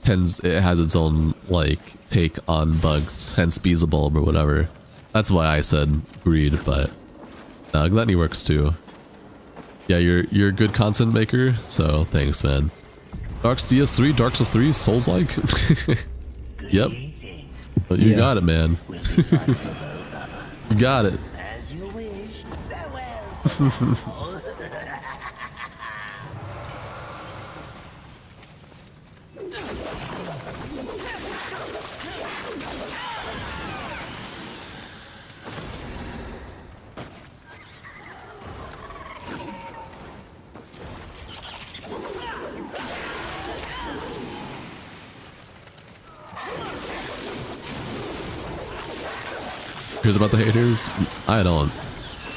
it has its own like take on bugs, hence Beelzebub or whatever. That's why I said greed, but gluttony works too. Yeah, you're a good content maker, so thanks, man. Dark Souls 3, Dark Souls 3, Souls-like? Yep. But you got it, man. You got it. As you wish. Farewell. Here's about the haters? I don't.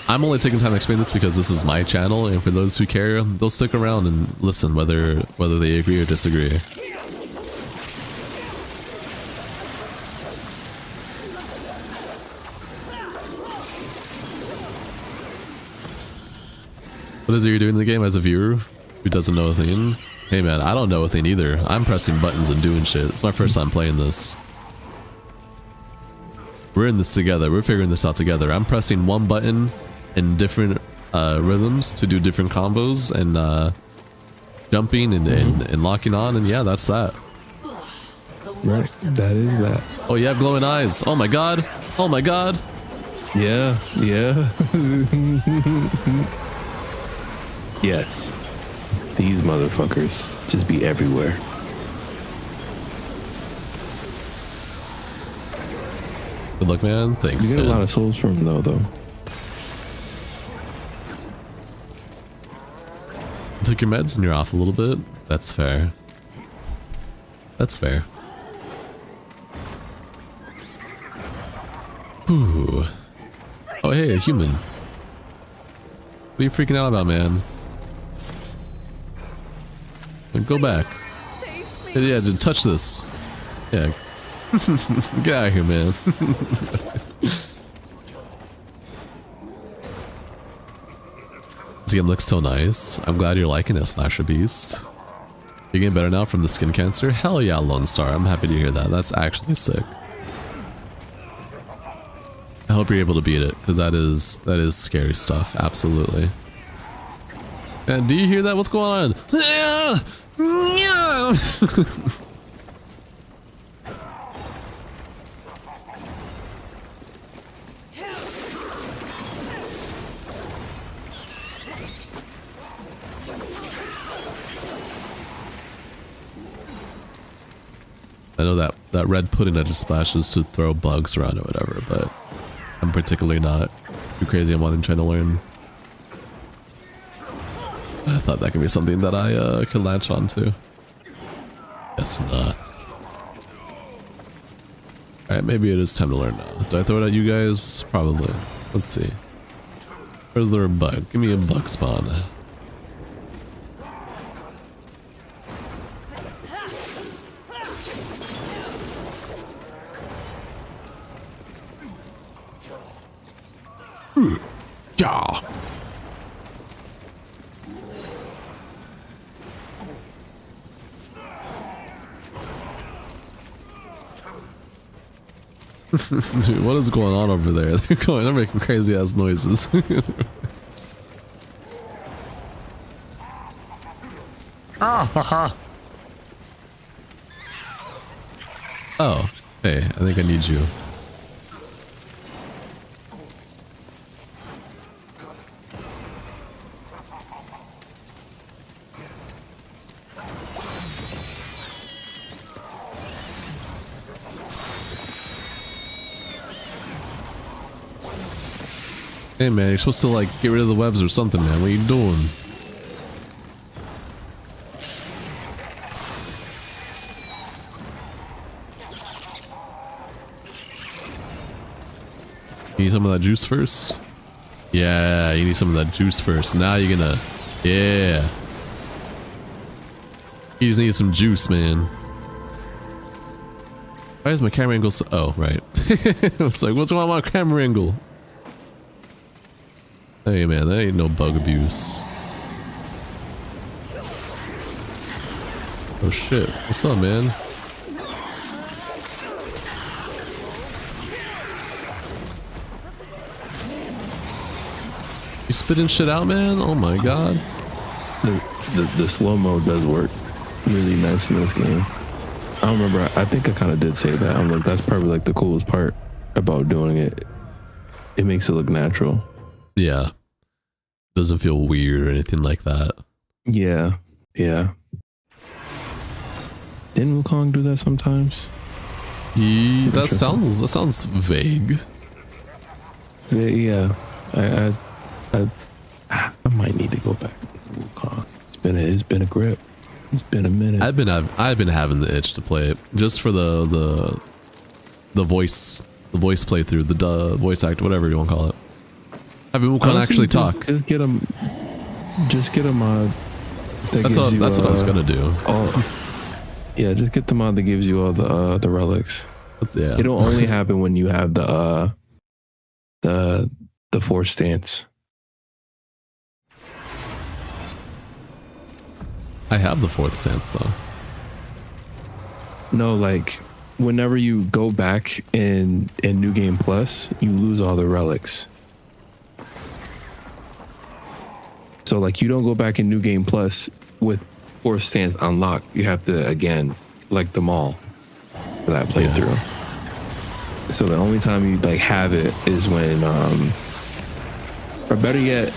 I'm only taking time to explain this because this is my channel, and for those who care, they'll stick around and listen whether they agree or disagree. What is it you're doing in the game as a viewer who doesn't know a thing? Hey man, I don't know a thing either. I'm pressing buttons and doing shit. It's my first time playing this. We're in this together. We're figuring this out together. I'm pressing one button in different rhythms to do different combos and jumping and locking on, and yeah, that's that. Right, that is that. Oh, you have glowing eyes. Oh my god. Oh my god. Yeah. Yes. These motherfuckers just be everywhere. Good luck, man. Thanks, You get man. a lot of souls from them, though. Took your meds and you're off a little bit. That's fair. That's fair. Ooh. Oh, hey, a human. What are you freaking out about, man? Go back. Yeah, just touch this. Yeah. Get out of here, man. This game looks so nice. I'm glad you're liking it, Slasher Beast. You getting better now from the skin cancer? Hell yeah, Lone Star. I'm happy to hear that. That's actually sick. I hope you're able to beat it, because that is scary stuff. Absolutely. And do you hear that? What's going on? I know that red pudding I just splashed was to throw bugs around or whatever, but I'm particularly not too crazy on trying to learn. I thought that could be something that I could latch onto. Guess not. Alright, maybe it is time to learn now. Do I throw it at you guys? Probably. Let's see. Where's the bug? Give me a bug spawn. Yeah. Dude, what is going on over there? They're making crazy ass noises. Oh, hey, I think I need you. Hey man, you're supposed to like get rid of the webs or something, man. What are you doing? You need some of that juice first? Yeah, you need some of that juice first. Now you're gonna... Yeah. You just need some juice, man. Why is my camera angle so... Oh, right. It's like, what's wrong with my camera angle? Hey man, that ain't no bug abuse. Oh shit, what's up, man? You spitting shit out, man? Oh my god. The slow-mo does work really nice in this game. I don't remember, I think I kind of did say that. I'm like, that's probably like the coolest part about doing it. It makes it look natural. Yeah. Doesn't feel weird or anything like that. Yeah. Yeah. Didn't Wukong do that sometimes? That sounds vague. Yeah. I might need to go back to Wukong. It's been a grip. It's been a minute. I've been having the itch to play it just for the voice playthrough, the voice act, whatever you want to call it. Having Wukong actually talk. Just get him. Just get a mod. That's what I was gonna do. Yeah, just get the mod that gives you all the relics. Yeah. It'll only happen when you have the force stance. I have the fourth stance though. No, like whenever you go back in New Game Plus, you lose all the relics. So like you don't go back in New Game Plus with force stance unlocked. You have to again like them all for that playthrough. Yeah. So the only time you like have it is when or better yet,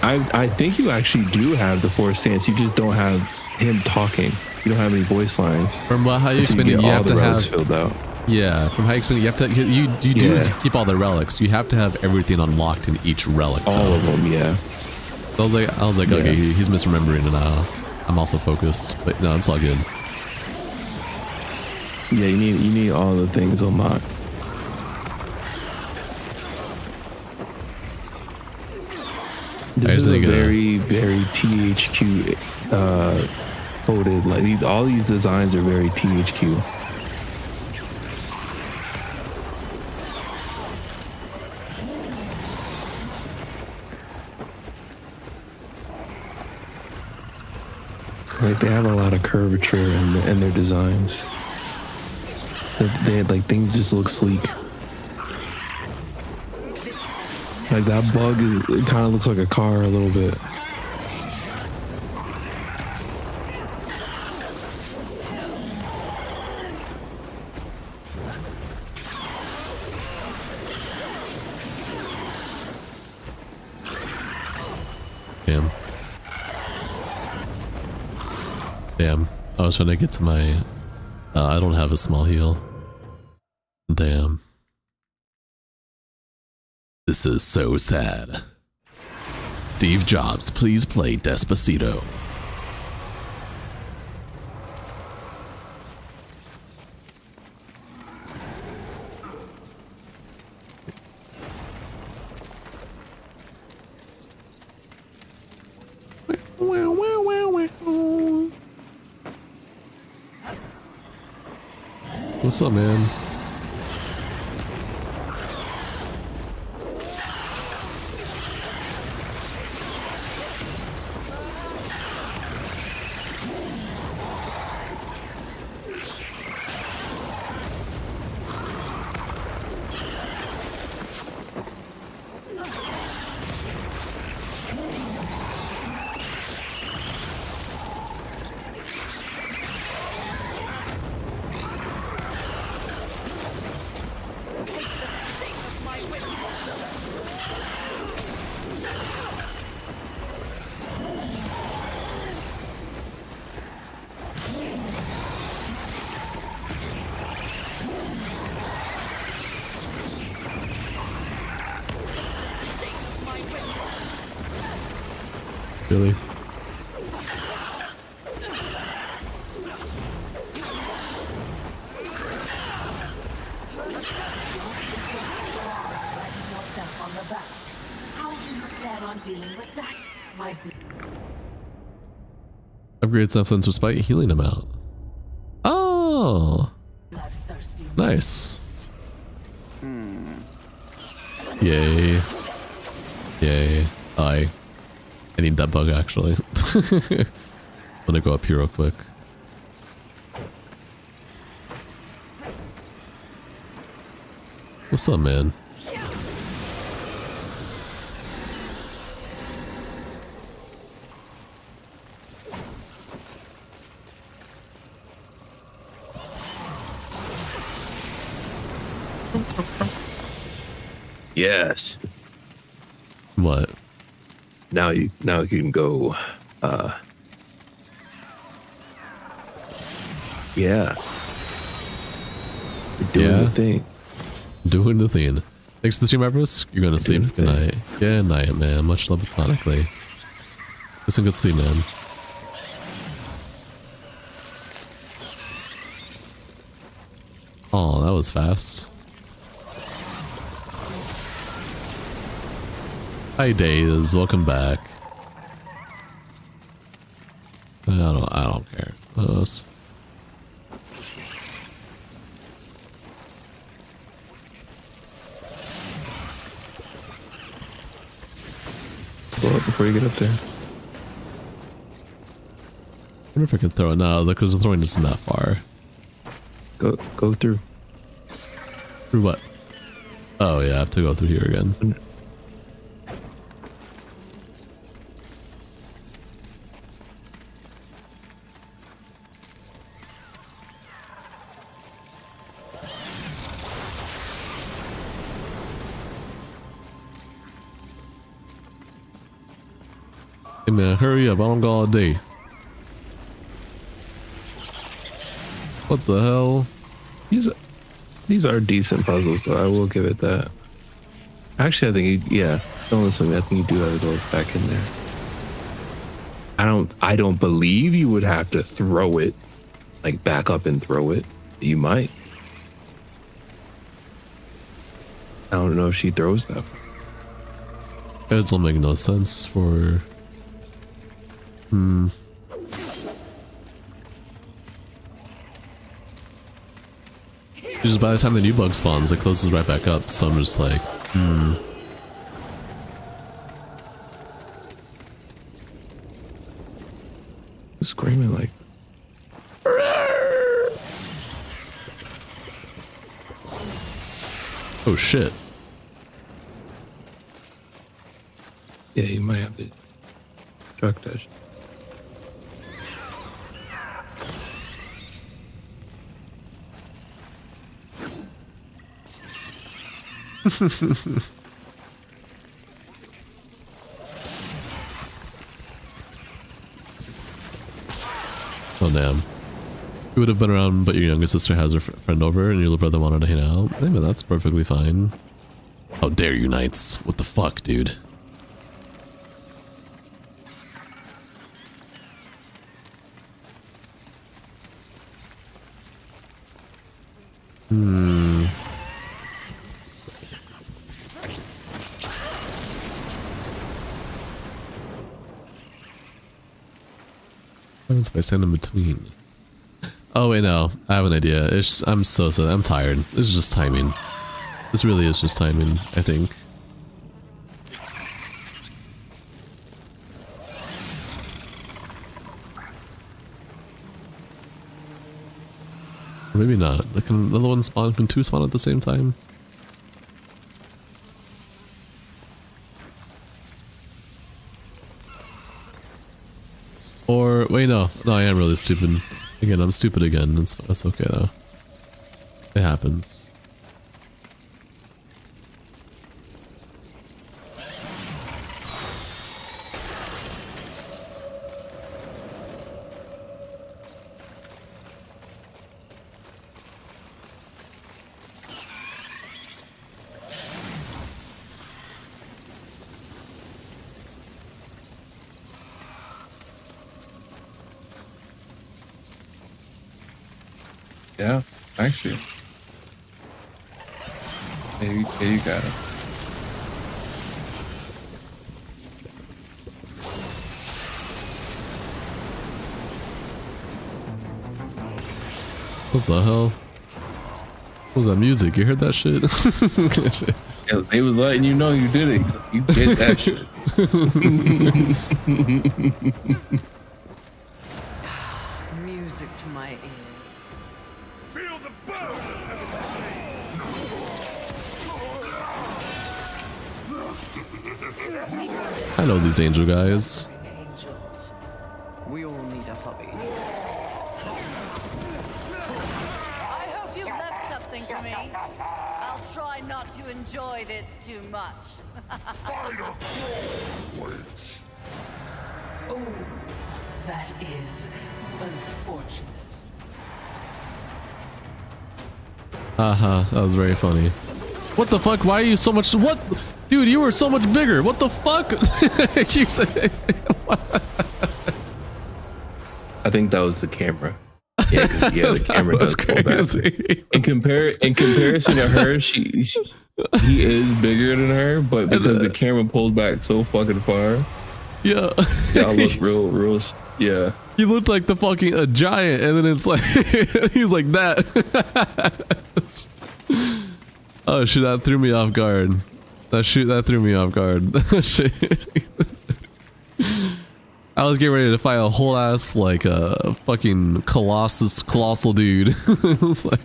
I think you actually do have the force stance. You just don't have him talking. You don't have any voice lines. From how you explain it, you have to have filled out. Yeah, from how you explain it, you have to you do keep all the relics. You have to have everything unlocked in each relic. All of them, yeah. So I was like, okay, he's misremembering, and I'm also focused, but no, it's all good. Yeah, you need all the things unlocked. This is a think, very, very THQ coded. Like all these designs are very THQ. Like they have a lot of curvature in their designs. They like things just look sleek. Like that bug it kind of looks like a car a little bit. Damn. Damn. I was trying to get to my... I don't have a small heal. Damn. This is so sad. Steve Jobs, please play Despacito. What's up, man? Really? Yourself on the back. How do you plan on dealing with that? My Upgrade something despite healing him out. Oh! bloodthirsty. Nice. Yay. Yay. I need that bug actually. I'm gonna go up here real quick. What's up, man? Yes. What? Now you can go. Yeah. You're doing the thing. Doing the thing. Thanks to the stream, Everest. You're gonna sleep. Good night. Good night, man. Much love platonically. Listen, good sleep, man. Oh, that was fast. Hi, Days. Welcome back. I don't care. Us. Go up before you get up there. I wonder if I can throw it now, because the throwing isn't that far. Go through. Through what? Oh yeah, I have to go through here again. Hey man, hurry up, I don't got all day. What the hell? These are decent puzzles, though. I will give it that. Actually, I think don't listen to me. I think you do have to go back in there. I don't believe you would have to throw it, like back up and throw it. You might. I don't know if she throws that. It'll make no sense for... Just by the time the new bug spawns, it closes right back up, so I'm just like, Who's screaming like? oh shit. Yeah, you might have to truck that. Oh damn. You would have been around, but your younger sister has her friend over and your little brother wanted to hang out. Maybe that's perfectly fine. How dare you, knights? What the fuck, dude? What happens if I stand in between? Oh wait, no. I have an idea. It's just, I'm I'm tired. It's just timing. This really is just timing, I think. Or maybe not. Like, can another one spawn? Can two spawn at the same time? Or wait, no, I am really stupid. Again, I'm stupid again. That's okay though. It happens. Yeah, actually. Yeah, you got it. What the hell? What was that music? You heard that shit? Yeah, they was letting you know you did it. You did that shit. Music to my ears. Feel the burn of I know these angel guys. Angels. We all need a hobby. I hope you left something for me. I'll try not to enjoy this too much. Oh, that is unfortunate. Haha, that was very funny. What the fuck? Why are you so much? What? Dude, you were so much bigger. What the fuck? You said- I think that was the camera. Yeah, the camera does pull back. crazy. In comparison to her, he is bigger than her, but because the camera pulled back so fucking far, Yeah. y'all look real. Yeah. He looked like the fucking a giant, and then it's like he's like that. Oh shit, that threw me off guard. That threw me off guard. Shit. I was getting ready to fight a whole ass like a fucking colossal dude. It was like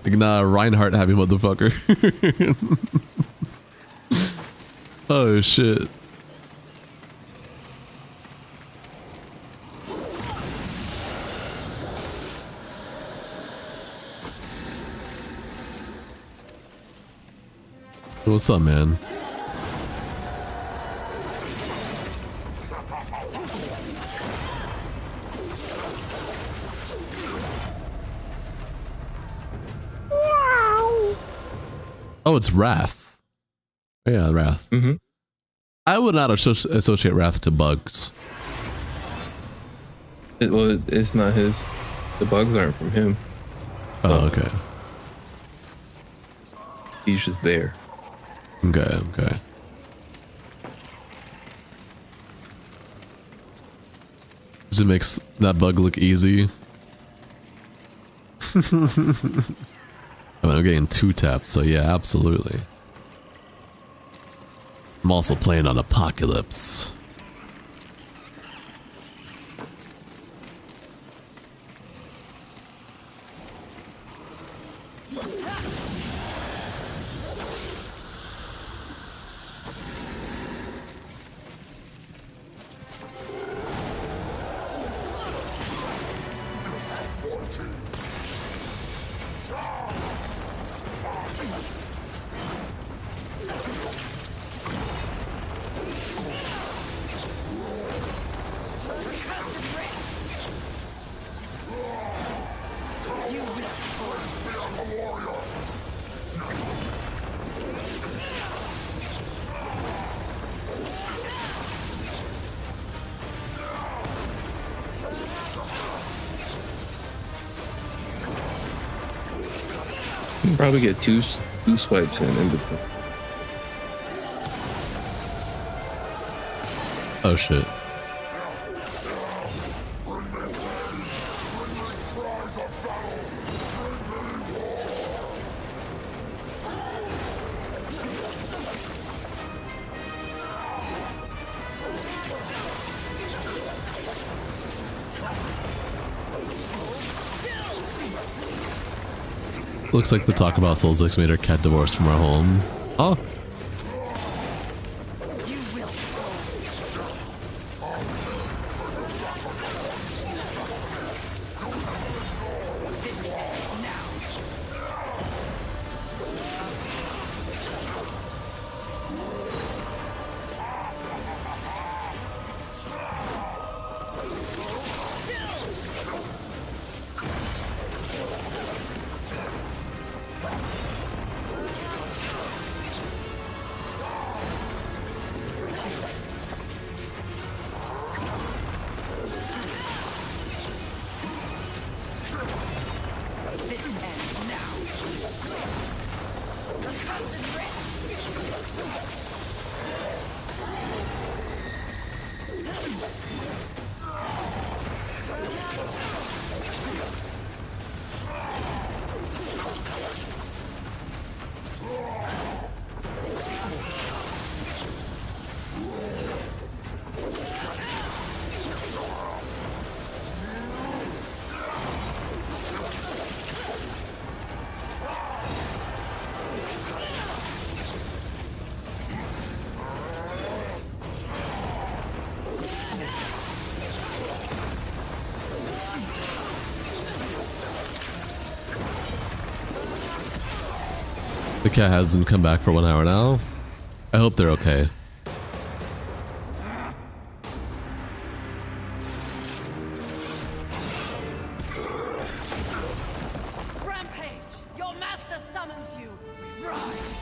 nah, Reinhardt happy motherfucker. Oh shit. What's up, man? Oh, it's Wrath. Oh, yeah, Wrath. Mm-hmm. I would not associate Wrath to bugs. It's not his. The bugs aren't from him. Oh, okay. He's just there. Okay. Just makes that bug look easy. I mean, I'm getting 2 tapped, so yeah, absolutely. I'm also playing on Apocalypse. You can probably get two swipes in between. Oh shit. Looks like the talk about Souls X made our cat divorced from our home. Oh. The cat hasn't come back for 1 hour now. I hope they're okay. Rampage! Your master summons you! Rise!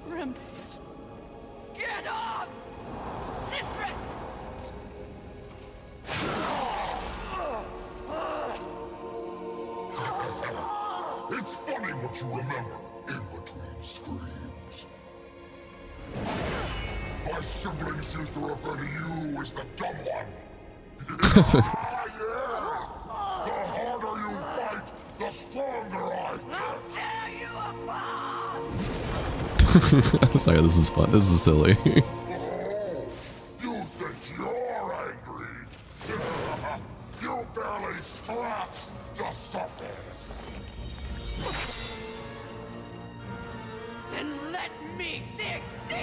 Rampage! Get up! Mistress! It's funny what you remember in between screams. My siblings used to refer to you as the dumb one. Yes! The harder you fight, the stronger I I'll tear you apart! Sorry, this is fun. This is silly. Oh, you think you're angry? You barely scratched the surface. Then let me dig deep!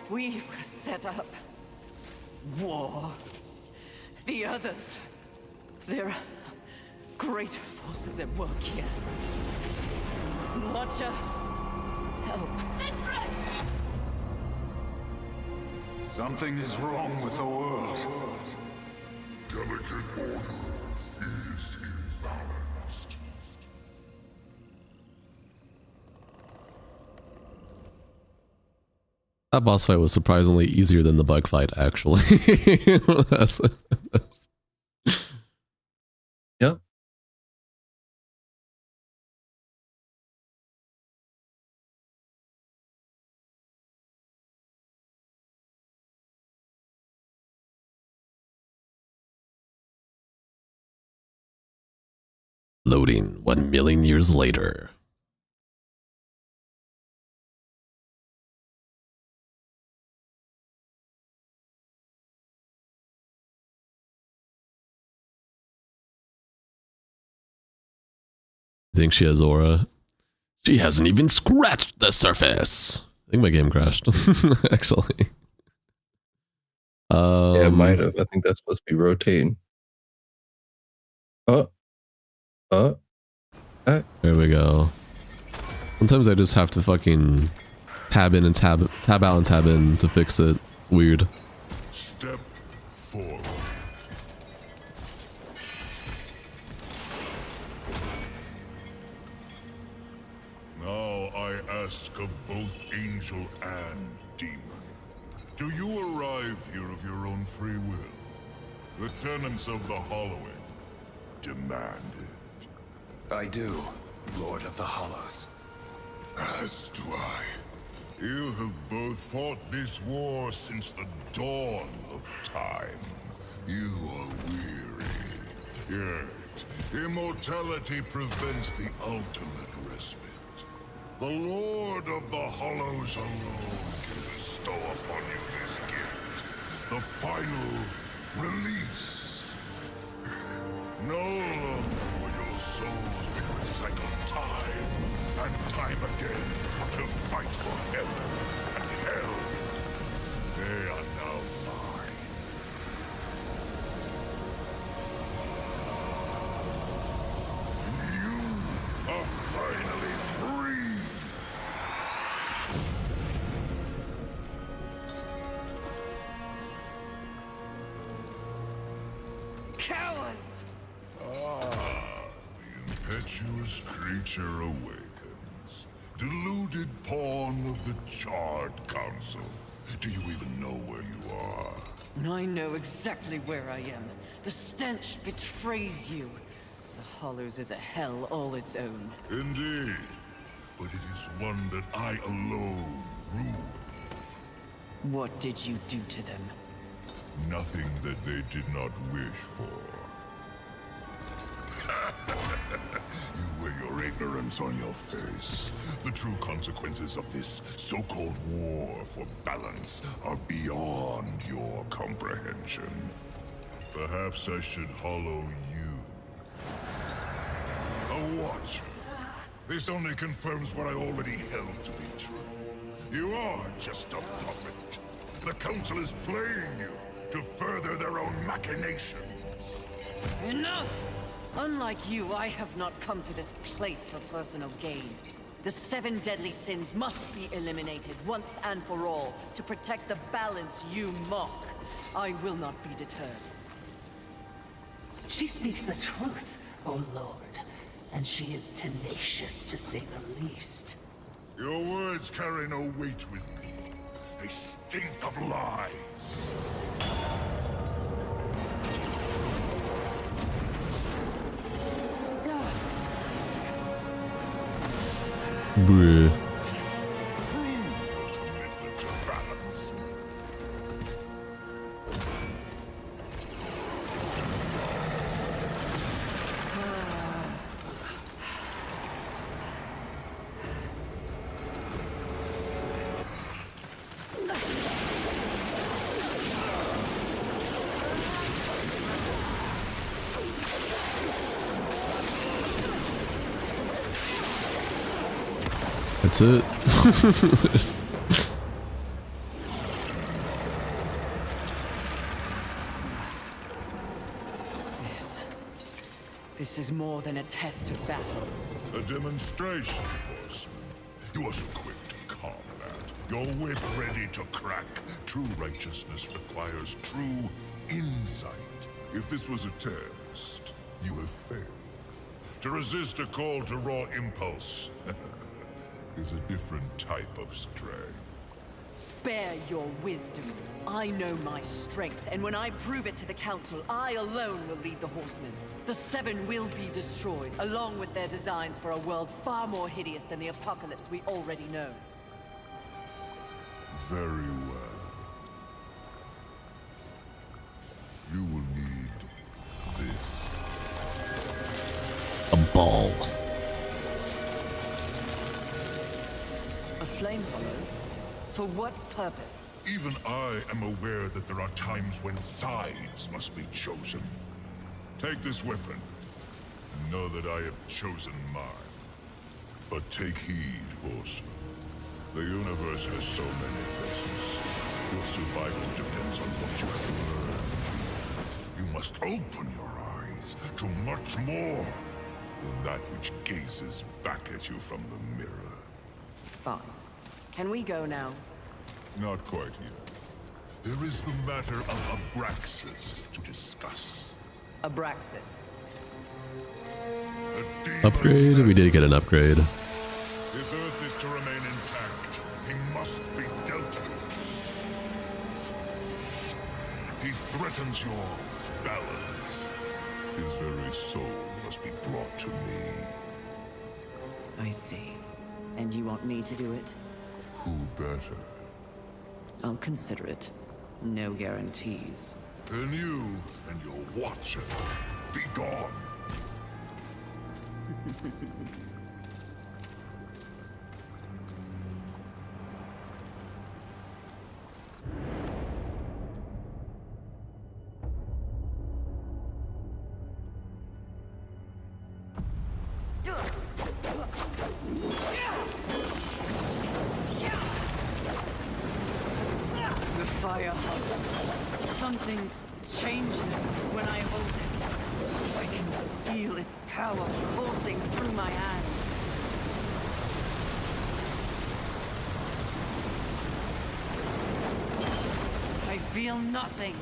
We were set up. War. The others. They're Greater forces at work here. Watcher, help. Something is wrong with the world. Delicate order is imbalanced. That boss fight was surprisingly easier than the bug fight, actually. That's- Yep. Loading 1 million years later. Think she has aura? She hasn't even scratched the surface. I think my game crashed, actually. Yeah, it might have. I think that's supposed to be rotating. Oh. There we go. Sometimes I just have to fucking tab in and tab out and tab in to fix it. It's weird. Step forward. Now I ask of both angel and demon. Do you arrive here of your own free will? The tenets of the Hollowing demand it. I do, Lord of the Hollows. As do I. You have both fought this war since the dawn of time. You are weary. Yet, immortality prevents the ultimate respite. The Lord of the Hollows alone can bestow upon you this gift. The final release. No longer will your souls be recycled time and time again to fight for heaven and hell. They are now mine. And you are finally free. Cowards! The impetuous creature awakens. Deluded pawn of the Charred Council. Do you even know where you are? I know exactly where I am. The stench betrays you. The Hollows is a hell all its own. Indeed. But it is one that I alone rule. What did you do to them? Nothing that they did not wish for. You wear your ignorance on your face. The true consequences of this so-called war for balance are beyond your comprehension. Perhaps I should hollow you. A watcher. This only confirms what I already held to be true. You are just a puppet. The Council is playing you to further their own machinations. Enough! Unlike you, I have not come to this place for personal gain. The 7 deadly sins must be eliminated once and for all to protect the balance you mock. I will not be deterred. She speaks the truth, O Lord, and she is tenacious to say the least. Your words carry no weight with me. They stink of lies. Bruh. Prove your commitment to balance. That's it. Just- This This is more than a test of battle. A demonstration, horseman. You wasn't quick to combat. Your wit ready to crack. True righteousness requires true insight. If this was a test, you have failed. To resist a call to raw impulse is a different type of strength. Spare your wisdom. I know my strength, and when I prove it to the Council, I alone will lead the Horsemen. The Seven will be destroyed, along with their designs for a world far more hideous than the apocalypse we already know. Very well. You will need this. A ball. A flame hollow? For what purpose? Even I am aware that there are times when sides must be chosen. Take this weapon, and know that I have chosen mine. But take heed, horseman. The universe has so many faces. Your survival depends on what you have learned. You must open your eyes to much more than that which gazes back at you from the mirror. Fine. Can we go now? Not quite yet. There is the matter of Abraxas to discuss. Abraxas. A demon Upgrade? We did get an upgrade. If Earth is to remain intact, he must be dealt with. He threatens your balance. His very soul must be brought to me. I see. And you want me to do it? Who better? I'll consider it. No guarantees. Then you and your watcher be gone. The fire hug. Something changes when I hold it. I can feel its power coursing through my hands. I feel nothing.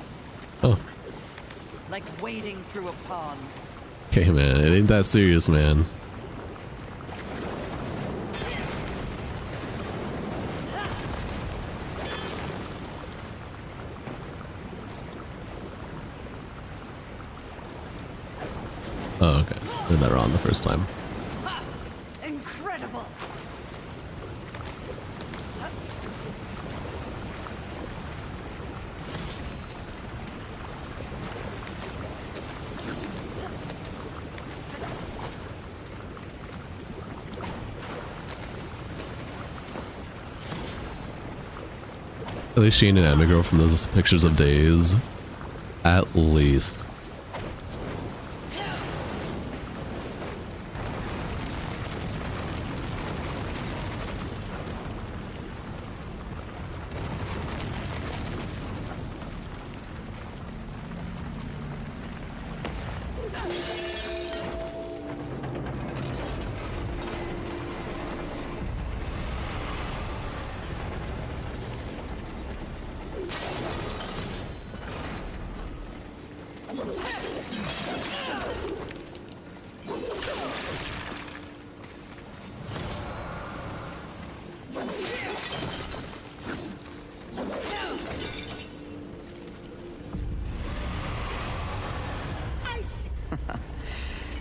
Oh. Like wading through a pond. Okay, man. It ain't that serious, man. Oh, okay. Read that wrong the first time. Incredible! At least Shane and Emma girl from those pictures of days. At least.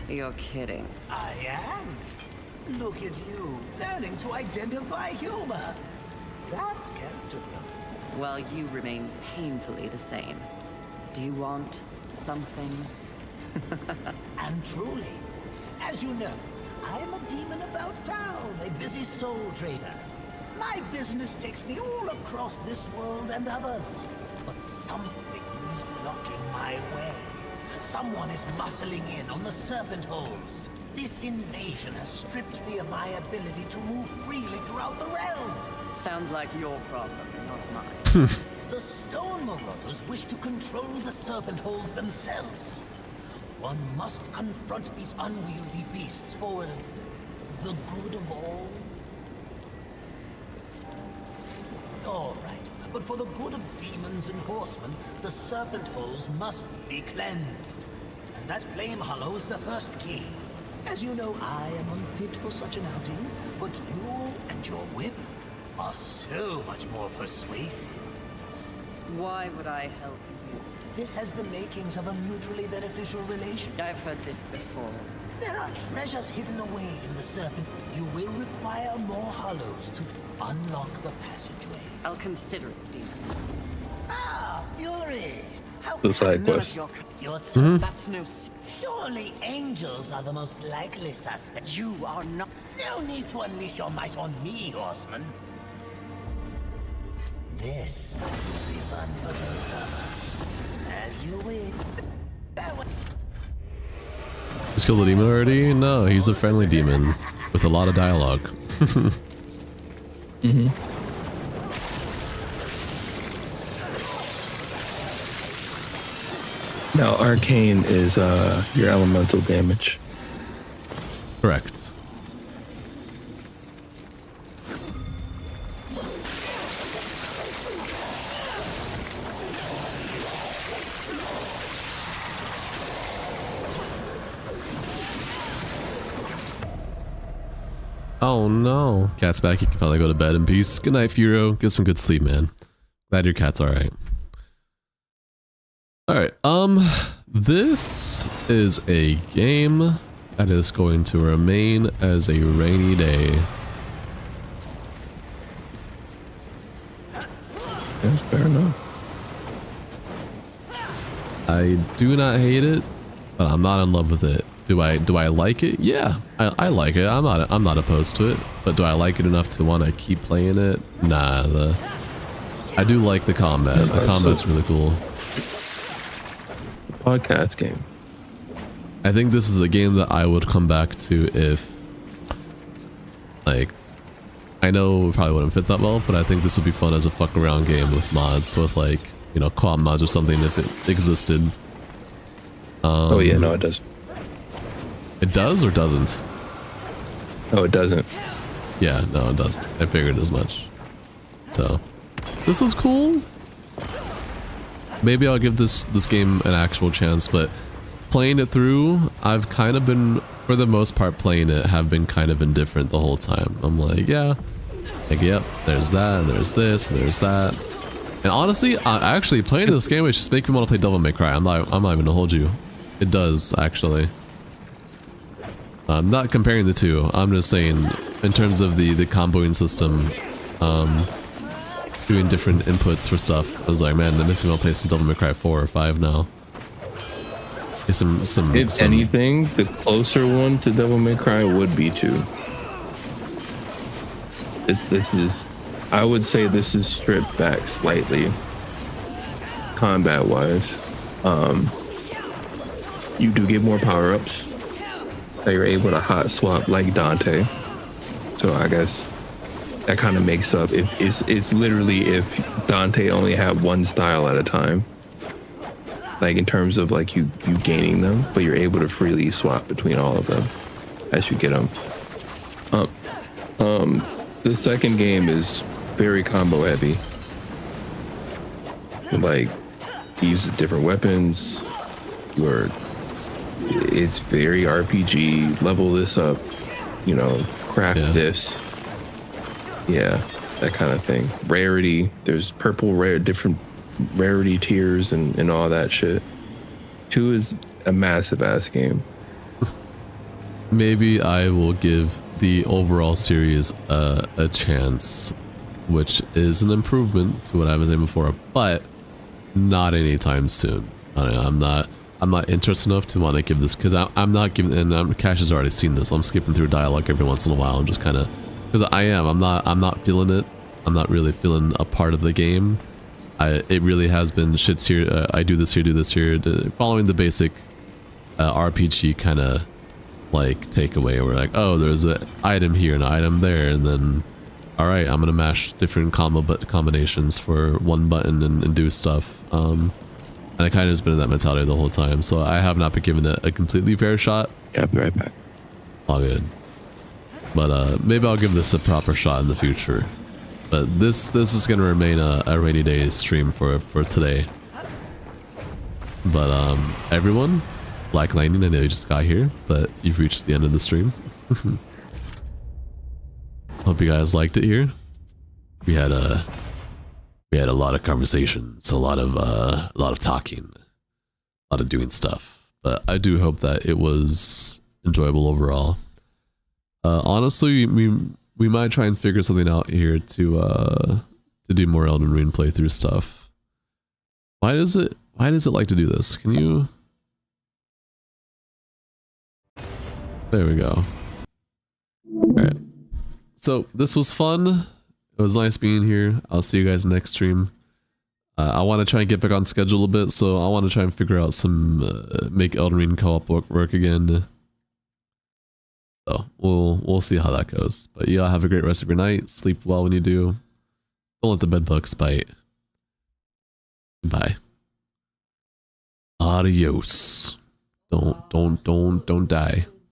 You're kidding. I am. Look at you, learning to identify humor. That's character growth. While you remain painfully the same. Do you want something? And truly, as you know, I am a demon about town, a busy soul trader. My business takes me all across this world and others. But something is blocking my way. Someone is muscling in on the serpent holes. This invasion has stripped me of my ability to move freely throughout the realm. Sounds like your problem, not mine. The Stone Marauders wish to control the serpent holes themselves. One must confront these unwieldy beasts for the good of all. All right, but for the good of demons and horsemen, the serpent holes must be cleansed. And that flame hollow is the first key. As you know, I am unfit for such an outing, but you and your whip are so much more persuasive. Why would I help you? This has the makings of a mutually beneficial relation. I've heard this before. There are treasures hidden away in the serpent. You will require more hollows to unlock the passageway. I'll consider it, demon. Ah, Fury! How The side None of quest. your That's no. Surely angels are the most likely suspect. You are not. No need to unleash your might on me, horseman. This will be fun for both of us. As you wish. Just killed the demon already? No, he's a friendly demon with a lot of dialogue. Now, arcane is your elemental damage. Correct. Oh no. Cat's back. You can finally go to bed in peace. Good night, Furo. Get some good sleep, man. Glad your cat's alright. Alright, this is a game that is going to remain as a rainy day. That's fair enough. I do not hate it, but I'm not in love with it. Do I like it? Yeah, I like it. I'm not opposed to it. But do I like it enough to want to keep playing it? Nah. I do like the combat. The combat's really cool. Podcast game. I think this is a game that I would come back to if, like, I know it probably wouldn't fit that well, but I think this would be fun as a fuck around game with mods, with like, you know, co-op mods or something if it existed. Oh yeah, no, it does. It does or doesn't? Oh, it doesn't. Yeah, no, it doesn't. I figured as much. So, this is cool. Maybe I'll give this game an actual chance, but playing it through, I've kind of been, for the most part, playing it, have been kind of indifferent the whole time. I'm like, yeah, like, yep, there's that, there's this, there's that. And honestly, actually playing this game, it just makes me want to play Devil May Cry. I'm not even gonna hold you. It does, actually. I'm not comparing the two. I'm just saying, in terms of the comboing system, doing different inputs for stuff. I was like, man, that makes me want to play some Devil May Cry 4 or 5 now. Get some. If anything, the closer one to Devil May Cry would be 2. This is, I would say, this is stripped back slightly, combat-wise. You do get more power-ups that you're able to hot swap like Dante. So I guess that kind of makes up. If it's literally if Dante only had one style at a time, like in terms of like you gaining them, but you're able to freely swap between all of them as you get them. The second game is very combo heavy. Like he uses different weapons. It's very RPG. Level this up, you know, craft this. Yeah, that kind of thing. Rarity. There's purple rare, different rarity tiers and all that shit. 2 is a massive ass game. Maybe I will give the overall series a chance, which is an improvement to what I was saying before, but not anytime soon. I'm not interested enough to want to give this, because I'm not giving, and Cash has already seen this. I'm skipping through dialogue every once in a while and just kind of, because I'm not feeling it. I'm not really feeling a part of the game. It really has been shits here. I do this here, following the basic RPG kind of like takeaway. Where like, oh, there's an item here, an item there, and then, all right, I'm gonna mash different combinations for one button and do stuff. And I kind of just been in that mentality the whole time, so I have not been given it a completely fair shot. Yeah, I'll be right back. All good. But maybe I'll give this a proper shot in the future. But this is gonna remain a rainy day stream for today. But everyone, Black Lightning, I know you just got here, but you've reached the end of the stream. Hope you guys liked it here. We had a lot of conversations, a lot of talking, a lot of doing stuff. But I do hope that it was enjoyable overall. Honestly, we might try and figure something out here to do more Elden Ring playthrough stuff. Why does it like to do this? Can you? There we go. Alright. So this was fun. It was nice being here. I'll see you guys next stream. I want to try and get back on schedule a bit, so I want to try and figure out some make Elden Ring co-op work again. So we'll see how that goes. But yeah, have a great rest of your night. Sleep well when you do. Don't let the bed bugs bite. Bye. Adios. Don't die.